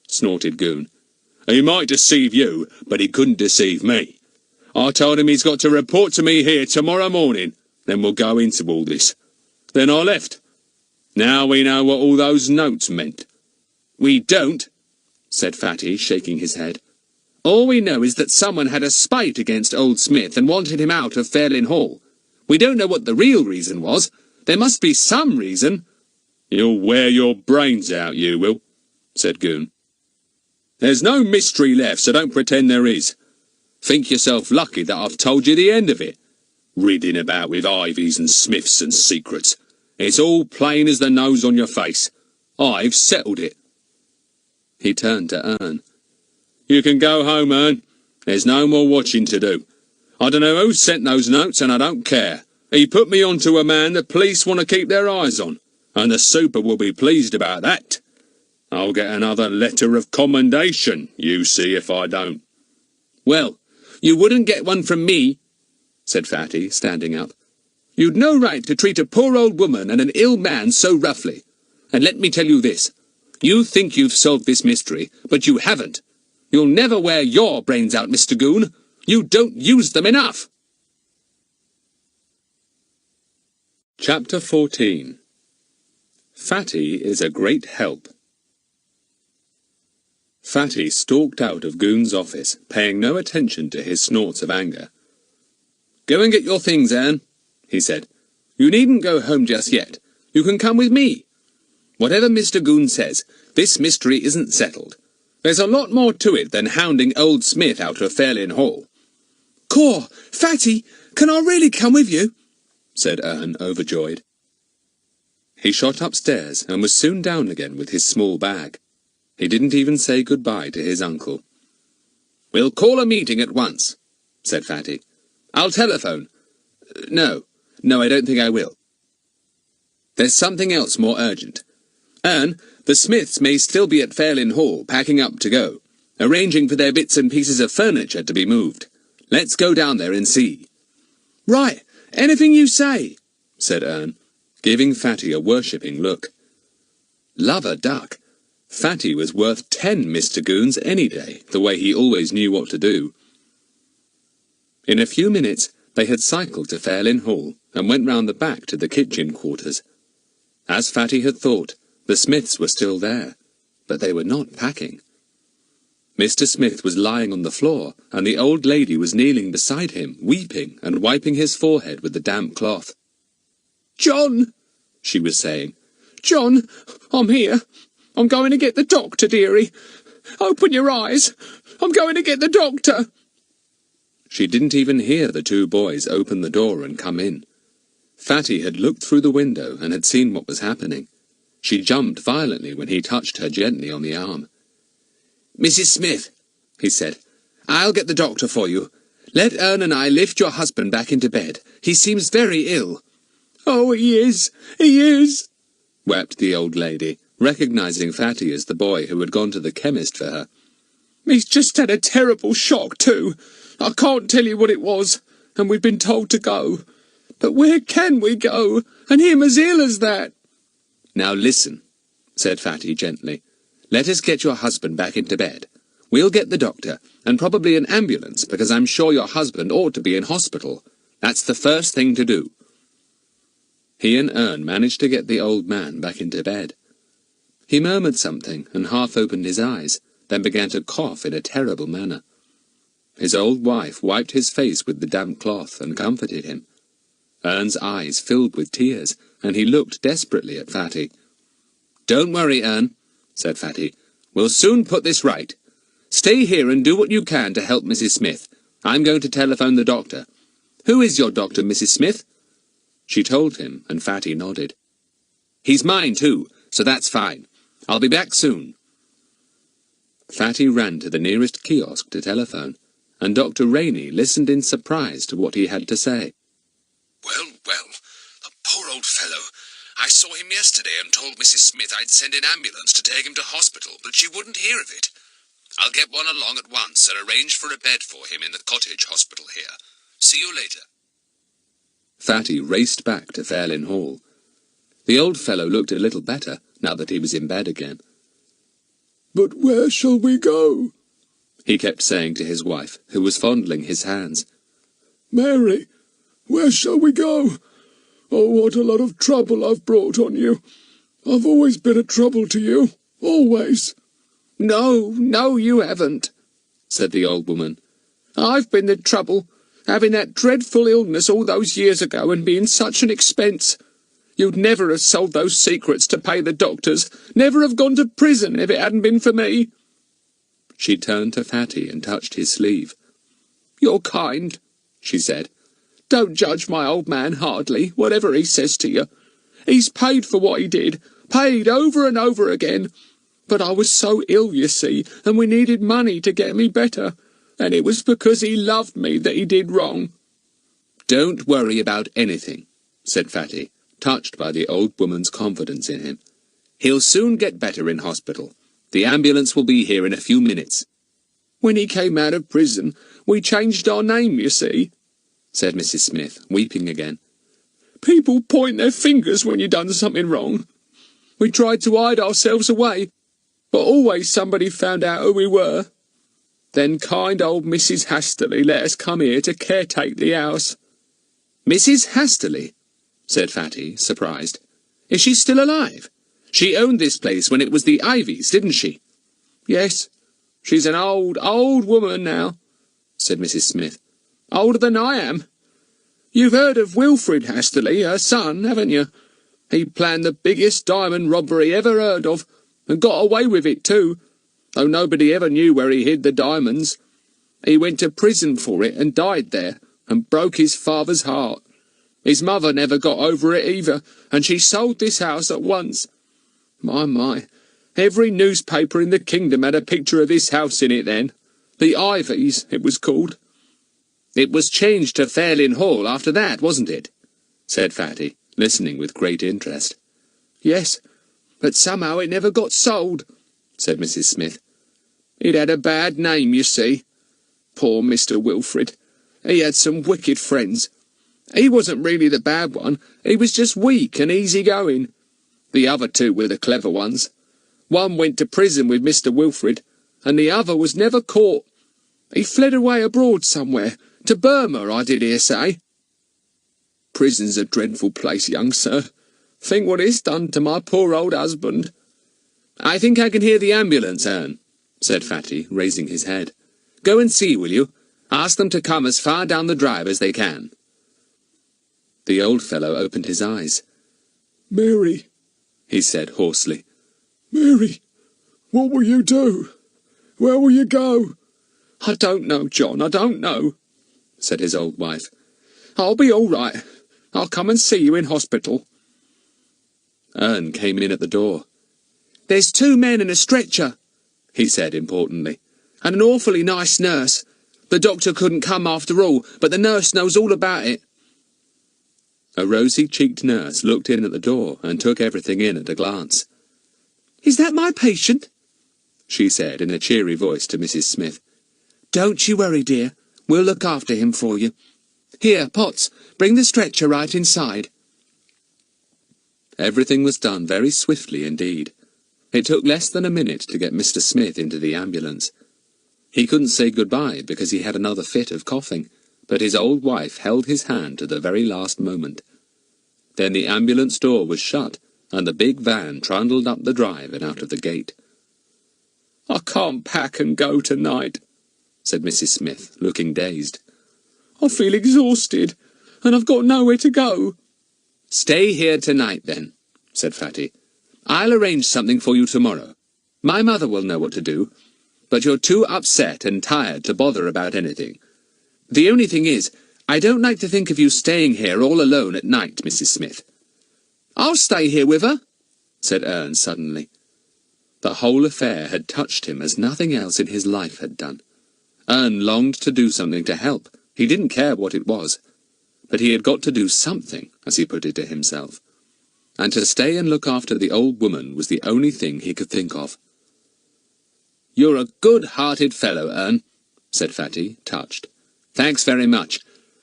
snorted Goon. He might deceive you, but he couldn't deceive me. I told him he's got to report to me here tomorrow morning, then we'll go into all this. Then I left. Now we know what all those notes meant. We don't, said Fatty, shaking his head. All we know is that someone had a spite against old Smith and wanted him out of Fairlane Hall. We don't know what the real reason was. There must be some reason. You'll wear your brains out, you will, said Goon. There's no mystery left, so don't pretend there is. Think yourself lucky that I've told you the end of it. Ridding about with Ivies and Smiths and secrets. It's all plain as the nose on your face. I've settled it. He turned to Ern. You can go home, Ern. There's no more watching to do. I don't know who sent those notes, and I don't care. He put me on to a man the police want to keep their eyes on, and the super will be pleased about that. I'll get another letter of commendation, you see, if I don't. Well, you wouldn't get one from me, said Fatty, standing up. You'd no right to treat a poor old woman and an ill man so roughly. And let me tell you this. You think you've solved this mystery, but you haven't. You'll never wear your brains out, Mr. Goon. You don't use them enough. Chapter 14. Fatty is a great help. Fatty stalked out of Goon's office, paying no attention to his snorts of anger. "Go and get your things, Anne," he said. "You needn't go home just yet. You can come with me. Whatever Mr. Goon says, this mystery isn't settled. There's a lot more to it than hounding old Smith out of Fairlyn Hall." "Caw, Fatty, can I really come with you?" said Ern, overjoyed. He shot upstairs and was soon down again with his small bag. He didn't even say goodbye to his uncle. "We'll call a meeting at once," said Fatty. "I'll telephone. No, I don't think I will. There's something else more urgent. Ern, the Smiths may still be at Fairlyn Hall, packing up to go, arranging for their bits and pieces of furniture to be moved. Let's go down there and see." "Right, anything you say," said Ern, giving Fatty a worshipping look. Love a duck! Fatty was worth 10 Mr. Goons any day, the way he always knew what to do. In a few minutes they had cycled to Fairlyn Hall and went round the back to the kitchen quarters. As Fatty had thought, the Smiths were still there, but they were not packing. Mr. Smith was lying on the floor, and the old lady was kneeling beside him, weeping and wiping his forehead with the damp cloth. "John," she was saying. "John, I'm here. I'm going to get the doctor, dearie. Open your eyes. I'm going to get the doctor." She didn't even hear the two boys open the door and come in. Fatty had looked through the window and had seen what was happening. She jumped violently when he touched her gently on the arm. "Mrs. Smith," he said, "I'll get the doctor for you. Let Ern and I lift your husband back into bed. He seems very ill." "Oh, he is, wept the old lady, recognizing Fatty as the boy who had gone to the chemist for her. "He's just had a terrible shock, too. I can't tell you what it was, and we've been told to go. But where can we go, and him as ill as that?" "Now listen," said Fatty gently. "Let us get your husband back into bed. We'll get the doctor, and probably an ambulance, because I'm sure your husband ought to be in hospital. That's the first thing to do." He and Ern managed to get the old man back into bed. He murmured something and half opened his eyes, then began to cough in a terrible manner. His old wife wiped his face with the damp cloth and comforted him. Ern's eyes filled with tears, and he looked desperately at Fatty. "Don't worry, Ern," said Fatty. "We'll soon put this right. Stay here and do what you can to help Mrs. Smith. I'm going to telephone the doctor. Who is your doctor, Mrs. Smith?" She told him, and Fatty nodded. "He's mine, too, so that's fine. I'll be back soon." Fatty ran to the nearest kiosk to telephone, and Dr. Rainey listened in surprise to what he had to say. Well, the poor old fellow. I saw him yesterday and told Mrs. Smith I'd send an ambulance to take him to hospital, but she wouldn't hear of it. I'll get one along at once and arrange for a bed for him in the cottage hospital here. See you later. Fatty raced back to Fairlyn Hall. The old fellow looked a little better, now that he was in bed again. "But where shall we go?" he kept saying to his wife, who was fondling his hands. "Mary, where shall we go? Oh, what a lot of trouble I've brought on you. I've always been a trouble to you, always." No, you haven't," said the old woman. "I've been the trouble, having that dreadful illness all those years ago and being such an expense. You'd never have sold those secrets to pay the doctors, never have gone to prison if it hadn't been for me." She turned to Fatty and touched his sleeve. "You're kind," she said. "Don't judge my old man hardly, whatever he says to you. He's paid for what he did, paid over and over again. But I was so ill, you see, and we needed money to get me better, and it was because he loved me that he did wrong." "Don't worry about anything," said Fatty, touched by the old woman's confidence in him. "He'll soon get better in hospital. The ambulance will be here in a few minutes." "When he came out of prison, we changed our name, you see," said Mrs. Smith, weeping again. "People point their fingers when you done something wrong. We tried to hide ourselves away, but always somebody found out who we were. Then kind old Mrs. Hastily let us come here to caretake the house." "Mrs. Hastily?" said Fatty, surprised. "Is she still alive? She owned this place when it was the Ivies, didn't she?" "Yes, She's an old, old woman now," said Mrs. Smith. "Older than I am. You've heard of Wilfrid Hastley, her son, haven't you? He planned the biggest diamond robbery ever heard of, and got away with it too, though nobody ever knew where he hid the diamonds. He went to prison for it and died there, and broke his father's heart. His mother never got over it either, and she sold this house at once. My, every newspaper in the kingdom had a picture of this house in it then. The Ivies, it was called." "It was changed to Fairlyn Hall after that, wasn't it?" said Fatty, listening with great interest. "Yes, but somehow it never got sold," said Mrs. Smith. "It had a bad name, you see. Poor Mr. Wilfrid. He had some wicked friends. He wasn't really the bad one, he was just weak and easy-going. The other two were the clever ones. One went to prison with Mr. Wilfrid, and the other was never caught. He fled away abroad somewhere, to Burma, I did hear say. Prison's a dreadful place, young sir. Think what it's done to my poor old husband." "I think I can hear the ambulance, Ern," said Fatty, raising his head. "Go and see, will you? Ask them to come as far down the drive as they can." The old fellow opened his eyes. "Mary," he said hoarsely. "Mary, what will you do? Where will you go?" "I don't know, John, I don't know," said his old wife. "I'll be all right. I'll come and see you in hospital." Ern came in at the door. "There's 2 men in a stretcher," he said importantly, "and an awfully nice nurse. The doctor couldn't come after all, but the nurse knows all about it." A rosy-cheeked nurse looked in at the door and took everything in at a glance. "Is that my patient?" she said in a cheery voice to Mrs. Smith. "Don't you worry, dear. We'll look after him for you. Here, Potts, bring the stretcher right inside." Everything was done very swiftly indeed. It took less than a minute to get Mr. Smith into the ambulance. He couldn't say goodbye because he had another fit of coughing, but his old wife held his hand to the very last moment. Then the ambulance door was shut, and the big van trundled up the drive and out of the gate. "I can't pack and go tonight," said Mrs. Smith, looking dazed. "I feel exhausted, and I've got nowhere to go." "Stay here tonight, then," said Fatty. "I'll arrange something for you tomorrow. My mother will know what to do, but you're too upset and tired to bother about anything. The only thing is, I don't like to think of you staying here all alone at night, Mrs. Smith." "I'll stay here with her," said Ern suddenly. The whole affair had touched him as nothing else in his life had done. Ern longed to do something to help. He didn't care what it was. But he had got to do something, as he put it to himself. And to stay and look after the old woman was the only thing he could think of. "You're a good-hearted fellow, Ern," said Fatty, touched. "Thanks very much.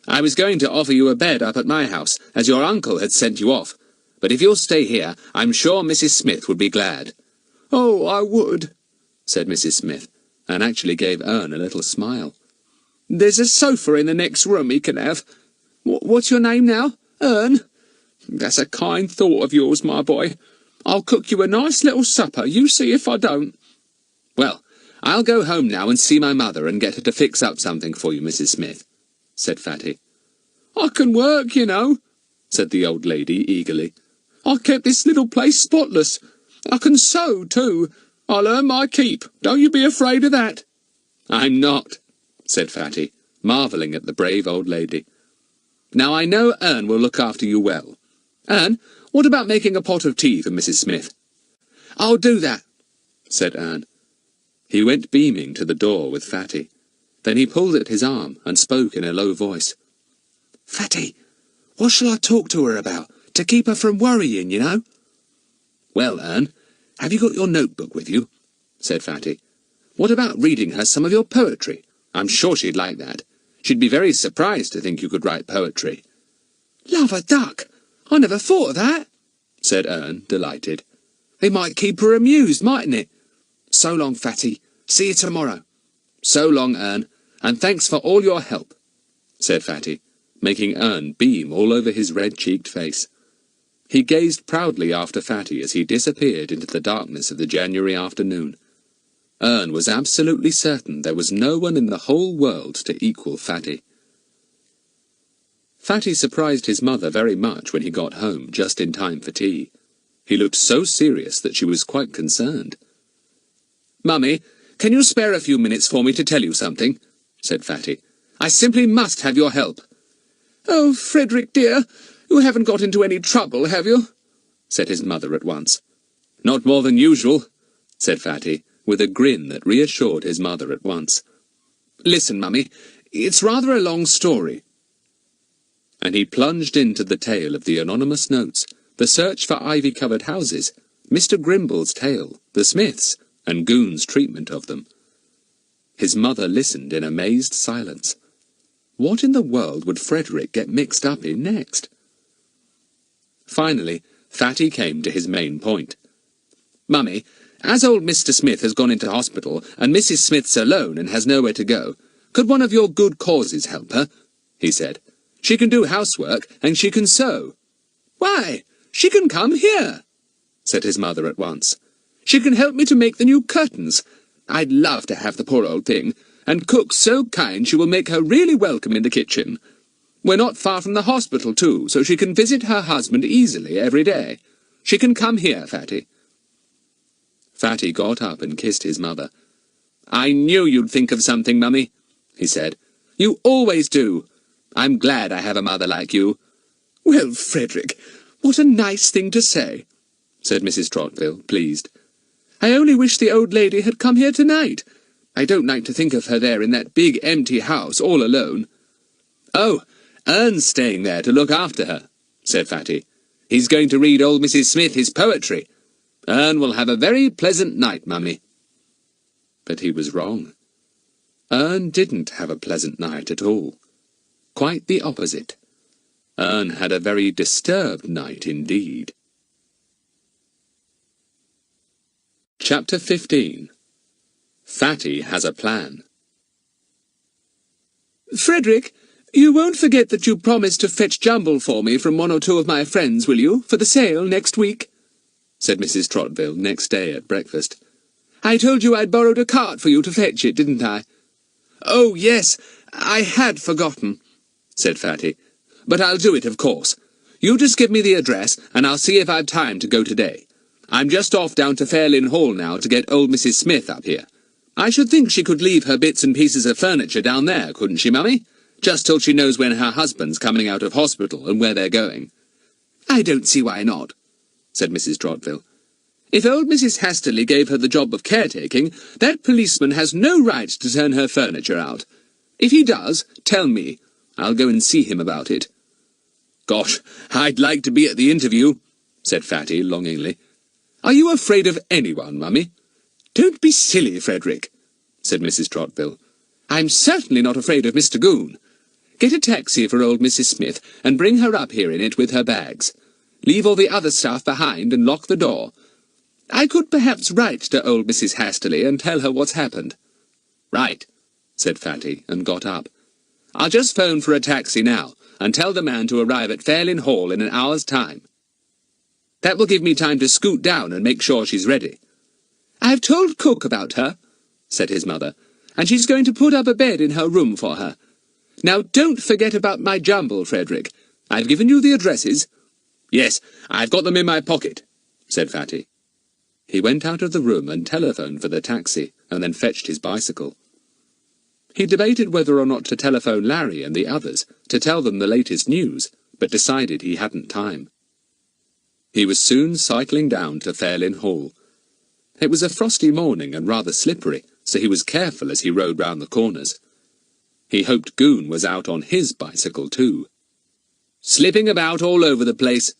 I was going to offer you a bed up at my house, as your uncle had sent you off. But if you'll stay here, I'm sure Mrs. Smith would be glad." "Oh, I would," said Mrs. Smith, and actually gave Ern a little smile. "There's a sofa in the next room he can have. What's your name now? Ern? That's a kind thought of yours, my boy. I'll cook you a nice little supper, you see if I don't." "Well, I'll go home now and see my mother and get her to fix up something for you, Mrs. Smith," said Fatty. "I can work, you know," said the old lady eagerly. "I kept this little place spotless. I can sew, too. I'll earn my keep. Don't you be afraid of that." "I'm not," said Fatty, marvelling at the brave old lady. "Now I know Ern will look after you well. Ern, what about making a pot of tea for Mrs. Smith?" "I'll do that," said Ern. He went beaming to the door with Fatty. Then he pulled at his arm and spoke in a low voice. "Fatty, what shall I talk to her about, to keep her from worrying, you know?" "Well, Ern, have you got your notebook with you?" said Fatty. "What about reading her some of your poetry? I'm sure she'd like that. She'd be very surprised to think you could write poetry." "Love a duck! I never thought of that," said Ern, delighted. "It might keep her amused, mightn't it? So long, Fatty. See you tomorrow." "So long, Ern, and thanks for all your help," said Fatty, making Ern beam all over his red-cheeked face. He gazed proudly after Fatty as he disappeared into the darkness of the January afternoon. Ern was absolutely certain there was no one in the whole world to equal Fatty. Fatty surprised his mother very much when he got home just in time for tea. He looked so serious that she was quite concerned. "Mummy, can you spare a few minutes for me to tell you something?" said Fatty. "I simply must have your help." "Oh, Frederick, dear, you haven't got into any trouble, have you?" said his mother at once. "Not more than usual," said Fatty, with a grin that reassured his mother at once. "Listen, Mummy, it's rather a long story." And he plunged into the tale of the anonymous notes, the search for ivy-covered houses, Mr. Grimble's tale, the Smiths, and Goon's treatment of them. His mother listened in amazed silence. What in the world would Frederick get mixed up in next? Finally, Fatty came to his main point. "Mummy, as old Mr. Smith has gone into hospital, and Mrs. Smith's alone and has nowhere to go, could one of your good causes help her?" he said. "She can do housework, and she can sew." "Why, she can come here," said his mother at once. "She can help me to make the new curtains. I'd love to have the poor old thing, and cook's so kind she will make her really welcome in the kitchen. We're not far from the hospital, too, so she can visit her husband easily every day. She can come here, Fatty." Fatty got up and kissed his mother. "I knew you'd think of something, Mummy," he said. "You always do. I'm glad I have a mother like you." "Well, Frederick, what a nice thing to say," said Mrs. Trottville, pleased. "I only wish the old lady had come here tonight. I don't like to think of her there in that big empty house all alone." "Oh, Ern's staying there to look after her," said Fatty. "He's going to read old Mrs. Smith his poetry. Ern will have a very pleasant night, Mummy." But he was wrong. Ern didn't have a pleasant night at all. Quite the opposite. Ern had a very disturbed night indeed. Chapter 15. Fatty has a plan. "Frederick, you won't forget that you promised to fetch Jumble for me from one or two of my friends, will you, for the sale next week?" said Mrs. Trottville next day at breakfast. "I told you I'd borrowed a cart for you to fetch it, didn't I?" "Oh, yes, I had forgotten," said Fatty. "But I'll do it, of course. You just give me the address, and I'll see if I've time to go today. I'm just off down to Fairlyn Hall now to get old Mrs. Smith up here. I should think she could leave her bits and pieces of furniture down there, couldn't she, Mummy? Just till she knows when her husband's coming out of hospital and where they're going." "I don't see why not," said Mrs. Trottville. "If old Mrs. Hastily gave her the job of caretaking, that policeman has no right to turn her furniture out. If he does, tell me. I'll go and see him about it." "Gosh, I'd like to be at the interview," said Fatty longingly. "Are you afraid of anyone, Mummy?" "Don't be silly, Frederick," said Mrs. Trottville. "I'm certainly not afraid of Mr. Goon. Get a taxi for old Mrs. Smith and bring her up here in it with her bags. Leave all the other stuff behind and lock the door. I could perhaps write to old Mrs. Hastily and tell her what's happened." "Right," said Fatty, and got up. "I'll just phone for a taxi now, and tell the man to arrive at Fairlyn Hall in an hour's time. That will give me time to scoot down and make sure she's ready." "I've told Cook about her," said his mother, "and she's going to put up a bed in her room for her. Now don't forget about my Jumble, Frederick. I've given you the addresses." "Yes, I've got them in my pocket," said Fatty. He went out of the room and telephoned for the taxi, and then fetched his bicycle. He debated whether or not to telephone Larry and the others to tell them the latest news, but decided he hadn't time. He was soon cycling down to Fairlyn Hall. It was a frosty morning and rather slippery, so he was careful as he rode round the corners. He hoped Goon was out on his bicycle too. "Slipping about all over the place,"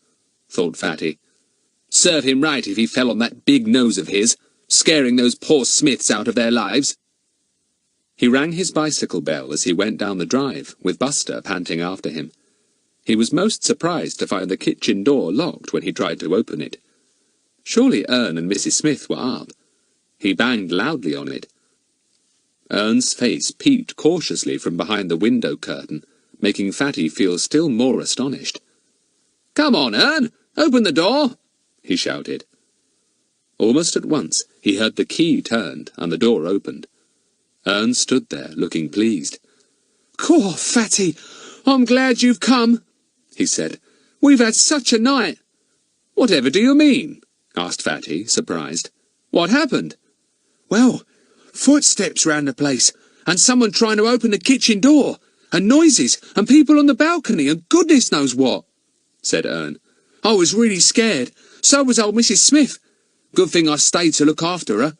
thought Fatty. "Serve him right if he fell on that big nose of his, scaring those poor Smiths out of their lives." He rang his bicycle bell as he went down the drive, with Buster panting after him. He was most surprised to find the kitchen door locked when he tried to open it. Surely Ern and Mrs. Smith were up. He banged loudly on it. Ern's face peeped cautiously from behind the window curtain, making Fatty feel still more astonished. "Come on, Ern, open the door," he shouted. Almost at once he heard the key turned and the door opened. Ern stood there, looking pleased. "Cool, Fatty, I'm glad you've come," he said. "We've had such a night." "Whatever do you mean?" asked Fatty, surprised. "What happened?" "Well, footsteps round the place, and someone trying to open the kitchen door, and noises, and people on the balcony, and goodness knows what," said Ern. "I was really scared. So was old Mrs. Smith. Good thing I stayed to look after her."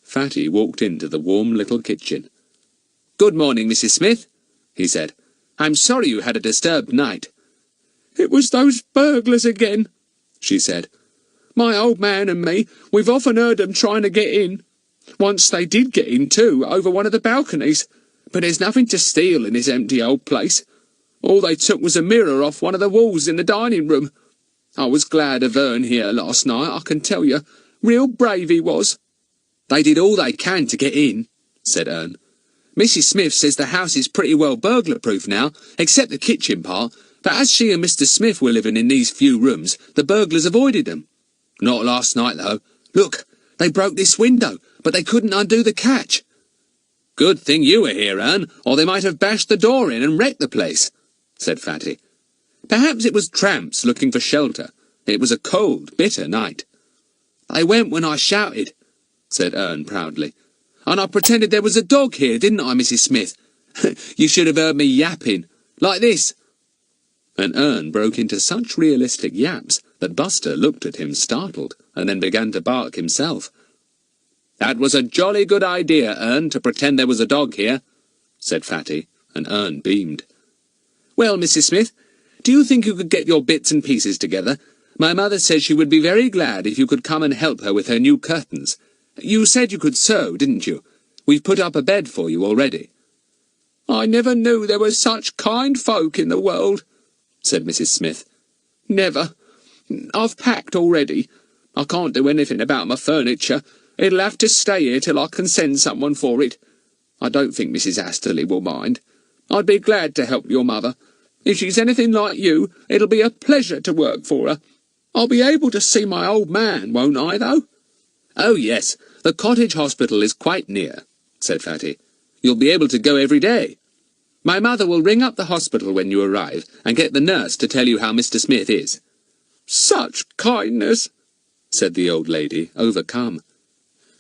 Fatty walked into the warm little kitchen. "Good morning, Mrs. Smith," he said. "I'm sorry you had a disturbed night." "It was those burglars again," she said. "My old man and me, we've often heard them trying to get in. Once they did get in, too, over one of the balconies. But there's nothing to steal in this empty old place. All they took was a mirror off one of the walls in the dining room. I was glad of Ern here last night, I can tell you. Real brave he was." "They did all they can to get in," said Ern. "Mrs. Smith says the house is pretty well burglar-proof now, except the kitchen part, but as she and Mr. Smith were living in these few rooms, the burglars avoided them. Not last night, though. Look, they broke this window, but they couldn't undo the catch." "Good thing you were here, Ern, or they might have bashed the door in and wrecked the place," said Fatty. "Perhaps it was tramps looking for shelter. It was a cold, bitter night." "They went when I shouted," said Ern proudly. "And I pretended there was a dog here, didn't I, Mrs. Smith? You should have heard me yapping. Like this." And Ern broke into such realistic yaps that Buster looked at him startled, and then began to bark himself. "That was a jolly good idea, Ern, to pretend there was a dog here," said Fatty, and Ern beamed. "Well, Mrs. Smith, do you think you could get your bits and pieces together? My mother says she would be very glad if you could come and help her with her new curtains. You said you could sew, didn't you? We've put up a bed for you already." "I never knew there were such kind folk in the world," said Mrs. Smith. "Never. I've packed already. I can't do anything about my furniture. It'll have to stay here till I can send someone for it. I don't think Mrs. Astley will mind. I'd be glad to help your mother. If she's anything like you, it'll be a pleasure to work for her. I'll be able to see my old man, won't I, though?" "Oh, yes, the cottage hospital is quite near," said Fatty. "You'll be able to go every day. My mother will ring up the hospital when you arrive and get the nurse to tell you how Mr. Smith is." "Such kindness," said the old lady, overcome.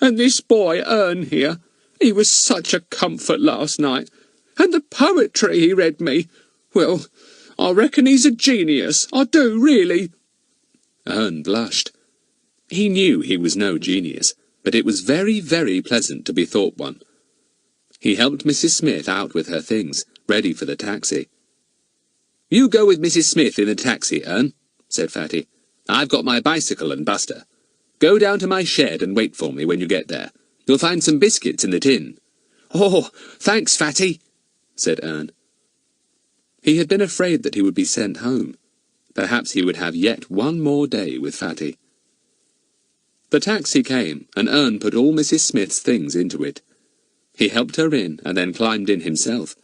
"And this boy, Ern here, he was such a comfort last night. And the poetry he read me. Well, I reckon he's a genius. I do, really." Ern blushed. He knew he was no genius, but it was very, very pleasant to be thought one. He helped Mrs. Smith out with her things, ready for the taxi. "You go with Mrs. Smith in the taxi, Ern," said Fatty. "I've got my bicycle and Buster. Go down to my shed and wait for me when you get there. You'll find some biscuits in the tin." "Oh, thanks, Fatty," said Ern. He had been afraid that he would be sent home. Perhaps he would have yet one more day with Fatty. The taxi came, and Ern put all Mrs. Smith's things into it. He helped her in, and then climbed in himself.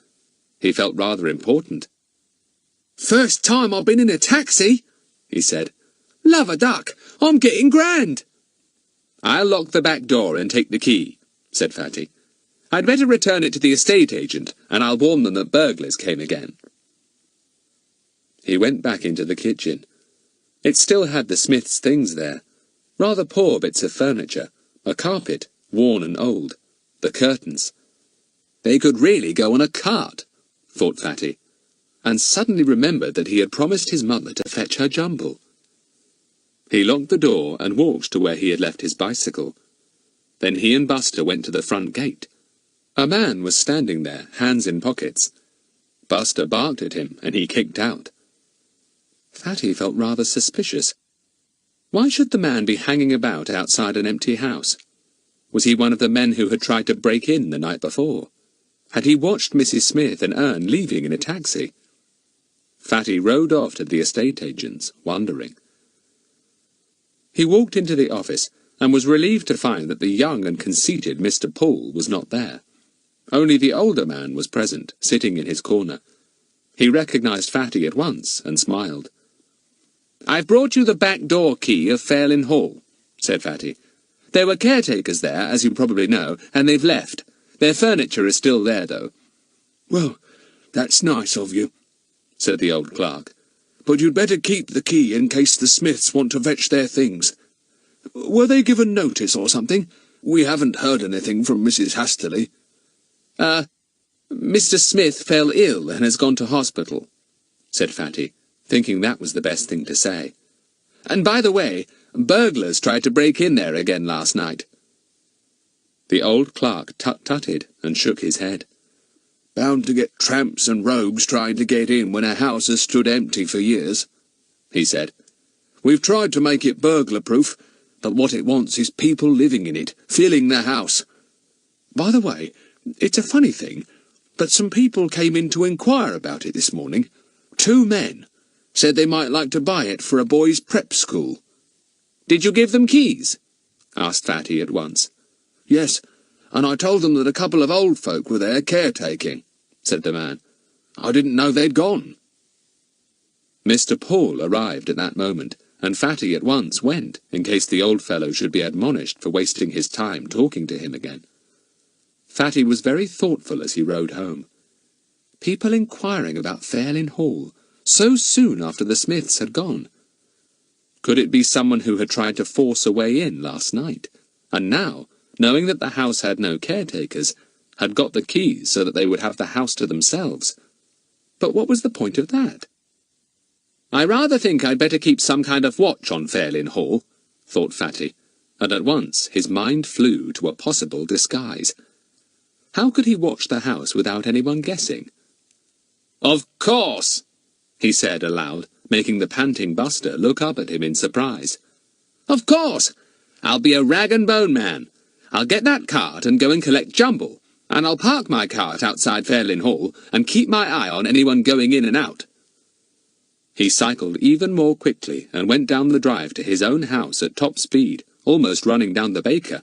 He felt rather important. "First time I've been in a taxi," he said. "Love a duck, I'm getting grand." "I'll lock the back door and take the key," said Fatty. "I'd better return it to the estate agent, and I'll warn them that burglars came again." He went back into the kitchen. It still had the Smiths' things there. Rather poor bits of furniture, a carpet, worn and old, the curtains. They could really go on a cart, thought Fatty, and suddenly remembered that he had promised his mother to fetch her jumble. He locked the door and walked to where he had left his bicycle. Then he and Buster went to the front gate. A man was standing there, hands in pockets. Buster barked at him, and he kicked out. Fatty felt rather suspicious. Why should the man be hanging about outside an empty house? Was he one of the men who had tried to break in the night before? Had he watched Mrs. Smith and Ern leaving in a taxi? Fatty rode off to the estate agent's, wondering. He walked into the office, and was relieved to find that the young and conceited Mr. Paul was not there. Only the older man was present, sitting in his corner. He recognized Fatty at once, and smiled. "I've brought you the back door key of Fairlyn Hall," said Fatty. "There were caretakers there, as you probably know, and they've left. Their furniture is still there, though." "Well, that's nice of you," said the old clerk. "but you'd better keep the key in case the Smiths want to fetch their things. Were they given notice or something? We haven't heard anything from Mrs. Hastily." Mr. Smith fell ill and has gone to hospital," said Fatty, thinking that was the best thing to say. "And by the way, burglars tried to break in there again last night." The old clerk tut-tutted and shook his head. "Bound to get tramps and rogues trying to get in when a house has stood empty for years," he said. "We've tried to make it burglar-proof, but what it wants is people living in it, filling the house. By the way, it's a funny thing, but some people came in to inquire about it this morning. 2 men. Said they might like to buy it for a boys' prep school." "Did you give them keys?" asked Fatty at once. "Yes, and I told them that a couple of old folk were there caretaking," said the man. "I didn't know they'd gone." Mr. Paul arrived at that moment, and Fatty at once went, in case the old fellow should be admonished for wasting his time talking to him again. Fatty was very thoughtful as he rode home. People inquiring about Fairlyn Hall, so soon after the Smiths had gone. Could it be someone who had tried to force a way in last night, and now, knowing that the house had no caretakers, had got the keys so that they would have the house to themselves? But what was the point of that? "I rather think I'd better keep some kind of watch on Fairlyn Hall," thought Fatty, and at once his mind flew to a possible disguise. How could he watch the house without anyone guessing? "Of course!" he said aloud, making the panting Buster look up at him in surprise. "Of course! I'll be a rag-and-bone man. I'll get that cart and go and collect Jumble, and I'll park my cart outside Fairlyn Hall and keep my eye on anyone going in and out." He cycled even more quickly and went down the drive to his own house at top speed, almost running down the baker.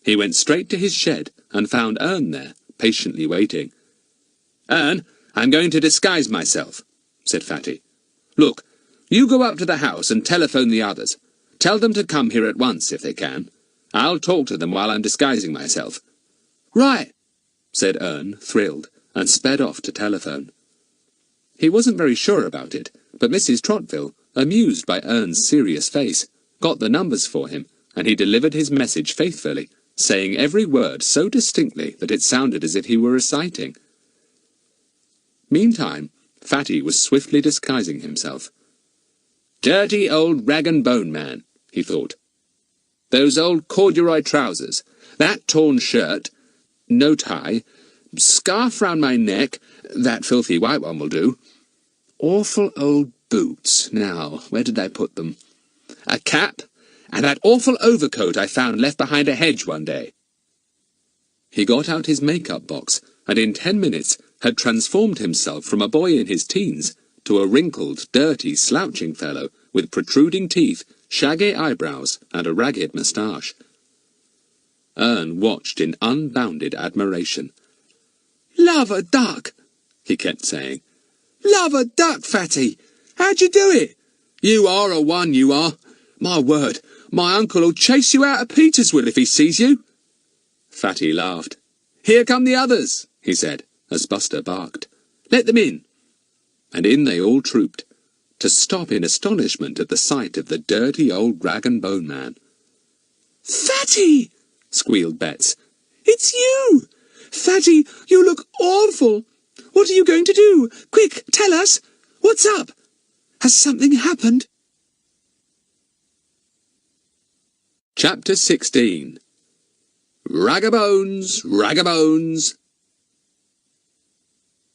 He went straight to his shed and found Ern there, patiently waiting. "Ern, I'm going to disguise myself," said Fatty. "Look, you go up to the house and telephone the others. Tell them to come here at once if they can. I'll talk to them while I'm disguising myself." "Right," said Ern, thrilled, and sped off to telephone. He wasn't very sure about it, but Mrs. Trottville, amused by Ern's serious face, got the numbers for him, and he delivered his message faithfully, saying every word so distinctly that it sounded as if he were reciting. Meantime, Fatty was swiftly disguising himself. "Dirty old rag-and-bone man," he thought. "Those old corduroy trousers, that torn shirt, no tie, scarf round my neck, that filthy white one will do. Awful old boots, now, where did I put them? A cap, and that awful overcoat I found left behind a hedge one day." He got out his make-up box, and in 10 minutes had transformed himself from a boy in his teens to a wrinkled, dirty, slouching fellow with protruding teeth, shaggy eyebrows, and a ragged moustache. Ern watched in unbounded admiration. "Love a duck," he kept saying. "Love a duck, Fatty! How'd you do it? You are a one, you are. My word, my uncle'll chase you out of Peterswil if he sees you." Fatty laughed. "Here come the others," he said, as Buster barked. "Let them in." And in they all trooped, to stop in astonishment at the sight of the dirty old rag-and-bone man. "Fatty!" squealed Bets. "It's you! Fatty, you look awful! What are you going to do? Quick, tell us! What's up? Has something happened?" Chapter 16. Rag-a-bones, rag-a-bones.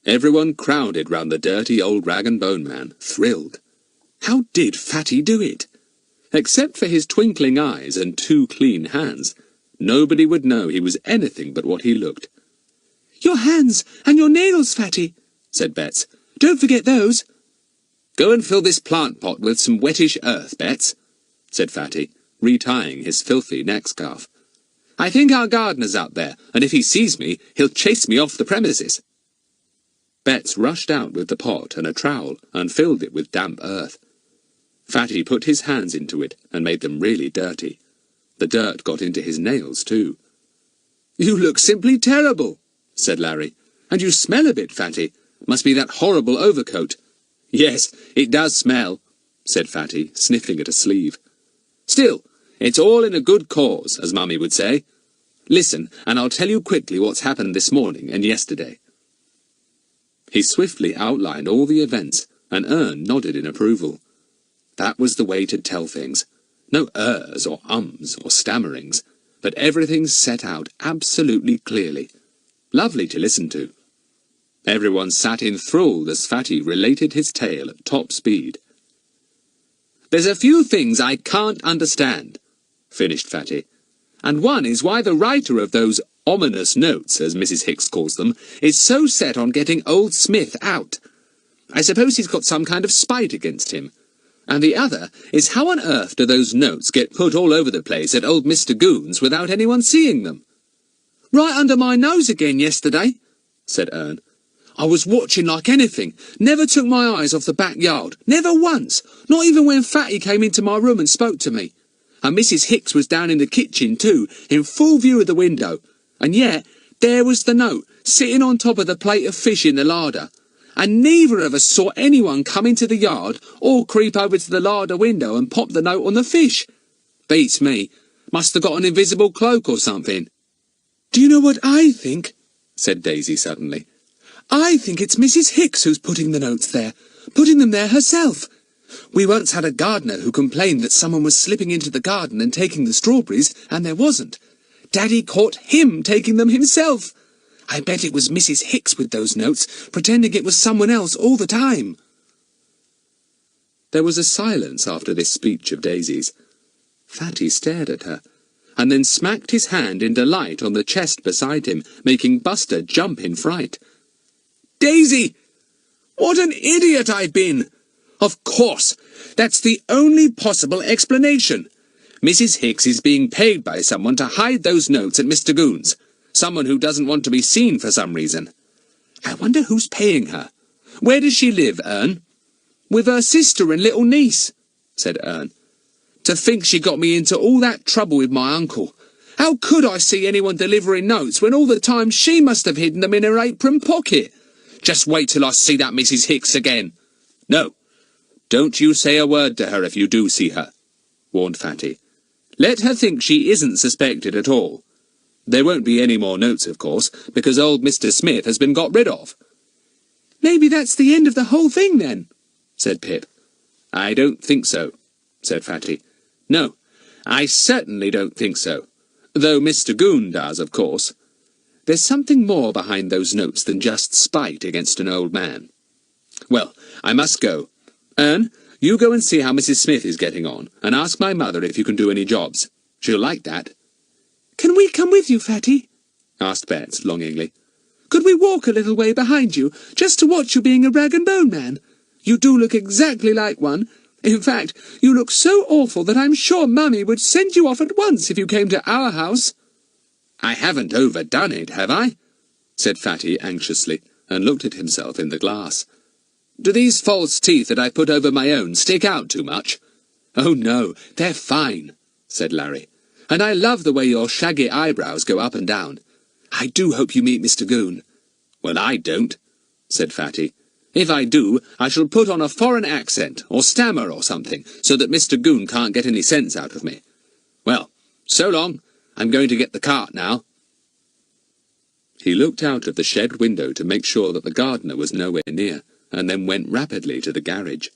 Everyone crowded round the dirty old rag-and-bone man, thrilled. How did Fatty do it? Except for his twinkling eyes and 2 clean hands, nobody would know he was anything but what he looked. "Your hands and your nails, Fatty," said Bets. "Don't forget those." "Go and fill this plant pot with some wettish earth, Bets," said Fatty, retying his filthy neck-scarf. "I think our gardener's out there, and if he sees me, he'll chase me off the premises." Bets rushed out with the pot and a trowel and filled it with damp earth. Fatty put his hands into it and made them really dirty. The dirt got into his nails, too. "You look simply terrible," said Larry. "And you smell a bit, Fatty. Must be that horrible overcoat." "Yes, it does smell," said Fatty, sniffing at a sleeve. "Still, it's all in a good cause, as Mummy would say. Listen, and I'll tell you quickly what's happened this morning and yesterday." He swiftly outlined all the events, and Ern nodded in approval. That was the way to tell things. No ers or ums or stammerings, but everything set out absolutely clearly. Lovely to listen to. Everyone sat enthralled as Fatty related his tale at top speed. "There's a few things I can't understand," finished Fatty. "And one is why the writer of those ominous notes, as Mrs. Hicks calls them, is so set on getting old Smith out. I suppose he's got some kind of spite against him. And the other is how on earth do those notes get put all over the place at old Mr. Goon's without anyone seeing them?" "Right under my nose again yesterday," said Ern. "I was watching like anything, never took my eyes off the backyard, never once, not even when Fatty came into my room and spoke to me. And Mrs. Hicks was down in the kitchen too, in full view of the window, and yet there was the note, sitting on top of the plate of fish in the larder. And neither of us saw anyone come into the yard or creep over to the larder window and pop the note on the fish. Beats me. Must have got an invisible cloak or something." "Do you know what I think?" said Daisy suddenly. "I think it's Mrs. Hicks who's putting the notes there, putting them there herself. We once had a gardener who complained that someone was slipping into the garden and taking the strawberries, and there wasn't. Daddy caught him taking them himself. I bet it was Mrs. Hicks with those notes, pretending it was someone else all the time." There was a silence after this speech of Daisy's. Fatty stared at her, and then smacked his hand in delight on the chest beside him, making Buster jump in fright. "Daisy! What an idiot I've been! Of course, that's the only possible explanation. Mrs. Hicks is being paid by someone to hide those notes at Mr. Goon's. Someone who doesn't want to be seen for some reason. I wonder who's paying her. Where does she live, Ern?" "With her sister and little niece," said Ern. "To think she got me into all that trouble with my uncle. How could I see anyone delivering notes when all the time she must have hidden them in her apron pocket? Just wait till I see that Mrs. Hicks again." "No, don't you say a word to her if you do see her," warned Fatty. "Let her think she isn't suspected at all. There won't be any more notes, of course, because old Mr. Smith has been got rid of." "Maybe that's the end of the whole thing, then," said Pip. "I don't think so," said Fatty. "No, I certainly don't think so. Though Mr. Goon does, of course. There's something more behind those notes than just spite against an old man. Well, I must go. Ern, you go and see how Mrs. Smith is getting on, and ask my mother if you can do any jobs. She'll like that." "Can we come with you, Fatty?" asked Bets longingly. "Could we walk a little way behind you, just to watch you being a rag and bone man? You do look exactly like one. In fact, you look so awful that I'm sure Mummy would send you off at once if you came to our house." "I haven't overdone it, have I?" said Fatty anxiously, and looked at himself in the glass. "Do these false teeth that I put over my own stick out too much?" "Oh, no, they're fine," said Larry. "And I love the way your shaggy eyebrows go up and down. I do hope you meet Mr. Goon." "Well, I don't," said Fatty. "If I do, I shall put on a foreign accent, or stammer or something, so that Mr. Goon can't get any sense out of me. Well, so long. I'm going to get the cart now." He looked out of the shed window to make sure that the gardener was nowhere near, and then went rapidly to the garage.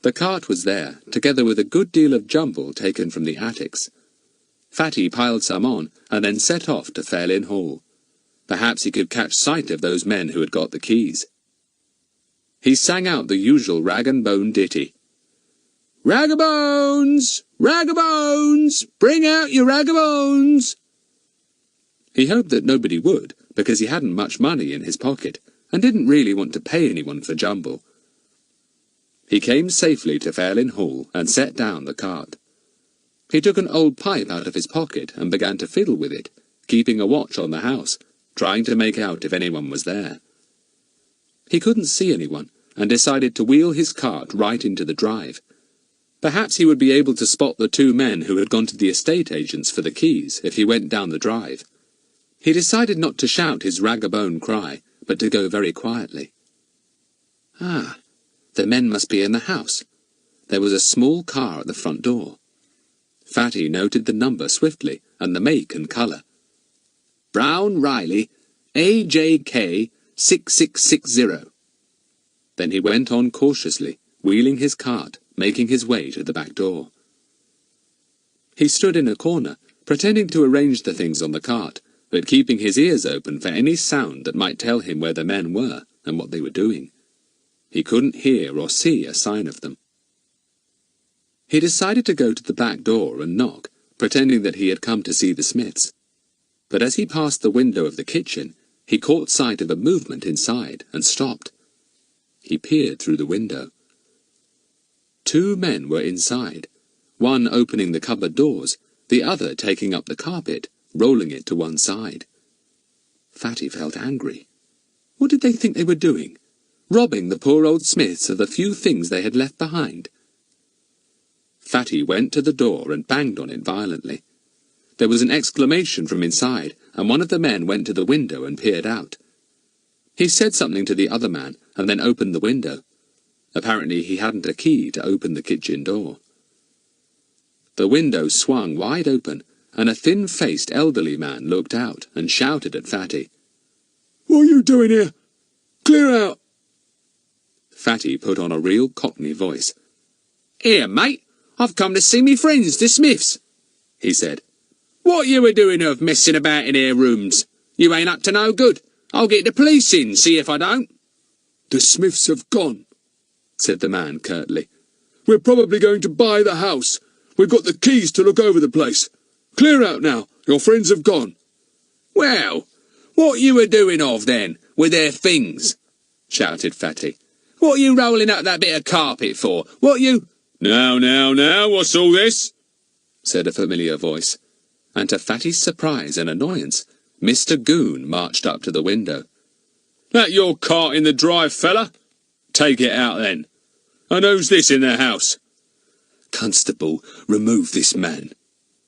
The cart was there, together with a good deal of jumble taken from the attics. Fatty piled some on, and then set off to Fairlyn Hall. Perhaps he could catch sight of those men who had got the keys. He sang out the usual rag-and-bone ditty. "Rag-a-bones! Rag-a-bones! Bring out your rag-a-bones!" He hoped that nobody would, because he hadn't much money in his pocket, and didn't really want to pay anyone for jumble. He came safely to Fairlyn Hall and set down the cart. He took an old pipe out of his pocket and began to fiddle with it, keeping a watch on the house, trying to make out if anyone was there. He couldn't see anyone, and decided to wheel his cart right into the drive. Perhaps he would be able to spot the two men who had gone to the estate agents for the keys if he went down the drive. He decided not to shout his rag-a-bone cry, but to go very quietly. Ah, the men must be in the house. There was a small car at the front door. Fatty noted the number swiftly and the make and colour. Brown Riley, AJK 6660. Then he went on cautiously, wheeling his cart, making his way to the back door. He stood in a corner, pretending to arrange the things on the cart, but keeping his ears open for any sound that might tell him where the men were and what they were doing. He couldn't hear or see a sign of them. He decided to go to the back door and knock, pretending that he had come to see the Smiths. But as he passed the window of the kitchen, he caught sight of a movement inside and stopped. He peered through the window. Two men were inside, one opening the cupboard doors, the other taking up the carpet, rolling it to one side. Fatty felt angry. What did they think they were doing? Robbing the poor old Smiths of the few things they had left behind. Fatty went to the door and banged on it violently. There was an exclamation from inside, and one of the men went to the window and peered out. He said something to the other man, and then opened the window. Apparently he hadn't a key to open the kitchen door. The window swung wide open, and a thin-faced elderly man looked out and shouted at Fatty. "What are you doing here? Clear out!" Fatty put on a real Cockney voice. "Here, mate, I've come to see me friends, the Smiths," he said. "What you a doing of messing about in their rooms? You ain't up to no good. I'll get the police in, see if I don't." "The Smiths have gone," said the man curtly. "We're probably going to buy the house. We've got the keys to look over the place. Clear out now, your friends have gone." "Well, what you a doing of then, with their things?" shouted Fatty. "What you rolling up that bit of carpet for? What you—" Now, what's all this?" said a familiar voice, and to Fatty's surprise and annoyance, Mr. Goon marched up to the window. "That your cart in the drive, fella? Take it out then. And who's this in the house?" "Constable, remove this man,"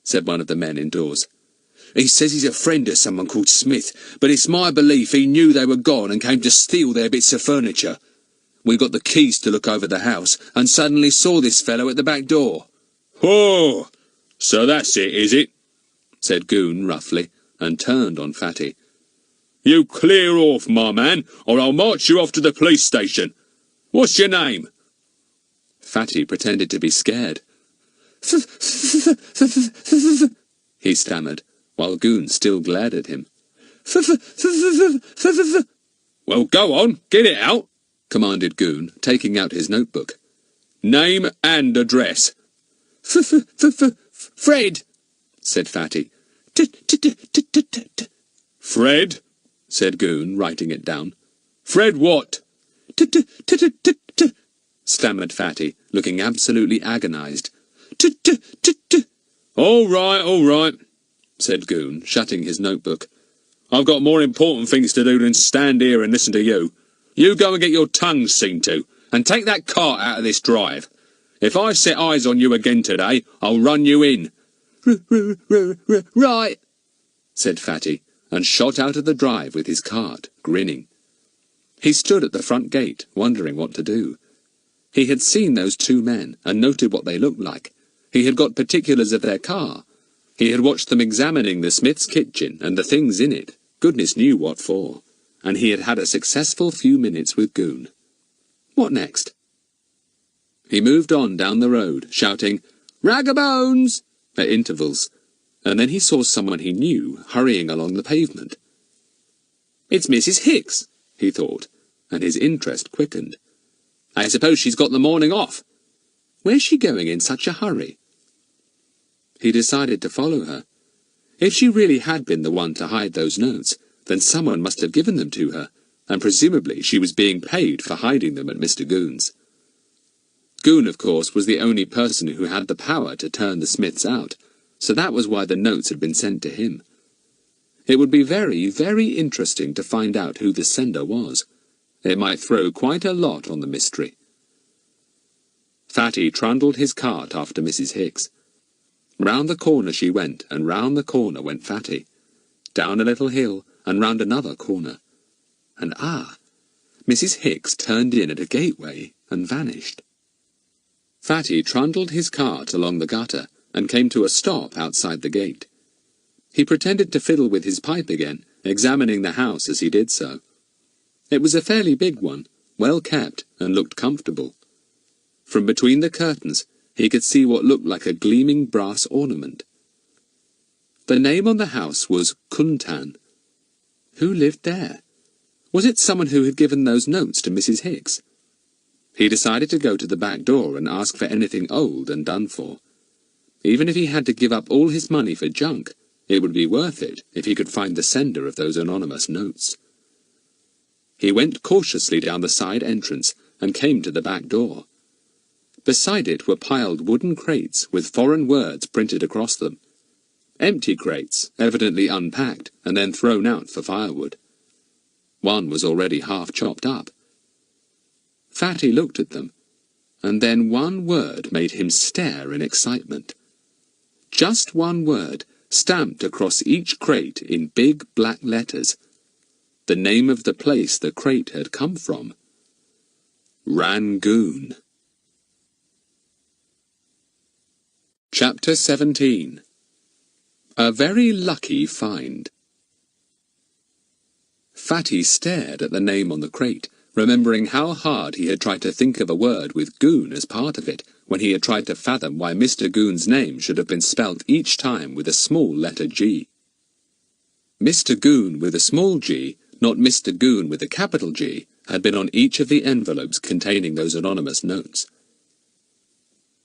said one of the men indoors. "He says he's a friend of someone called Smith, but it's my belief he knew they were gone and came to steal their bits of furniture. We got the keys to look over the house, and suddenly saw this fellow at the back door." "Oh, so that's it, is it?" said Goon roughly, and turned on Fatty. "You clear off, my man, or I'll march you off to the police station. What's your name?" Fatty pretended to be scared. He stammered, while Goon still glared at him. "Well, go on, get it out," commanded Goon, taking out his notebook. "Name and address." "Fred," said Fatty. "Fred," said Goon, writing it down. "Fred what?" stammered Fatty, looking absolutely agonized. All right, said Goon, shutting his notebook. "I've got more important things to do than stand here and listen to you. You go and get your tongue seen to, and take that cart out of this drive. If I set eyes on you again today, I'll run you in." "Right," said Fatty, and shot out of the drive with his cart, grinning. He stood at the front gate, wondering what to do. He had seen those two men, and noted what they looked like. He had got particulars of their car. He had watched them examining the Smith's kitchen and the things in it, goodness knew what for, and he had had a successful few minutes with Goon. What next? He moved on down the road, shouting, "Ragabones!" at intervals, and then he saw someone he knew hurrying along the pavement. "It's Mrs. Hicks," he thought, and his interest quickened. "I suppose she's got the morning off. Where's she going in such a hurry?" He decided to follow her. If she really had been the one to hide those notes, then someone must have given them to her, and presumably she was being paid for hiding them at Mr. Goon's. Goon, of course, was the only person who had the power to turn the Smiths out, so that was why the notes had been sent to him. It would be very, very interesting to find out who the sender was. It might throw quite a lot on the mystery. Fatty trundled his cart after Mrs. Hicks. Round the corner she went, and round the corner went Fatty. Down a little hill, and round another corner. And Mrs. Hicks turned in at a gateway and vanished. Fatty trundled his cart along the gutter, and came to a stop outside the gate. He pretended to fiddle with his pipe again, examining the house as he did so. It was a fairly big one, well kept, and looked comfortable. From between the curtains, he could see what looked like a gleaming brass ornament. The name on the house was Kuntan. Who lived there? Was it someone who had given those notes to Mrs. Hicks? He decided to go to the back door and ask for anything old and done for. Even if he had to give up all his money for junk, it would be worth it if he could find the sender of those anonymous notes. He went cautiously down the side entrance and came to the back door. Beside it were piled wooden crates with foreign words printed across them. Empty crates, evidently unpacked and then thrown out for firewood. One was already half chopped up. Fatty looked at them, and then one word made him stare in excitement. Just one word, stamped across each crate in big black letters. The name of the place the crate had come from. Rangoon. Chapter 17. A Very Lucky Find. Fatty stared at the name on the crate, remembering how hard he had tried to think of a word with Goon as part of it, when he had tried to fathom why Mr. Goon's name should have been spelt each time with a small letter G. Mr. Goon with a small g, not Mr. Goon with a capital G, had been on each of the envelopes containing those anonymous notes.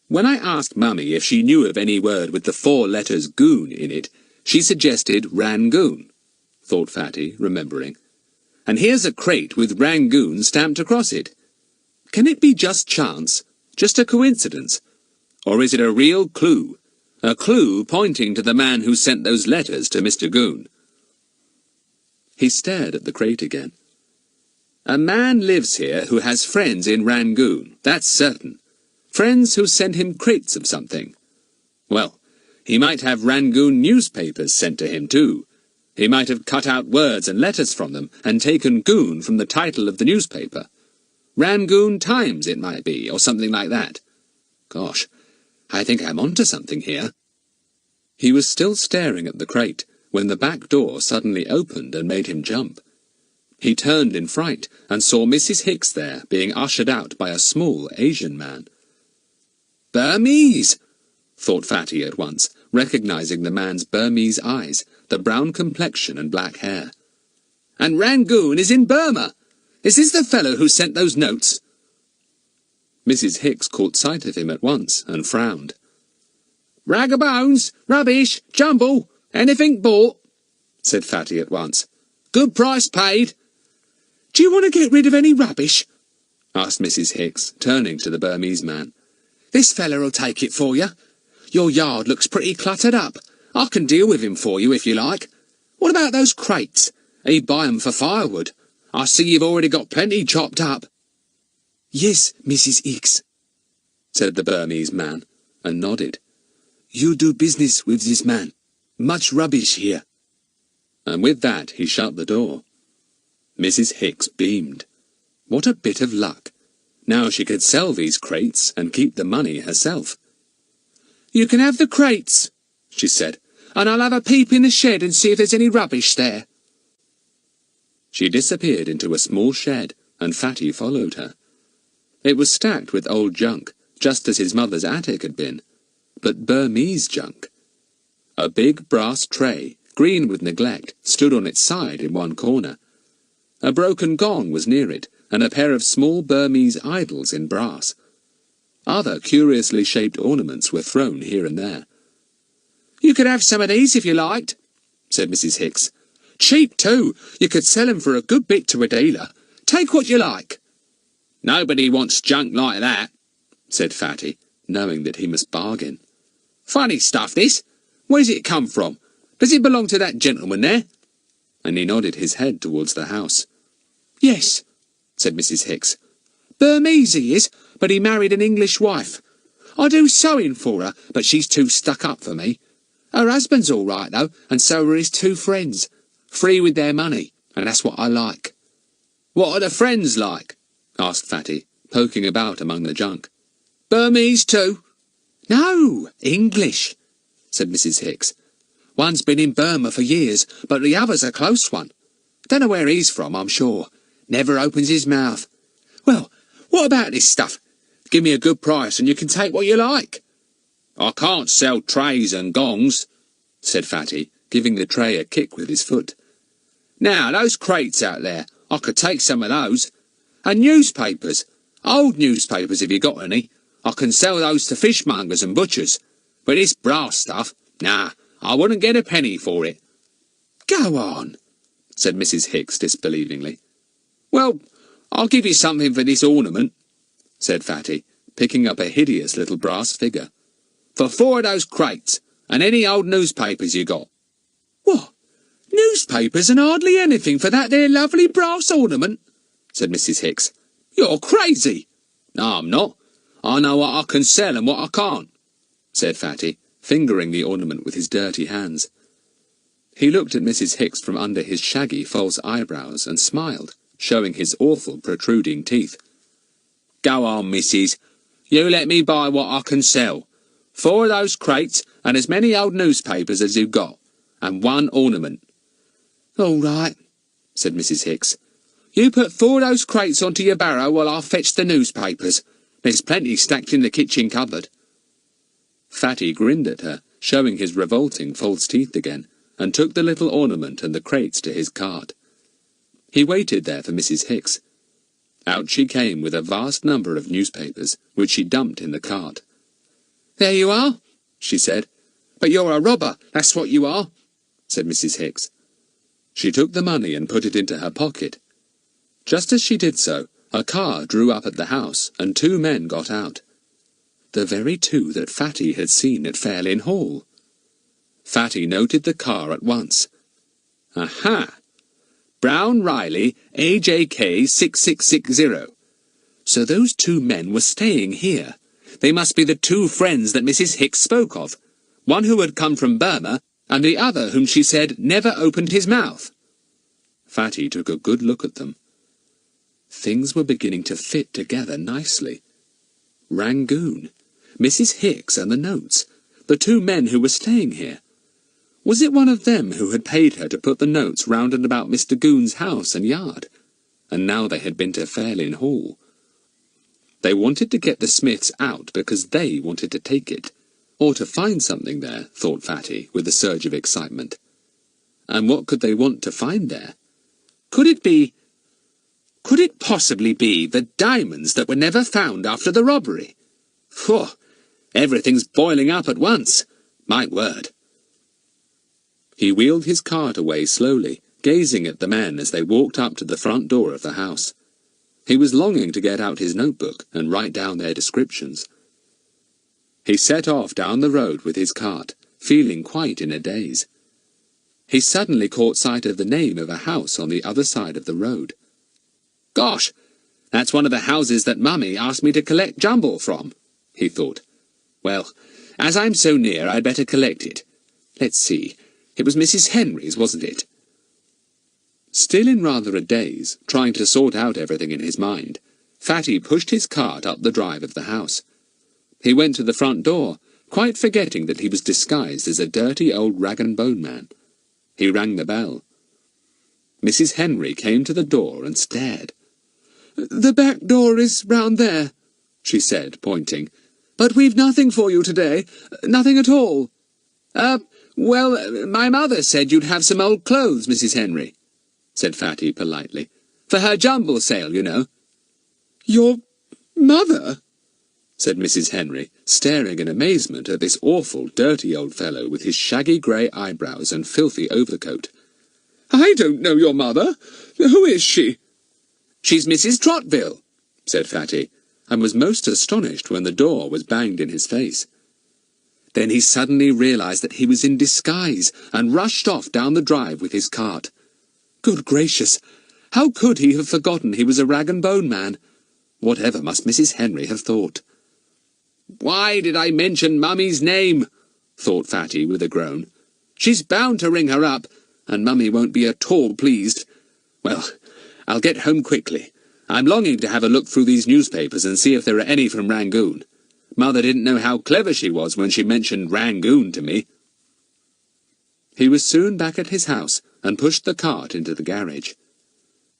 When I asked Mummy if she knew of any word with the 4 letters Goon in it, she suggested Rangoon, thought Fatty, remembering. And here's a crate with Rangoon stamped across it. Can it be just chance? Just a coincidence? Or is it a real clue? A clue pointing to the man who sent those letters to Mr. Goon? He stared at the crate again. A man lives here who has friends in Rangoon, that's certain. Friends who send him crates of something. Well, he might have Rangoon newspapers sent to him too. He might have cut out words and letters from them and taken Goon from the title of the newspaper. Rangoon Times, it might be, or something like that. Gosh, I think I'm onto something here. He was still staring at the crate when the back door suddenly opened and made him jump. He turned in fright and saw Mrs. Hicks there being ushered out by a small Asian man. Burmese, thought Fatty at once, recognizing the man's Burmese eyes, the brown complexion and black hair. And Rangoon is in Burma! Is this the fellow who sent those notes? Mrs. Hicks caught sight of him at once and frowned. Rag o' bones, rubbish, jumble, anything bought, said Fatty at once. Good price paid. Do you want to get rid of any rubbish? Asked Mrs. Hicks, turning to the Burmese man. This feller'll take it for you. Your yard looks pretty cluttered up. I can deal with him for you if you like. What about those crates? He'd buy 'em for firewood. I see you've already got plenty chopped up. Yes, Mrs. Hicks, said the Burmese man, and nodded. You do business with this man. Much rubbish here. And with that he shut the door. Mrs. Hicks beamed. What a bit of luck. Now she could sell these crates and keep the money herself. You can have the crates, she said, and I'll have a peep in the shed and see if there's any rubbish there. She disappeared into a small shed, and Fatty followed her. It was stacked with old junk, just as his mother's attic had been, but Burmese junk. A big brass tray, green with neglect, stood on its side in one corner. A broken gong was near it, and a pair of small Burmese idols in brass. Other curiously shaped ornaments were thrown here and there. You could have some of these if you liked, said Mrs. Hicks. Cheap, too. You could sell 'em for a good bit to a dealer. Take what you like. Nobody wants junk like that, said Fatty, knowing that he must bargain. Funny stuff, this. Where's it come from? Does it belong to that gentleman there? And he nodded his head towards the house. Yes, said Mrs. Hicks. Burmese he is, but he married an English wife. I do sewing for her, but she's too stuck up for me. Her husband's all right, though, and so are his two friends. Free with their money, and that's what I like." "What are the friends like?" asked Fatty, poking about among the junk. "Burmese too?" "No, English," said Mrs. Hicks. "One's been in Burma for years, but the other's a close one. Don't know where he's from, I'm sure. Never opens his mouth. Well, what about this stuff? Give me a good price and you can take what you like." "I can't sell trays and gongs," said Fatty, giving the tray a kick with his foot. "Now, those crates out there, I could take some of those. And newspapers, old newspapers if you got any. I can sell those to fishmongers and butchers. But this brass stuff, nah, I wouldn't get a penny for it." "Go on," said Mrs. Hicks disbelievingly. "Well, I'll give you something for this ornament," said Fatty, picking up a hideous little brass figure. "For 4 of those crates, and any old newspapers you got." "What? Newspapers and hardly anything for that there lovely brass ornament?" said Mrs. Hicks. "You're crazy." "No, I'm not. I know what I can sell and what I can't," said Fatty, fingering the ornament with his dirty hands. He looked at Mrs. Hicks from under his shaggy false eyebrows and smiled, showing his awful protruding teeth. "Go on, missus. You let me buy what I can sell. 4 of those crates and as many old newspapers as you've got, and 1 ornament." "All right," said Mrs. Hicks. "You put 4 of those crates onto your barrow while I fetch the newspapers. There's plenty stacked in the kitchen cupboard." Fatty grinned at her, showing his revolting false teeth again, and took the little ornament and the crates to his cart. He waited there for Mrs. Hicks. Out she came with a vast number of newspapers, which she dumped in the cart. "There you are," she said. "But you're a robber, that's what you are," said Mrs. Hicks. She took the money and put it into her pocket. Just as she did so, a car drew up at the house, and 2 men got out. The very 2 that Fatty had seen at Fairlyn Hall. Fatty noted the car at once. Aha! Brown Riley, AJK 6660. So those 2 men were staying here. They must be the 2 friends that Mrs. Hicks spoke of, one who had come from Burma, and the other whom she said never opened his mouth. Fatty took a good look at them. Things were beginning to fit together nicely. Rangoon, Mrs. Hicks and the notes, the 2 men who were staying here. Was it one of them who had paid her to put the notes round and about Mr. Goon's house and yard? And now they had been to Fairlyn Hall. They wanted to get the Smiths out because they wanted to take it, or to find something there, thought Fatty, with a surge of excitement. And what could they want to find there? Could it possibly be the diamonds that were never found after the robbery? Phew! Everything's boiling up at once. My word! He wheeled his cart away slowly, gazing at the men as they walked up to the front door of the house. He was longing to get out his notebook and write down their descriptions. He set off down the road with his cart, feeling quite in a daze. He suddenly caught sight of the name of a house on the other side of the road. "Gosh, that's one of the houses that Mummy asked me to collect jumble from," he thought. "Well, as I'm so near, I'd better collect it. Let's see, it was Mrs. Henry's, wasn't it?" Still in rather a daze, trying to sort out everything in his mind, Fatty pushed his cart up the drive of the house. He went to the front door, quite forgetting that he was disguised as a dirty old rag-and-bone man. He rang the bell. Mrs. Henry came to the door and stared. "The back door is round there," she said, pointing. "But we've nothing for you today. Nothing at all." Well, my mother said you'd have some old clothes, Mrs. Henry," said Fatty politely. "For her jumble sale, you know." "Your mother?" said Mrs. Henry, staring in amazement at this awful, dirty old fellow with his shaggy grey eyebrows and filthy overcoat. "I don't know your mother. Who is she?" "She's Mrs. Trotville," said Fatty, and was most astonished when the door was banged in his face. Then he suddenly realised that he was in disguise, and rushed off down the drive with his cart. Good gracious! How could he have forgotten he was a rag-and-bone man? Whatever must Mrs. Henry have thought? "Why did I mention Mummy's name?" thought Fatty with a groan. "She's bound to ring her up, and Mummy won't be at all pleased. Well, I'll get home quickly. I'm longing to have a look through these newspapers and see if there are any from Rangoon. Mother didn't know how clever she was when she mentioned Rangoon to me." He was soon back at his house and pushed the cart into the garage.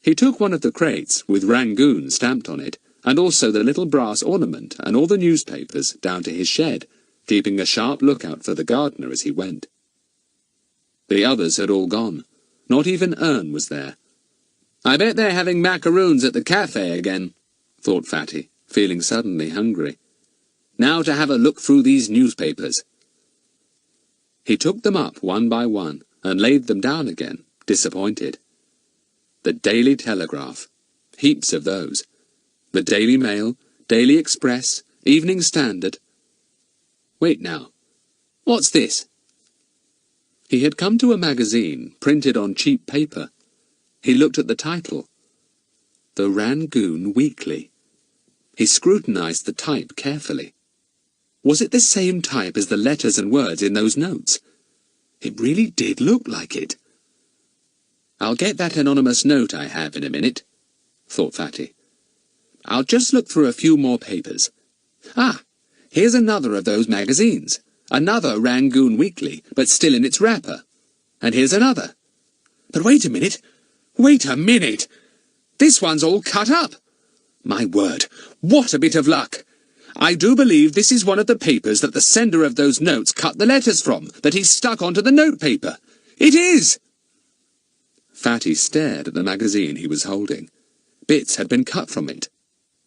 He took one of the crates with Rangoon stamped on it, and also the little brass ornament and all the newspapers down to his shed, keeping a sharp lookout for the gardener as he went. The others had all gone. Not even Ern was there. "I bet they're having macaroons at the cafe again," thought Fatty, feeling suddenly hungry. "Now to have a look through these newspapers." He took them up one by one and laid them down again, disappointed. The Daily Telegraph. Heaps of those. The Daily Mail, Daily Express, Evening Standard. Wait now. What's this? He had come to a magazine, printed on cheap paper. He looked at the title. The Rangoon Weekly. He scrutinized the type carefully. Was it the same type as the letters and words in those notes? It really did look like it. "I'll get that anonymous note I have in a minute," thought Fatty. "I'll just look through a few more papers. Ah, here's another of those magazines. Another Rangoon Weekly, but still in its wrapper. And here's another. But wait a minute! Wait a minute! This one's all cut up! My word, what a bit of luck! I do believe this is one of the papers that the sender of those notes cut the letters from, that he stuck onto the notepaper. It is!" Fatty stared at the magazine he was holding. Bits had been cut from it.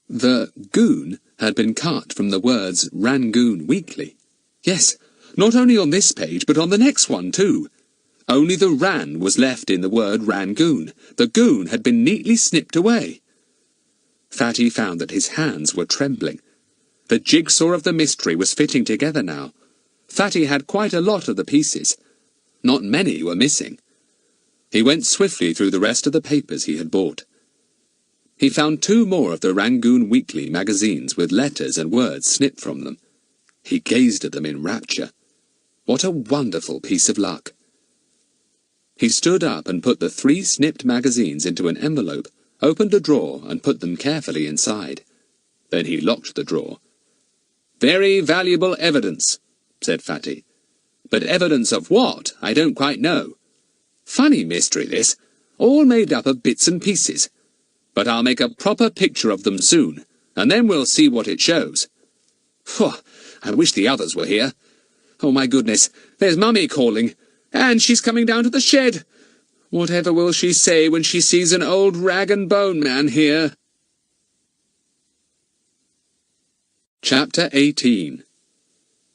The Goon had been cut from the words Rangoon Weekly. Yes, not only on this page, but on the next one too. Only the Ran was left in the word Rangoon. The Goon had been neatly snipped away. Fatty found that his hands were trembling. The jigsaw of the mystery was fitting together now. Fatty had quite a lot of the pieces. Not many were missing. He went swiftly through the rest of the papers he had bought. He found 2 more of the Rangoon Weekly magazines with letters and words snipped from them. He gazed at them in rapture. What a wonderful piece of luck! He stood up and put the 3 snipped magazines into an envelope, opened a drawer and put them carefully inside. Then he locked the drawer. "Very valuable evidence," said Fatty. "But evidence of what, I don't quite know. Funny mystery, this. All made up of bits and pieces. But I'll make a proper picture of them soon, and then we'll see what it shows. Phew, I wish the others were here. Oh, my goodness, there's Mummy calling, and she's coming down to the shed. Whatever will she say when she sees an old rag-and-bone man here?" Chapter 18.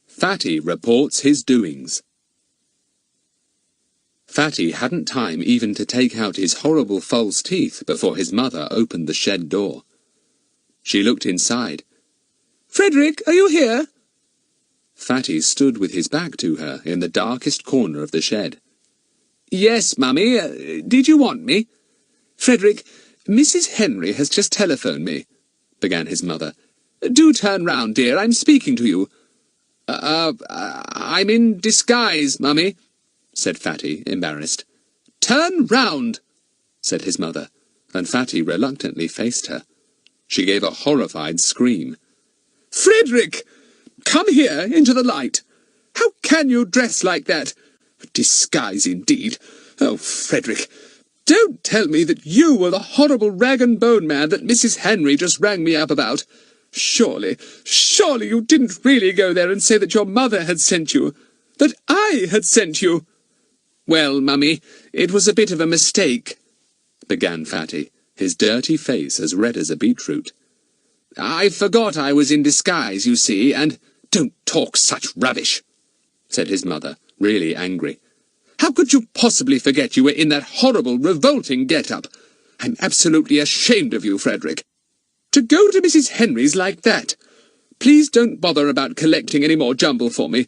Fatty reports his doings. Fatty hadn't time even to take out his horrible false teeth before his mother opened the shed door. She looked inside. "Frederick, are you here?" Fatty stood with his back to her in the darkest corner of the shed. "Yes, Mummy. Did you want me?" "Frederick, Mrs. Henry has just telephoned me," began his mother. "Do turn round, dear. I'm speaking to you." I'm in disguise, Mummy," said Fatty, embarrassed. "Turn round," said his mother, and Fatty reluctantly faced her. She gave a horrified scream. "Frederick! Come here, into the light. How can you dress like that? Disguise, indeed. Oh, Frederick, don't tell me that you were the horrible rag-and-bone man that Mrs. Henry just rang me up about. Surely you didn't really go there and say that your mother had sent you, that I had sent you." "Well, Mummy, it was a bit of a mistake," began Fatty, his dirty face as red as a beetroot. "I forgot I was in disguise, you see, and—" "Don't talk such rubbish," said his mother, really angry. "How could you possibly forget you were in that horrible, revolting get-up? I'm absolutely ashamed of you, Frederick. To go to Mrs. Henry's like that. Please don't bother about collecting any more jumble for me.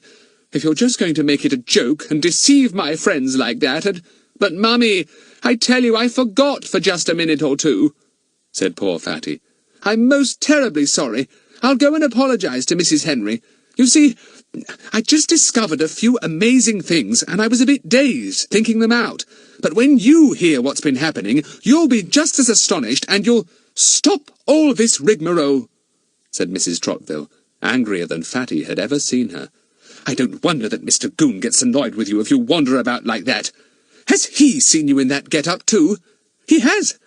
If you're just going to make it a joke and deceive my friends like that, and— But, Mummy, I tell you I forgot for just a minute or two," said poor Fatty. I'm most terribly sorry. I'll go and apologise to Mrs. Henry. You see, I just discovered a few amazing things, and I was a bit dazed thinking them out. But when you hear what's been happening, you'll be just as astonished, and you'll stop all this rigmarole," said Mrs. Trotville, angrier than Fatty had ever seen her. "I don't wonder that Mr. Goon gets annoyed with you if you wander about like that. Has he seen you in that get-up too? He has?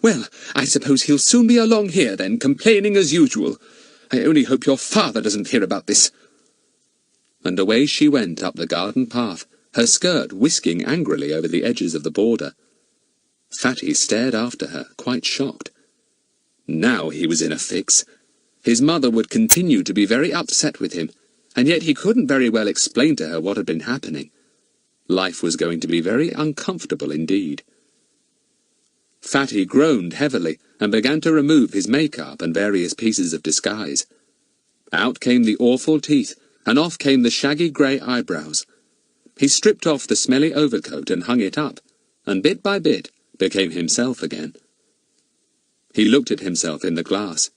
Well, I suppose he'll soon be along here then, complaining as usual. I only hope your father doesn't hear about this." And away she went up the garden path, her skirt whisking angrily over the edges of the border. Fatty stared after her, quite shocked. Now he was in a fix. His mother would continue to be very upset with him, and yet he couldn't very well explain to her what had been happening. Life was going to be very uncomfortable indeed. Fatty groaned heavily and began to remove his make-up and various pieces of disguise. Out came the awful teeth, and off came the shaggy grey eyebrows. He stripped off the smelly overcoat and hung it up, and bit by bit became himself again. He looked at himself in the glass.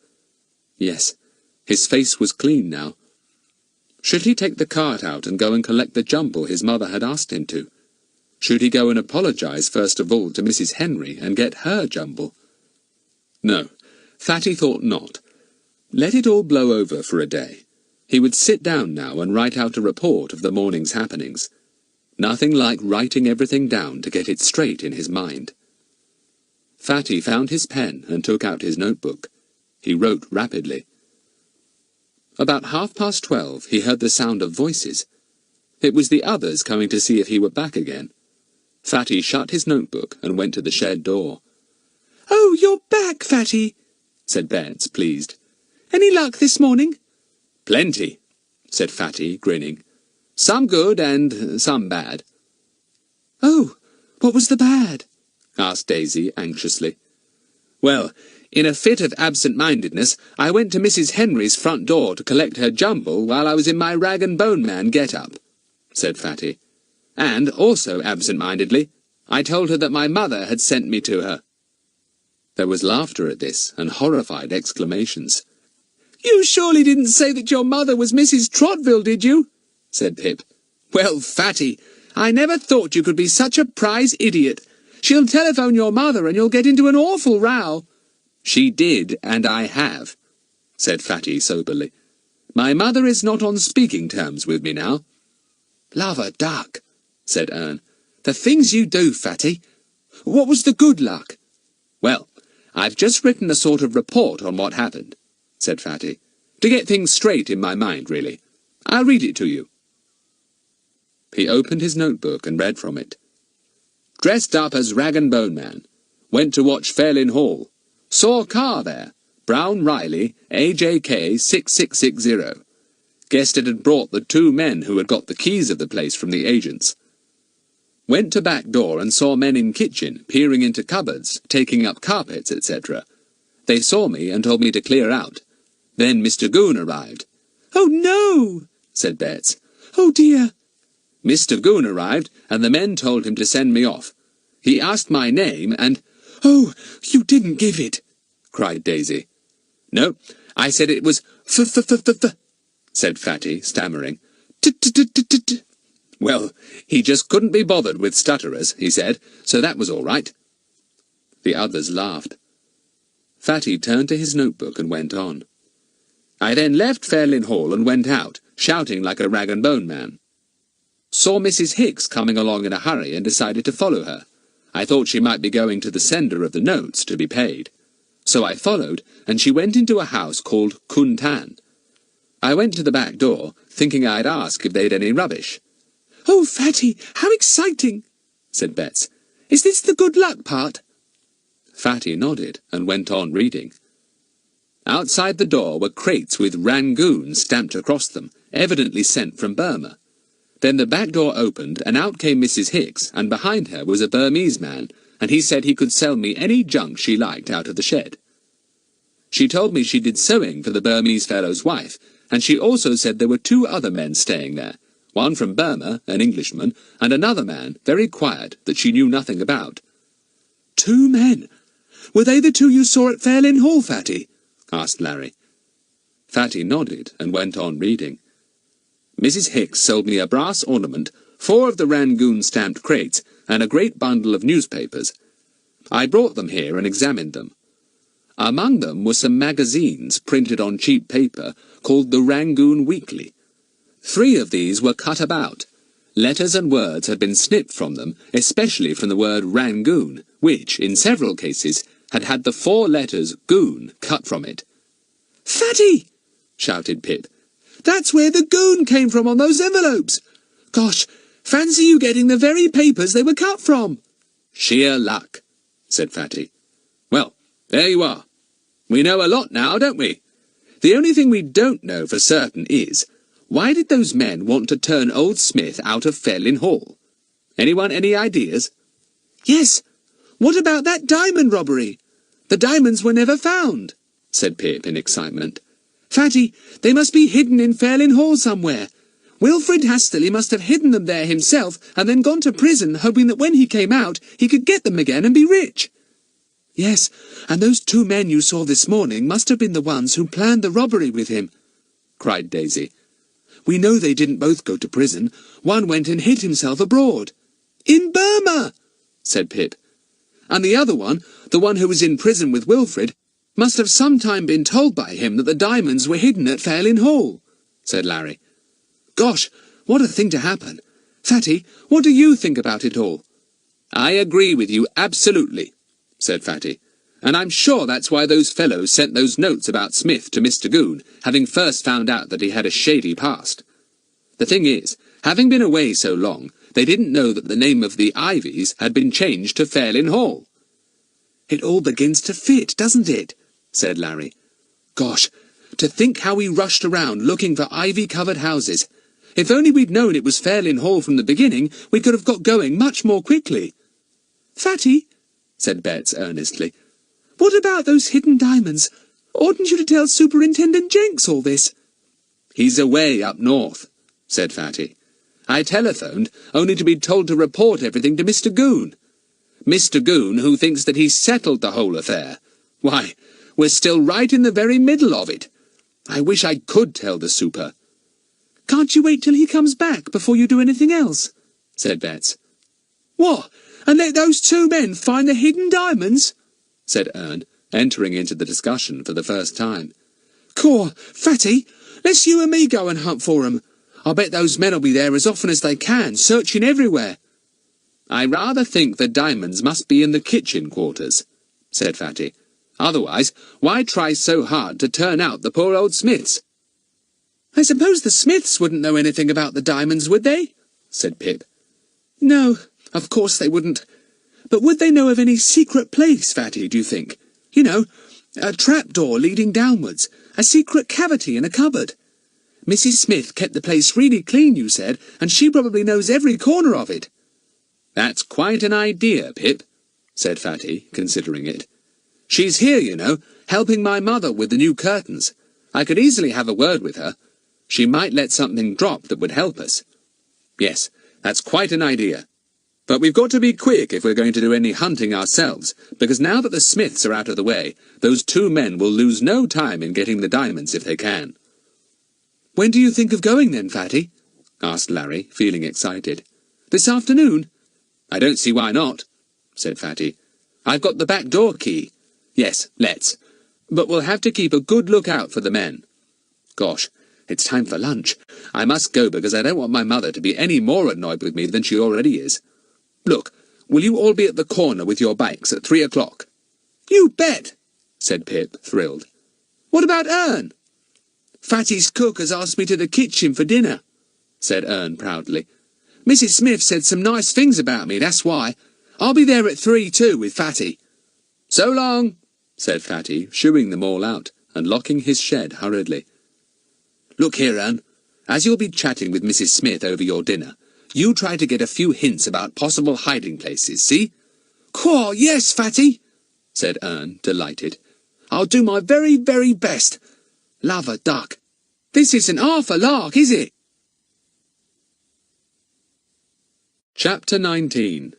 Yes, his face was clean now. Should he take the cart out and go and collect the jumble his mother had asked him to? Should he go and apologise first of all to Mrs. Henry and get her jumble? No, Fatty thought not. Let it all blow over for a day. He would sit down now and write out a report of the morning's happenings. Nothing like writing everything down to get it straight in his mind. Fatty found his pen and took out his notebook. He wrote rapidly. About 12:30 he heard the sound of voices. It was the others coming to see if he were back again. Fatty shut his notebook and went to the shed door. "Oh, you're back, Fatty," said Bets, pleased. "Any luck this morning?" "Plenty," said Fatty, grinning. "Some good and some bad." "Oh, what was the bad?" asked Daisy anxiously. "Well, in a fit of absent-mindedness, I went to Mrs. Henry's front door to collect her jumble while I was in my rag-and-bone man get-up," said Fatty. "And, also absent-mindedly, I told her that my mother had sent me to her." There was laughter at this, and horrified exclamations. "You surely didn't say that your mother was Mrs. Trotville, did you?" said Pip. "Well, Fatty, I never thought you could be such a prize idiot. She'll telephone your mother and you'll get into an awful row." "She did, and I have," said Fatty soberly. "My mother is not on speaking terms with me now." "Love a duck," said Ern. "The things you do, Fatty." "What was the good luck?" "Well, I've just written a sort of report on what happened," said Fatty, "to get things straight in my mind, really. I'll read it to you." He opened his notebook and read from it. "Dressed up as rag-and-bone man. Went to watch Fairlyn Hall. Saw car there. Brown Riley, AJK 6660. Guessed it had brought the 2 men who had got the keys of the place from the agents. Went to back door and saw men in kitchen, peering into cupboards, taking up carpets, etc. They saw me and told me to clear out. Then Mr. Goon arrived." "Oh, no!" said Bets. "Oh, dear!" "Mr. Goon arrived, and the men told him to send me off. He asked my name, and—" "Oh, you didn't give it!" cried Daisy. "No, I said it was said Fatty, stammering. "T-t-t-t-t-t." "Well, he just couldn't be bothered with stutterers," he said, so that was all right." The others laughed. Fatty turned to his notebook and went on. "I then left Fairlyn Hall and went out, shouting like a rag-and-bone man. Saw Mrs. Hicks coming along in a hurry and decided to follow her. I thought she might be going to the sender of the notes to be paid. So I followed, and she went into a house called Kuntan. I went to the back door, thinking I'd ask if they'd any rubbish." "Oh, Fatty, how exciting!" said Bets. "Is this the good luck part?" Fatty nodded and went on reading. Outside the door were crates with Rangoon stamped across them, evidently sent from Burma. Then the back door opened, and out came Mrs. Hicks, and behind her was a Burmese man, and he said he could sell me any junk she liked out of the shed. She told me she did sewing for the Burmese fellow's wife, and she also said there were 2 other men staying there, one from Burma, an Englishman, and another man, very quiet, that she knew nothing about." 2 men? Were they the 2 you saw at Fairlyn Hall, Fatty? asked Larry. Fatty nodded and went on reading. Mrs. Hicks sold me a brass ornament, 4 of the Rangoon stamped crates, and a great bundle of newspapers. I brought them here and examined them. Among them were some magazines printed on cheap paper called the Rangoon Weekly. 3 of these were cut about. Letters and words had been snipped from them, especially from the word Rangoon, which, in several cases, had had the 4 letters Goon cut from it. "Fatty!" shouted Pip. "That's where the Goon came from on those envelopes! Gosh, fancy you getting the very papers they were cut from!" "Sheer luck," said Fatty. "Well, there you are. We know a lot now, don't we? The only thing we don't know for certain is, why did those men want to turn old Smith out of Fairlyn Hall? Anyone any ideas?" "Yes. What about that diamond robbery? The diamonds were never found," said Pip in excitement. "Fatty, they must be hidden in Fairlyn Hall somewhere. Wilfrid Hastily must have hidden them there himself and then gone to prison, hoping that when he came out he could get them again and be rich." "Yes, and those 2 men you saw this morning must have been the ones who planned the robbery with him," cried Daisy. "We know they didn't both go to prison. One went and hid himself abroad." "In Burma," said Pip. "And the other one, the one who was in prison with Wilfrid, must have sometime been told by him that the diamonds were hidden at Fairlyn Hall," said Larry. "Gosh, what a thing to happen! Fatty, what do you think about it all?" "I agree with you absolutely," said Fatty. "And I'm sure that's why those fellows sent those notes about Smith to Mr. Goon, having first found out that he had a shady past. The thing is, having been away so long, they didn't know that the name of the Ivies had been changed to Fairlyn Hall." "It all begins to fit, doesn't it?" said Larry. "Gosh, to think how we rushed around looking for ivy-covered houses. If only we'd known it was Fairlyn Hall from the beginning, we could have got going much more quickly." "Fatty," said Bets earnestly, "what about those hidden diamonds? Oughtn't you to tell Superintendent Jenks all this?" "He's away up north," said Fatty. "I telephoned, only to be told to report everything to Mr. Goon. Mr. Goon, who thinks that he's settled the whole affair. Why, we're still right in the very middle of it. I wish I could tell the super." "Can't you wait till he comes back before you do anything else?" said Bets. "What, and let those 2 men find the hidden diamonds?" said Ern, entering into the discussion for the first time. "Caw, Fatty, let's you and me go and hunt for 'em. I'll bet those men'll be there as often as they can, searching everywhere." "I rather think the diamonds must be in the kitchen quarters," said Fatty. "Otherwise, why try so hard to turn out the poor old Smiths?" "I suppose the Smiths wouldn't know anything about the diamonds, would they?" said Pip. "No, of course they wouldn't. But would they know of any secret place, Fatty, do you think? You know, a trapdoor leading downwards, a secret cavity in a cupboard. Mrs. Smith kept the place really clean, you said, and she probably knows every corner of it." "That's quite an idea, Pip," said Fatty, considering it. "She's here, you know, helping my mother with the new curtains. I could easily have a word with her. She might let something drop that would help us. Yes, that's quite an idea. But we've got to be quick if we're going to do any hunting ourselves, because now that the Smiths are out of the way, those 2 men will lose no time in getting the diamonds if they can." "When do you think of going then, Fatty?" asked Larry, feeling excited. "This afternoon?" "I don't see why not," said Fatty. "I've got the back door key. Yes, let's. But we'll have to keep a good look-out for the men. Gosh, it's time for lunch. I must go because I don't want my mother to be any more annoyed with me than she already is. Look, will you all be at the corner with your bikes at 3 o'clock? "You bet," said Pip, thrilled. "What about Ern?" "Fatty's cook has asked me to the kitchen for dinner," said Ern proudly. "Mrs. Smith said some nice things about me, that's why. I'll be there at 3 too, with Fatty." "So long," said Fatty, shooing them all out, and locking his shed hurriedly. "Look here, Ern. As you'll be chatting with Mrs. Smith over your dinner, you try to get a few hints about possible hiding places, see?" "Caw, yes, Fatty," said Ern, delighted. "I'll do my very, very best. Love a duck. This isn't half a lark, is it?" Chapter 19.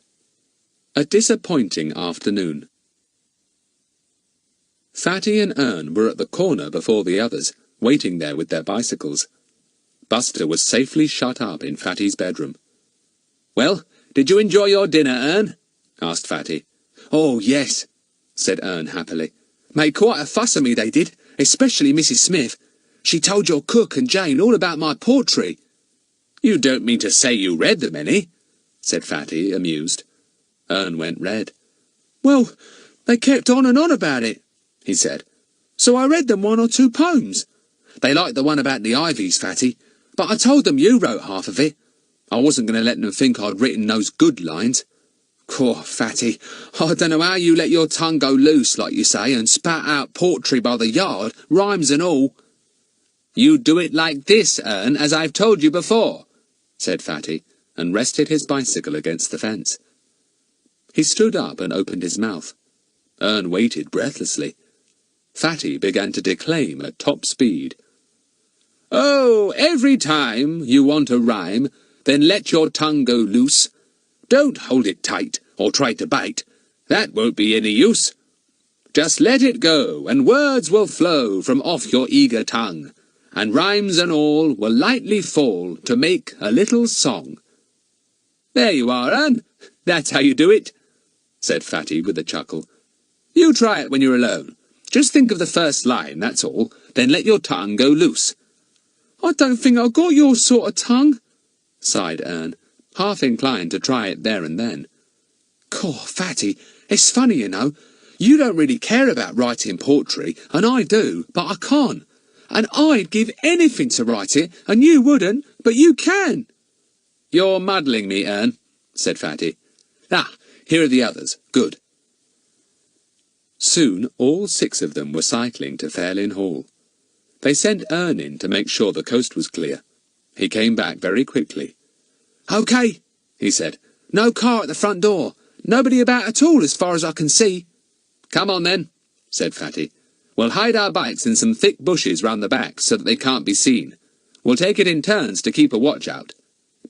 A disappointing afternoon. Fatty and Ern were at the corner before the others, waiting there with their bicycles. Buster was safely shut up in Fatty's bedroom. "Well, did you enjoy your dinner, Ern?" asked Fatty. "Oh, yes," said Ern happily. "Made quite a fuss of me, they did, especially Mrs. Smith. She told your cook and Jane all about my poetry." "You don't mean to say you read them any?" said Fatty, amused. Ern went red. "Well, they kept on and on about it," he said. "So I read them 1 or 2 poems. They liked the one about the Ivies, Fatty, but I told them you wrote half of it. I wasn't going to let them think I'd written those good lines. Poor Fatty, I don't know how you let your tongue go loose, like you say, and spat out poetry by the yard, rhymes and all." "You do it like this, Ern, as I've told you before," said Fatty, and rested his bicycle against the fence. He stood up and opened his mouth. Ern waited breathlessly. Fatty began to declaim at top speed. "Oh, every time you want a rhyme, then let your tongue go loose. Don't hold it tight, or try to bite. That won't be any use. Just let it go, and words will flow from off your eager tongue, and rhymes and all will lightly fall to make a little song." "There you are, Ern. That's how you do it," said Fatty with a chuckle. "You try it when you're alone. Just think of the first line, that's all, then let your tongue go loose." "I don't think I've got your sort of tongue," sighed Ern, half inclined to try it there and then. "Cough, Fatty, it's funny, you know. You don't really care about writing poetry, and I do, but I can't. And I'd give anything to write it, and you wouldn't, but you can." "You're muddling me, Ern," said Fatty. "Ah, here are the others. Good." Soon all 6 of them were cycling to Fairlyn Hall. They sent Ern in to make sure the coast was clear. He came back very quickly. "OK," he said. "No car at the front door. Nobody about at all as far as I can see." "Come on then," said Fatty. "We'll hide our bikes in some thick bushes round the back so that they can't be seen. We'll take it in turns to keep a watch out.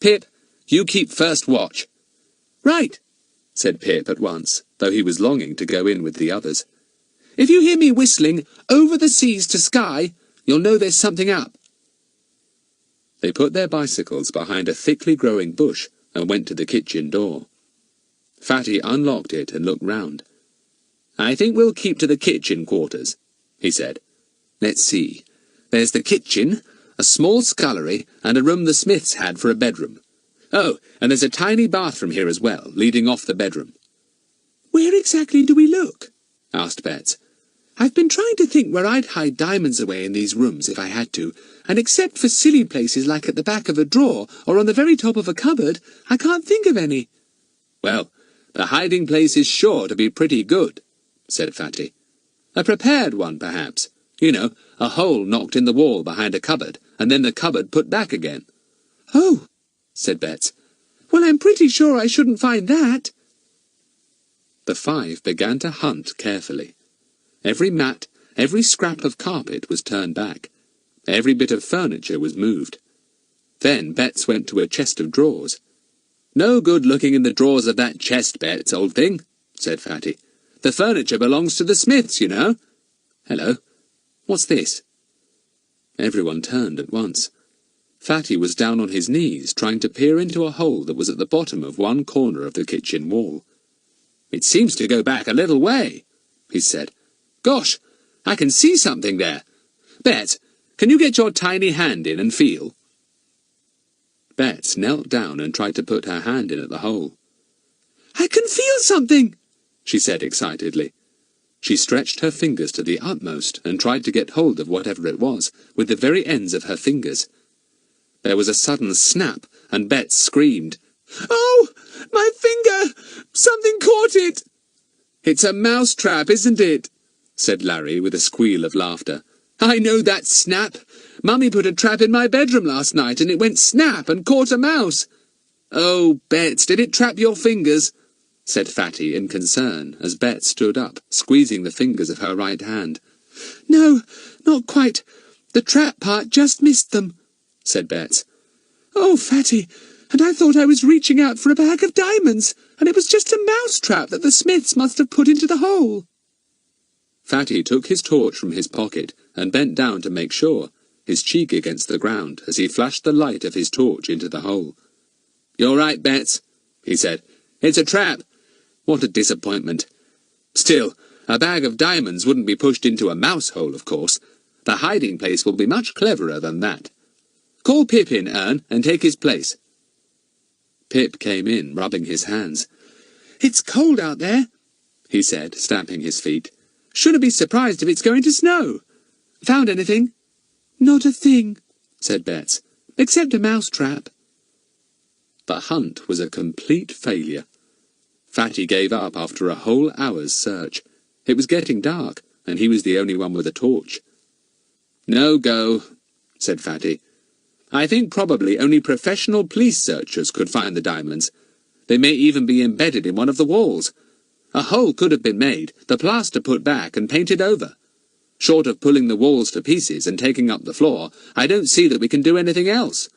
Pip, you keep first watch." "Right," said Pip at once, though he was longing to go in with the others. "If you hear me whistling, 'Over the seas to Skye,' you'll know there's something up." They put their bicycles behind a thickly growing bush and went to the kitchen door. Fatty unlocked it and looked round. "I think we'll keep to the kitchen quarters," he said. "Let's see. There's the kitchen, a small scullery, and a room the Smiths had for a bedroom. Oh, and there's a tiny bathroom here as well, leading off the bedroom." "Where exactly do we look?" asked Bets. "I've been trying to think where I'd hide diamonds away in these rooms if I had to, and except for silly places like at the back of a drawer or on the very top of a cupboard, I can't think of any." "Well, the hiding place is sure to be pretty good," said Fatty. "A prepared one, perhaps. You know, a hole knocked in the wall behind a cupboard, and then the cupboard put back again." "Oh," said Bets. "Well, I'm pretty sure I shouldn't find that." The 5 began to hunt carefully. Every mat, every scrap of carpet was turned back. Every bit of furniture was moved. Then Bets went to a chest of drawers. "No good looking in the drawers of that chest, Bets, old thing," said Fatty. "The furniture belongs to the Smiths, you know. Hello, what's this?" Everyone turned at once. Fatty was down on his knees, trying to peer into a hole that was at the bottom of one corner of the kitchen wall. "It seems to go back a little way," he said. "Gosh, I can see something there. Bet, can you get your tiny hand in and feel?" Bets knelt down and tried to put her hand in at the hole. "I can feel something," she said excitedly. She stretched her fingers to the utmost and tried to get hold of whatever it was, with the very ends of her fingers. There was a sudden snap, and Bets screamed. "Oh, my finger! Something caught it!" "It's a mouse trap, isn't it?" said Larry with a squeal of laughter. "I know that snap. Mummy put a trap in my bedroom last night, and it went snap and caught a mouse." "Oh, Bets, did it trap your fingers?" said Fatty in concern, as Bets stood up, squeezing the fingers of her right hand. "No, not quite. The trap part just missed them," said Bets. "Oh, Fatty, and I thought I was reaching out for a bag of diamonds, and it was just a mouse trap that the Smiths must have put into the hole." Fatty took his torch from his pocket and bent down to make sure, his cheek against the ground as he flashed the light of his torch into the hole. "You're right, Bets," he said. "It's a trap. What a disappointment. Still, a bag of diamonds wouldn't be pushed into a mouse hole, of course. The hiding place will be much cleverer than that. Call Pip in, Ern, and take his place." Pip came in, rubbing his hands. "It's cold out there," he said, stamping his feet. "Shouldn't be surprised if it's going to snow. Found anything?" "Not a thing," said Bets, "except a mouse trap." The hunt was a complete failure. Fatty gave up after a whole hour's search. It was getting dark, and he was the only one with a torch. "No go," said Fatty. "I think probably only professional police searchers could find the diamonds. They may even be embedded in one of the walls. A hole could have been made, the plaster put back and painted over. Short of pulling the walls to pieces and taking up the floor, I don't see that we can do anything else.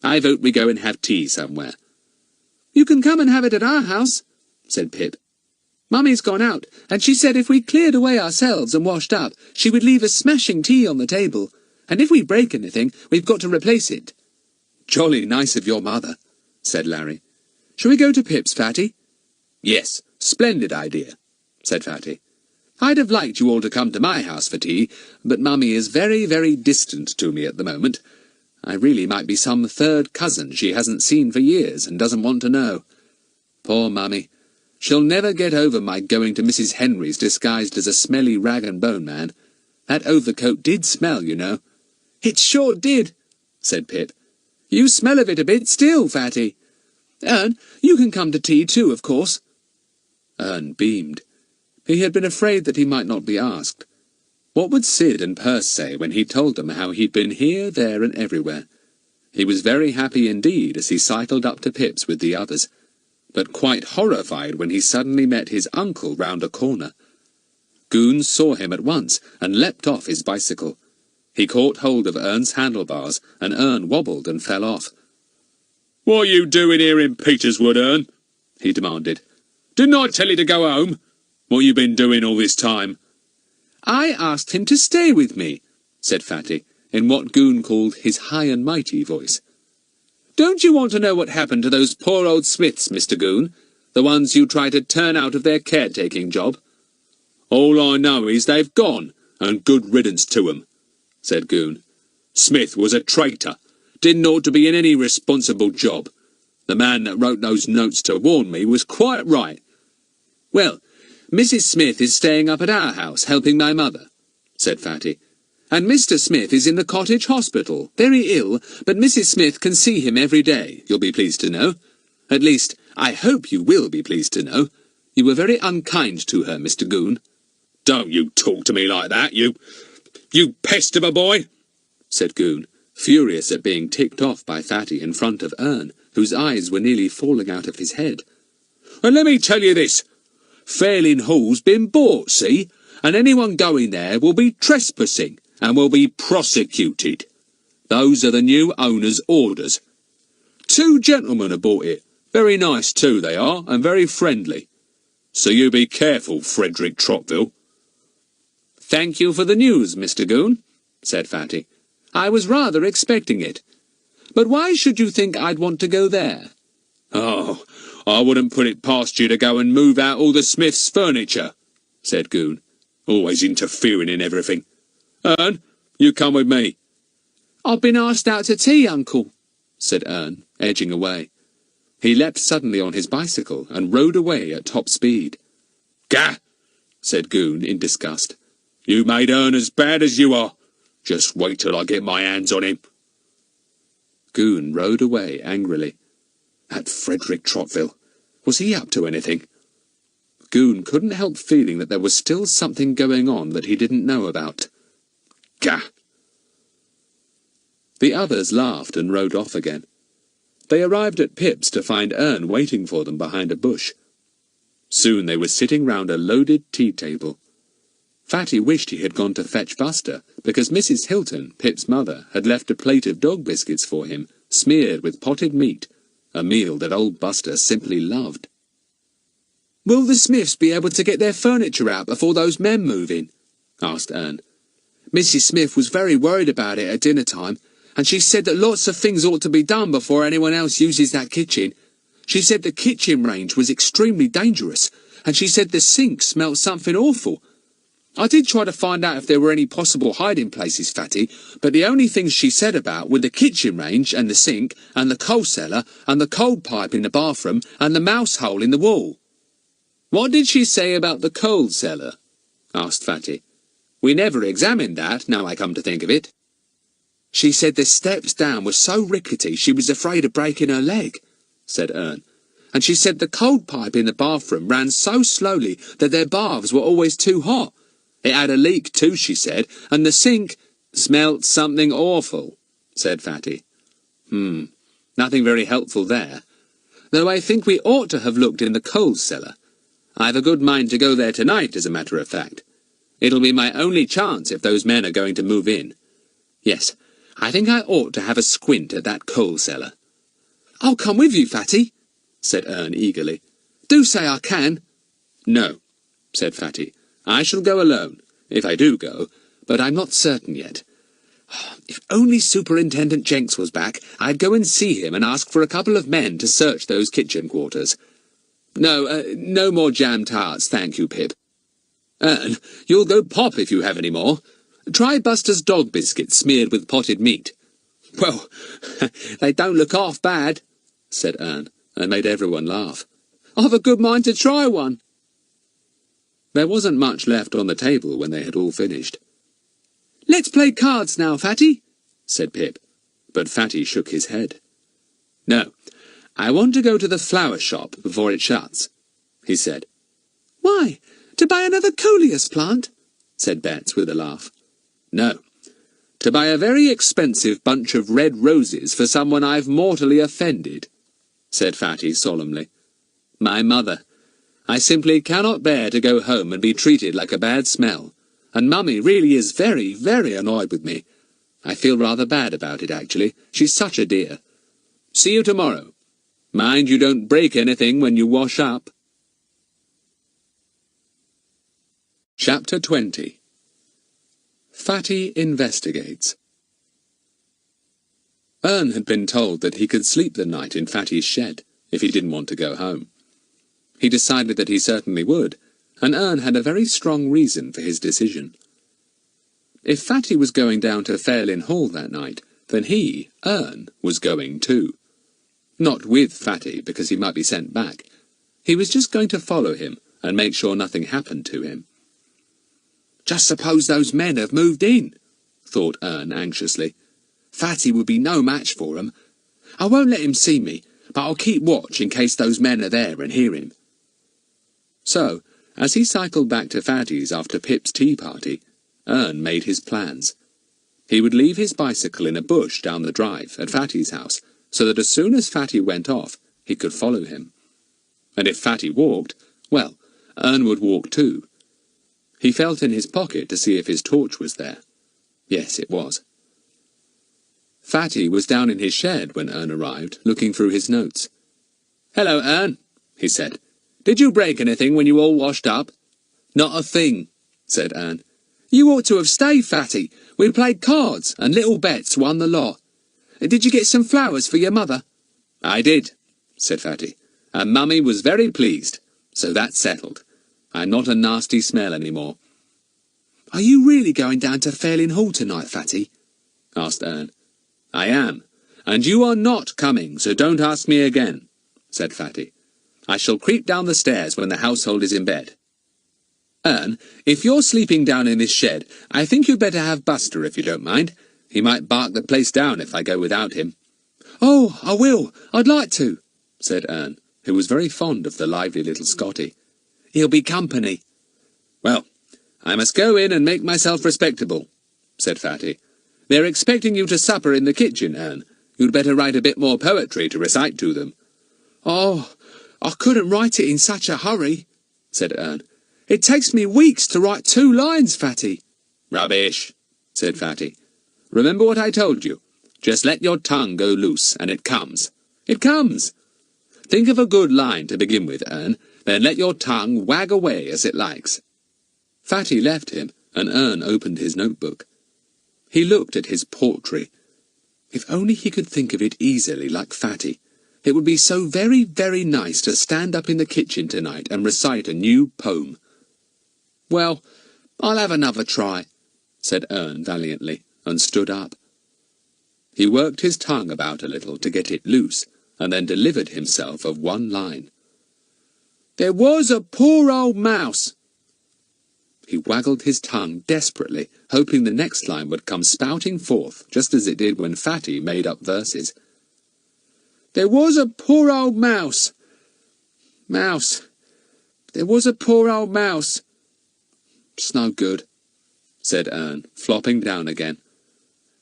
I vote we go and have tea somewhere." "You can come and have it at our house," said Pip. "Mummy's gone out, and she said if we cleared away ourselves and washed up, she would leave a smashing tea on the table, and if we break anything, we've got to replace it." "Jolly nice of your mother," said Larry. "Shall we go to Pip's, Fatty?" "Yes, splendid idea," said Fatty. "I'd have liked you all to come to my house for tea, but Mummy is very, very distant to me at the moment. I really might be some third cousin she hasn't seen for years and doesn't want to know. Poor Mummy. She'll never get over my going to Mrs. Henry's disguised as a smelly rag-and-bone man. That overcoat did smell, you know." "It sure did," said Pip. "You smell of it a bit still, Fatty. Ern, you can come to tea too, of course." Ern beamed. He had been afraid that he might not be asked. What would Sid and Perce say when he told them how he'd been here, there, and everywhere? He was very happy indeed as he cycled up to Pip's with the others, but quite horrified when he suddenly met his uncle round a corner. Goon saw him at once and leapt off his bicycle. He caught hold of Ern's handlebars, and Ern wobbled and fell off. "What are you doing here in Peterswood, Ern?" he demanded. "Didn't I tell you to go home? What you been doing all this time?" "I asked him to stay with me," said Fatty, in what Goon called his high and mighty voice. "Don't you want to know what happened to those poor old Smiths, Mr. Goon? The ones you tried to turn out of their caretaking job?" "All I know is they've gone, and good riddance to 'em," said Goon. "Smith was a traitor. Didn't ought to be in any responsible job. The man that wrote those notes to warn me was quite right." "Well, Mrs. Smith is staying up at our house, helping my mother," said Fatty. "And Mr. Smith is in the cottage hospital, very ill, but Mrs. Smith can see him every day, you'll be pleased to know. At least, I hope you will be pleased to know. You were very unkind to her, Mr. Goon." "Don't you talk to me like that, you pest of a boy," said Goon, furious at being ticked off by Fatty in front of Ern, whose eyes were nearly falling out of his head. "And let me tell you this. Fairlin Hall's been bought, see? And anyone going there will be trespassing and will be prosecuted. Those are the new owner's orders. 2 gentlemen have bought it. Very nice too, they are, and very friendly. So you be careful, Frederick Trottville." "Thank you for the news, Mr. Goon," said Fatty. "I was rather expecting it. But why should you think I'd want to go there?" "Oh, I wouldn't put it past you to go and move out all the Smiths' furniture," said Goon. "Always interfering in everything. Ern, you come with me." "I've been asked out to tea, Uncle," said Ern, edging away. He leapt suddenly on his bicycle and rode away at top speed. "Gah!" said Goon in disgust. "You made Ern as bad as you are. Just wait till I get my hands on him." Goon rode away angrily. That Frederick Trottville. Was he up to anything? Goon couldn't help feeling that there was still something going on that he didn't know about. Gah! The others laughed and rode off again. They arrived at Pip's to find Ern waiting for them behind a bush. Soon they were sitting round a loaded tea table. Fatty wished he had gone to fetch Buster, because Mrs. Hilton, Pip's mother, had left a plate of dog biscuits for him, smeared with potted meat, a meal that old Buster simply loved. Will the Smiths be able to get their furniture out before those men move in? Asked Ern. Mrs. Smith was very worried about it at dinner time, and she said that lots of things ought to be done before anyone else uses that kitchen. She said the kitchen range was extremely dangerous, and she said the sink smelt something awful. I did try to find out if there were any possible hiding places, Fatty, but the only things she said about were the kitchen range and the sink and the coal cellar and the coal pipe in the bathroom and the mouse hole in the wall. What did she say about the coal cellar? Asked Fatty. We never examined that, now I come to think of it. She said the steps down were so rickety she was afraid of breaking her leg, said Ern. And she said the coal pipe in the bathroom ran so slowly that their baths were always too hot. It had a leak too, she said, and the sink smelt something awful, said Fatty. Nothing very helpful there. Though I think we ought to have looked in the coal cellar. I've a good mind to go there tonight, as a matter of fact. It'll be my only chance if those men are going to move in. Yes, I think I ought to have a squint at that coal cellar. I'll come with you, Fatty, said Ern eagerly. Do say I can. No, said Fatty. I shall go alone, if I do go, but I'm not certain yet. If only Superintendent Jenks was back, I'd go and see him and ask for a couple of men to search those kitchen quarters. No, no more jam tarts, thank you, Pip. Ern, you'll go pop if you have any more. Try Buster's dog biscuits smeared with potted meat. Well, they don't look half bad, said Ern, and made everyone laugh. I've a good mind to try one. There wasn't much left on the table when they had all finished. Let's play cards now, Fatty, said Pip, but Fatty shook his head. No, I want to go to the flower shop before it shuts, he said. Why, to buy another coleus plant? Said Bets with a laugh. No, to buy a very expensive bunch of red roses for someone I've mortally offended, said Fatty solemnly. My mother. I simply cannot bear to go home and be treated like a bad smell, and Mummy really is very, very annoyed with me. I feel rather bad about it, actually. She's such a dear. See you tomorrow. Mind you don't break anything when you wash up. Chapter 20. Fatty Investigates. Ern had been told that he could sleep the night in Fatty's shed, if he didn't want to go home. He decided that he certainly would, and Ern had a very strong reason for his decision. If Fatty was going down to Fairlyn Hall that night, then he, Ern, was going too. Not with Fatty, because he might be sent back. He was just going to follow him and make sure nothing happened to him. Just suppose those men have moved in, thought Ern anxiously. Fatty would be no match for 'em. I won't let him see me, but I'll keep watch in case those men are there and hear him. So, as he cycled back to Fatty's after Pip's tea party, Ern made his plans. He would leave his bicycle in a bush down the drive at Fatty's house, so that as soon as Fatty went off, he could follow him. And if Fatty walked, well, Ern would walk too. He felt in his pocket to see if his torch was there. Yes, it was. Fatty was down in his shed when Ern arrived, looking through his notes. "Hello, Ern," he said. "Did you break anything when you all washed up?" "Not a thing," said Ern. "You ought to have stayed, Fatty. We played cards, and little Bets won the lot. Did you get some flowers for your mother?" "I did," said Fatty, "and Mummy was very pleased, so that's settled. I'm not a nasty smell any more." "Are you really going down to Fairlyn Hall tonight, Fatty?" asked Ern. "I am, and you are not coming, so don't ask me again," said Fatty. "I shall creep down the stairs when the household is in bed. Ern, if you're sleeping down in this shed, I think you'd better have Buster if you don't mind. He might bark the place down if I go without him." "Oh, I will. I'd like to," said Ern, who was very fond of the lively little Scotty. "He'll be company." "Well, I must go in and make myself respectable," said Fatty. "They're expecting you to supper in the kitchen, Ern. You'd better write a bit more poetry to recite to them." "Oh, I couldn't write it in such a hurry," said Ern. "It takes me weeks to write 2 lines, Fatty." "Rubbish," said Fatty. "Remember what I told you. Just let your tongue go loose, and it comes. It comes. Think of a good line to begin with, Ern. Then let your tongue wag away as it likes." Fatty left him, and Ern opened his notebook. He looked at his poetry. If only he could think of it easily like Fatty. It would be so very, very nice to stand up in the kitchen tonight and recite a new poem. "Well, I'll have another try," said Ern valiantly, and stood up. He worked his tongue about a little to get it loose, and then delivered himself of one line. "There was a poor old mouse." He waggled his tongue desperately, hoping the next line would come spouting forth, just as it did when Fatty made up verses. "There was a poor old mouse. Mouse. There was a poor old mouse." "It's no good," said Ern, flopping down again.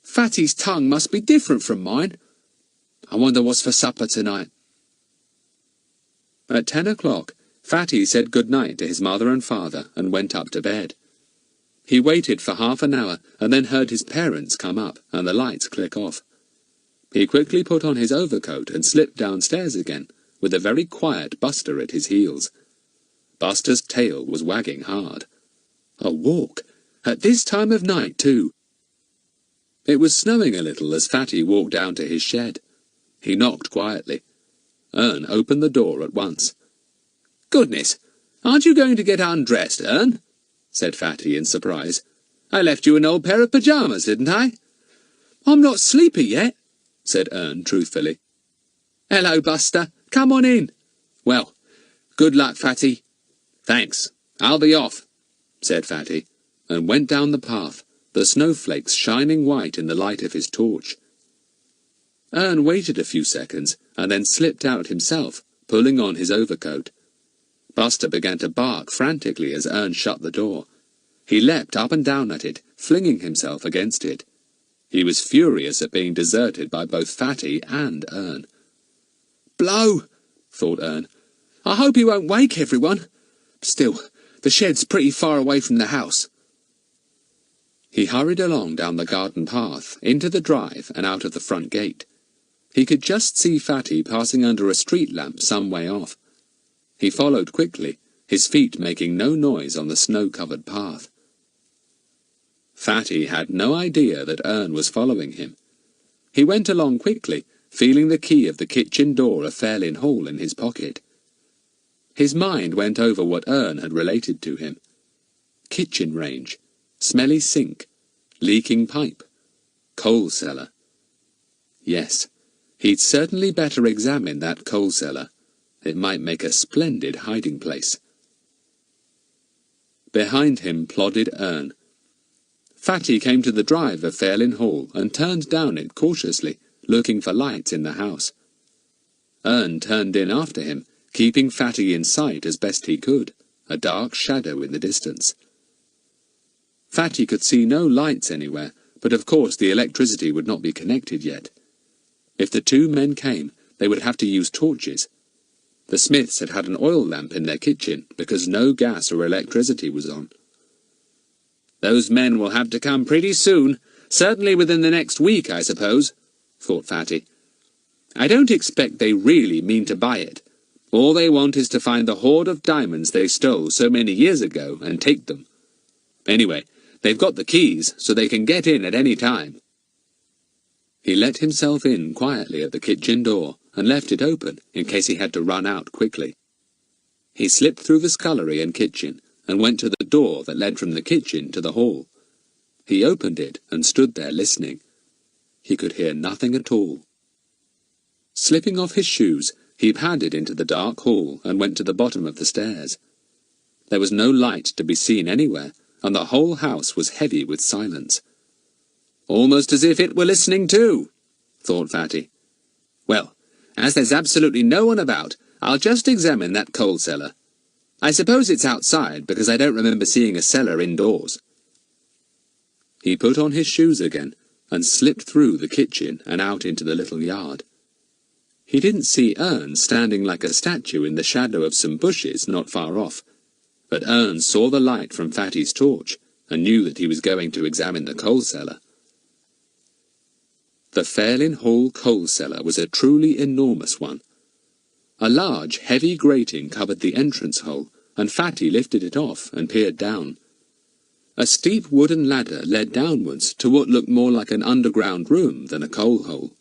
"Fatty's tongue must be different from mine. I wonder what's for supper tonight." At 10 o'clock, Fatty said good-night to his mother and father and went up to bed. He waited for half an hour and then heard his parents come up and the lights click off. He quickly put on his overcoat and slipped downstairs again, with a very quiet Buster at his heels. Buster's tail was wagging hard. A walk! At this time of night, too! It was snowing a little as Fatty walked down to his shed. He knocked quietly. Ern opened the door at once. "Goodness! Aren't you going to get undressed, Ern?" said Fatty in surprise. "I left you an old pair of pyjamas, didn't I?" "I'm not sleepy yet," said Ern truthfully. "Hello, Buster. Come on in." "Well, good luck, Fatty." "Thanks. I'll be off," said Fatty, and went down the path, the snowflakes shining white in the light of his torch. Ern waited a few seconds, and then slipped out himself, pulling on his overcoat. Buster began to bark frantically as Ern shut the door. He leapt up and down at it, flinging himself against it. He was furious at being deserted by both Fatty and Ern. "Blow!" thought Ern. "I hope he won't wake everyone. Still, the shed's pretty far away from the house." He hurried along down the garden path, into the drive and out of the front gate. He could just see Fatty passing under a street lamp some way off. He followed quickly, his feet making no noise on the snow-covered path. Fatty had no idea that Ern was following him. He went along quickly, feeling the key of the kitchen door of Fairlin Hall in his pocket. His mind went over what Ern had related to him. Kitchen range, smelly sink, leaking pipe, coal cellar. Yes, he'd certainly better examine that coal cellar. It might make a splendid hiding place. Behind him plodded Ern. Fatty came to the drive of Fairlin Hall and turned down it cautiously, looking for lights in the house. Ern turned in after him, keeping Fatty in sight as best he could, a dark shadow in the distance. Fatty could see no lights anywhere, but of course the electricity would not be connected yet. If the two men came, they would have to use torches. The Smiths had had an oil lamp in their kitchen, because no gas or electricity was on. "Those men will have to come pretty soon, certainly within the next week, I suppose," thought Fatty. "I don't expect they really mean to buy it. All they want is to find the hoard of diamonds they stole so many years ago and take them. Anyway, they've got the keys, so they can get in at any time." He let himself in quietly at the kitchen door, and left it open in case he had to run out quickly. He slipped through the scullery and kitchen, and went to the door that led from the kitchen to the hall. He opened it and stood there listening. He could hear nothing at all. Slipping off his shoes, he padded into the dark hall and went to the bottom of the stairs. There was no light to be seen anywhere, and the whole house was heavy with silence. "Almost as if it were listening too," thought Fatty. "Well, as there's absolutely no one about, I'll just examine that coal cellar. I suppose it's outside, because I don't remember seeing a cellar indoors." He put on his shoes again, and slipped through the kitchen and out into the little yard. He didn't see Ern standing like a statue in the shadow of some bushes not far off, but Ern saw the light from Fatty's torch, and knew that he was going to examine the coal cellar. The Fairlin Hall coal cellar was a truly enormous one. A large, heavy grating covered the entrance hole, and Fatty lifted it off and peered down. A steep wooden ladder led downwards to what looked more like an underground room than a coal hole.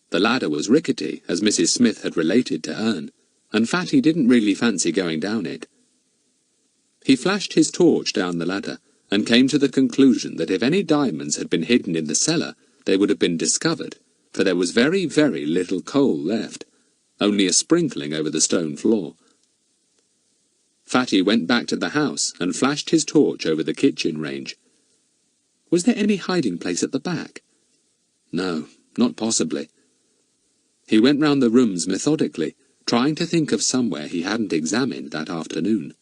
The ladder was rickety, as Mrs. Smith had related to Ern, and Fatty didn't really fancy going down it. He flashed his torch down the ladder, and came to the conclusion that if any diamonds had been hidden in the cellar, they would have been discovered, for there was very, very little coal left, only a sprinkling over the stone floor. Fatty went back to the house and flashed his torch over the kitchen range. Was there any hiding place at the back? No, not possibly. He went round the rooms methodically, trying to think of somewhere he hadn't examined that afternoon.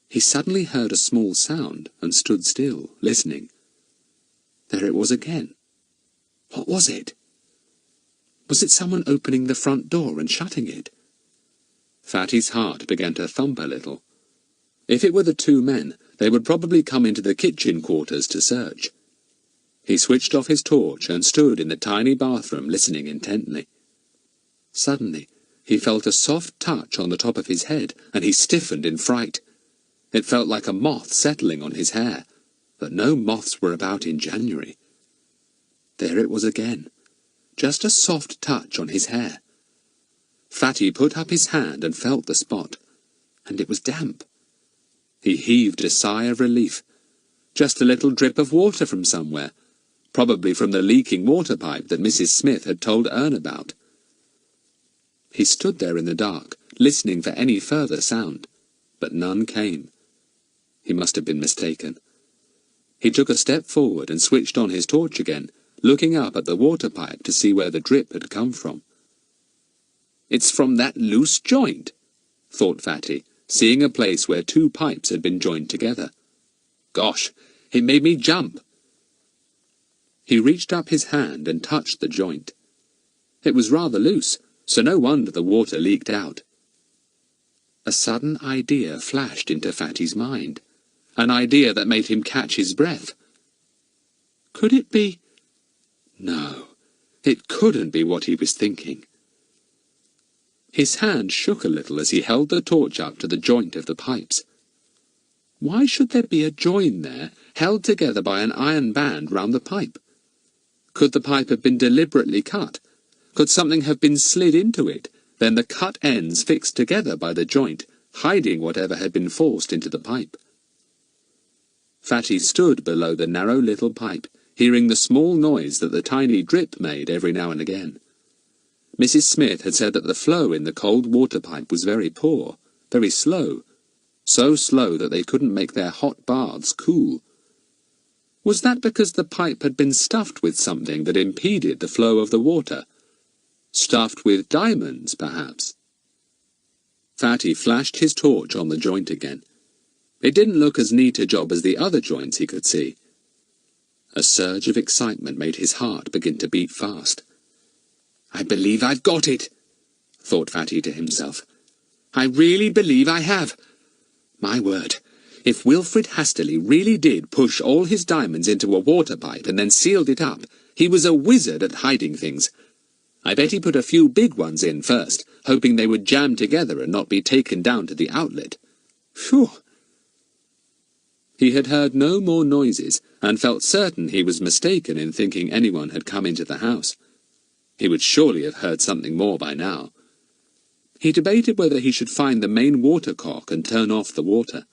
He suddenly heard a small sound and stood still, listening. There it was again. What was it? Was it someone opening the front door and shutting it? Fatty's heart began to thump a little. If it were the two men, they would probably come into the kitchen quarters to search. He switched off his torch and stood in the tiny bathroom listening intently. Suddenly, he felt a soft touch on the top of his head, and he stiffened in fright. It felt like a moth settling on his hair, but no moths were about in January. There it was again, just a soft touch on his hair. Fatty put up his hand and felt the spot, and it was damp. He heaved a sigh of relief. Just a little drip of water from somewhere, probably from the leaking water pipe that Mrs. Smith had told Ern about. He stood there in the dark, listening for any further sound, but none came. He must have been mistaken. He took a step forward and switched on his torch again, looking up at the water pipe to see where the drip had come from. It's from that loose joint, thought Fatty, seeing a place where two pipes had been joined together. Gosh, it made me jump. He reached up his hand and touched the joint. It was rather loose, so no wonder the water leaked out. A sudden idea flashed into Fatty's mind, an idea that made him catch his breath. Could it be? No, it couldn't be what he was thinking. His hand shook a little as he held the torch up to the joint of the pipes. Why should there be a join there, held together by an iron band round the pipe? Could the pipe have been deliberately cut? Could something have been slid into it, then the cut ends fixed together by the joint, hiding whatever had been forced into the pipe? Fatty stood below the narrow little pipe, hearing the small noise that the tiny drip made every now and again. Mrs. Smith had said that the flow in the cold water pipe was very poor, very slow, so slow that they couldn't make their hot baths cool. Was that because the pipe had been stuffed with something that impeded the flow of the water? Stuffed with diamonds, perhaps? Fatty flashed his torch on the joint again. It didn't look as neat a job as the other joints he could see. A surge of excitement made his heart begin to beat fast. I believe I've got it, thought Fatty to himself. I really believe I have. My word, if Wilfred Hastily really did push all his diamonds into a water pipe and then sealed it up, he was a wizard at hiding things. I bet he put a few big ones in first, hoping they would jam together and not be taken down to the outlet. Phew! He had heard no more noises, and felt certain he was mistaken in thinking anyone had come into the house. He would surely have heard something more by now. He debated whether he should find the main water cock and turn off the water.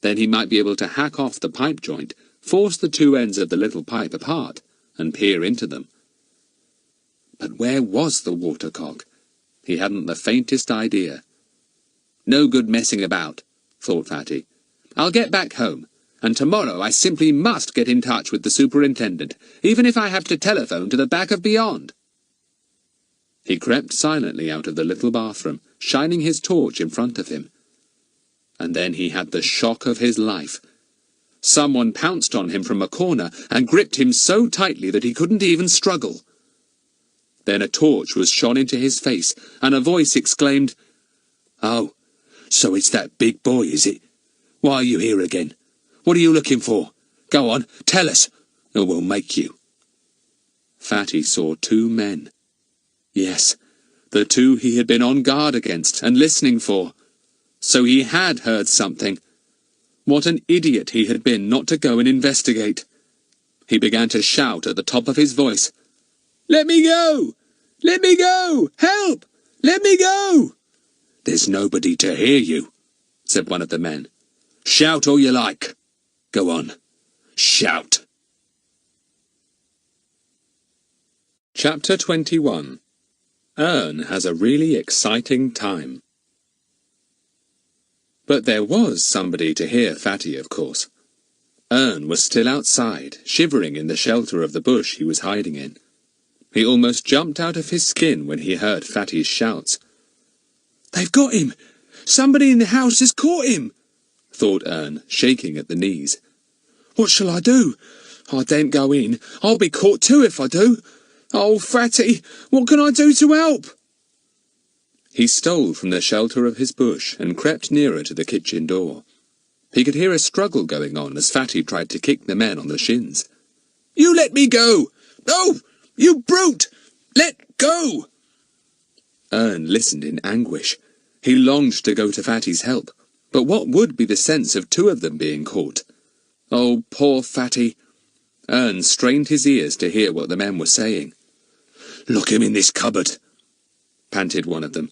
Then he might be able to hack off the pipe joint, force the two ends of the little pipe apart, and peer into them. But where was the water cock? He hadn't the faintest idea. No good messing about, thought Fatty. I'll get back home, and tomorrow I simply must get in touch with the superintendent, even if I have to telephone to the back of beyond. He crept silently out of the little bathroom, shining his torch in front of him. And then he had the shock of his life. Someone pounced on him from a corner and gripped him so tightly that he couldn't even struggle. Then a torch was shone into his face, and a voice exclaimed, "Oh, so it's that big boy, is it? Why are you here again? What are you looking for? Go on, tell us, or we'll make you." Fatty saw two men. Yes, the two he had been on guard against and listening for. So he had heard something. What an idiot he had been not to go and investigate. He began to shout at the top of his voice, "Let me go! Let me go! Help! Let me go!" "There's nobody to hear you," said one of the men. "Shout all you like. Go on, shout." Chapter 21. Ern has a really exciting time. But there was somebody to hear Fatty, of course. Ern was still outside, shivering in the shelter of the bush he was hiding in. He almost jumped out of his skin when he heard Fatty's shouts. "They've got him! Somebody in the house has caught him!" thought Ern, shaking at the knees. "What shall I do? I daren't go in. I'll be caught too if I do. Oh, Fatty, what can I do to help?" He stole from the shelter of his bush and crept nearer to the kitchen door. He could hear a struggle going on as Fatty tried to kick the men on the shins. "You let me go! Oh, you brute! Let go!" Ern listened in anguish. He longed to go to Fatty's help, but what would be the sense of two of them being caught? Oh, poor Fatty! Ern strained his ears to hear what the men were saying. "Lock him in this cupboard," panted one of them.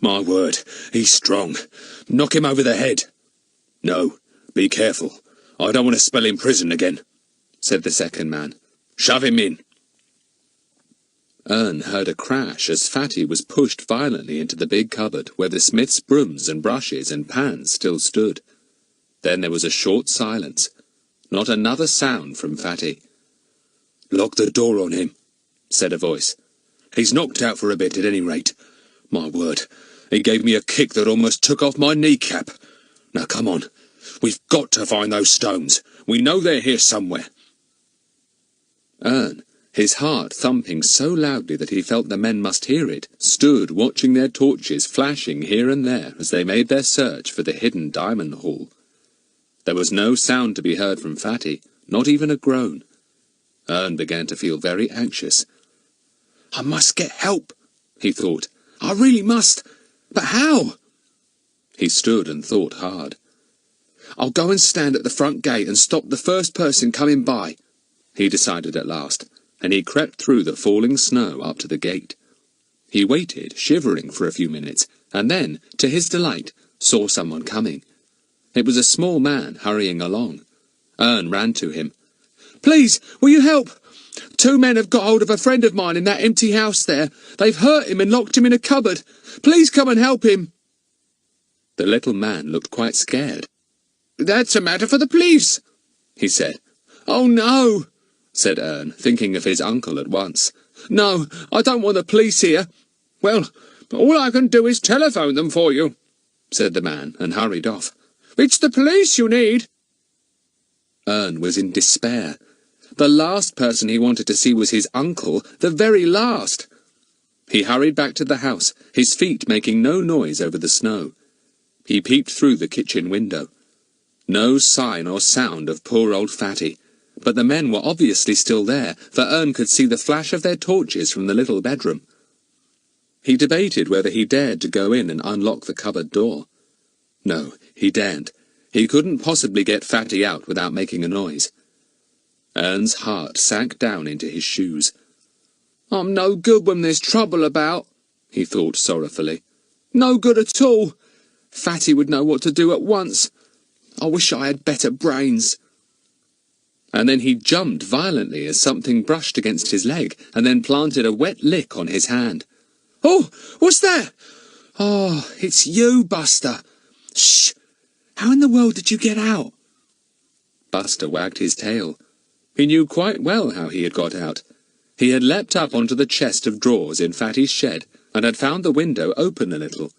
"My word, he's strong. Knock him over the head." "No, be careful. I don't want to spell in prison again," said the second man. "Shove him in." Ern heard a crash as Fatty was pushed violently into the big cupboard where the smith's brooms and brushes and pans still stood. Then there was a short silence. Not another sound from Fatty. "Lock the door on him," said a voice. "He's knocked out for a bit at any rate. My word, he gave me a kick that almost took off my kneecap. Now come on, we've got to find those stones. We know they're here somewhere." Ern, his heart thumping so loudly that he felt the men must hear it, stood watching their torches flashing here and there as they made their search for the hidden diamond haul. There was no sound to be heard from Fatty, not even a groan. Ern began to feel very anxious. "I must get help," he thought. "I really must. But how?" He stood and thought hard. "I'll go and stand at the front gate and stop the first person coming by," he decided at last, and he crept through the falling snow up to the gate. He waited, shivering, for a few minutes, and then, to his delight, saw someone coming. It was a small man hurrying along. Ern ran to him. "Please, will you help? 2 men have got hold of a friend of mine in that empty house there. They've hurt him and locked him in a cupboard. Please come and help him." The little man looked quite scared. "That's a matter for the police," he said. "Oh, no," said Ern, thinking of his uncle at once. "No, I don't want the police here." "Well, all I can do is telephone them for you," said the man, and hurried off. "It's the police you need." Ern was in despair. The last person he wanted to see was his uncle, the very last. He hurried back to the house, his feet making no noise over the snow. He peeped through the kitchen window. No sign or sound of poor old Fatty, but the men were obviously still there, for Ern could see the flash of their torches from the little bedroom. He debated whether he dared to go in and unlock the cupboard door. No, he daren't. He couldn't possibly get Fatty out without making a noise. Ern's heart sank down into his shoes. "I'm no good when there's trouble about," he thought sorrowfully. "No good at all. Fatty would know what to do at once. I wish I had better brains." And then he jumped violently as something brushed against his leg and then planted a wet lick on his hand. "Oh, what's that? Oh, it's you, Buster. Shh! How in the world did you get out?" Buster wagged his tail. He knew quite well how he had got out. He had leapt up onto the chest of drawers in Fatty's shed and had found the window open a little.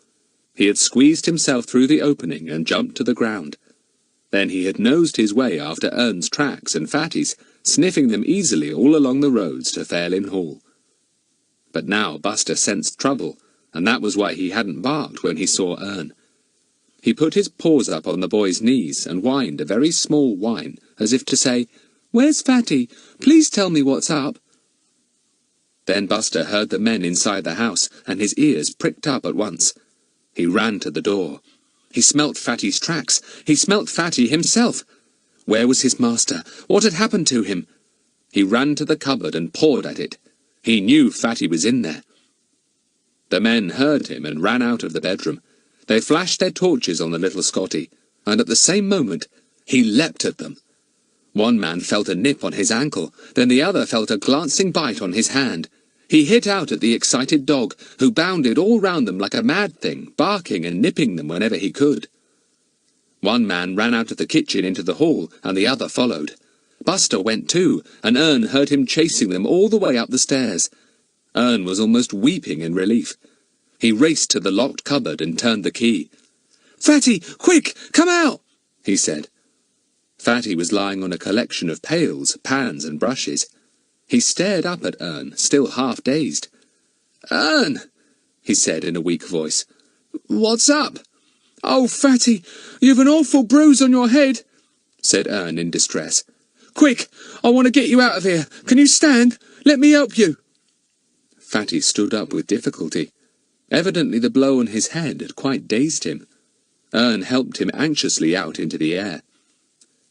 He had squeezed himself through the opening and jumped to the ground. Then he had nosed his way after Ern's tracks and Fatty's, sniffing them easily all along the roads to Fairlyn Hall. But now Buster sensed trouble, and that was why he hadn't barked when he saw Ern. He put his paws up on the boy's knees and whined a very small whine, as if to say, "Where's Fatty? Please tell me what's up." Then Buster heard the men inside the house, and his ears pricked up at once. He ran to the door. He smelt Fatty's tracks. He smelt Fatty himself. Where was his master? What had happened to him? He ran to the cupboard and pawed at it. He knew Fatty was in there. The men heard him and ran out of the bedroom. They flashed their torches on the little Scotty, and at the same moment he leapt at them. One man felt a nip on his ankle, then the other felt a glancing bite on his hand. He hit out at the excited dog, who bounded all round them like a mad thing, barking and nipping them whenever he could. One man ran out of the kitchen into the hall, and the other followed. Buster went too, and Ern heard him chasing them all the way up the stairs. Ern was almost weeping in relief. He raced to the locked cupboard and turned the key. "Fatty, quick, come out!" he said. Fatty was lying on a collection of pails, pans, and brushes. He stared up at Ern, still half dazed. "Ern," he said in a weak voice. "What's up?" "Oh, Fatty, you've an awful bruise on your head," said Ern in distress. "Quick, I want to get you out of here. Can you stand? Let me help you." Fatty stood up with difficulty. Evidently the blow on his head had quite dazed him. Ern helped him anxiously out into the air.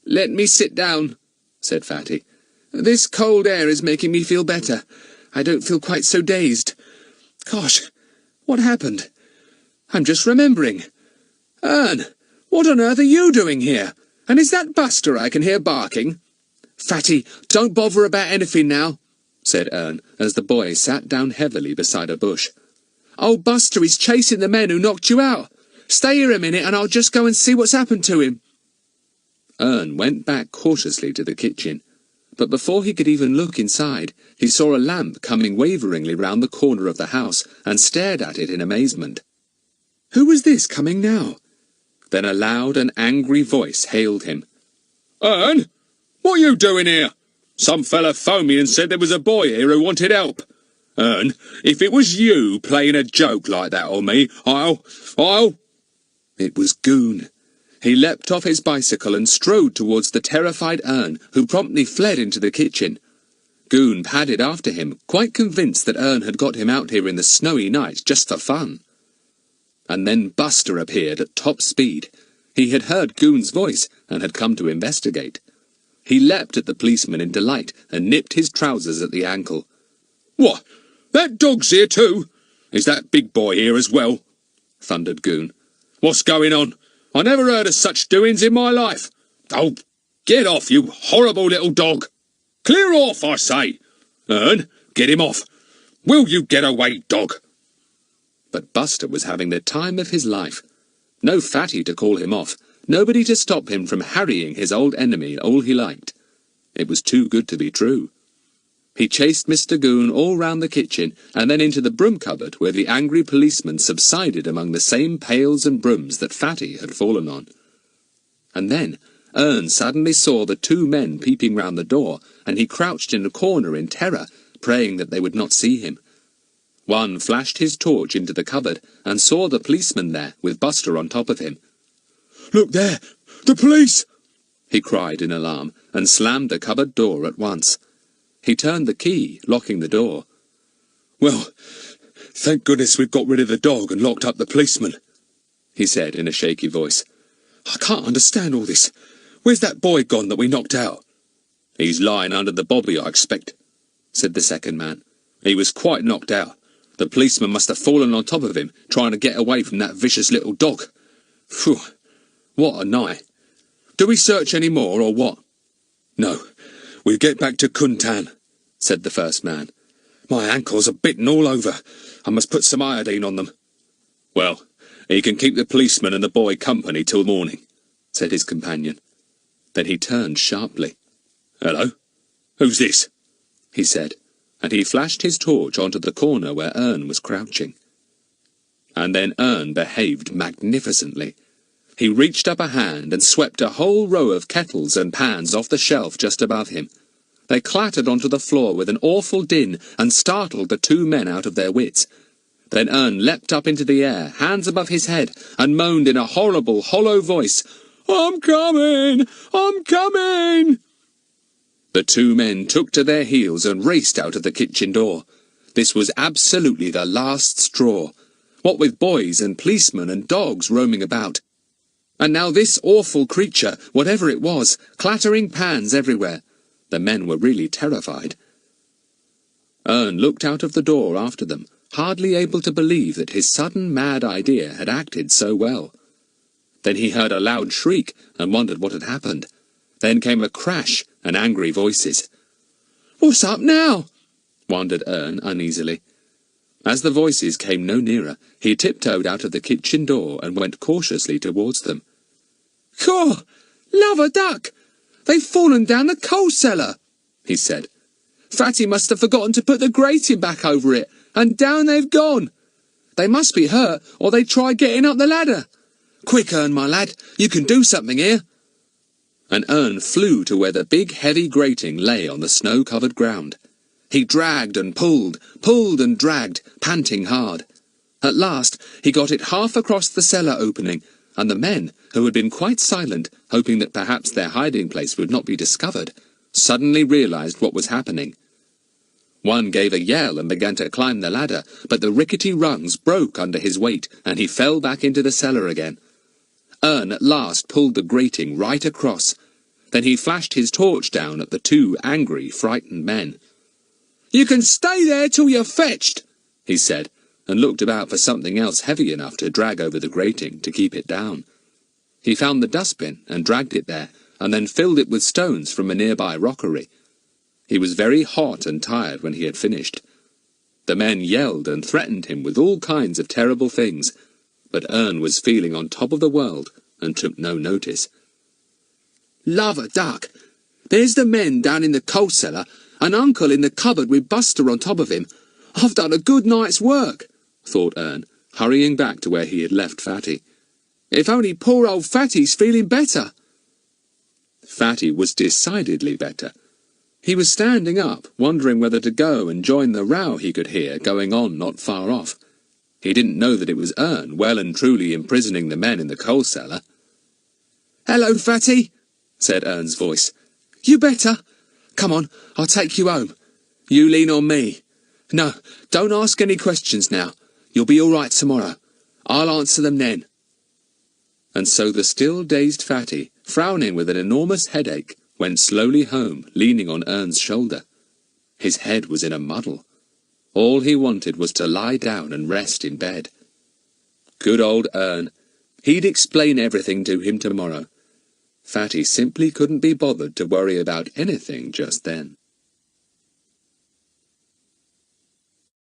"Let me sit down," said Fatty. "This cold air is making me feel better. I don't feel quite so dazed. Gosh, what happened? I'm just remembering. Ern, what on earth are you doing here? And is that Buster I can hear barking?" "Fatty, don't bother about anything now," said Ern, as the boy sat down heavily beside a bush. "Old Buster is chasing the men who knocked you out. Stay here a minute and I'll just go and see what's happened to him." Ern went back cautiously to the kitchen, but before he could even look inside, he saw a lamp coming waveringly round the corner of the house and stared at it in amazement. Who was this coming now? Then a loud and angry voice hailed him. "Ern, what are you doing here? Some fella phoned me and said there was a boy here who wanted help. Ern, if it was you playing a joke like that on me, I'll... It was Goon. He leapt off his bicycle and strode towards the terrified Ern, who promptly fled into the kitchen. Goon padded after him, quite convinced that Ern had got him out here in the snowy night just for fun. And then Buster appeared at top speed. He had heard Goon's voice and had come to investigate. He leapt at the policeman in delight and nipped his trousers at the ankle. "What? That dog's here too? Is that big boy here as well?" thundered Goon. "What's going on? I never heard of such doings in my life. Oh, get off, you horrible little dog. Clear off, I say. Ern, get him off. Will you get away, dog?" But Buster was having the time of his life. No Fatty to call him off, nobody to stop him from harrying his old enemy all he liked. It was too good to be true. He chased Mr. Goon all round the kitchen, and then into the broom cupboard, where the angry policeman subsided among the same pails and brooms that Fatty had fallen on. And then Ern suddenly saw the two men peeping round the door, and he crouched in a corner in terror, praying that they would not see him. One flashed his torch into the cupboard, and saw the policeman there, with Buster on top of him. "Look there! The police!" he cried in alarm, and slammed the cupboard door at once. He turned the key, locking the door. "Well, thank goodness we've got rid of the dog and locked up the policeman," he said in a shaky voice. "I can't understand all this. Where's that boy gone that we knocked out?" "He's lying under the bobby, I expect," said the second man. "He was quite knocked out. The policeman must have fallen on top of him, trying to get away from that vicious little dog. Phew, what a night. Do we search any more, or what?" "No, we'll get back to Kuntan," said the first man. "My ankles are bitten all over. I must put some iodine on them." "Well, he can keep the policeman and the boy company till morning," said his companion. Then he turned sharply. "Hello? Who's this?" he said, and he flashed his torch onto the corner where Ern was crouching. And then Ern behaved magnificently. He reached up a hand and swept a whole row of kettles and pans off the shelf just above him. They clattered onto the floor with an awful din and startled the two men out of their wits. Then Ern leapt up into the air, hands above his head, and moaned in a horrible, hollow voice, "I'm coming! I'm coming!" The two men took to their heels and raced out of the kitchen door. This was absolutely the last straw. What with boys and policemen and dogs roaming about. And now this awful creature, whatever it was, clattering pans everywhere. The men were really terrified. Ern looked out of the door after them, hardly able to believe that his sudden mad idea had acted so well. Then he heard a loud shriek and wondered what had happened. Then came a crash and angry voices. "What's up now?" wondered Ern uneasily. As the voices came no nearer, he tiptoed out of the kitchen door and went cautiously towards them. "Caw! Love a duck! They've fallen down the coal cellar," he said. "Fatty must have forgotten to put the grating back over it, and down they've gone. They must be hurt, or they'd try getting up the ladder. Quick, Ern, my lad, you can do something here." And Ern flew to where the big heavy grating lay on the snow-covered ground. He dragged and pulled and dragged, panting hard. At last he got it half across the cellar opening, and the men, who had been quite silent, hoping that perhaps their hiding place would not be discovered, suddenly realized what was happening. One gave a yell and began to climb the ladder, but the rickety rungs broke under his weight, and he fell back into the cellar again. Ern at last pulled the grating right across. Then he flashed his torch down at the two angry, frightened men. "You can stay there till you're fetched," he said, and looked about for something else heavy enough to drag over the grating to keep it down. He found the dustbin and dragged it there, and then filled it with stones from a nearby rockery. He was very hot and tired when he had finished. The men yelled and threatened him with all kinds of terrible things, but Ern was feeling on top of the world and took no notice. "Love a duck! There's the men down in the coal cellar, and Uncle in the cupboard with Buster on top of him. I've done a good night's work," thought Ern, hurrying back to where he had left Fatty. "If only poor old Fatty's feeling better." Fatty was decidedly better. He was standing up, wondering whether to go and join the row he could hear going on not far off. He didn't know that it was Ern well and truly imprisoning the men in the coal cellar. "Hello, Fatty," said Ern's voice. "You better? Come on, I'll take you home. You lean on me. No, don't ask any questions now. You'll be all right tomorrow. I'll answer them then." And so the still dazed Fatty, frowning with an enormous headache, went slowly home, leaning on Ern's shoulder. His head was in a muddle. All he wanted was to lie down and rest in bed. Good old Ern. He'd explain everything to him tomorrow. Fatty simply couldn't be bothered to worry about anything just then.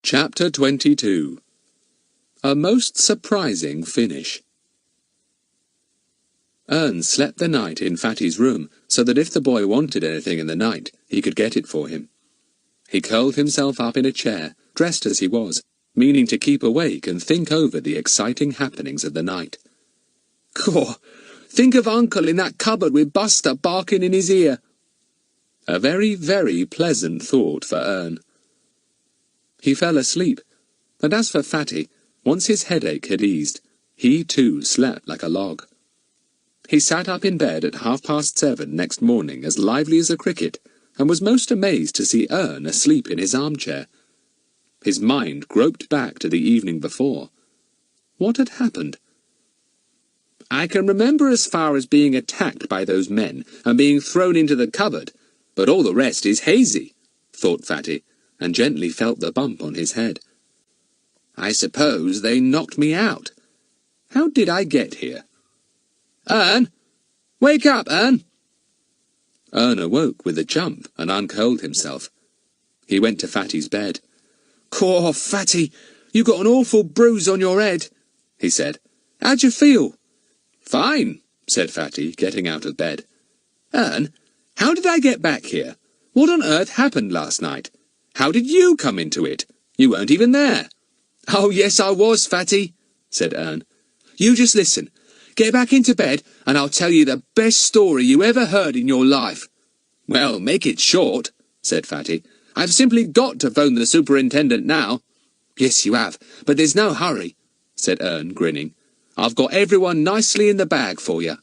Chapter 22. A most surprising finish. Ern slept the night in Fatty's room, so that if the boy wanted anything in the night, he could get it for him. He curled himself up in a chair, dressed as he was, meaning to keep awake and think over the exciting happenings of the night. "Caw! Think of Uncle in that cupboard with Buster barking in his ear." A very, very pleasant thought for Ern. He fell asleep, and as for Fatty, once his headache had eased, he too slept like a log. He sat up in bed at 7:30 next morning as lively as a cricket, and was most amazed to see Ern asleep in his armchair. His mind groped back to the evening before. What had happened? "I can remember as far as being attacked by those men and being thrown into the cupboard, but all the rest is hazy," thought Fatty, and gently felt the bump on his head. "I suppose they knocked me out. How did I get here? Ern! Wake up, Ern!" Ern awoke with a jump and uncurled himself. He went to Fatty's bed. "Caw, Fatty, you got an awful bruise on your head," he said. "How'd you feel?" "Fine," said Fatty, getting out of bed. "Ern, how did I get back here? What on earth happened last night? How did you come into it? You weren't even there." "Oh, yes, I was, Fatty," said Ern. "You just listen. Get back into bed, and I'll tell you the best story you ever heard in your life." "Well, make it short," said Fatty. "I've simply got to phone the superintendent now." "Yes, you have, but there's no hurry," said Ern, grinning. "I've got everyone nicely in the bag for you."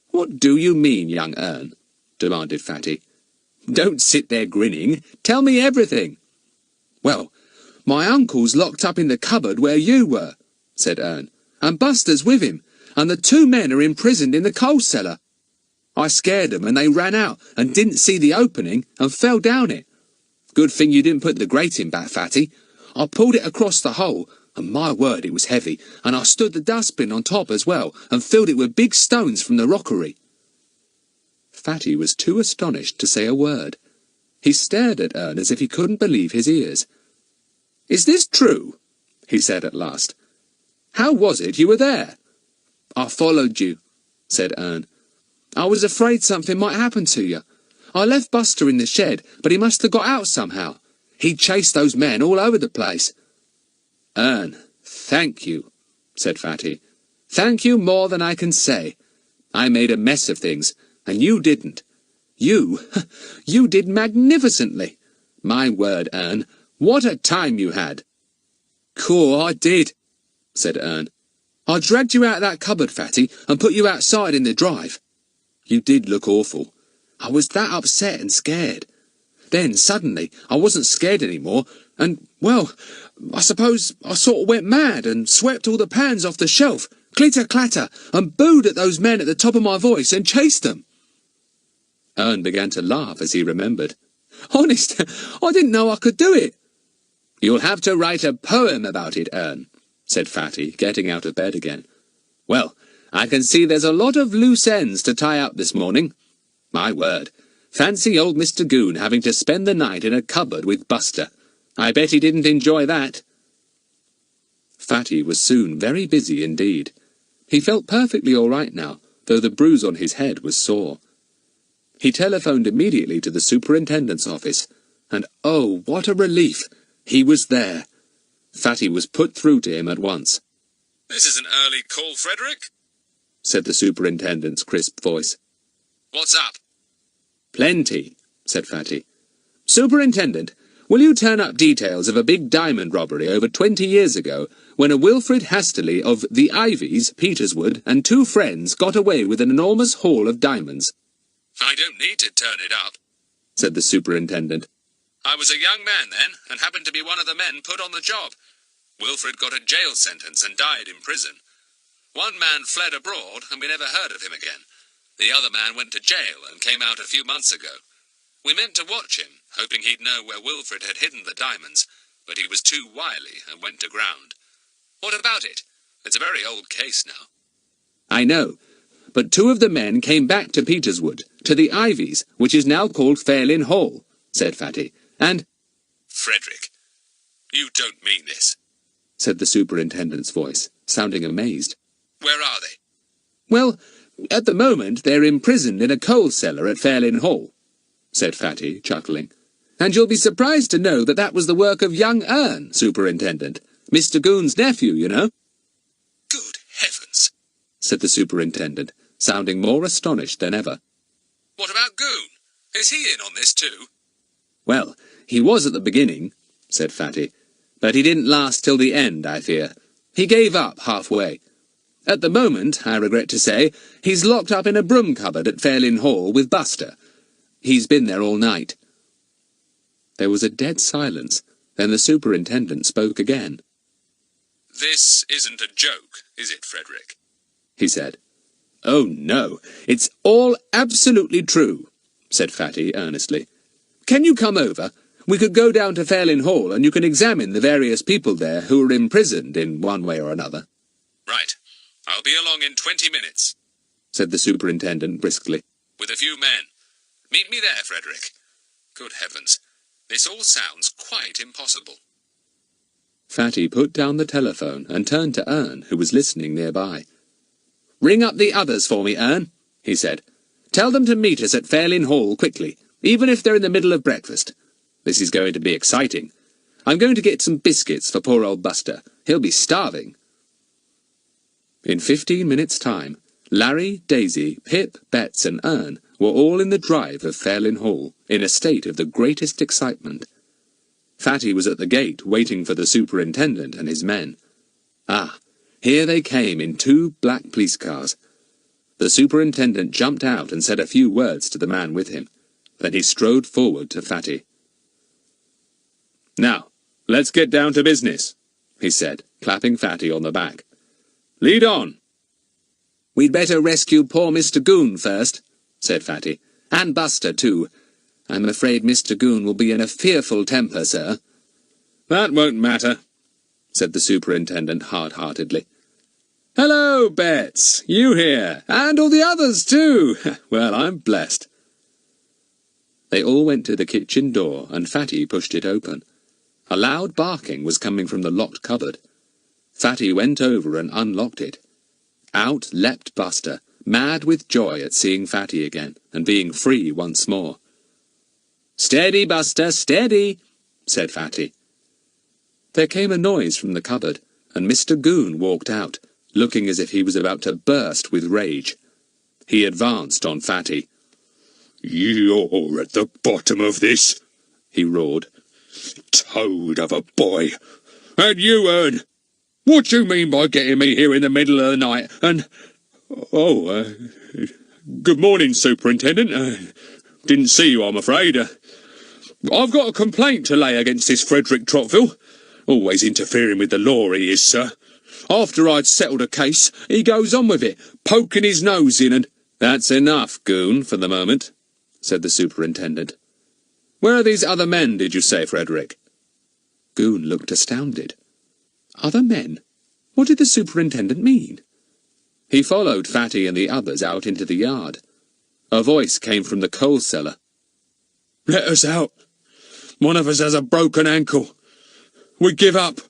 "What do you mean, young Ern?" demanded Fatty. "Don't sit there grinning. Tell me everything." "Well, My uncle's locked up in the cupboard where you were, said Ern, and Buster's with him, and the two men are imprisoned in the coal cellar. I scared them and they ran out and didn't see the opening and fell down it. Good thing you didn't put the grating back, Fatty. I pulled it across the hole, and my word, it was heavy, and I stood the dustbin on top as well and filled it with big stones from the rockery. Fatty was too astonished to say a word. He stared at Ern as if he couldn't believe his ears. Is this true? He said at last. How was it you were there? I followed you, said Ern. I was afraid something might happen to you. I left Buster in the shed, but he must have got out somehow. He chased those men all over the place. Ern, thank you, said Fatty. Thank you more than I can say. I made a mess of things, and you didn't. You did magnificently. My word, Ern, what a time you had. Cool, I did, said Ern. I dragged you out of that cupboard, Fatty, and put you outside in the drive. You did look awful. I was that upset and scared. Then, suddenly, I wasn't scared anymore, and, well, I suppose I sort of went mad and swept all the pans off the shelf, clitter-clatter, and booed at those men at the top of my voice and chased them. Ern began to laugh as he remembered. Honest, I didn't know I could do it. You'll have to write a poem about it, Ern, said Fatty, getting out of bed again. Well, I can see there's a lot of loose ends to tie up this morning. My word, fancy old Mr. Goon having to spend the night in a cupboard with Buster. I bet he didn't enjoy that. Fatty was soon very busy indeed. He felt perfectly all right now, though the bruise on his head was sore. He telephoned immediately to the superintendent's office, and oh, what a relief! He was there. Fatty was put through to him at once. "This is an early call, Frederick," said the superintendent's crisp voice. "What's up?" Plenty, said Fatty. Superintendent, will you turn up details of a big diamond robbery over 20 years ago, when a Wilfred Hastily of the Ivies, Peterswood, and two friends got away with an enormous haul of diamonds? "I don't need to turn it up," said the superintendent. "I was a young man then, and happened to be one of the men put on the job. Wilfred got a jail sentence and died in prison. One man fled abroad, and we never heard of him again. The other man went to jail and came out a few months ago. We meant to watch him, hoping he'd know where Wilfred had hidden the diamonds, but he was too wily and went to ground. What about it? It's a very old case now." I know, but two of the men came back to Peterswood, to the Ivies, which is now called Fairlyn Hall, said Fatty, and— "Frederick, you don't mean this," said the superintendent's voice, sounding amazed. "Where are they?" Well, at the moment they're imprisoned in a coal cellar at Fairlyn Hall, said Fatty, chuckling. And you'll be surprised to know that was the work of young Ern, Superintendent. Mr. Goon's nephew, you know. "Good heavens," said the superintendent, sounding more astonished than ever. "What about Goon? Is he in on this too?" Well, he was at the beginning, said Fatty, but he didn't last till the end, I fear. He gave up halfway. At the moment, I regret to say, he's locked up in a broom cupboard at Fairlyn Hall with Buster. He's been there all night." There was a dead silence. Then the superintendent spoke again. "This isn't a joke, is it, Frederick?" he said. "Oh, no, it's all absolutely true," said Fatty earnestly. "Can you come over? We could go down to Fairlyn Hall and you can examine the various people there who are imprisoned in one way or another." "Right. I'll be along in 20 minutes, said the superintendent briskly. with a few men. Meet me there, Frederick. Good heavens, this all sounds quite impossible." Fatty put down the telephone and turned to Ern, who was listening nearby. "Ring up the others for me, Ern," he said. "Tell them to meet us at Fairlyn Hall quickly, even if they're in the middle of breakfast. This is going to be exciting. I'm going to get some biscuits for poor old Buster. He'll be starving." In 15 minutes' time, Larry, Daisy, Pip, Bets, and Ern were all in the drive of Fairlyn Hall, in a state of the greatest excitement. Fatty was at the gate, waiting for the superintendent and his men. Ah, here they came in two black police cars. The superintendent jumped out and said a few words to the man with him. Then he strode forward to Fatty. "Now, let's get down to business, he said, clapping Fatty on the back. Lead on. We'd better rescue poor Mr. Goon first, said Fatty. And Buster, too. I'm afraid Mr. Goon will be in a fearful temper, sir. That won't matter, said the superintendent hard-heartedly. Hello, Bets, you here, and all the others too. Well, I'm blessed. They all went to the kitchen door, and Fatty pushed it open. A loud barking was coming from the locked cupboard. Fatty went over and unlocked it. Out leapt Buster, mad with joy at seeing Fatty again, and being free once more. "Steady, Buster, steady," said Fatty. There came a noise from the cupboard, and Mr. Goon walked out, looking as if he was about to burst with rage. He advanced on Fatty. "You're at the bottom of this," he roared. "Toad of a boy. And you, Ern, what do you mean by getting me here in the middle of the night, and... good morning, Superintendent. Didn't see you, I'm afraid. I've got a complaint to lay against this Frederick Trottville. Always interfering with the law, he is, sir. After I'd settled a case, he goes on with it, poking his nose in and—" "That's enough, Goon, for the moment," said the superintendent. "Where are these other men, did you say, Frederick?" Goon looked astounded. Other men? What did the superintendent mean? He followed Fatty and the others out into the yard. A voice came from the coal cellar. "Let us out. One of us has a broken ankle. We give up."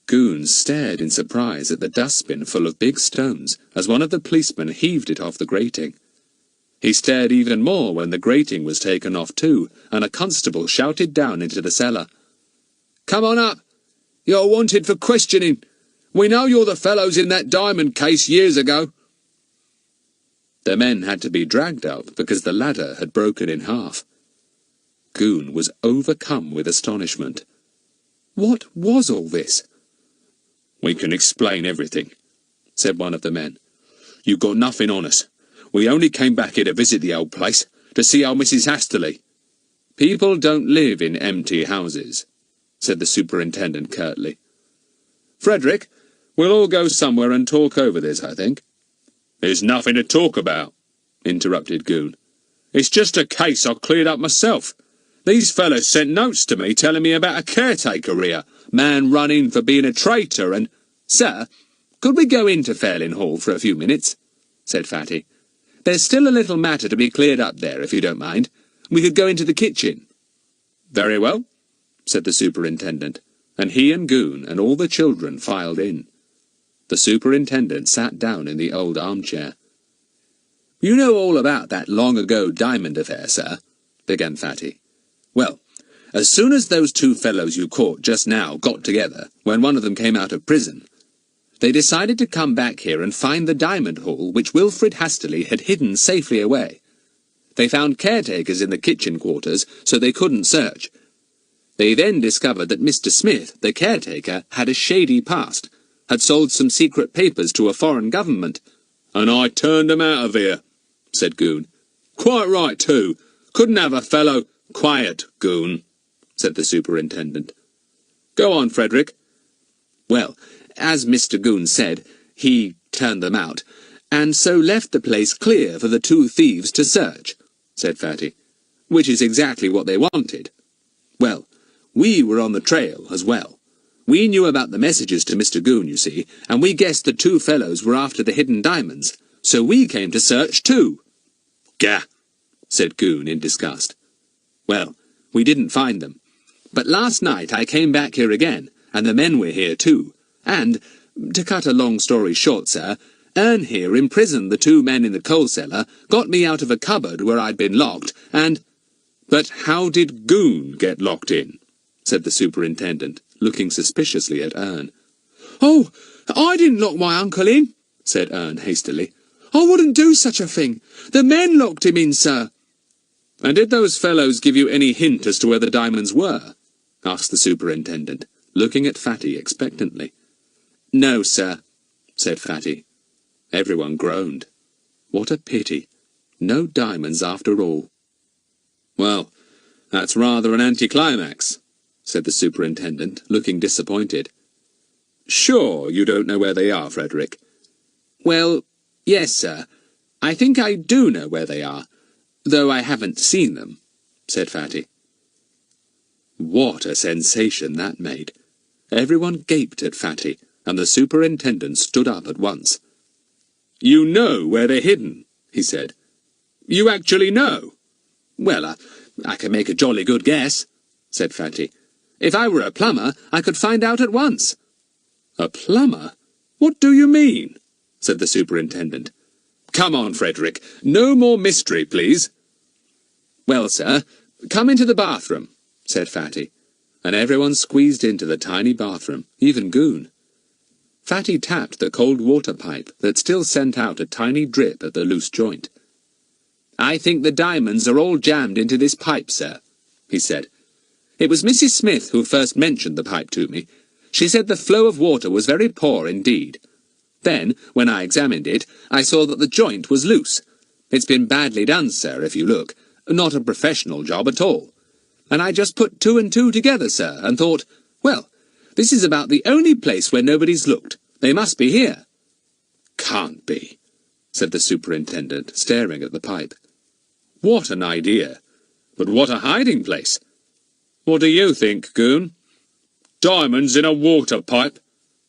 Goon stared in surprise at the dustbin full of big stones as one of the policemen heaved it off the grating. He stared even more when the grating was taken off too, and a constable shouted down into the cellar. "Come on up! You're wanted for questioning. We know you're the fellows in that diamond case years ago." The men had to be dragged up because the ladder had broken in half. Goon was overcome with astonishment. What was all this? "We can explain everything," said one of the men. "You've got nothing on us. We only came back here to visit the old place, to see old Mrs. Hasterley." "People don't live in empty houses," said the superintendent curtly. "Frederick, we'll all go somewhere and talk over this, I think." "There's nothing to talk about," interrupted Goon. "It's just a case I cleared up myself. These fellas sent notes to me telling me about a caretaker here, man run in for being a traitor and—" "Sir, could we go into Fairlin Hall for a few minutes?" said Fatty. "There's still a little matter to be cleared up there, if you don't mind. We could go into the kitchen." "Very well," said the superintendent, and he and Goon and all the children filed in. The superintendent sat down in the old armchair. "You know all about that long-ago diamond affair, sir," began Fatty. "Well, as soon as those two fellows you caught just now got together, when one of them came out of prison, they decided to come back here and find the diamond haul which Wilfred Hasterley had hidden safely away. They found caretakers in the kitchen quarters, so they couldn't search. They then discovered that Mr. Smith, the caretaker, had a shady past, had sold some secret papers to a foreign government." "And I turned 'em out of here," said Goon. "Quite right, too. Couldn't have a fellow—" "Quiet, Goon," said the superintendent. "Go on, Frederick." "Well, as Mr. Goon said, he turned them out, and so left the place clear for the two thieves to search," said Fatty, "which is exactly what they wanted. Well, we were on the trail as well. We knew about the messages to Mr. Goon, you see, and we guessed the two fellows were after the hidden diamonds, so we came to search too." "Gah!" said Goon in disgust. "Well, we didn't find them. But last night I came back here again, and the men were here too. And, to cut a long story short, sir, Ern here imprisoned the two men in the coal cellar, got me out of a cupboard where I'd been locked, and—" "But how did Goon get locked in?" said the superintendent, looking suspiciously at Ern. "Oh, I didn't lock my uncle in," said Ern hastily. "I wouldn't do such a thing. The men locked him in, sir." "And did those fellows give you any hint as to where the diamonds were?" asked the superintendent, looking at Fatty expectantly. "No, sir," said Fatty. Everyone groaned. What a pity. No diamonds after all. "Well, that's rather an anticlimax," said the superintendent, looking disappointed. Sure you don't know where they are, Frederick? Well, yes, sir. I think I do know where they are, though I haven't seen them, said Fatty. What a sensation that made! Everyone gaped at Fatty, and the superintendent stood up at once. You know where they're hidden, he said. You actually know? Well, I can make a jolly good guess, said Fatty. If I were a plumber, I could find out at once. A plumber? What do you mean? Said the superintendent. Come on, Frederick, no more mystery, please. Well, sir, come into the bathroom, said Fatty, and everyone squeezed into the tiny bathroom, even Goon. Fatty tapped the cold water pipe that still sent out a tiny drip at the loose joint. I think the diamonds are all jammed into this pipe, sir, he said. It was Mrs. Smith who first mentioned the pipe to me. She said the flow of water was very poor indeed. Then, when I examined it, I saw that the joint was loose. It's been badly done, sir, if you look. Not a professional job at all. And I just put two and two together, sir, and thought, well, this is about the only place where nobody's looked. They must be here. Can't be, said the superintendent, staring at the pipe. What an idea! But what a hiding place! What do you think, Goon? Diamonds in a water pipe,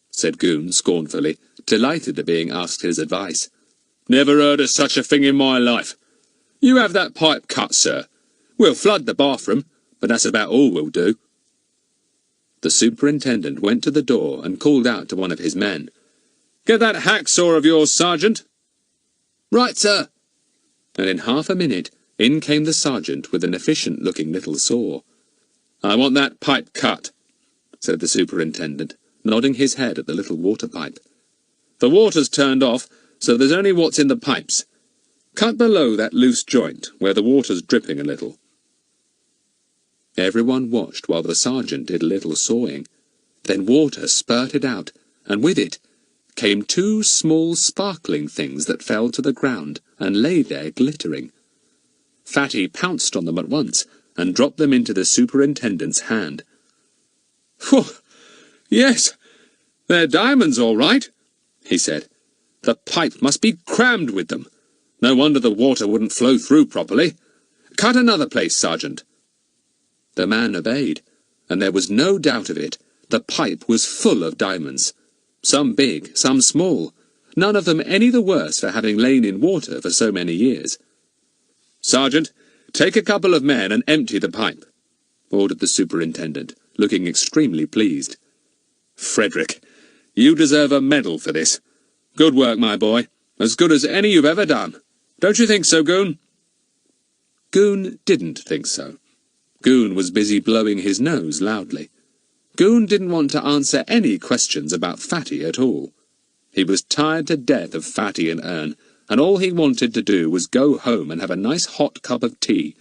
said Goon scornfully, delighted at being asked his advice. Never heard of such a thing in my life. You have that pipe cut, sir. We'll flood the bathroom, but that's about all we'll do. The superintendent went to the door and called out to one of his men. Get that hacksaw of yours, Sergeant. Right, sir. And in half a minute, in came the sergeant with an efficient-looking little saw. I want that pipe cut, said the superintendent, nodding his head at the little water pipe. The water's turned off, so there's only what's in the pipes. Cut below that loose joint, where the water's dripping a little. Everyone watched while the sergeant did a little sawing. Then water spurted out, and with it came two small sparkling things that fell to the ground and lay there glittering. Fatty pounced on them at once, and dropped them into the superintendent's hand. Phew! Yes, they're diamonds all right, he said. The pipe must be crammed with them. No wonder the water wouldn't flow through properly. Cut another place, Sergeant. The man obeyed, and there was no doubt of it. The pipe was full of diamonds. Some big, some small, none of them any the worse for having lain in water for so many years. Sergeant, take a couple of men and empty the pipe, ordered the superintendent, looking extremely pleased. Frederick, you deserve a medal for this. Good work, my boy. As good as any you've ever done. Don't you think so, Goon? Goon didn't think so. Goon was busy blowing his nose loudly. Goon didn't want to answer any questions about Fatty at all. He was tired to death of Fatty and Ern, and all he wanted to do was go home and have a nice hot cup of tea.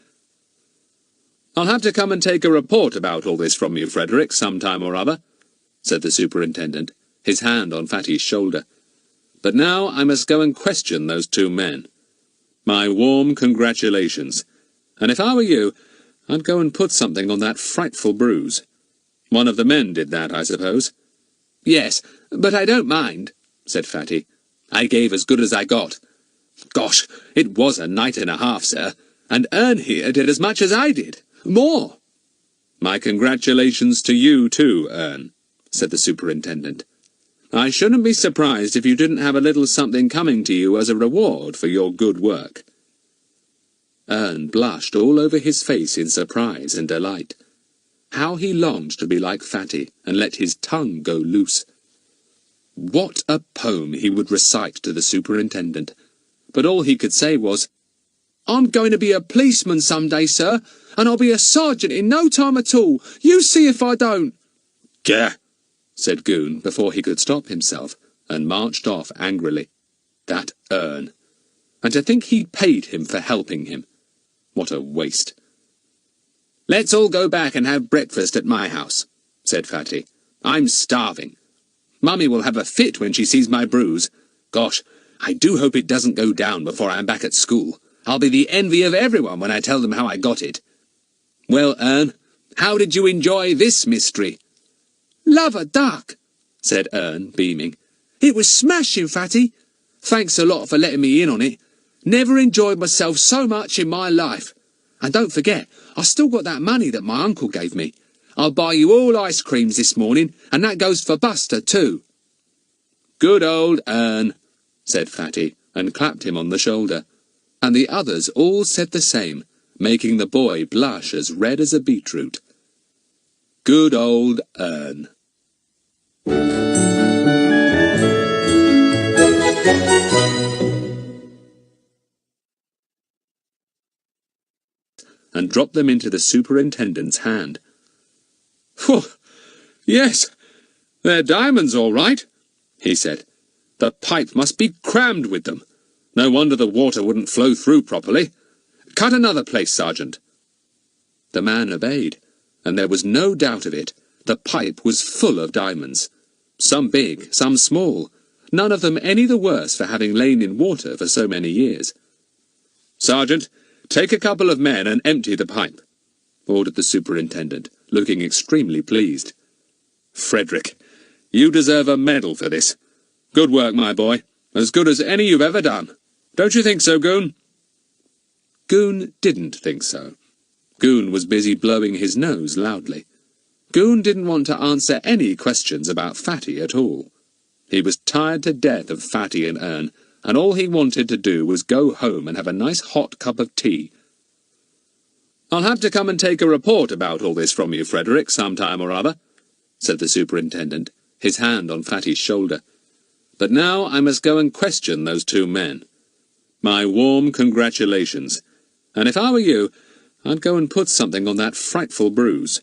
I'll have to come and take a report about all this from you, Frederick, sometime or other, said the superintendent, his hand on Fatty's shoulder. But now I must go and question those two men. My warm congratulations. And if I were you, I'd go and put something on that frightful bruise. One of the men did that, I suppose. Yes, but I don't mind, said Fatty. I gave as good as I got. Gosh, it was a night and a half, sir, and Ern here did as much as I did. More. My congratulations to you too, Ern, said the superintendent. I shouldn't be surprised if you didn't have a little something coming to you as a reward for your good work. Ern blushed all over his face in surprise and delight. How he longed to be like Fatty and let his tongue go loose. What a poem he would recite to the superintendent! But all he could say was, I'm going to be a policeman some day, sir, and I'll be a sergeant in no time at all. You see if I don't. Gah! Said Goon before he could stop himself, and marched off angrily. That Ern! And to think he'd paid him for helping him. What a waste! Let's all go back and have breakfast at my house, said Fatty. I'm starving. Mummy will have a fit when she sees my bruise. Gosh, I do hope it doesn't go down before I'm back at school. I'll be the envy of everyone when I tell them how I got it. Well, Ern, how did you enjoy this mystery?" "Love a duck," said Ern, beaming. "It was smashing, Fatty. Thanks a lot for letting me in on it. Never enjoyed myself so much in my life. And don't forget, I still got that money that my uncle gave me. I'll buy you all ice creams this morning, and that goes for Buster too." "Good old Ern," said Fatty, and clapped him on the shoulder. And the others all said the same, making the boy blush as red as a beetroot. Good old Ern. And dropped them into the superintendent's hand. "Phew! Yes, they're diamonds all right," he said. "The pipe must be crammed with them. No wonder the water wouldn't flow through properly. Cut another place, Sergeant." The man obeyed, and there was no doubt of it. The pipe was full of diamonds. Some big, some small, none of them any the worse for having lain in water for so many years. "Sergeant, take a couple of men and empty the pipe," ordered the superintendent, looking extremely pleased. "Frederick, you deserve a medal for this. Good work, my boy. As good as any you've ever done. Don't you think so, Goon?" Goon didn't think so. Goon was busy blowing his nose loudly. Goon didn't want to answer any questions about Fatty at all. He was tired to death of Fatty and Ern, and all he wanted to do was go home and have a nice hot cup of tea. "I'll have to come and take a report about all this from you, Frederick, sometime or other," said the superintendent, his hand on Fatty's shoulder. "But now I must go and question those two men. My warm congratulations, and if I were you, I'd go and put something on that frightful bruise.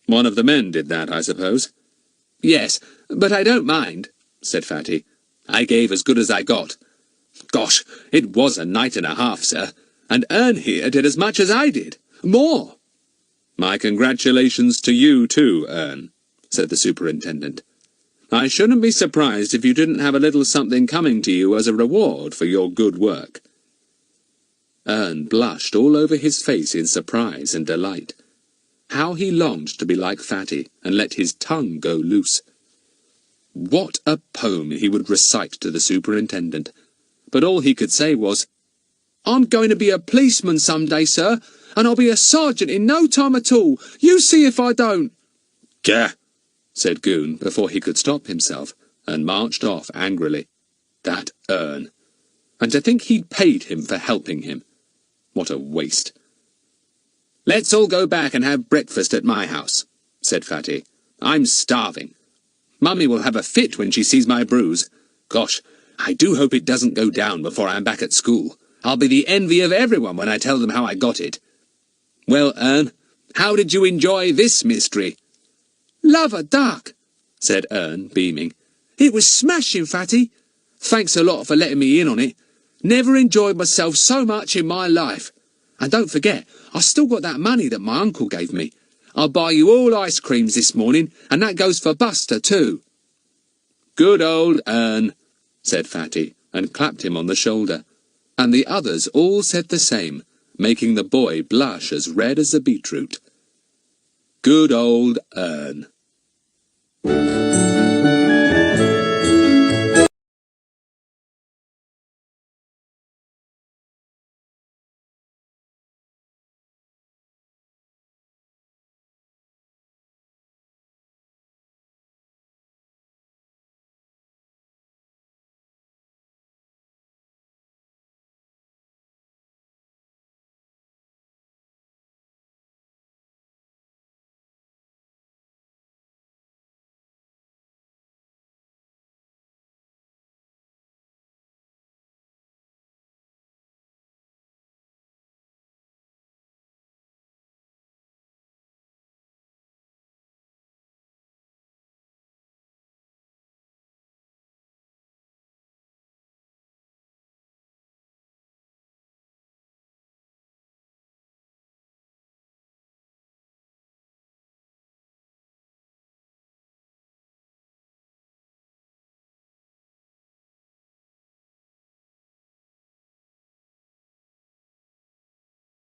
One of the men did that, I suppose?" "Yes, but I don't mind," said Fatty. "I gave as good as I got. Gosh, it was a night and a half, sir, and Ern here did as much as I did. More." "My congratulations to you too, Ern," said the superintendent. "I shouldn't be surprised if you didn't have a little something coming to you as a reward for your good work." Ern blushed all over his face in surprise and delight. How he longed to be like Fatty and let his tongue go loose. What a poem he would recite to the superintendent! But all he could say was, "I'm going to be a policeman some day, sir, and I'll be a sergeant in no time at all. You see if I don't." "Gah!" said Goon before he could stop himself, and marched off angrily. That Ern! And to think he'd paid him for helping him. What a waste! "Let's all go back and have breakfast at my house," said Fatty. "I'm starving. Mummy will have a fit when she sees my bruise. Gosh, I do hope it doesn't go down before I'm back at school. I'll be the envy of everyone when I tell them how I got it. Well, Ern, how did you enjoy this mystery?" "Love a duck," said Ern, beaming. "It was smashing, Fatty. Thanks a lot for letting me in on it. Never enjoyed myself so much in my life. And don't forget, I still got that money that my uncle gave me. I'll buy you all ice creams this morning, and that goes for Buster too." "Good old Ern," said Fatty, and clapped him on the shoulder. And the others all said the same, making the boy blush as red as a beetroot. Good old Ern.